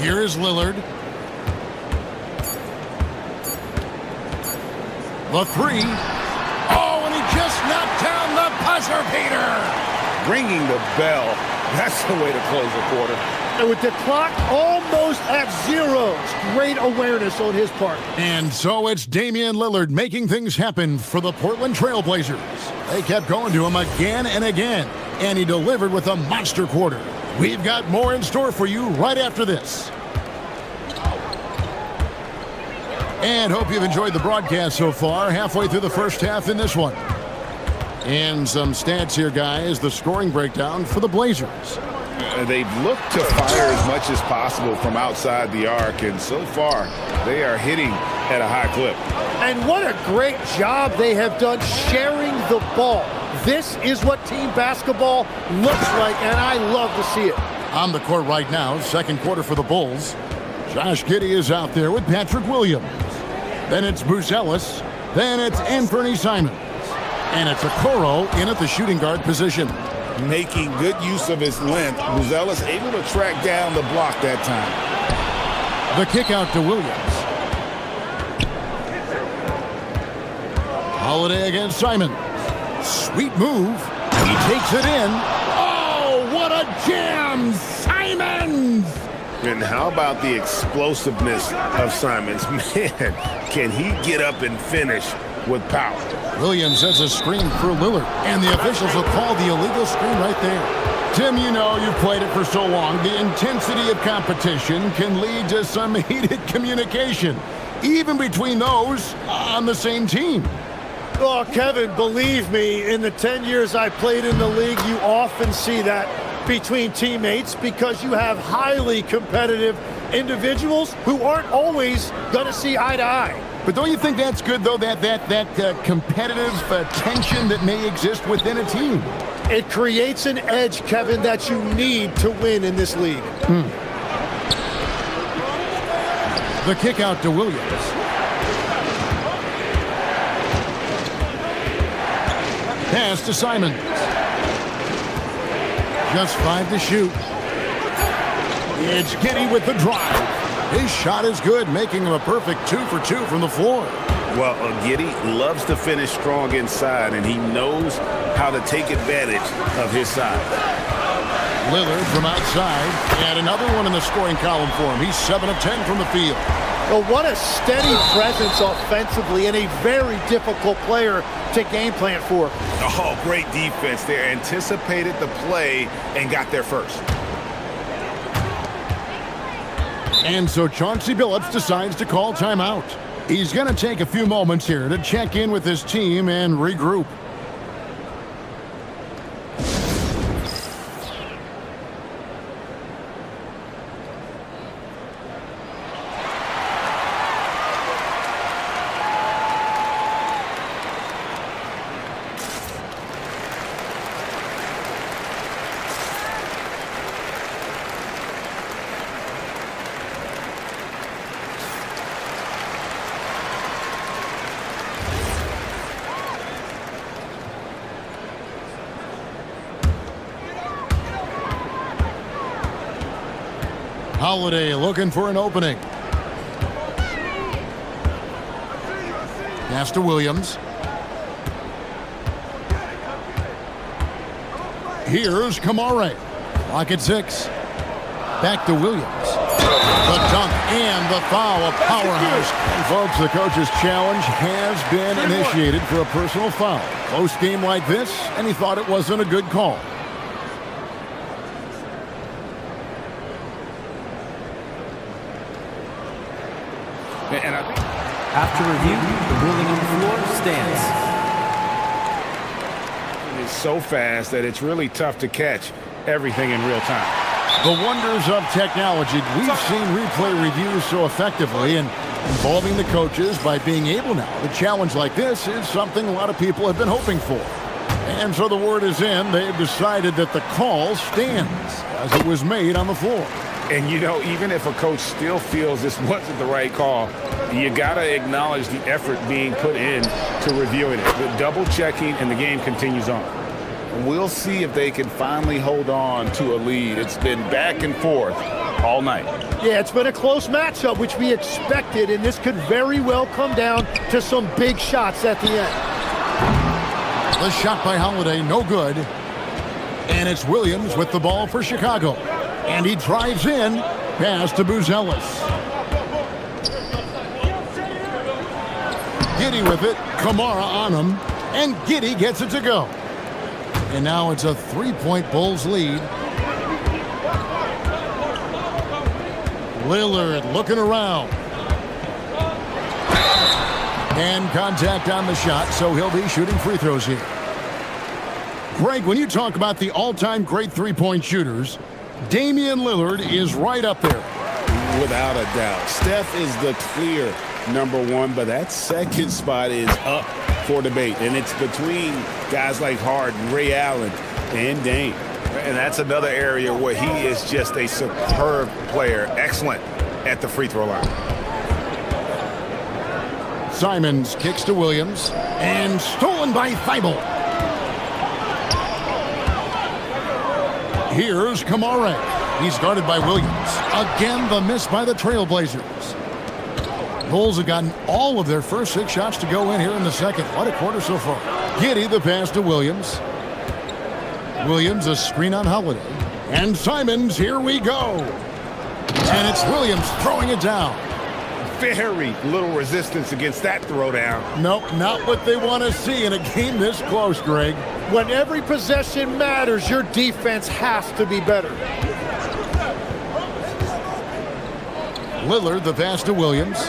Here is Lillard. The 3. Oh, and he just knocked down the buzzer beater. Ringing the bell. That's the way to close the quarter. And with the clock almost at 0, great awareness on his part. And so it's Damian Lillard making things happen for the Portland Trail Blazers. They kept going to him again and again, and he delivered with a monster quarter. We've got more in store for you right after this. And hope you've enjoyed the broadcast so far, halfway through the first half in this one. And some stats here, guys, the scoring breakdown for the Blazers. They've looked to fire as much as possible from outside the arc, and so far they are hitting at a high clip. And what a great job they have done sharing the ball. This is what team basketball looks like, and I love to see it. On the court right now, second quarter for the Bulls. Josh Giddey is out there with Patrick Williams. Then it's Buzelis. Then it's Anthony Simons. And it's Okoro in at the shooting guard position. Making good use of his length. Buzelis able to track down the block that time. The kick out to Williams. Holiday against Simons. Sweet move. He takes it in. Oh, what a jam! Simons! And how about the explosiveness of Simons? Man, can he get up and finish with power? Williams sets a screen for Lillard, and the officials will call the illegal screen right there. Tim, you know you've played it for so long. The intensity of competition can lead to some heated communication, even between those on the same team. Oh, Kevin, believe me, in the 10 years I played in the league, you often see that between teammates because you have highly competitive individuals who aren't always going to see eye to eye. But don't you think that's good, though, that competitive tension that may exist within a team? It creates an edge, Kevin, that you need to win in this league. The kick out to Williams. Pass to Simons. Just 5 to shoot. It's Giddey with the drive. His shot is good, making him a perfect 2 for 2 from the floor. Well, Giddey loves to finish strong inside, and he knows how to take advantage of his size. Lillard from outside, and another one in the scoring column for him. He's 7 of 10 from the field. Well, what a steady presence offensively and a very difficult player to game plan for. Oh, great defense there. Anticipated the play and got there first. And so Chauncey Billups decides to call timeout. He's going to take a few moments here to check in with his team and regroup. Holiday looking for an opening. Pass to Williams. Here's Kamare. Clock at 6. Back to Williams. The dunk and the foul, a powerhouse. And folks, the coach's challenge has been initiated for a personal foul. Close game like this, and he thought it wasn't a good call. And I think After review, the ruling on the floor stands. it's so fast that it's really tough to catch everything in real time. The wonders of technology. We've seen replay reviews so effectively and involving the coaches by being able now to challenge like this is something a lot of people have been hoping for. And so the word is in. They've decided that the call stands as it was made on the floor. And, you know, even if a coach still feels this wasn't the right call, you got to acknowledge the effort being put in to reviewing it. The double checking, and the game continues on. We'll see if they can finally hold on to a lead. It's been back and forth all night. Yeah, it's been a close matchup, which we expected, and this could very well come down to some big shots at the end. The shot by Holiday, no good. And it's Williams with the ball for Chicago. And he drives in, pass to Buzelis. Giddy with it, Kamara on him, and Giddy gets it to go. And now it's a three-point Bulls lead. Lillard looking around. And contact on the shot, so he'll be shooting free throws here. Greg, when you talk about the all-time great three-point shooters, Damian Lillard is right up there. Without a doubt. Steph is the clear number one, but that second spot is up for debate. And it's between guys like Harden, Ray Allen, and Dame. And that's another area where he is just a superb player. Excellent at the free throw line. Simons kicks to Williams, and stolen by Thibault. Here's Kamara. He's guarded by Williams. Again, the miss by the Trailblazers. Bulls have gotten all of their first 6 shots to go in here in the second. What a quarter so far. Giddy, the pass to Williams. Williams, a screen on Holiday. And Simons, here we go. And it's Williams throwing it down. Very little resistance against that throwdown. Nope, not what they want to see in a game this close, Greg. When every possession matters, your defense has to be better. Lillard, the pass to Williams.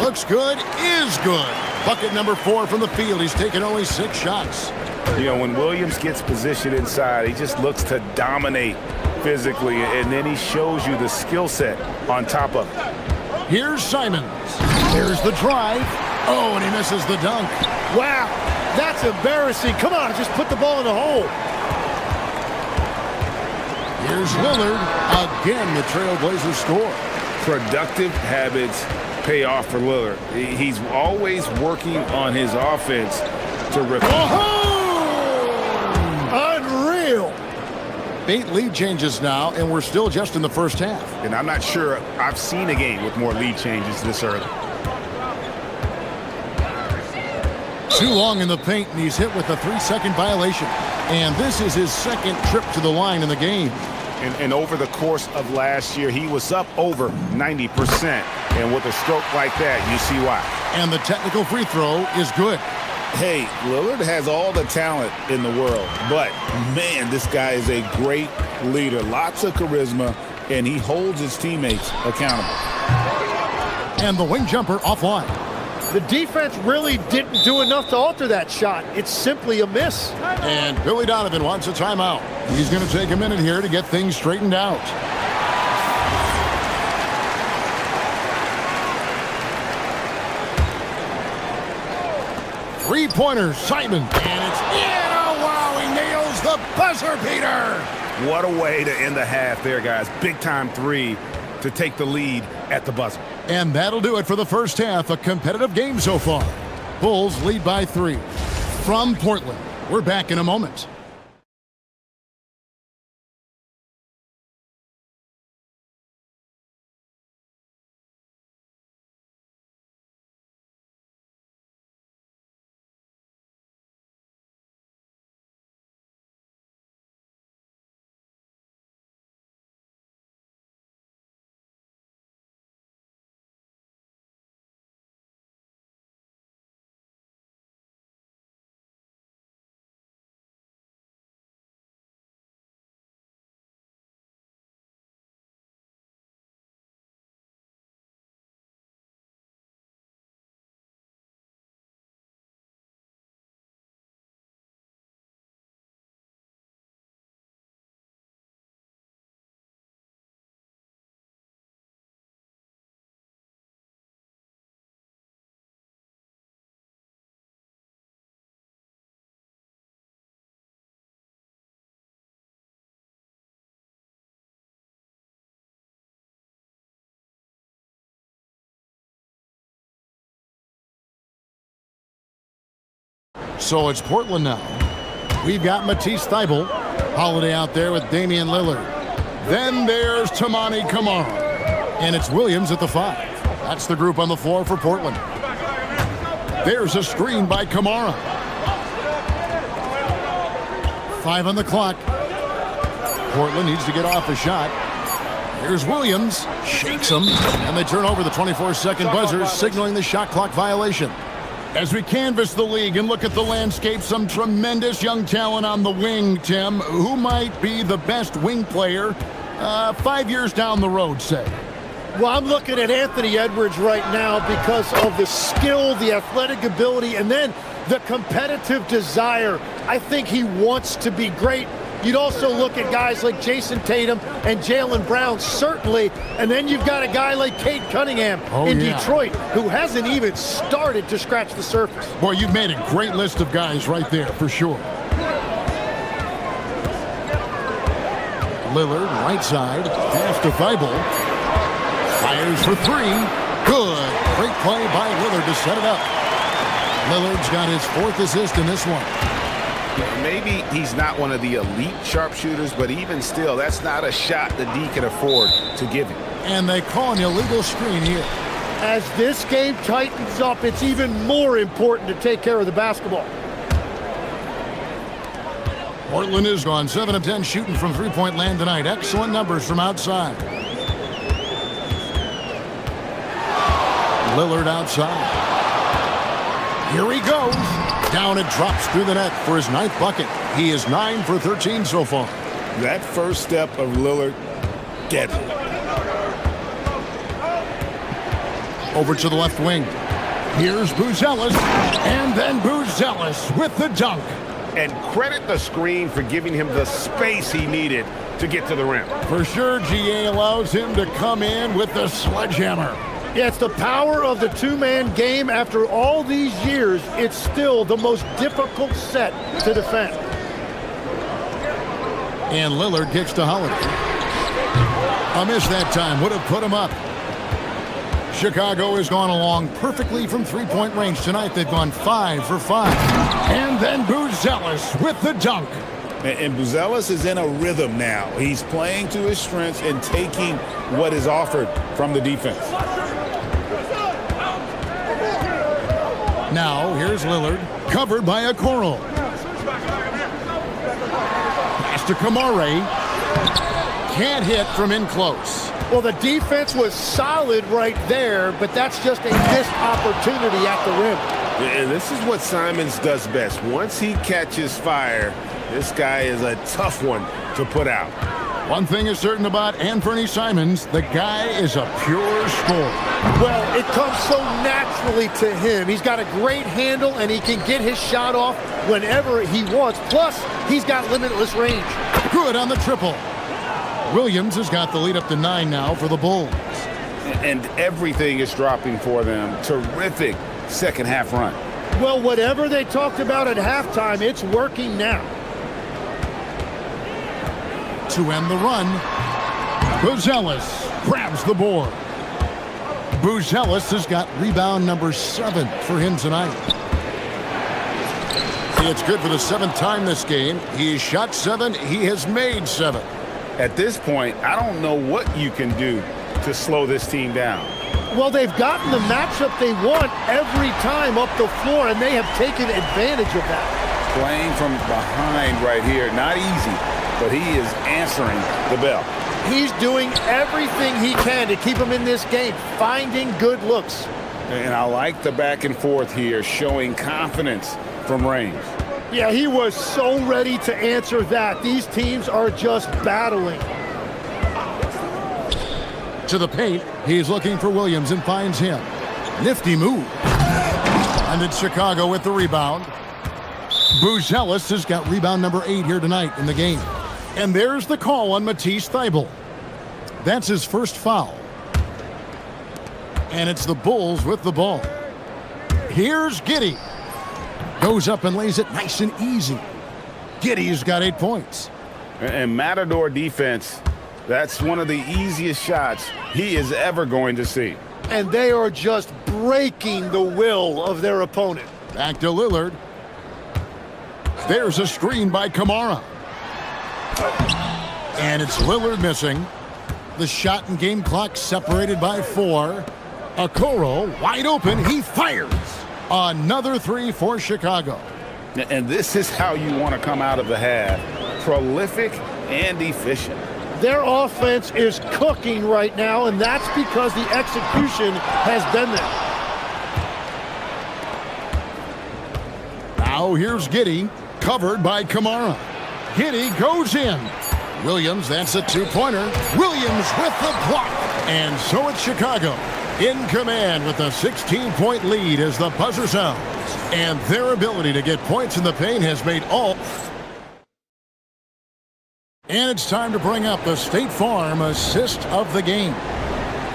Looks good, is good. Bucket number 4 from the field. He's taken only 6 shots. You know, when Williams gets positioned inside, he just looks to dominate physically, and then he shows you the skill set on top of it. Here's Simons. There's the drive. Oh, and he misses the dunk. Wow, that's embarrassing. Come on, just put the ball in the hole. Here's Lillard. Again, the Trailblazers score. Productive habits pay off for Lillard. He's always working on his offense to Unreal. 8 lead changes now, and we're still just in the first half. And I'm not sure I've seen a game with more lead changes this early. Too long in the paint, and he's hit with a 3-second violation. And this is his second trip to the line in the game. And over the course of last year, he was up over 90%. And with a stroke like that, you see why. And the technical free throw is good. Hey, Lillard has all the talent in the world, but man, this guy is a great leader. Lots of charisma, and he holds his teammates accountable. And the wing jumper offline. The defense really didn't do enough to alter that shot. It's simply a miss. And Billy Donovan wants a timeout. He's going to take a minute here to get things straightened out. Three-pointer, Simon. And it's in. Oh, wow, he nails the buzzer beater. What a way to end the half there, guys. Big-time 3 to take the lead at the buzzer. And that'll do it for the first half. A competitive game so far. Bulls lead by 3. From Portland, we're back in a moment. So it's Portland now. We've got Matisse Thybulle. Holiday out there with Damian Lillard. Then there's Tamani Kamara. And it's Williams at the 5. That's the group on the floor for Portland. There's a screen by Kamara. 5 on the clock. Portland needs to get off a shot. Here's Williams. Shakes him. And they turn over the 24-second buzzer, signaling the shot clock violation. As we canvass the league and look at the landscape, some tremendous young talent on the wing, Tim. Who might be the best wing player 5 years down the road, say? Well, I'm looking at Anthony Edwards right now because of the skill, the athletic ability, and then the competitive desire. I think he wants to be great. You'd also look at guys like Jason Tatum and Jaylen Brown, certainly. And then you've got a guy like Cade Cunningham in Detroit, who hasn't even started to scratch the surface. Boy, you've made a great list of guys right there, for sure. Lillard, right side, pass to Thybulle. Fires for 3. Good. Great play by Lillard to set it up. Lillard's got his 4th assist in this one. Maybe he's not one of the elite sharpshooters, but even still, that's not a shot that D can afford to give him. And they call an illegal screen here. As this game tightens up, it's even more important to take care of the basketball. Portland is gone 7 of 10 shooting from three-point land tonight. Excellent numbers from outside. Lillard outside. Here he goes. Down it drops through the net for his 9th bucket. He is 9 for 13 so far. That first step of Lillard, deadly. Over to the left wing. Here's Buzelis. And then Buzelis with the dunk. And credit the screen for giving him the space he needed to get to the rim. For sure, GA allows him to come in with the sledgehammer. Yeah, it's the power of the two-man game. After all these years, it's still the most difficult set to defend. And Lillard gets to Holiday. A miss that time would have put him up. Chicago has gone along perfectly from three-point range tonight. They've gone 5 for 5. And then Buzelis with the dunk. And Buzelis is in a rhythm now. He's playing to his strengths and taking what is offered from the defense. Now, here's Lillard, covered by Okoro. Pass to Kamara. Can't hit from in close. Well, the defense was solid right there, but that's just a missed opportunity at the rim. And this is what Simons does best. Once he catches fire, this guy is a tough one to put out. One thing is certain about Anthony Simons, the guy is a pure scorer. Well, it comes so naturally to him. He's got a great handle, and he can get his shot off whenever he wants. Plus, he's got limitless range. Good on the triple. Williams has got the lead up to 9 now for the Bulls. And everything is dropping for them. Terrific second half run. Well, whatever they talked about at halftime, it's working now. To end the run, Buzelis grabs the board. Buzelis has got rebound number 7 for him tonight. It's good for the 7th time this game. He has shot 7. He has made 7. At this point, I don't know what you can do to slow this team down. Well, they've gotten the matchup they want every time up the floor, and they have taken advantage of that. Playing from behind right here, not easy, but he is answering the bell. He's doing everything he can to keep him in this game, finding good looks. And I like the back and forth here, showing confidence from range. Yeah, he was so ready to answer that. These teams are just battling. To the paint, he's looking for Williams and finds him. Nifty move. And it's Chicago with the rebound. Buzelis has got rebound number 8 here tonight in the game. And there's the call on Matisse Thybulle. That's his first foul. And it's the Bulls with the ball. Here's Giddey. Goes up and lays it nice and easy. Giddey's got 8 points. And Matador defense, that's one of the easiest shots he is ever going to see. And they are just breaking the will of their opponent. Back to Lillard. There's a screen by Kamara. And it's Lillard missing. The shot and game clock separated by 4. Okoro wide open. He fires. Another 3 for Chicago. And this is how you want to come out of the half. Prolific and efficient. Their offense is cooking right now, and that's because the execution has been there. Now here's Giddey, covered by Kamara. Giddey goes in. Williams, that's a two-pointer. Williams with the block. And so it's Chicago in command with a 16-point lead as the buzzer sounds. And their ability to get points in the paint has made all... And it's time to bring up the State Farm assist of the game.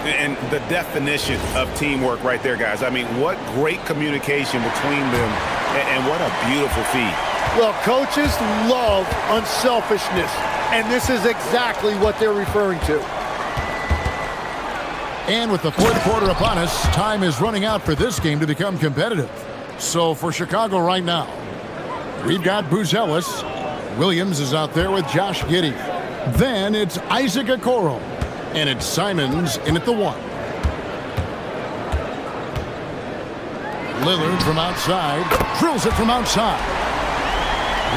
And the definition of teamwork right there, guys. I mean, what great communication between them, and what a beautiful feed. Well, coaches love unselfishness, and this is exactly what they're referring to. And with the fourth quarter upon us, time is running out for this game to become competitive. So for Chicago right now, we've got Buzelis. Williams is out there with Josh Giddey. Then it's Isaac Okoro. And it's Simons in at the 1. Lillard from outside. Drills it from outside.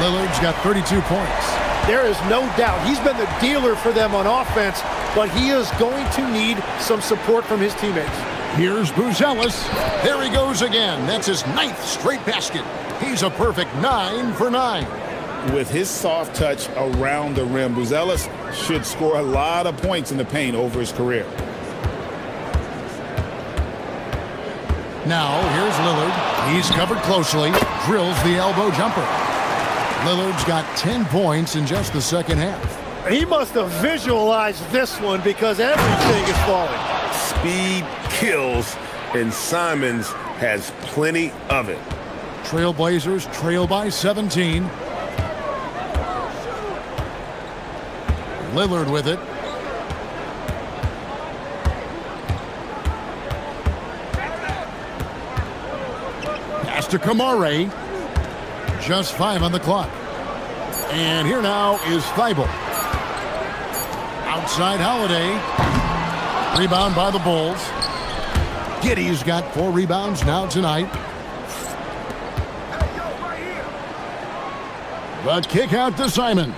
Lillard's got 32 points. There is no doubt he's been the dealer for them on offense, but he is going to need some support from his teammates. Here's Buzelis. There he goes again. That's his 9th straight basket. He's a perfect 9 for 9. With his soft touch around the rim, Buzelis should score a lot of points in the paint over his career. Now, here's Lillard. He's covered closely. Drills the elbow jumper. Lillard's got 10 points in just the second half. He must have visualized this one because everything is falling. Speed kills, and Simons has plenty of it. Trailblazers trail by 17. Lillard with it. Pass to Kamara. Just 5 on the clock. And here now is Thibault. Outside Holiday. Rebound by the Bulls. Giddey's got 4 rebounds now tonight. The kick out to Simons.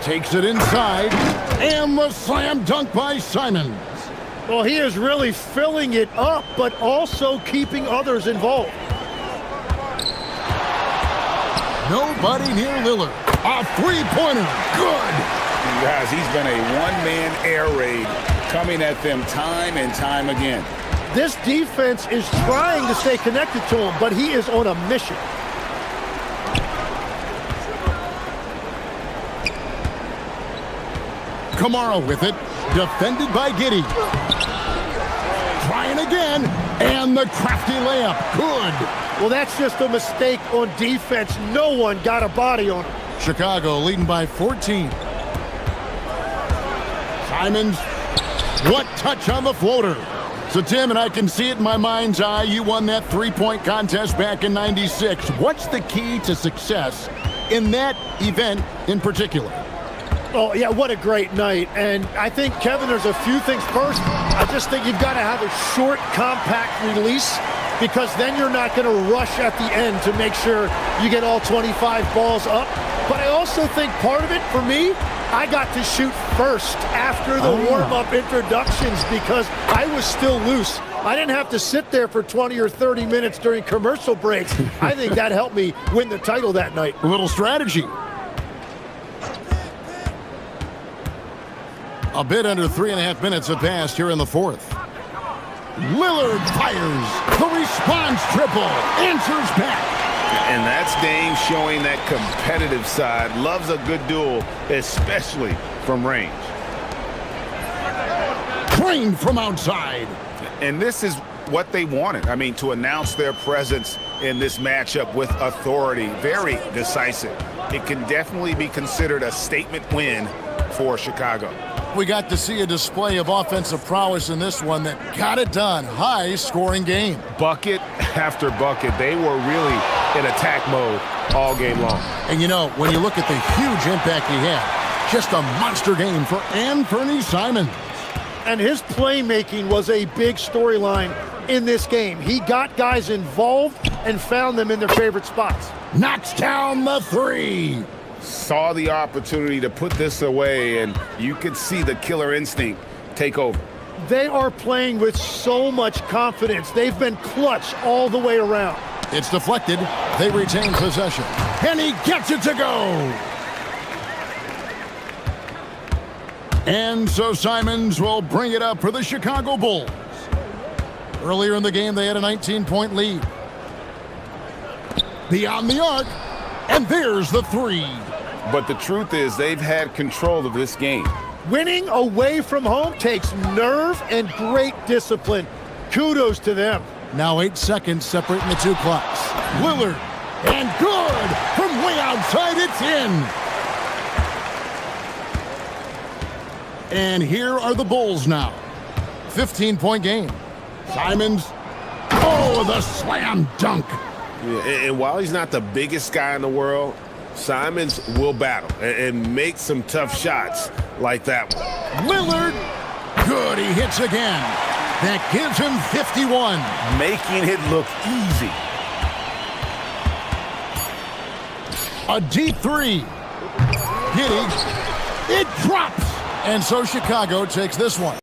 Takes it inside, and the slam dunk by Simons. Well, he is really filling it up, but also keeping others involved. Nobody near Lillard. A three-pointer. Good. Guys, he's been a one-man air raid coming at them time and time again. This defense is trying to stay connected to him, but he is on a mission. Kamara with it, defended by Giddey. Trying again, and the crafty layup. Good. Well, that's just a mistake on defense. No one got a body on him. Chicago leading by 14. Simons, what touch on the floater. So, Tim, and I can see it in my mind's eye, you won that three-point contest back in '96. What's the key to success in that event in particular? Oh, yeah, what a great night. And I think, Kevin, there's a few things. First, I just think you've got to have a short, compact release, because then you're not going to rush at the end to make sure you get all 25 balls up. But I also think part of it, for me, I got to shoot first after the warm-up introductions because I was still loose. I didn't have to sit there for 20 or 30 minutes during commercial breaks. I think that helped me win the title that night. A little strategy. A bit under 3.5 minutes have passed here in the fourth. Lillard fires. The response triple. Answers back. And that's Dame showing that competitive side. Loves a good duel, especially from range. Drained from outside. And this is what they wanted. I mean, to announce their presence in this matchup with authority. Very decisive. It can definitely be considered a statement win for Chicago. We got to see a display of offensive prowess in this one that got it done. High-scoring game. Bucket after bucket. They were really in attack mode all game long. And you know, when you look at the huge impact he had, just a monster game for Anthony Simons. And his playmaking was a big storyline in this game. He got guys involved and found them in their favorite spots. Knocks down the three. Saw the opportunity to put this away, and you could see the killer instinct take over. They are playing with so much confidence. They've been clutch all the way around. It's deflected. They retain possession. And he gets it to go. And so Simons will bring it up for the Chicago Bulls. Earlier in the game, they had a 19-point lead. Beyond the arc, and there's the three. But the truth is, they've had control of this game. Winning away from home takes nerve and great discipline. Kudos to them. Now 8 seconds separating the two clocks. Lillard, and good! From way outside, it's in! And here are the Bulls now. 15-point game. Simons, oh, the slam dunk! Yeah, and while he's not the biggest guy in the world, Simons will battle and make some tough shots like that one. Lillard, good, he hits again. That gives him 51. Making it look easy. A deep three. Giddy, it drops. And so Chicago takes this one.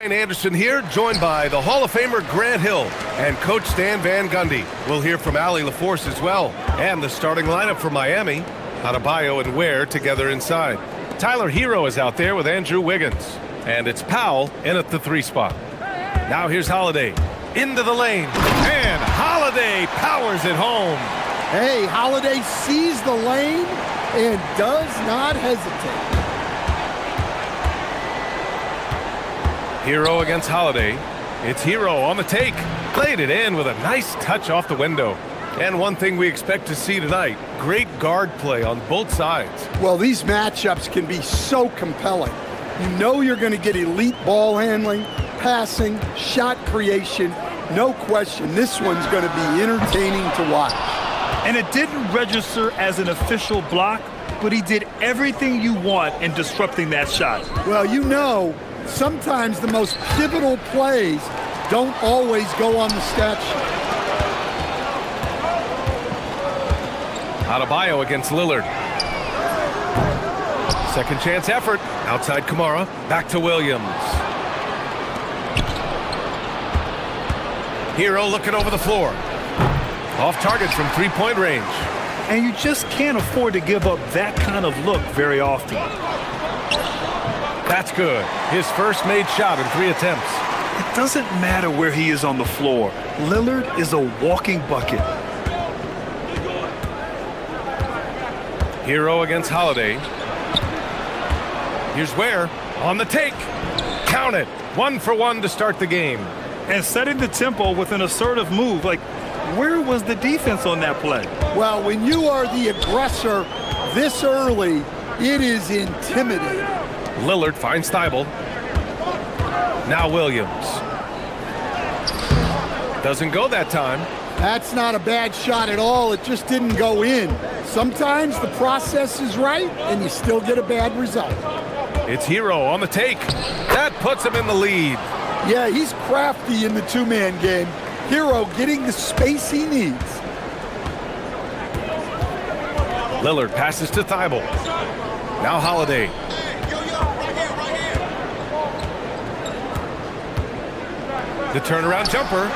Anderson here, joined by the Hall of Famer Grant Hill and Coach Stan Van Gundy. We'll hear from Allie LaForce as well, and the starting lineup for Miami. Adebayo and Ware together inside. Tyler Hero is out there with Andrew Wiggins, and it's Powell in at the 3 spot. Now here's Holiday into the lane, and Holiday powers it home. Hey, Holiday sees the lane and does not hesitate. Hero against Holiday. It's Hero on the take. Played it in with a nice touch off the window. And one thing we expect to see tonight, great guard play on both sides. Well, these matchups can be so compelling. You know you're going to get elite ball handling, passing, shot creation. No question, this one's going to be entertaining to watch. And it didn't register as an official block, but he did everything you want in disrupting that shot. Well, you know, sometimes the most pivotal plays don't always go on the stat sheet. Adebayo against Lillard. Second chance effort. Outside Kamara. Back to Williams. Hero looking over the floor. Off target from three-point range. And you just can't afford to give up that kind of look very often. That's good. His first made shot in 3 attempts. It doesn't matter where he is on the floor. Lillard is a walking bucket. Hero against Holiday. Here's Ware on the take. Count it. 1 for 1 to start the game. And setting the tempo with an assertive move. Like, where was the defense on that play? Well, when you are the aggressor this early, it is intimidating. Lillard finds Thibault. Now Williams. Doesn't go that time. That's not a bad shot at all. It just didn't go in. Sometimes the process is right, and you still get a bad result. It's Hero on the take. That puts him in the lead. Yeah, he's crafty in the two-man game. Hero getting the space he needs. Lillard passes to Thibault. Now Holiday. The turnaround jumper.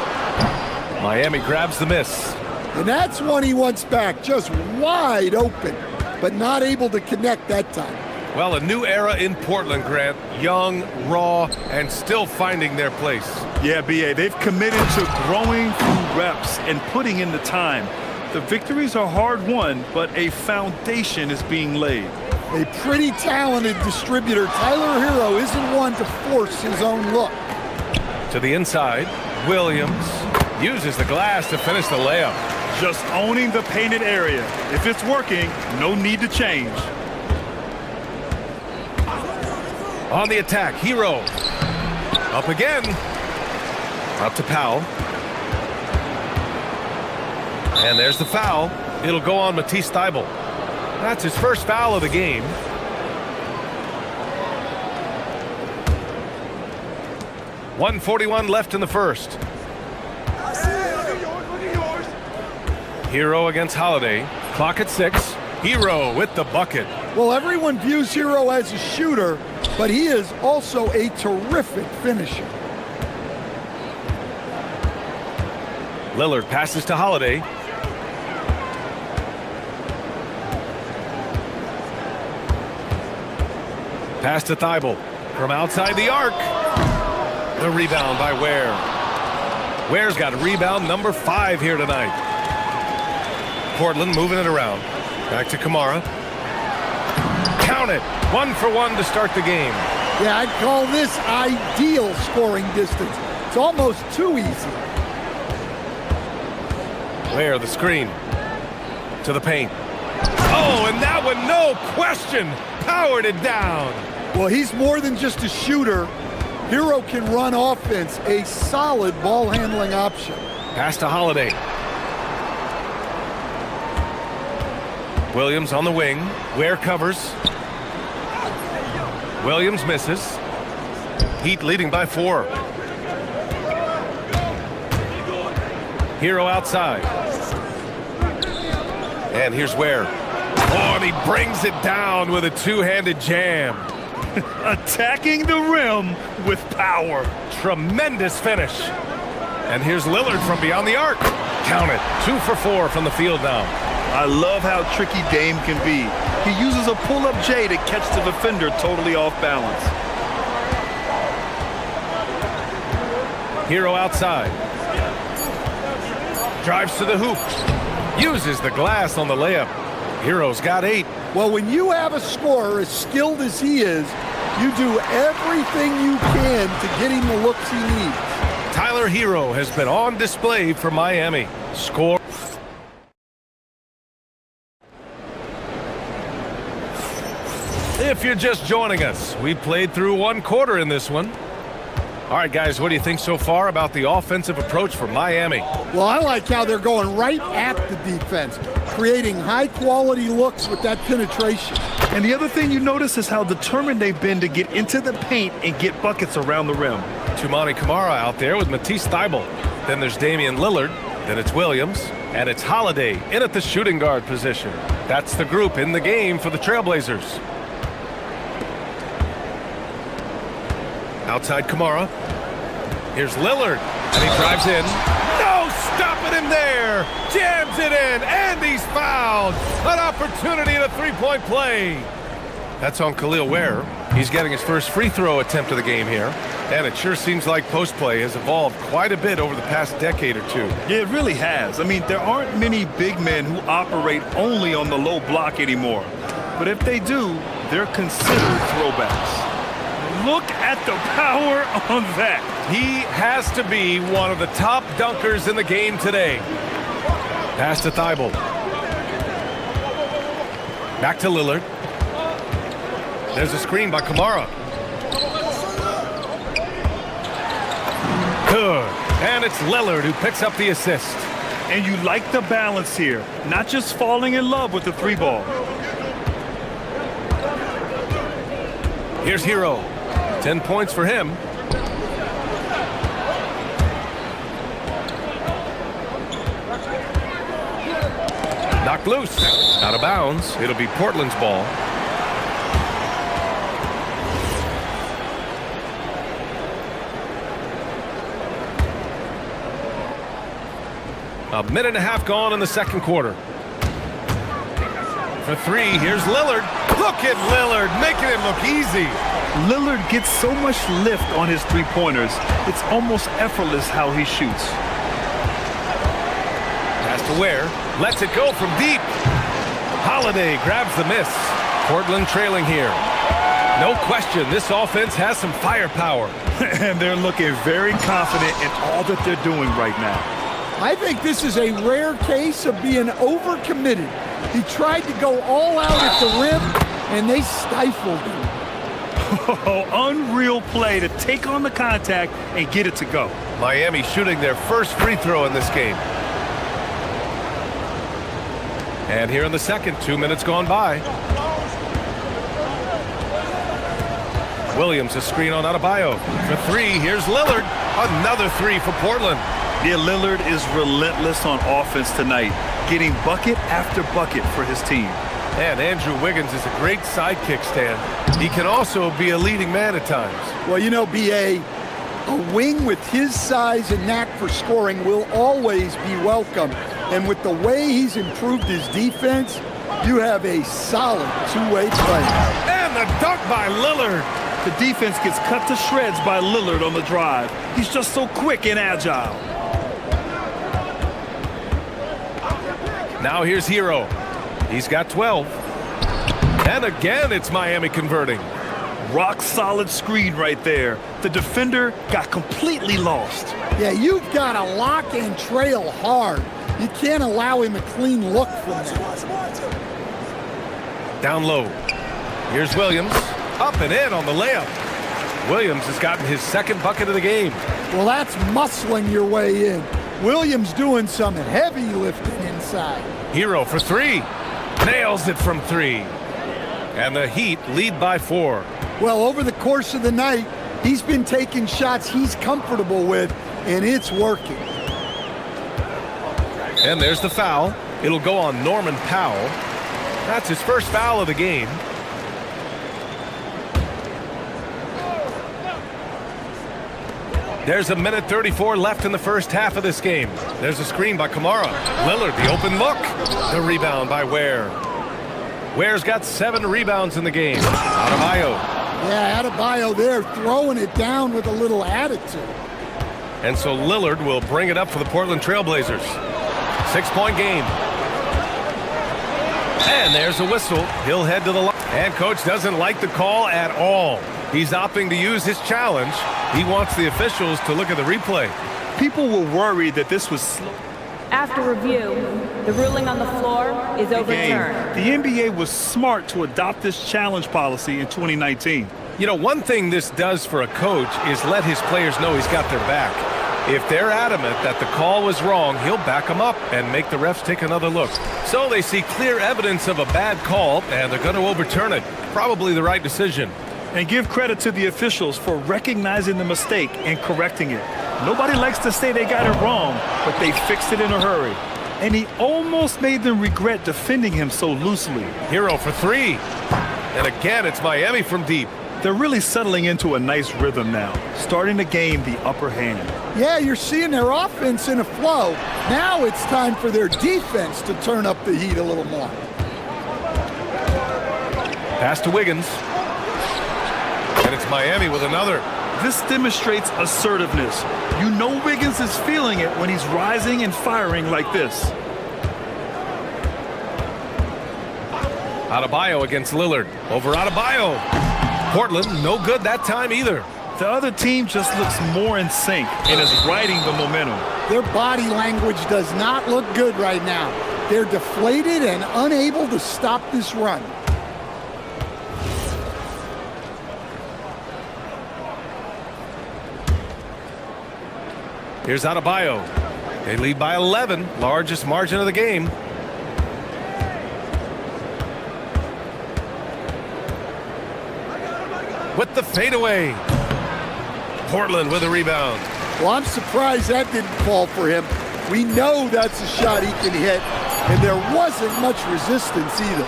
Miami grabs the miss. And that's one he wants back, just wide open, but not able to connect that time. Well, a new era in Portland, Grant. Young, raw, and still finding their place. Yeah, B.A., they've committed to growing through reps and putting in the time. The victories are hard won, but a foundation is being laid. A pretty talented distributor. Tyler Hero isn't one to force his own look. To the inside, Williams uses the glass to finish the layup. Just owning the painted area. If it's working, no need to change. On the attack, Hero. Up again. Up to Powell. And there's the foul. It'll go on Matisse Thybulle. That's his first foul of the game. .141 left in the first. Hero against Holiday. Clock at 6. Hero with the bucket. Well, everyone views Hero as a shooter, but he is also a terrific finisher. Lillard passes to Holiday. Pass to Thybulle from outside the arc. The rebound by Ware. Ware's got rebound number 5 here tonight. Portland moving it around. Back to Kamara. Count it. 1 for 1 to start the game. Yeah, I'd call this ideal scoring distance. It's almost too easy. Ware the screen. To the paint. Oh, and that one, no question, powered it down. Well, he's more than just a shooter. Hero can run offense, a solid ball handling option. Pass to Holiday. Williams on the wing. Ware covers. Williams misses. Heat leading by 4. Hero outside. And here's Ware. Oh, and he brings it down with a two-handed jam. Attacking the rim with power. Tremendous finish. And here's Lillard from beyond the arc. Count it. 2 for 4 from the field now. I love how tricky Dame can be. He uses a pull-up J to catch the defender totally off balance. Hero outside. Drives to the hoop. Uses the glass on the layup. Hero's got 8. Well, when you have a scorer as skilled as he is, you do everything you can to get him the looks he needs. Tyler Hero has been on display for Miami. Score. If you're just joining us, we played through 1 quarter in this one. All right, guys, what do you think so far about the offensive approach for Miami? Well, I like how they're going right at the defense, creating high-quality looks with that penetration. And the other thing you notice is how determined they've been to get into the paint and get buckets around the rim. Tumani Kamara out there with Matisse Thybulle. Then there's Damian Lillard. Then it's Williams. And it's Holiday in at the shooting guard position. That's the group in the game for the Trailblazers. Outside Kamara. Here's Lillard. And he drives in. No stopping him there. Jams it in. And he's fouled. An opportunity in a three-point play. That's on Khalil Ware. He's getting his first free throw attempt of the game here. And it sure seems like post play has evolved quite a bit over the past decade or two. Yeah, it really has. I mean, there aren't many big men who operate only on the low block anymore. But if they do, they're considered throwbacks. Look at the power on that. He has to be one of the top dunkers in the game today. Pass to Thybulle. Back to Lillard. There's a screen by Kamara. Good. And it's Lillard who picks up the assist. And you like the balance here. Not just falling in love with the 3-ball. Here's Hero. 10 points for him. Knocked loose. Out of bounds. It'll be Portland's ball. A minute and a half gone in the second quarter. For 3, here's Lillard. Look at Lillard, making it look easy. Lillard gets so much lift on his 3-pointers. It's almost effortless how he shoots. Pass to Ware. Lets it go from deep. Holiday grabs the miss. Portland trailing here. No question, this offense has some firepower. And they're looking very confident in all that they're doing right now. I think this is a rare case of being overcommitted. He tried to go all out at the rim, and they stifled him. Oh, unreal play to take on the contact and get it to go. Miami shooting their first free throw in this game. And here in the second, 2 minutes gone by. Williams, a screen on Adebayo. For 3, here's Lillard. Another 3 for Portland. Yeah, Lillard is relentless on offense tonight, getting bucket after bucket for his team. And Andrew Wiggins is a great sidekick, Stan. He can also be a leading man at times. Well, you know, B.A., a wing with his size and knack for scoring will always be welcome. And with the way he's improved his defense, you have a solid two-way player. And the dunk by Lillard. The defense gets cut to shreds by Lillard on the drive. He's just so quick and agile. Now here's Hero. He's got 12. And again, it's Miami converting. Rock solid screen right there. The defender got completely lost. Yeah, you've got to lock and trail hard. You can't allow him a clean look from that. Down low. Here's Williams. Up and in on the layup. Williams has gotten his second bucket of the game. Well, that's muscling your way in. Williams doing some heavy lifting inside. Hero for 3. Nails it from 3. And the Heat lead by 4. Well, over the course of the night, he's been taking shots he's comfortable with, and it's working. And there's the foul. It'll go on Norman Powell. That's his first foul of the game. There's a minute 34 left in the first half of this game. There's a screen by Kamara. Lillard, the open look. The rebound by Ware. Ware's got 7 rebounds in the game. Adebayo. Yeah, Adebayo there throwing it down with a little attitude. And so Lillard will bring it up for the Portland Trailblazers. 6-point game. And there's a whistle. He'll head to the line. And coach doesn't like the call at all. He's opting to use his challenge. He wants the officials to look at the replay. People were worried that this was slow. After review, the ruling on the floor is overturned. The NBA was smart to adopt this challenge policy in 2019. You know, one thing this does for a coach is let his players know he's got their back. If they're adamant that the call was wrong, he'll back them up and make the refs take another look. So they see clear evidence of a bad call, and they're going to overturn it. Probably the right decision. And give credit to the officials for recognizing the mistake and correcting it. Nobody likes to say they got it wrong, but they fixed it in a hurry. And he almost made them regret defending him so loosely. Hero for 3. And again, it's Miami from deep. They're really settling into a nice rhythm now, starting to gain the upper hand. Yeah, you're seeing their offense in a flow. Now it's time for their defense to turn up the heat a little more. Pass to Wiggins. And it's Miami with another. This demonstrates assertiveness. You know Wiggins is feeling it when he's rising and firing like this. Adebayo against Lillard. Over Adebayo. Portland, no good that time either. The other team just looks more in sync and is riding the momentum. Their body language does not look good right now. They're deflated and unable to stop this run. Here's Adebayo. They lead by 11, largest margin of the game. With the fadeaway. Portland with a rebound. Well, I'm surprised that didn't fall for him. We know that's a shot he can hit, and there wasn't much resistance either.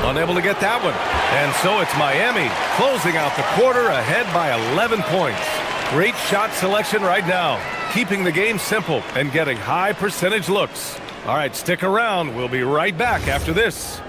Unable to get that one. And so it's Miami closing out the quarter ahead by 11 points. Great shot selection right now, keeping the game simple and getting high percentage looks. All right, stick around. We'll be right back after this.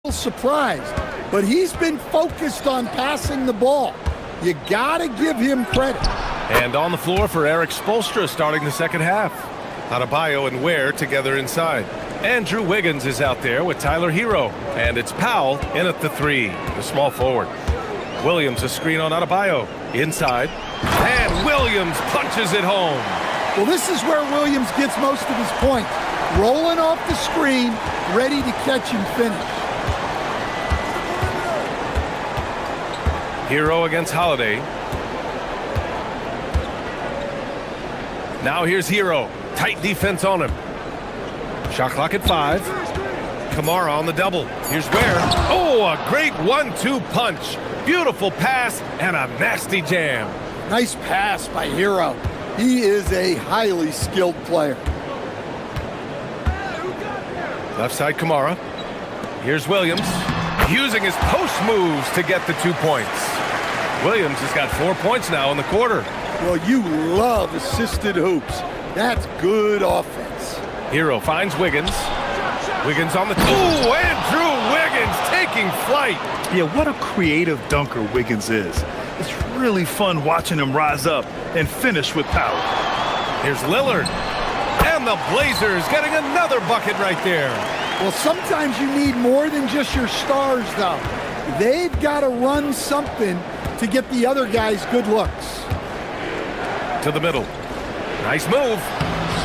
Surprised, but he's been focused on passing the ball. You gotta give him credit. And on the floor for Eric Spoelstra starting the second half. Adebayo and Ware together inside. Andrew Wiggins is out there with Tyler Hero. And it's Powell in at the 3, the small forward. Williams a screen on Adebayo. Inside. And Williams punches it home. Well, this is where Williams gets most of his points. Rolling off the screen, ready to catch and finish. Hero against Holiday. Now here's Hero. Tight defense on him. Shot clock at 5. Kamara on the double. Here's Ware. Oh, a great 1-2 punch. Beautiful pass and a nasty jam. Nice pass by Hero. He is a highly skilled player. Left side Kamara. Here's Williams, using his post moves to get the 2 points. Williams has got 4 points now in the quarter. Well, you love assisted hoops. That's good offense. Hero finds Wiggins. Wiggins on the... Ooh, Andrew Wiggins taking flight. Yeah, what a creative dunker Wiggins is. It's really fun watching him rise up and finish with power. Here's Lillard. And the Blazers getting another bucket right there. Well, sometimes you need more than just your stars, though. They've got to run something to get the other guys good looks. To the middle. Nice move.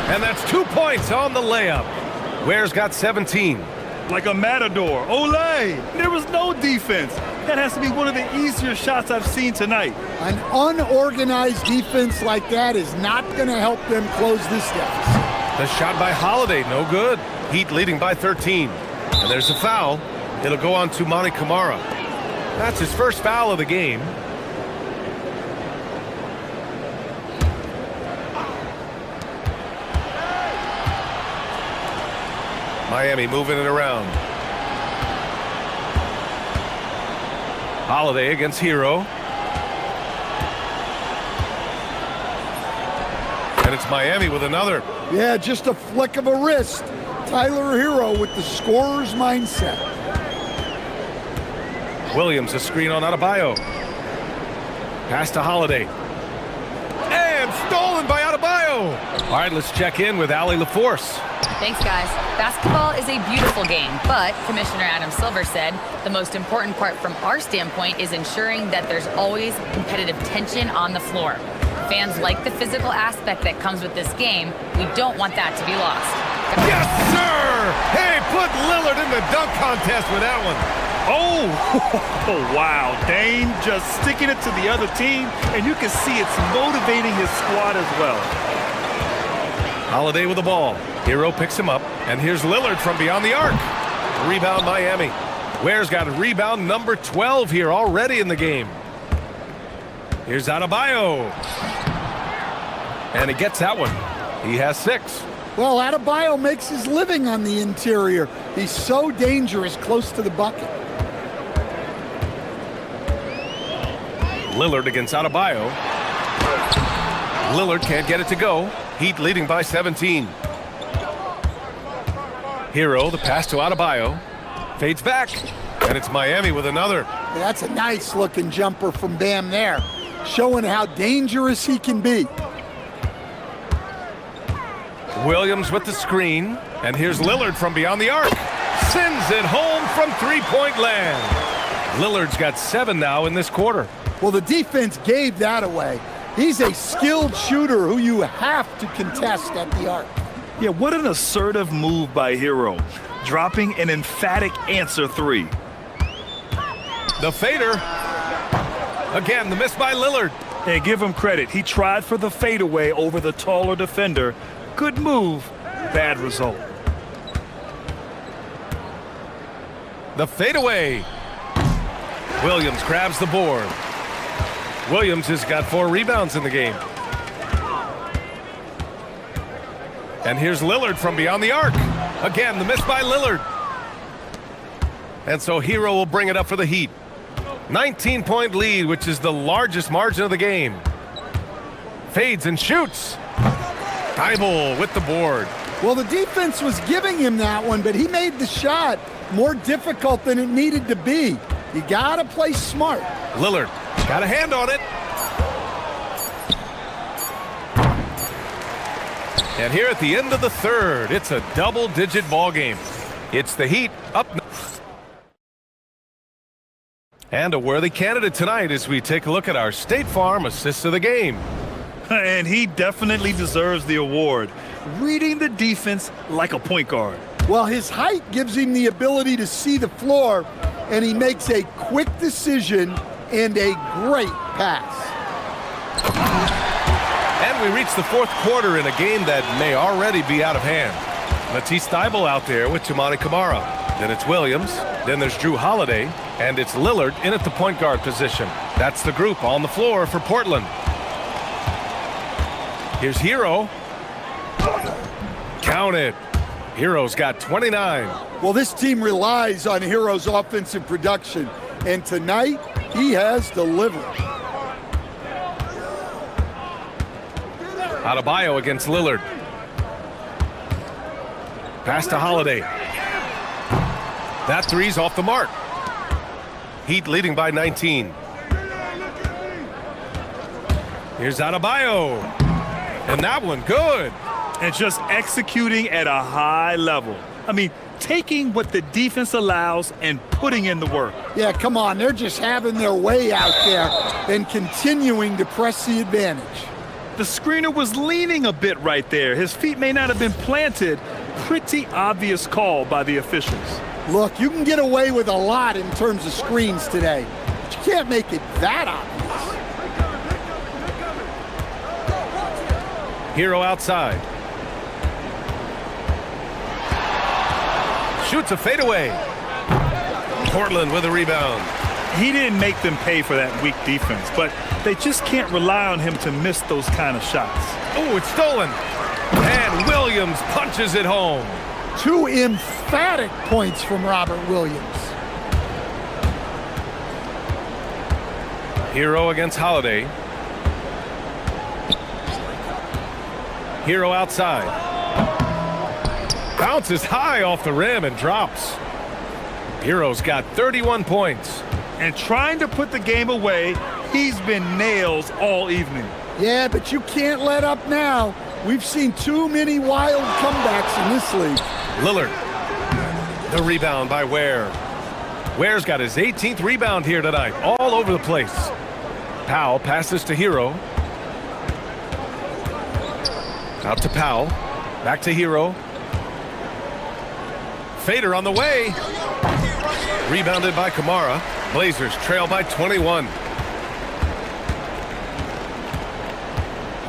And that's 2 points on the layup. Ware's got 17. Like a matador. Olay! There was no defense. That has to be one of the easier shots I've seen tonight. An unorganized defense like that is not going to help them close this deficit. The shot by Holiday, no good. Heat leading by 13. And there's a foul. It'll go on to Monty Kamara. That's his first foul of the game. Miami moving it around. Holiday against Hero. And it's Miami with another. Yeah, just a flick of a wrist. Tyler Hero with the scorer's mindset. Williams, a screen on Adebayo. Pass to Holiday. And stolen by Adebayo. All right, let's check in with Allie LaForce. Thanks, guys. Basketball is a beautiful game, but Commissioner Adam Silver said the most important part from our standpoint is ensuring that there's always competitive tension on the floor. Fans like the physical aspect that comes with this game. We don't want that to be lost. Yes, sir! Hey, put Lillard in the dunk contest with that one. Oh, wow. Dame just sticking it to the other team, and you can see it's motivating his squad as well. Holiday with the ball. Hero picks him up, and here's Lillard from beyond the arc. Rebound Miami. Ware's got rebound number 12 here already in the game. Here's Adebayo. And he gets that one. He has 6. Well, Adebayo makes his living on the interior. He's so dangerous close to the bucket. Lillard against Adebayo. Lillard can't get it to go. Heat leading by 17. Hero, the pass to Adebayo. Fades back. And it's Miami with another. That's a nice looking jumper from Bam there, showing how dangerous he can be. Williams with the screen. And here's Lillard from beyond the arc. Sends it home from three-point land. Lillard's got 7 now in this quarter. Well, the defense gave that away. He's a skilled shooter who you have to contest at the arc. Yeah, what an assertive move by Hero, dropping an emphatic answer 3. The fader. Again, the miss by Lillard. And give him credit. He tried for the fadeaway over the taller defender. Good move, bad result. The fadeaway. Williams grabs the board. Williams has got 4 rebounds in the game. And here's Lillard from beyond the arc. Again, the miss by Lillard. And so Hero will bring it up for the Heat. 19-point lead, which is the largest margin of the game. Fades and shoots. Thibault with the board. Well, the defense was giving him that one, but he made the shot more difficult than it needed to be. You gotta play smart. Lillard got a hand on it. And here at the end of the third, it's a double-digit ball game. It's the Heat up. And a worthy candidate tonight as we take a look at our State Farm assist of the game. And he definitely deserves the award. Reading the defense like a point guard. Well, his height gives him the ability to see the floor, and he makes a quick decision and a great pass. And we reach the fourth quarter in a game that may already be out of hand. Matisse Thybulle out there with Toumani Camara. Then it's Williams. Then there's Drew Holiday. And it's Lillard in at the point guard position. That's the group on the floor for Portland. Here's Hero. Count it. Hero's got 29. Well, this team relies on Hero's offensive production, and tonight he has delivered. Adebayo against Lillard. Pass to Holiday. That three's off the mark. Heat leading by 19. Here's Adebayo. And that one good. And just executing at a high level. I mean, taking what the defense allows and putting in the work. Yeah, come on. They're just having their way out there and continuing to press the advantage. The screener was leaning a bit right there. His feet may not have been planted. Pretty obvious call by the officials. Look, you can get away with a lot in terms of screens today, but you can't make it that obvious. Hero outside. Shoots a fadeaway. Portland with a rebound. He didn't make them pay for that weak defense, but they just can't rely on him to miss those kind of shots. Oh, it's stolen. And Williams punches it home. 2 emphatic points from Robert Williams. Hero against Holiday. Hero outside. Bounces high off the rim and drops. Hero's got 31 points. And trying to put the game away, he's been nails all evening. Yeah, but you can't let up now. We've seen too many wild comebacks in this league. Lillard. The rebound by Ware. Ware's got his 18th rebound here tonight, all over the place. Powell passes to Hero. Out to Powell. Back to Hero. Fader on the way. Rebounded by Kamara. Blazers trail by 21.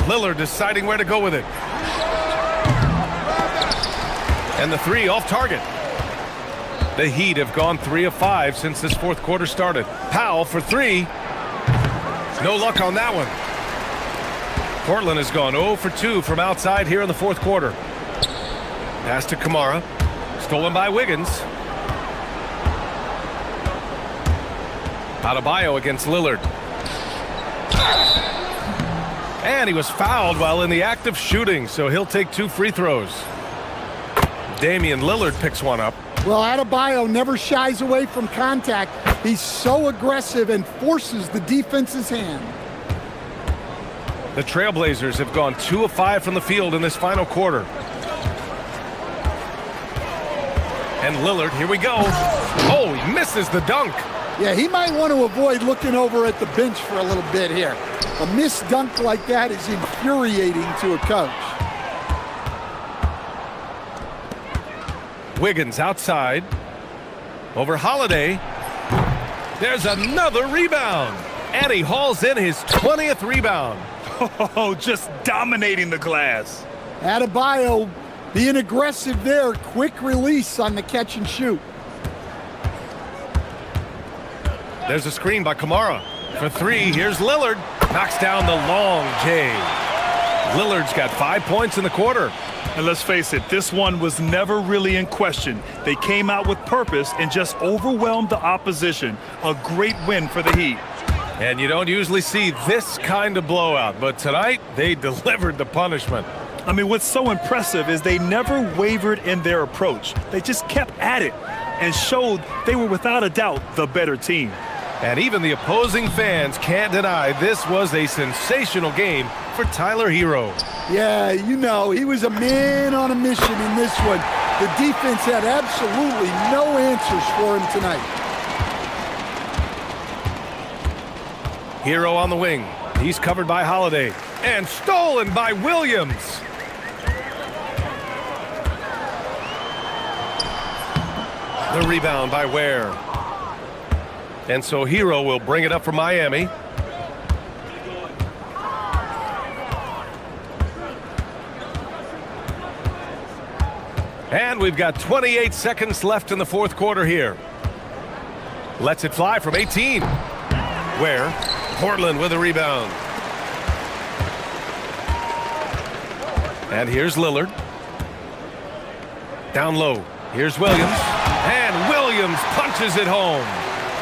Lillard deciding where to go with it. And the three off target. The Heat have gone 3 of 5 since this fourth quarter started. Powell for 3. No luck on that one. Portland has gone 0 for 2 from outside here in the fourth quarter. Pass to Kamara. Stolen by Wiggins. Adebayo against Lillard. And he was fouled while in the act of shooting, so he'll take 2 free throws. Damian Lillard picks one up. Well, Adebayo never shies away from contact. He's so aggressive and forces the defense's hand. The Trailblazers have gone 2 of 5 from the field in this final quarter. And Lillard, here we go. Oh, he misses the dunk. Yeah, he might want to avoid looking over at the bench for a little bit here. A missed dunk like that is infuriating to a coach. Wiggins outside. Over Holiday. There's another rebound. And he hauls in his 20th rebound. Oh, just dominating the glass. Adebayo being aggressive there. Quick release on the catch and shoot. There's a screen by Kamara. For 3, here's Lillard. Knocks down the long J. Lillard's got 5 points in the quarter. And let's face it, this one was never really in question. They came out with purpose and just overwhelmed the opposition. A great win for the Heat. And you don't usually see this kind of blowout, but tonight they delivered the punishment. I mean, what's so impressive is they never wavered in their approach. They just kept at it and showed they were without a doubt the better team. And even the opposing fans can't deny this was a sensational game for Tyler Hero. Yeah, you know, he was a man on a mission in this one. The defense had absolutely no answers for him tonight. Hero on the wing. He's covered by Holiday. And stolen by Williams. The rebound by Ware. And so Hero will bring it up for Miami. And we've got 28 seconds left in the fourth quarter here. Lets it fly from 18. Ware. Portland with a rebound. And here's Lillard. Down low. Here's Williams. And Williams punches it home.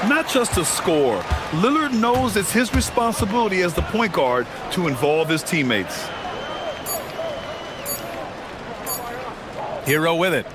Not just a score. Lillard knows it's his responsibility as the point guard to involve his teammates. Hero with it.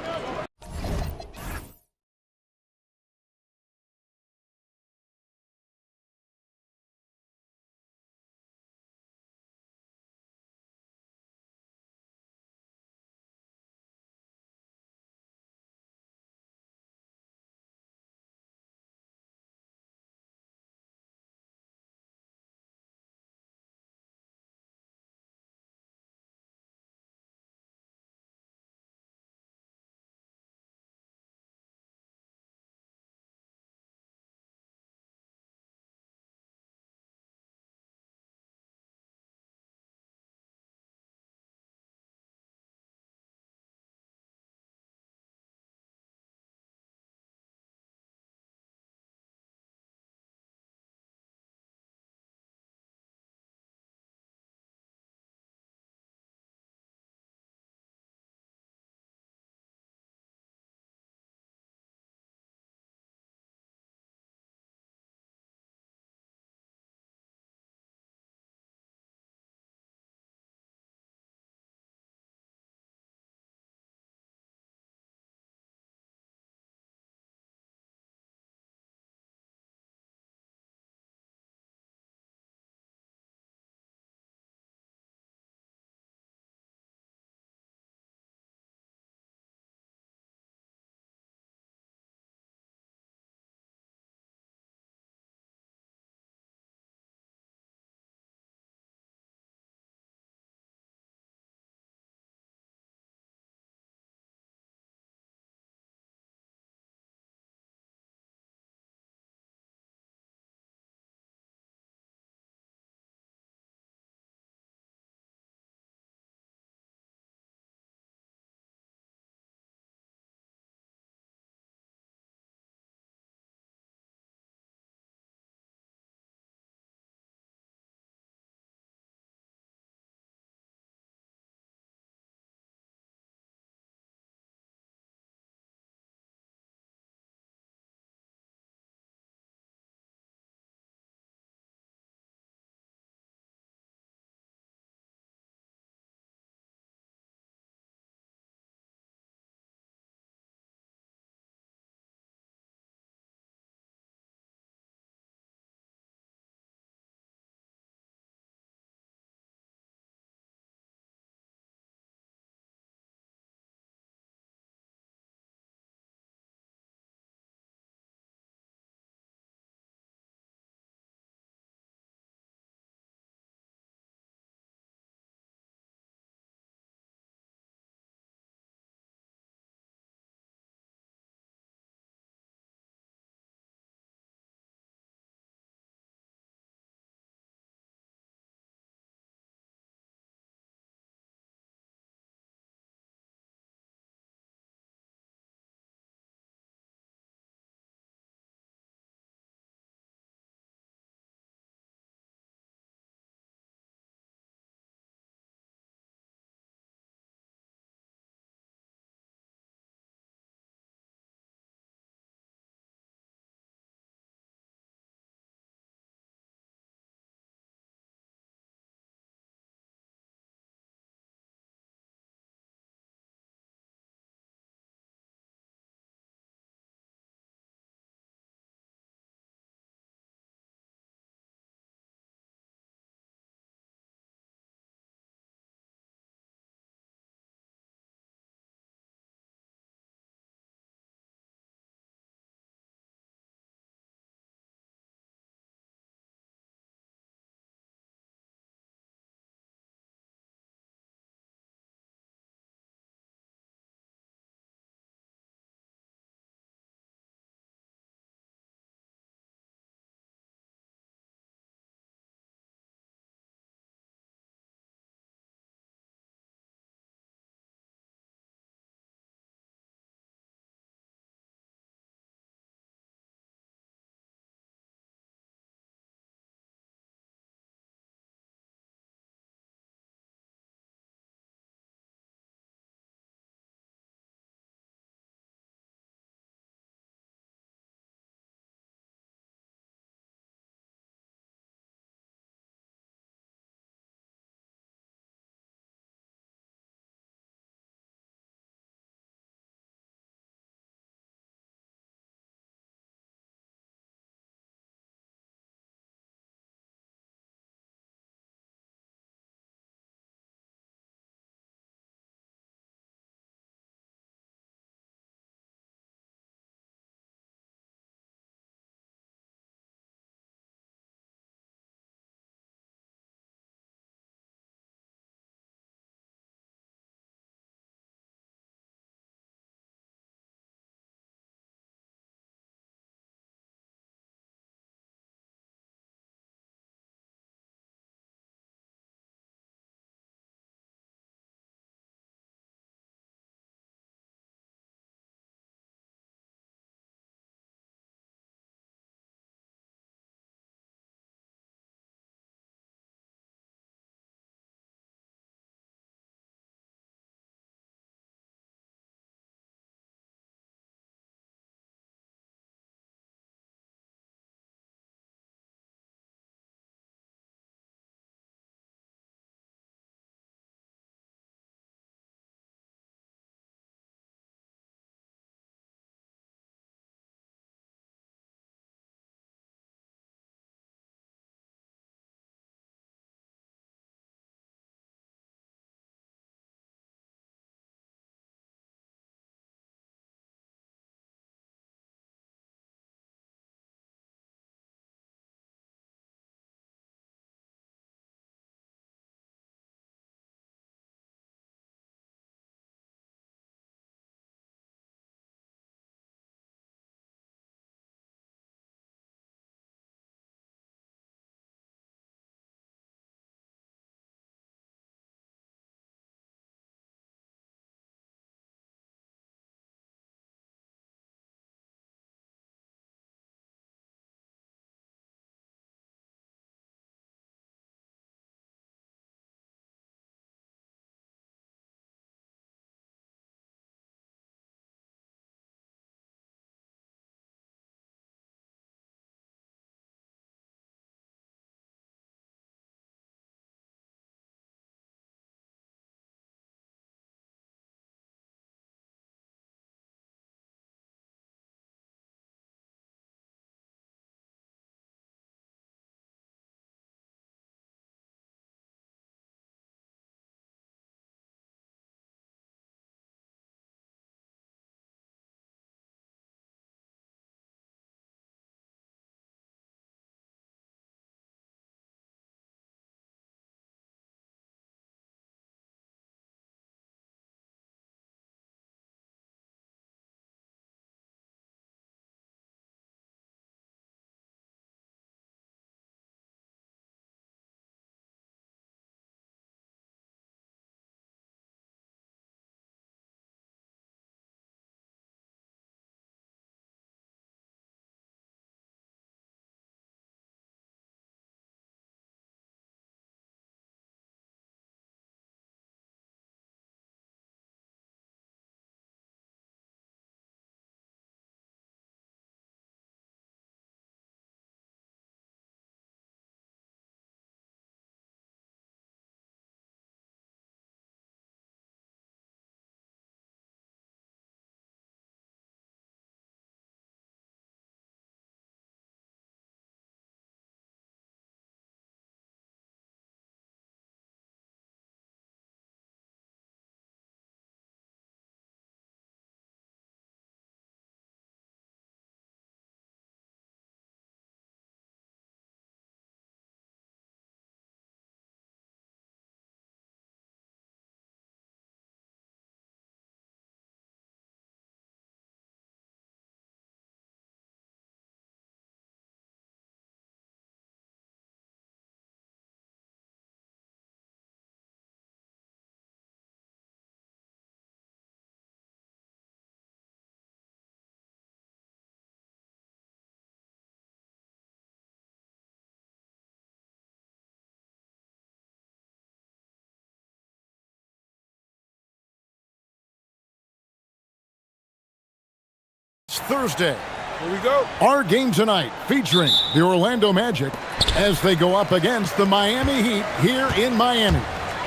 It's Thursday. Here we go. Our game tonight featuring the Orlando Magic as they go up against the Miami Heat here in Miami.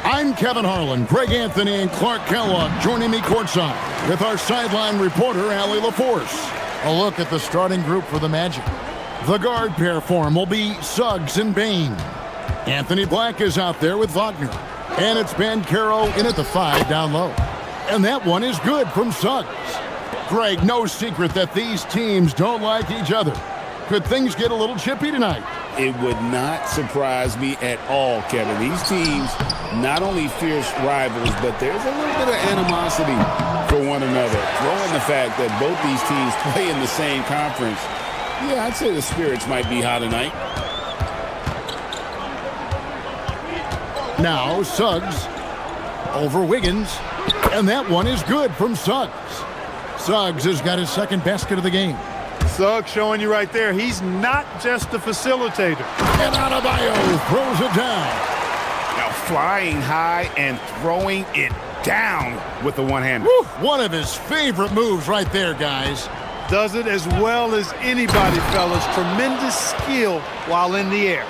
I'm Kevin Harlan, Greg Anthony, and Clark Kellogg joining me courtside with our sideline reporter, Allie LaForce. A look at the starting group for the Magic. The guard pair for him will be Suggs and Bain. Anthony Black is out there with Wagner. And it's Banchero in at the 5 down low. And that one is good from Suggs. Greg, no secret that these teams don't like each other. Could things get a little chippy tonight? It would not surprise me at all, Kevin. These teams, not only fierce rivals, but there's a little bit of animosity for one another. Throw in the fact that both these teams play in the same conference. Yeah, I'd say the spirits might be high tonight. Now Suggs over Wiggins, and that one is good from Suggs. Suggs has got his second basket of the game. Suggs showing you right there, he's not just a facilitator. And Adebayo throws it down. Now flying high and throwing it down with the one-hander. One of his favorite moves right there, guys. Does it as well as anybody, fellas. Tremendous skill while in the air.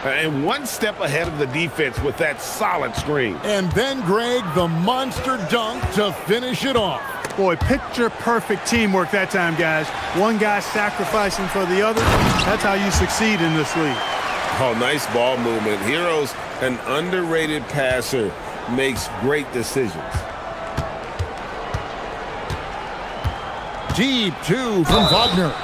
And one step ahead of the defense with that solid screen. And then, Greg, the monster dunk to finish it off. Boy, picture-perfect teamwork that time, guys. One guy sacrificing for the other. That's how you succeed in this league. Oh, nice ball movement. Hero's an underrated passer, makes great decisions. Deep two from Wagner.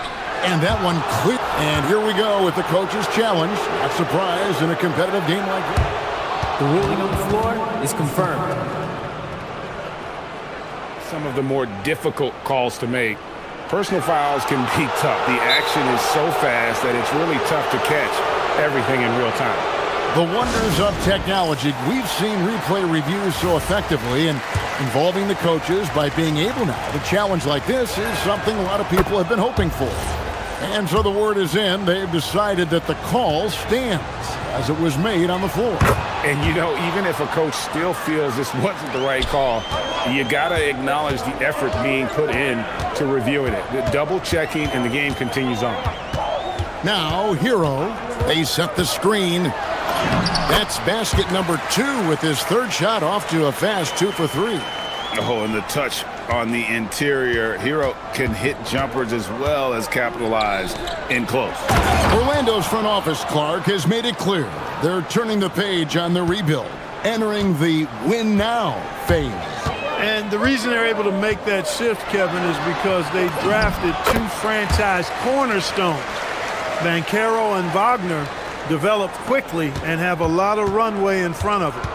And that one clear. And here we go with the coach's challenge. Not surprised in a competitive game like this. The ruling on the floor is confirmed. Some of the more difficult calls to make. Personal fouls can be tough. The action is so fast that it's really tough to catch everything in real time. The wonders of technology. We've seen replay reviews so effectively, and involving the coaches by being able now to challenge like this is something a lot of people have been hoping for. And so the word is in. They've decided that the call stands as it was made on the floor. And, you know, even if a coach still feels this wasn't the right call, you got to acknowledge the effort being put in to reviewing it. The double checking, and the game continues on. Now, Hero. They set the screen. That's basket number 2 with his third shot off to a fast 2 for 3. Oh, and the touch on the interior. Hero can hit jumpers as well as capitalize in close. Orlando's front office, Clark, has made it clear they're turning the page on the rebuild, entering the win now phase. And the reason they're able to make that shift, Kevin, is because they drafted 2 franchise cornerstones. Banchero and Wagner developed quickly and have a lot of runway in front of them.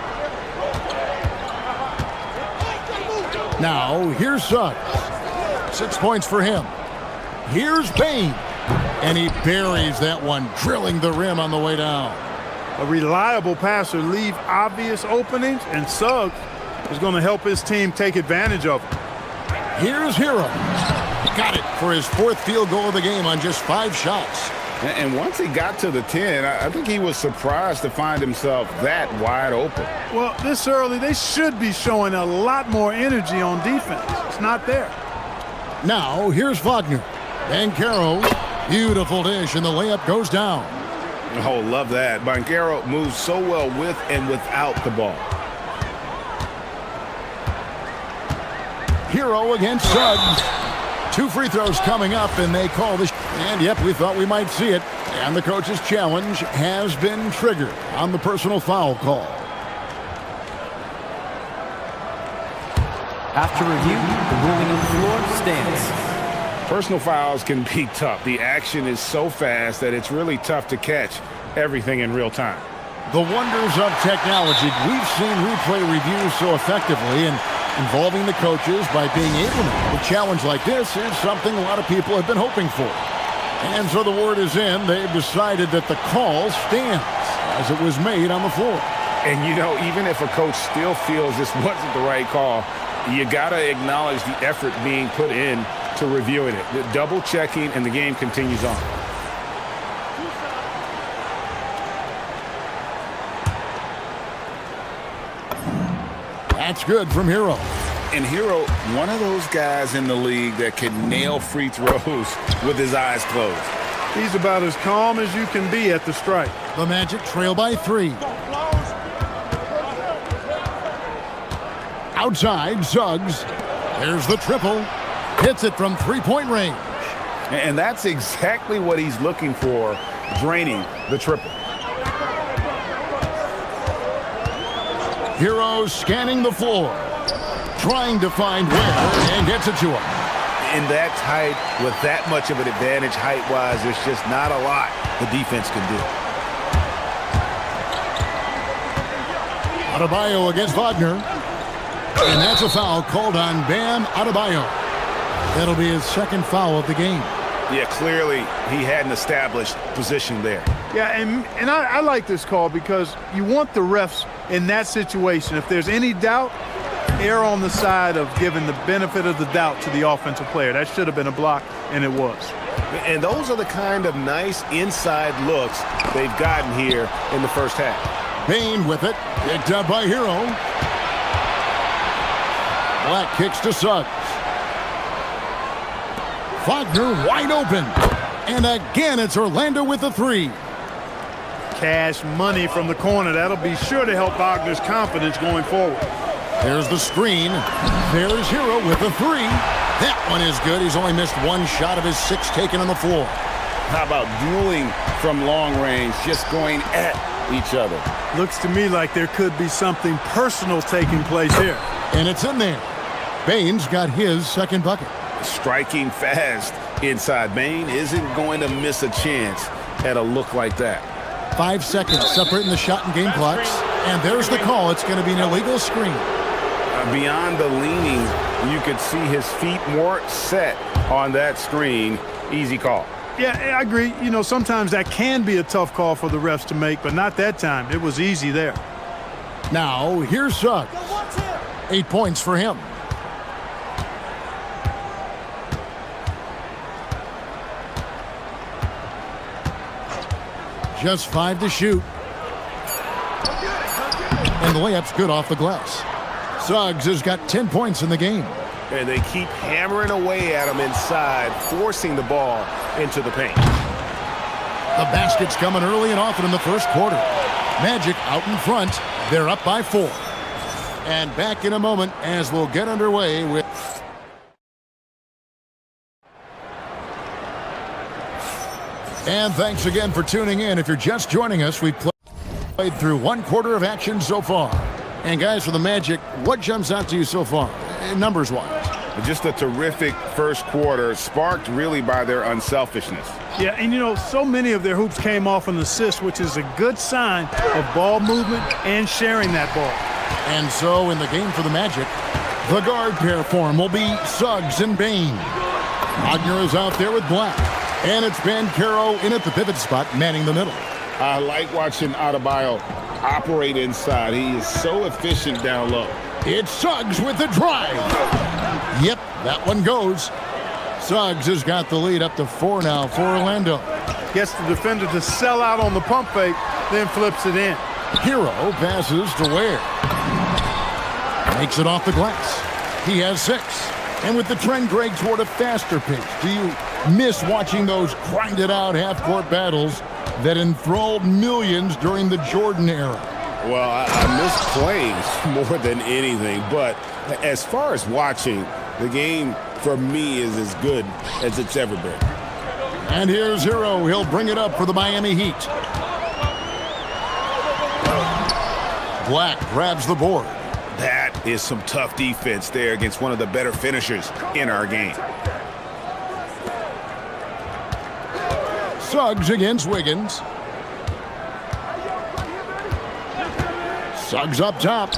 Now, here's Suggs. 6 points for him. Here's Bain. And he buries that one, drilling the rim on the way down. A reliable passer leaves obvious openings, and Suggs is going to help his team take advantage of them. Here's Hero. Got it for his 4th field goal of the game on just 5 shots. And once he got to the 10, I think he was surprised to find himself that wide open. Well, this early, they should be showing a lot more energy on defense. It's not there. Now, here's Wagner. Banchero, beautiful dish, and the layup goes down. Oh, love that. Banchero moves so well with and without the ball. Hero against Suggs. 2 free throws coming up, and they call this. And, yep, we thought we might see it. And the coach's challenge has been triggered on the personal foul call. After review, the ruling on the floor stands. Personal fouls can be tough. The action is so fast that it's really tough to catch everything in real time. The wonders of technology. We've seen replay reviews so effectively, and involving the coaches by being able to challenge like this is something a lot of people have been hoping for. And so the word is in. They've decided that the call stands as it was made on the floor. And, you know, even if a coach still feels this wasn't the right call, you got to acknowledge the effort being put in to reviewing it. The double checking, and the game continues on. That's good from Hero. And Hero, one of those guys in the league that can nail free throws with his eyes closed. He's about as calm as you can be at the strike. The Magic trail by 3. Outside, Suggs. There's the triple. Hits it from three-point range. And that's exactly what he's looking for, draining the triple. Hero scanning the floor. Trying to find where, and gets it to him. In that height, with that much of an advantage height-wise, there's just not a lot the defense can do. Adebayo against Wagner. And that's a foul called on Bam Adebayo. That'll be his second foul of the game. Yeah, clearly he hadn't established position there. Yeah, and I like this call because you want the refs in that situation. If there's any doubt, err on the side of giving the benefit of the doubt to the offensive player. That should have been a block, and it was. And those are the kind of nice inside looks they've gotten here in the first half. Bain with it. Picked up by Hero. Black kicks to Suggs. Wagner wide open. And again, it's Orlando with the 3. Cash money from the corner. That'll be sure to help Wagner's confidence going forward. There's the screen. There's Hero with the 3. That one is good. He's only missed one shot of his 6 taken on the floor. How about dueling from long range, just going at each other? Looks to me like there could be something personal taking place here. And it's in there. Bain's got his second bucket. Striking fast inside. Bain isn't going to miss a chance at a look like that. 5 seconds separating the shot and game clocks. And there's the call. It's going to be an illegal screen. Beyond the leaning, you could see his feet more set on that screen. Easy call. Yeah, I agree. You know, sometimes that can be a tough call for the refs to make, but not that time. It was easy there. Now, here's Suggs. 8 points for him. Just 5 to shoot. And the layup's good off the glass. Suggs has got 10 points in the game. And they keep hammering away at him inside, forcing the ball into the paint. The basket's coming early and often in the first quarter. Magic out in front. They're up by 4. And back in a moment as we'll get underway with... And thanks again for tuning in. If you're just joining us, we've played through 1 quarter of action so far. And guys, for the Magic, what jumps out to you so far, numbers-wise? Just a terrific first quarter, sparked really by their unselfishness. Yeah, and you know, so many of their hoops came off an assist, which is a good sign of ball movement and sharing that ball. And so in the game for the Magic, the guard pair form will be Suggs and Bain. Wagner is out there with Black. And it's Banchero in at the pivot spot, manning the middle. I like watching Adebayo operate inside. He is so efficient down low. It's Suggs with the drive. Yep, that one goes. Suggs has got the lead up to 4 now for Orlando. Gets the defender to sell out on the pump fake, then flips it in. Hero passes to Ware. Makes it off the glass. He has 6. And with the trend, Greg, toward a faster pace, do you miss watching those grinded-out half-court battles that enthralled millions during the Jordan era? Well, I miss plays more than anything, but as far as watching, the game for me is as good as it's ever been. And here's Hero. He'll bring it up for the Miami Heat. Black grabs the board. That is some tough defense there against one of the better finishers in our game. Suggs against Wiggins. Suggs up top.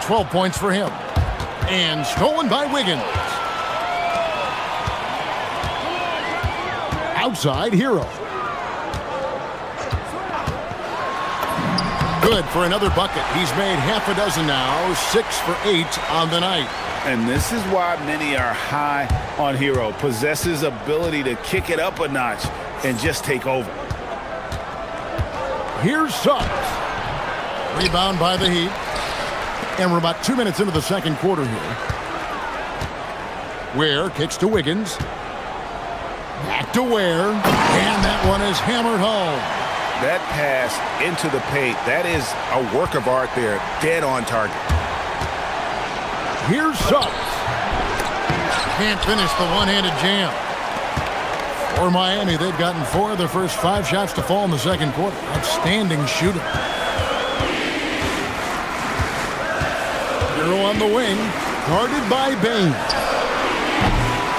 12 points for him. And stolen by Wiggins. Outside, Hero. Good for another bucket. He's made half a dozen now. 6 for 8 on the night. And this is why many are high on Hero. Possesses ability to kick it up a notch and just take over. Here's Suggs. Rebound by the Heat. And we're about 2 minutes into the second quarter here. Ware kicks to Wiggins. Back to Ware. And that one is hammered home. That pass into the paint, that is a work of art there. Dead on target. Here's Suggs. Can't finish the one-handed jam. For Miami, they've gotten 4 of their first 5 shots to fall in the second quarter. Outstanding shooting. Hero on the wing, guarded by Bain.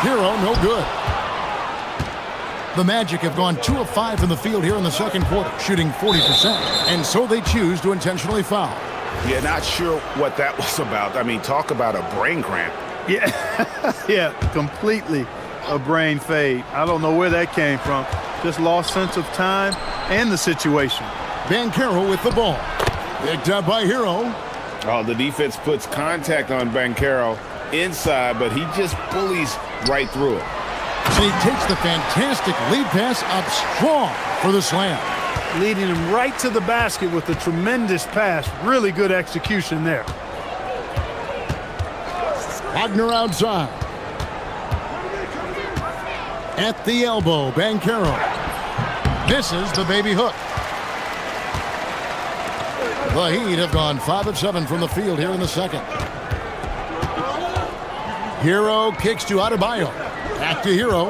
Hero, no good. The Magic have gone 2 of 5 from the field here in the second quarter, shooting 40%. And so they choose to intentionally foul. Yeah, not sure what that was about. I mean, talk about a brain cramp. Yeah, yeah, completely a brain fade. I don't know where that came from. Just lost sense of time and the situation. Banchero with the ball. Picked up by Hero. Oh, the defense puts contact on Banchero inside, but he just bullies right through it. And he takes the fantastic lead pass up strong for the slam. Leading him right to the basket with a tremendous pass. Really good execution there. Wagner outside. At the elbow, Banchero. Misses the baby hook. The Heat have gone 5 of 7 from the field here in the second. Hero kicks to Adebayo. Back to Hero.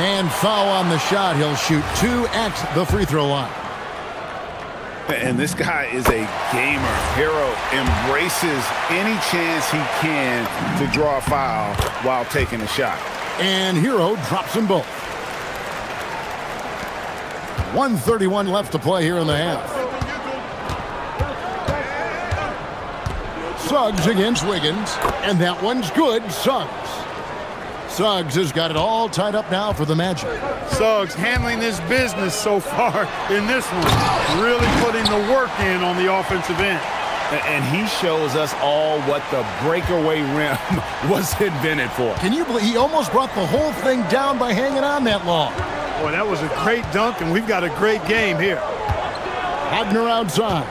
And foul on the shot. He'll shoot 2 at the free throw line. And this guy is a gamer. Hero embraces any chance he can to draw a foul while taking a shot. And Hero drops them both. 1:31 left to play here in the half. Suggs against Wiggins, and that one's good. Suggs. Suggs has got it all tied up now for the Magic. Suggs handling his business so far in this one. Really putting the work in on the offensive end. And he shows us all what the breakaway rim was invented for. Can you believe he almost brought the whole thing down by hanging on that long? Boy, that was a great dunk, and we've got a great game here. Wagner outside.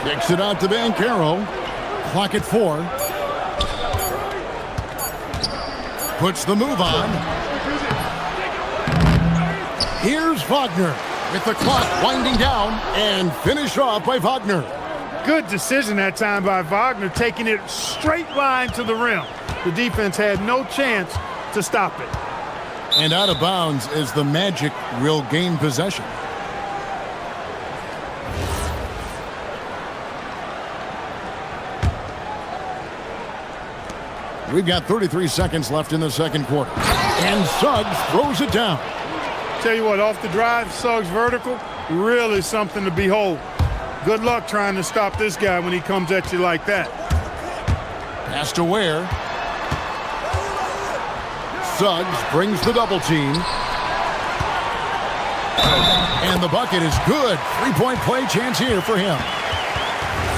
Kicks it out to Banchero. Clock at 4. Puts the move on. Here's Wagner with the clock winding down, and finish off by Wagner. Good decision that time by Wagner, taking it straight line to the rim. The defense had no chance to stop it. And out of bounds as the Magic will gain possession. We've got 33 seconds left in the second quarter. And Suggs throws it down. Tell you what, off the drive, Suggs vertical, really something to behold. Good luck trying to stop this guy when he comes at you like that. Pass to Ware. Suggs brings the double team. And the bucket is good. 3-point play chance here for him.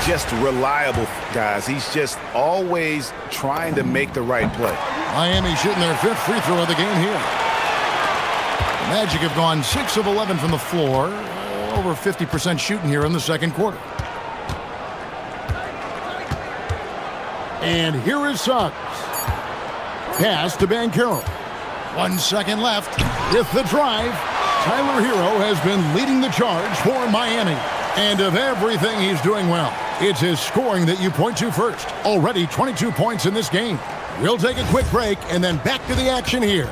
Just reliable, guys. He's just always trying to make the right play. Miami shooting their 5th free throw of the game here. The Magic have gone 6 of 11 from the floor. Over 50% shooting here in the second quarter. And here is Suggs. Pass to Banchero. 1 second left. With the drive, Tyler Hero has been leading the charge for Miami. And of everything he's doing well, it's his scoring that you point to first. Already 22 points in this game. We'll take a quick break and then back to the action here.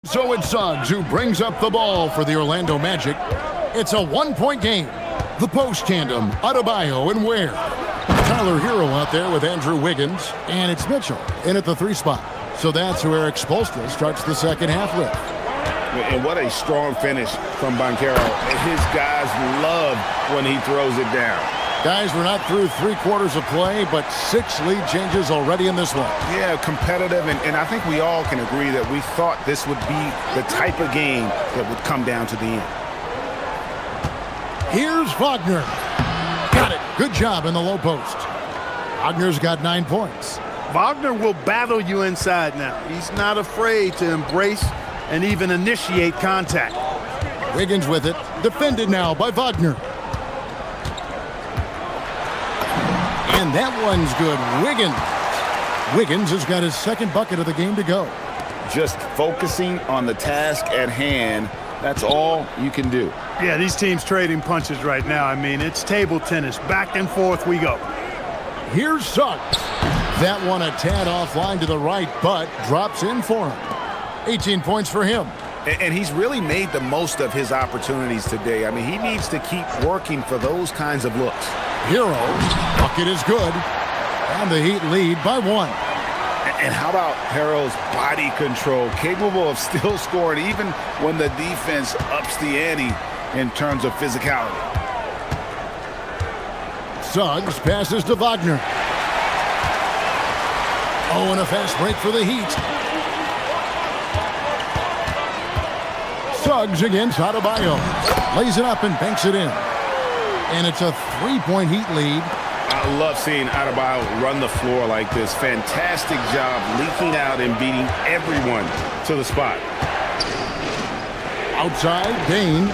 So it's Suggs who brings up the ball for the Orlando Magic. It's a one-point game. The post tandem, Adebayo and Ware. Tyler Hero out there with Andrew Wiggins. And it's Mitchell in at the 3 spot. So that's who Eric Spoelstra starts the second half with. And what a strong finish from Banchero. His guys love when he throws it down. Guys, we're not through 3 quarters of play, but 6 lead changes already in this one. Yeah, competitive, and I think we all can agree that we thought this would be the type of game that would come down to the end. Here's Wagner. Got it. Good job in the low post. Wagner's got 9 points. Wagner will battle you inside now. He's not afraid to embrace and even initiate contact. Wiggins with it. Defended now by Wagner. And that one's good. Wiggins has got his second bucket of the game to go. Just focusing on the task at hand, that's all you can do. Yeah, these teams trading punches right now. I mean, it's table tennis. Back and forth we go. Here's Suggs. That one a tad offline to the right, but drops in for him. 18 points for him. And he's really made the most of his opportunities today. I mean, he needs to keep working for those kinds of looks. Hero, bucket is good, and the Heat lead by 1. And how about Hero's body control, capable of still scoring even when the defense ups the ante in terms of physicality. Suggs passes to Wagner. Oh, and a fast break for the Heat. Suggs against Adebayo. Lays it up and banks it in. And it's a 3-point Heat lead. I love seeing Adebayo run the floor like this. Fantastic job leaking out and beating everyone to the spot. Outside, Dane.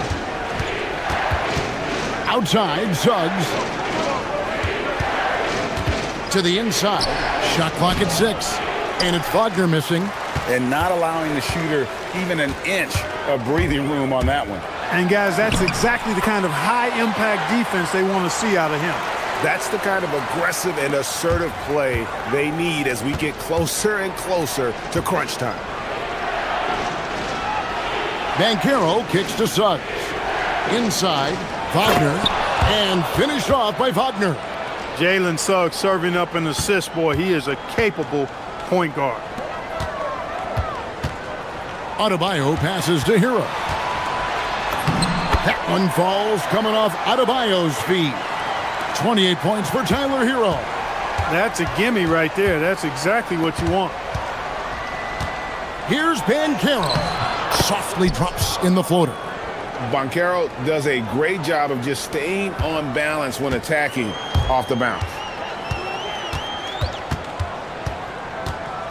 Outside, Suggs. To the inside. Shot clock at 6. And it's Wagner missing. And not allowing the shooter even an inch of breathing room on that one. And guys, that's exactly the kind of high-impact defense they want to see out of him. That's the kind of aggressive and assertive play they need as we get closer and closer to crunch time. Banchero kicks to Suggs. Inside, Wagner, and finished off by Wagner. Jalen Suggs serving up an assist, boy. He is a capable point guard. Adebayo passes to Hero. That one falls coming off Adebayo's feet. 28 points for Tyler Hero. That's a gimme right there. That's exactly what you want. Here's Banchero. Softly drops in the floater. Banchero does a great job of just staying on balance when attacking off the bounce.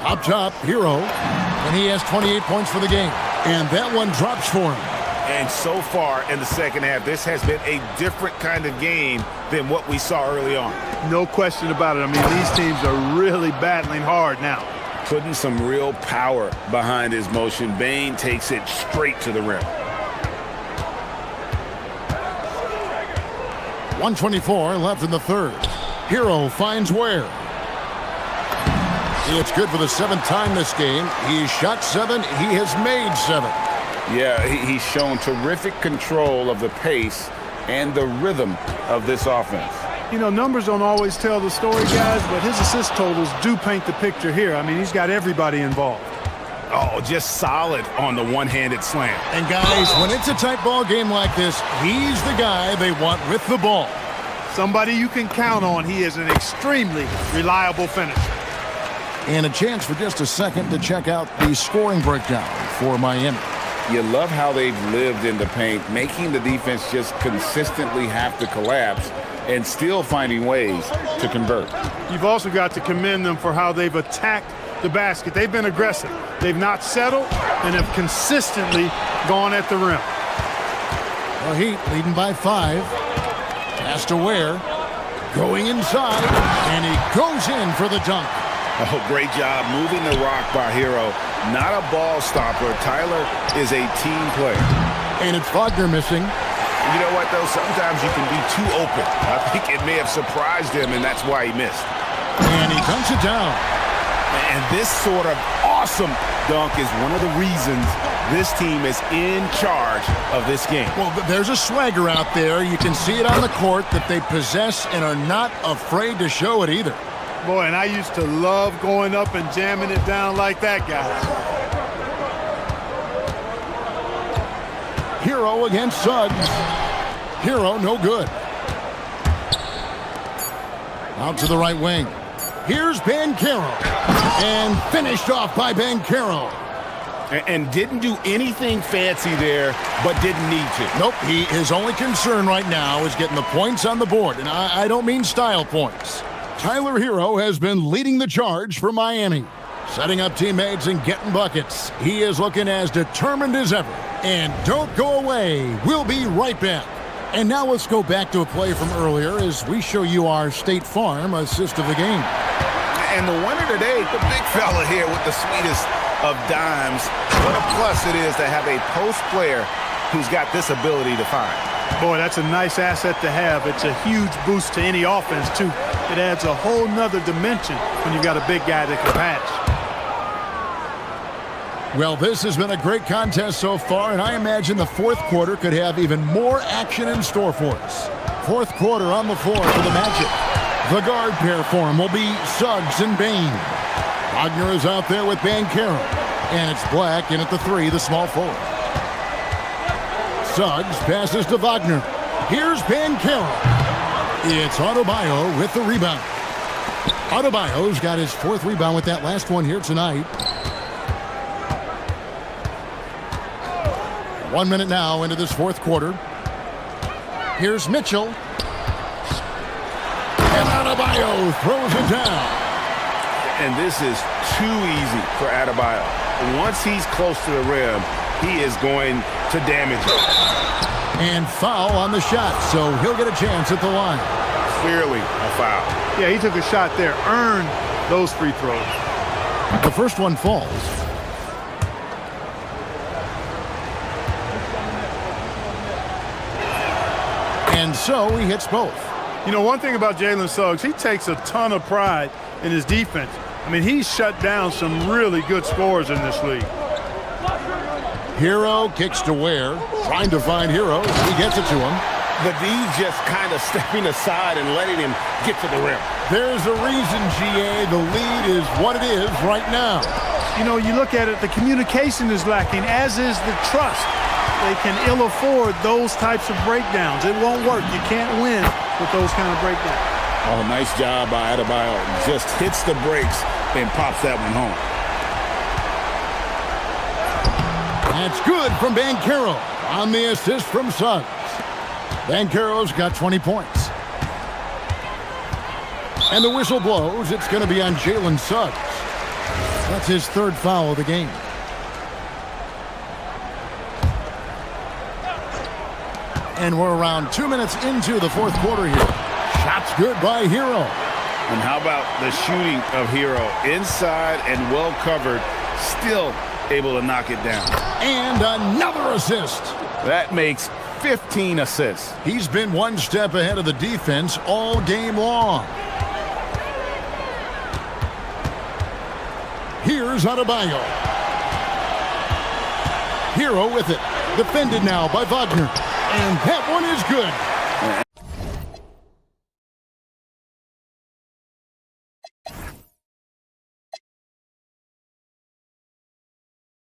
Up top, Hero. And he has 28 points for the game. And that one drops for him. And so far in the second half, this has been a different kind of game than what we saw early on. No question about it. I mean, these teams are really battling hard now. Putting some real power behind his motion. Bane takes it straight to the rim. 1:24 left in the third. Hero finds Ware. It's good for the 7th time this game. He's shot 7. He has made 7. Yeah, he's shown terrific control of the pace and the rhythm of this offense. You know, numbers don't always tell the story, guys, but his assist totals do paint the picture here. I mean, he's got everybody involved. Oh, just solid on the one-handed slam. And guys, when it's a tight ball game like this, he's the guy they want with the ball. Somebody you can count on. He is an extremely reliable finisher. And a chance for just a second to check out the scoring breakdown for Miami. You love how they've lived in the paint, making the defense just consistently have to collapse and still finding ways to convert. You've also got to commend them for how they've attacked the basket. They've been aggressive. They've not settled and have consistently gone at the rim. The Heat leading by 5. Pass to Ware. Going inside. And he goes in for the dunk. Oh, great job moving the rock by Hero. Not a ball stopper. Tyler is a team player. And it's Wagner missing. You know what, though? Sometimes you can be too open. I think it may have surprised him, and that's why he missed. And he dunks it down. And this sort of awesome dunk is one of the reasons this team is in charge of this game. Well, there's a swagger out there. You can see it on the court that they possess and are not afraid to show it either. Boy, and I used to love going up and jamming it down like that guy. Hero against Suggs. Hero, no good. Out to the right wing. Here's Banchero. And finished off by Banchero. And didn't do anything fancy there, but didn't need to. Nope, his only concern right now is getting the points on the board. And I don't mean style points. Tyler Hero has been leading the charge for Miami. Setting up teammates and getting buckets. He is looking as determined as ever. And don't go away. We'll be right back. And now let's go back to a play from earlier as we show you our State Farm assist of the game. And the winner today, the big fella here with the sweetest of dimes. What a plus it is to have a post player who's got this ability to find. Boy, that's a nice asset to have. It's a huge boost to any offense, too. It adds a whole nother dimension when you've got a big guy that can pass. Well, this has been a great contest so far, and I imagine the fourth quarter could have even more action in store for us. Fourth quarter on the floor for the Magic. The guard pair for him will be Suggs and Bain. Wagner is out there with Banchero. And it's Black in at the 3, the small forward. Suggs passes to Wagner. Here's Banchero. It's Adebayo with the rebound. Adebayo's got his 4th rebound with that last one here tonight. 1 minute now into this fourth quarter. Here's Mitchell. And Adebayo throws it down. And this is too easy for Adebayo. Once he's close to the rim, he is going to damage it. And foul on the shot, so he'll get a chance at the line. Clearly a foul. Yeah, he took a shot there, earned those free throws. The first one falls. And so he hits both. You know, one thing about Jalen Suggs, he takes a ton of pride in his defense. I mean, he's shut down some really good scorers in this league. Hero kicks to Ware, trying to find Hero. He gets it to him. The D just kind of stepping aside and letting him get to the rim. There's a reason, GA, the lead is what it is right now. You know, you look at it, the communication is lacking, as is the trust. They can ill afford those types of breakdowns. It won't work. You can't win with those kind of breakdowns. Oh, nice job by Adebayo. Just hits the brakes and pops that one home. That's good from Banchero on the assist from Suggs. Banchero's got 20 points. And the whistle blows. It's going to be on Jalen Suggs. That's his 3rd foul of the game. And we're around 2 minutes into the fourth quarter here. Shots good by Hero. And how about the shooting of Hero? Inside and well covered, still able to knock it down. And another assist. That makes 15 assists. He's been one step ahead of the defense all game long. Here's Adebayo. Hero with it. Defended now by Wagner. And that one is good.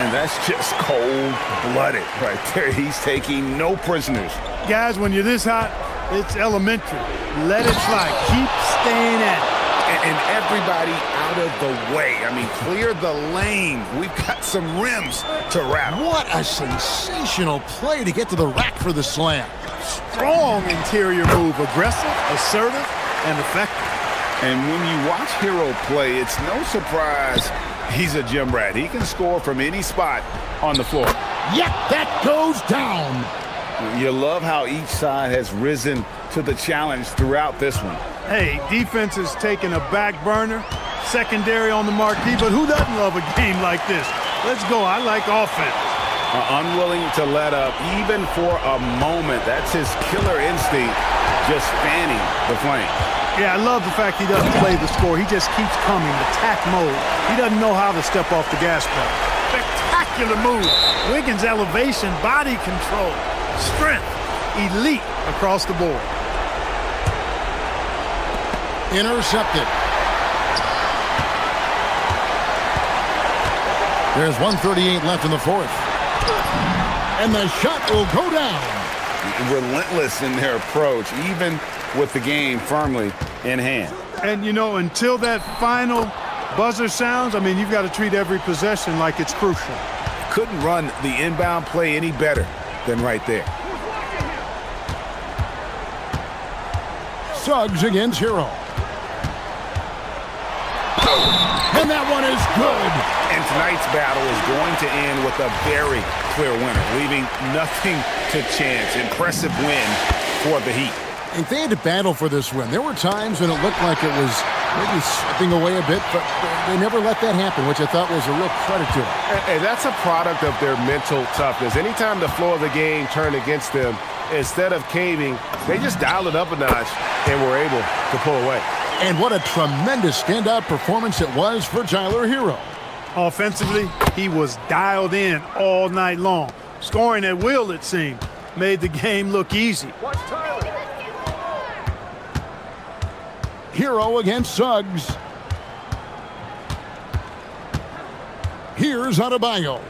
And that's just cold-blooded right there. He's taking no prisoners. Guys, when you're this hot, it's elementary. Let it fly. Keep staying at it. And everybody out of the way. I mean, clear the lane. We've got some rims to rattle. What a sensational play to get to the rack for the slam. Strong interior move. Aggressive, assertive, and effective. And when you watch Hero play, it's no surprise he's a gym rat. He can score from any spot on the floor. Yep, that goes down. You love how each side has risen to the challenge throughout this one. Hey, defense is taking a back burner, secondary on the marquee, but who doesn't love a game like this? Let's go. I like offense. Unwilling to let up even for a moment. That's his killer instinct, just fanning the flame. Yeah, I love the fact he doesn't play the score. He just keeps coming, attack mode. He doesn't know how to step off the gas pedal. Spectacular spectacular move. Wiggins' elevation, body control, strength, elite across the board. Intercepted. There's 1:38 left in the fourth. And the shot will go down. Relentless in their approach, even with the game firmly in hand. And, you know, until that final buzzer sounds, I mean, you've got to treat every possession like it's crucial. Couldn't run the inbound play any better than right there. Suggs against Hero. And that one is good. And tonight's battle is going to end with a very clear winner, leaving nothing to chance. Impressive win for the Heat. If they had to battle for this win, there were times when it looked like it was maybe slipping away a bit, but they never let that happen, which I thought was a real credit to them. And that's a product of their mental toughness. Anytime the floor of the game turned against them, instead of caving, they just dialed it up a notch and were able to pull away. And what a tremendous standout performance it was for Tyler Hero. Offensively, he was dialed in all night long. Scoring at will, it seemed, made the game look easy. Hero against Suggs. Here's Adebayo.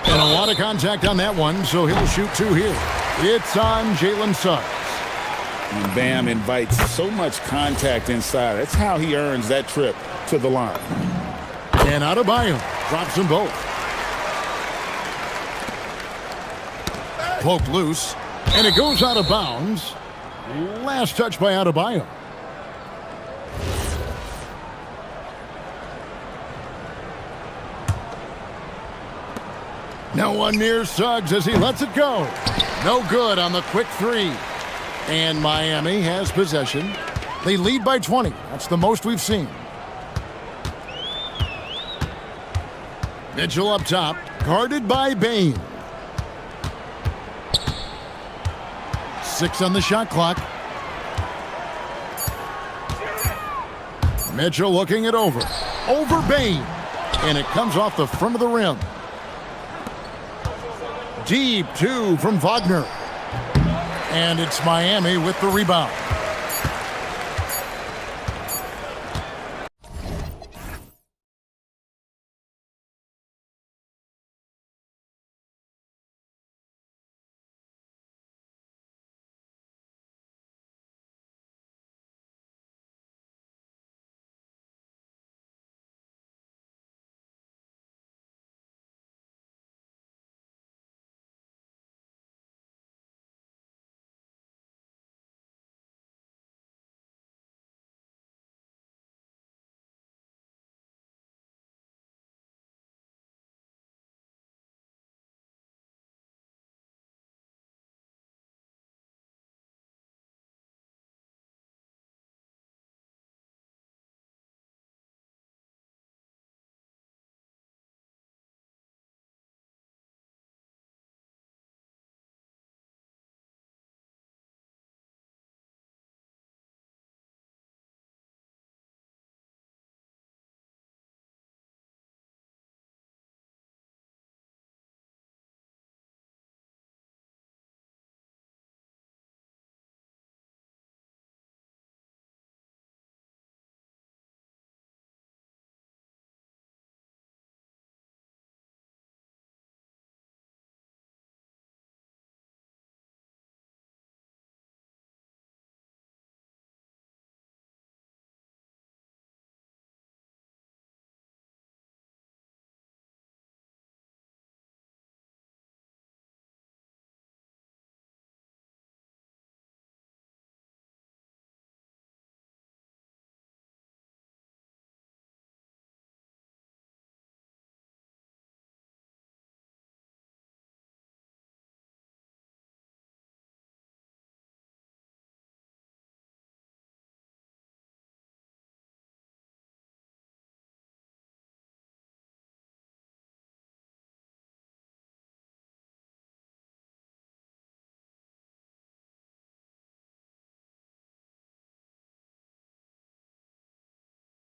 And a lot of contact on that one, so he'll shoot two here. It's on Jalen Suggs. And Bam invites so much contact inside. That's how he earns that trip to the line. And Adebayo drops them both. Poked loose. And it goes out of bounds. Last touch by Adebayo. No one near Suggs as he lets it go. No good on the quick three. And Miami has possession. They lead by 20. That's the most we've seen. Mitchell up top, guarded by Bain. 6 on the shot clock. Mitchell looking it over. Over Bain. And it comes off the front of the rim. Deep two from Wagner. And it's Miami with the rebound.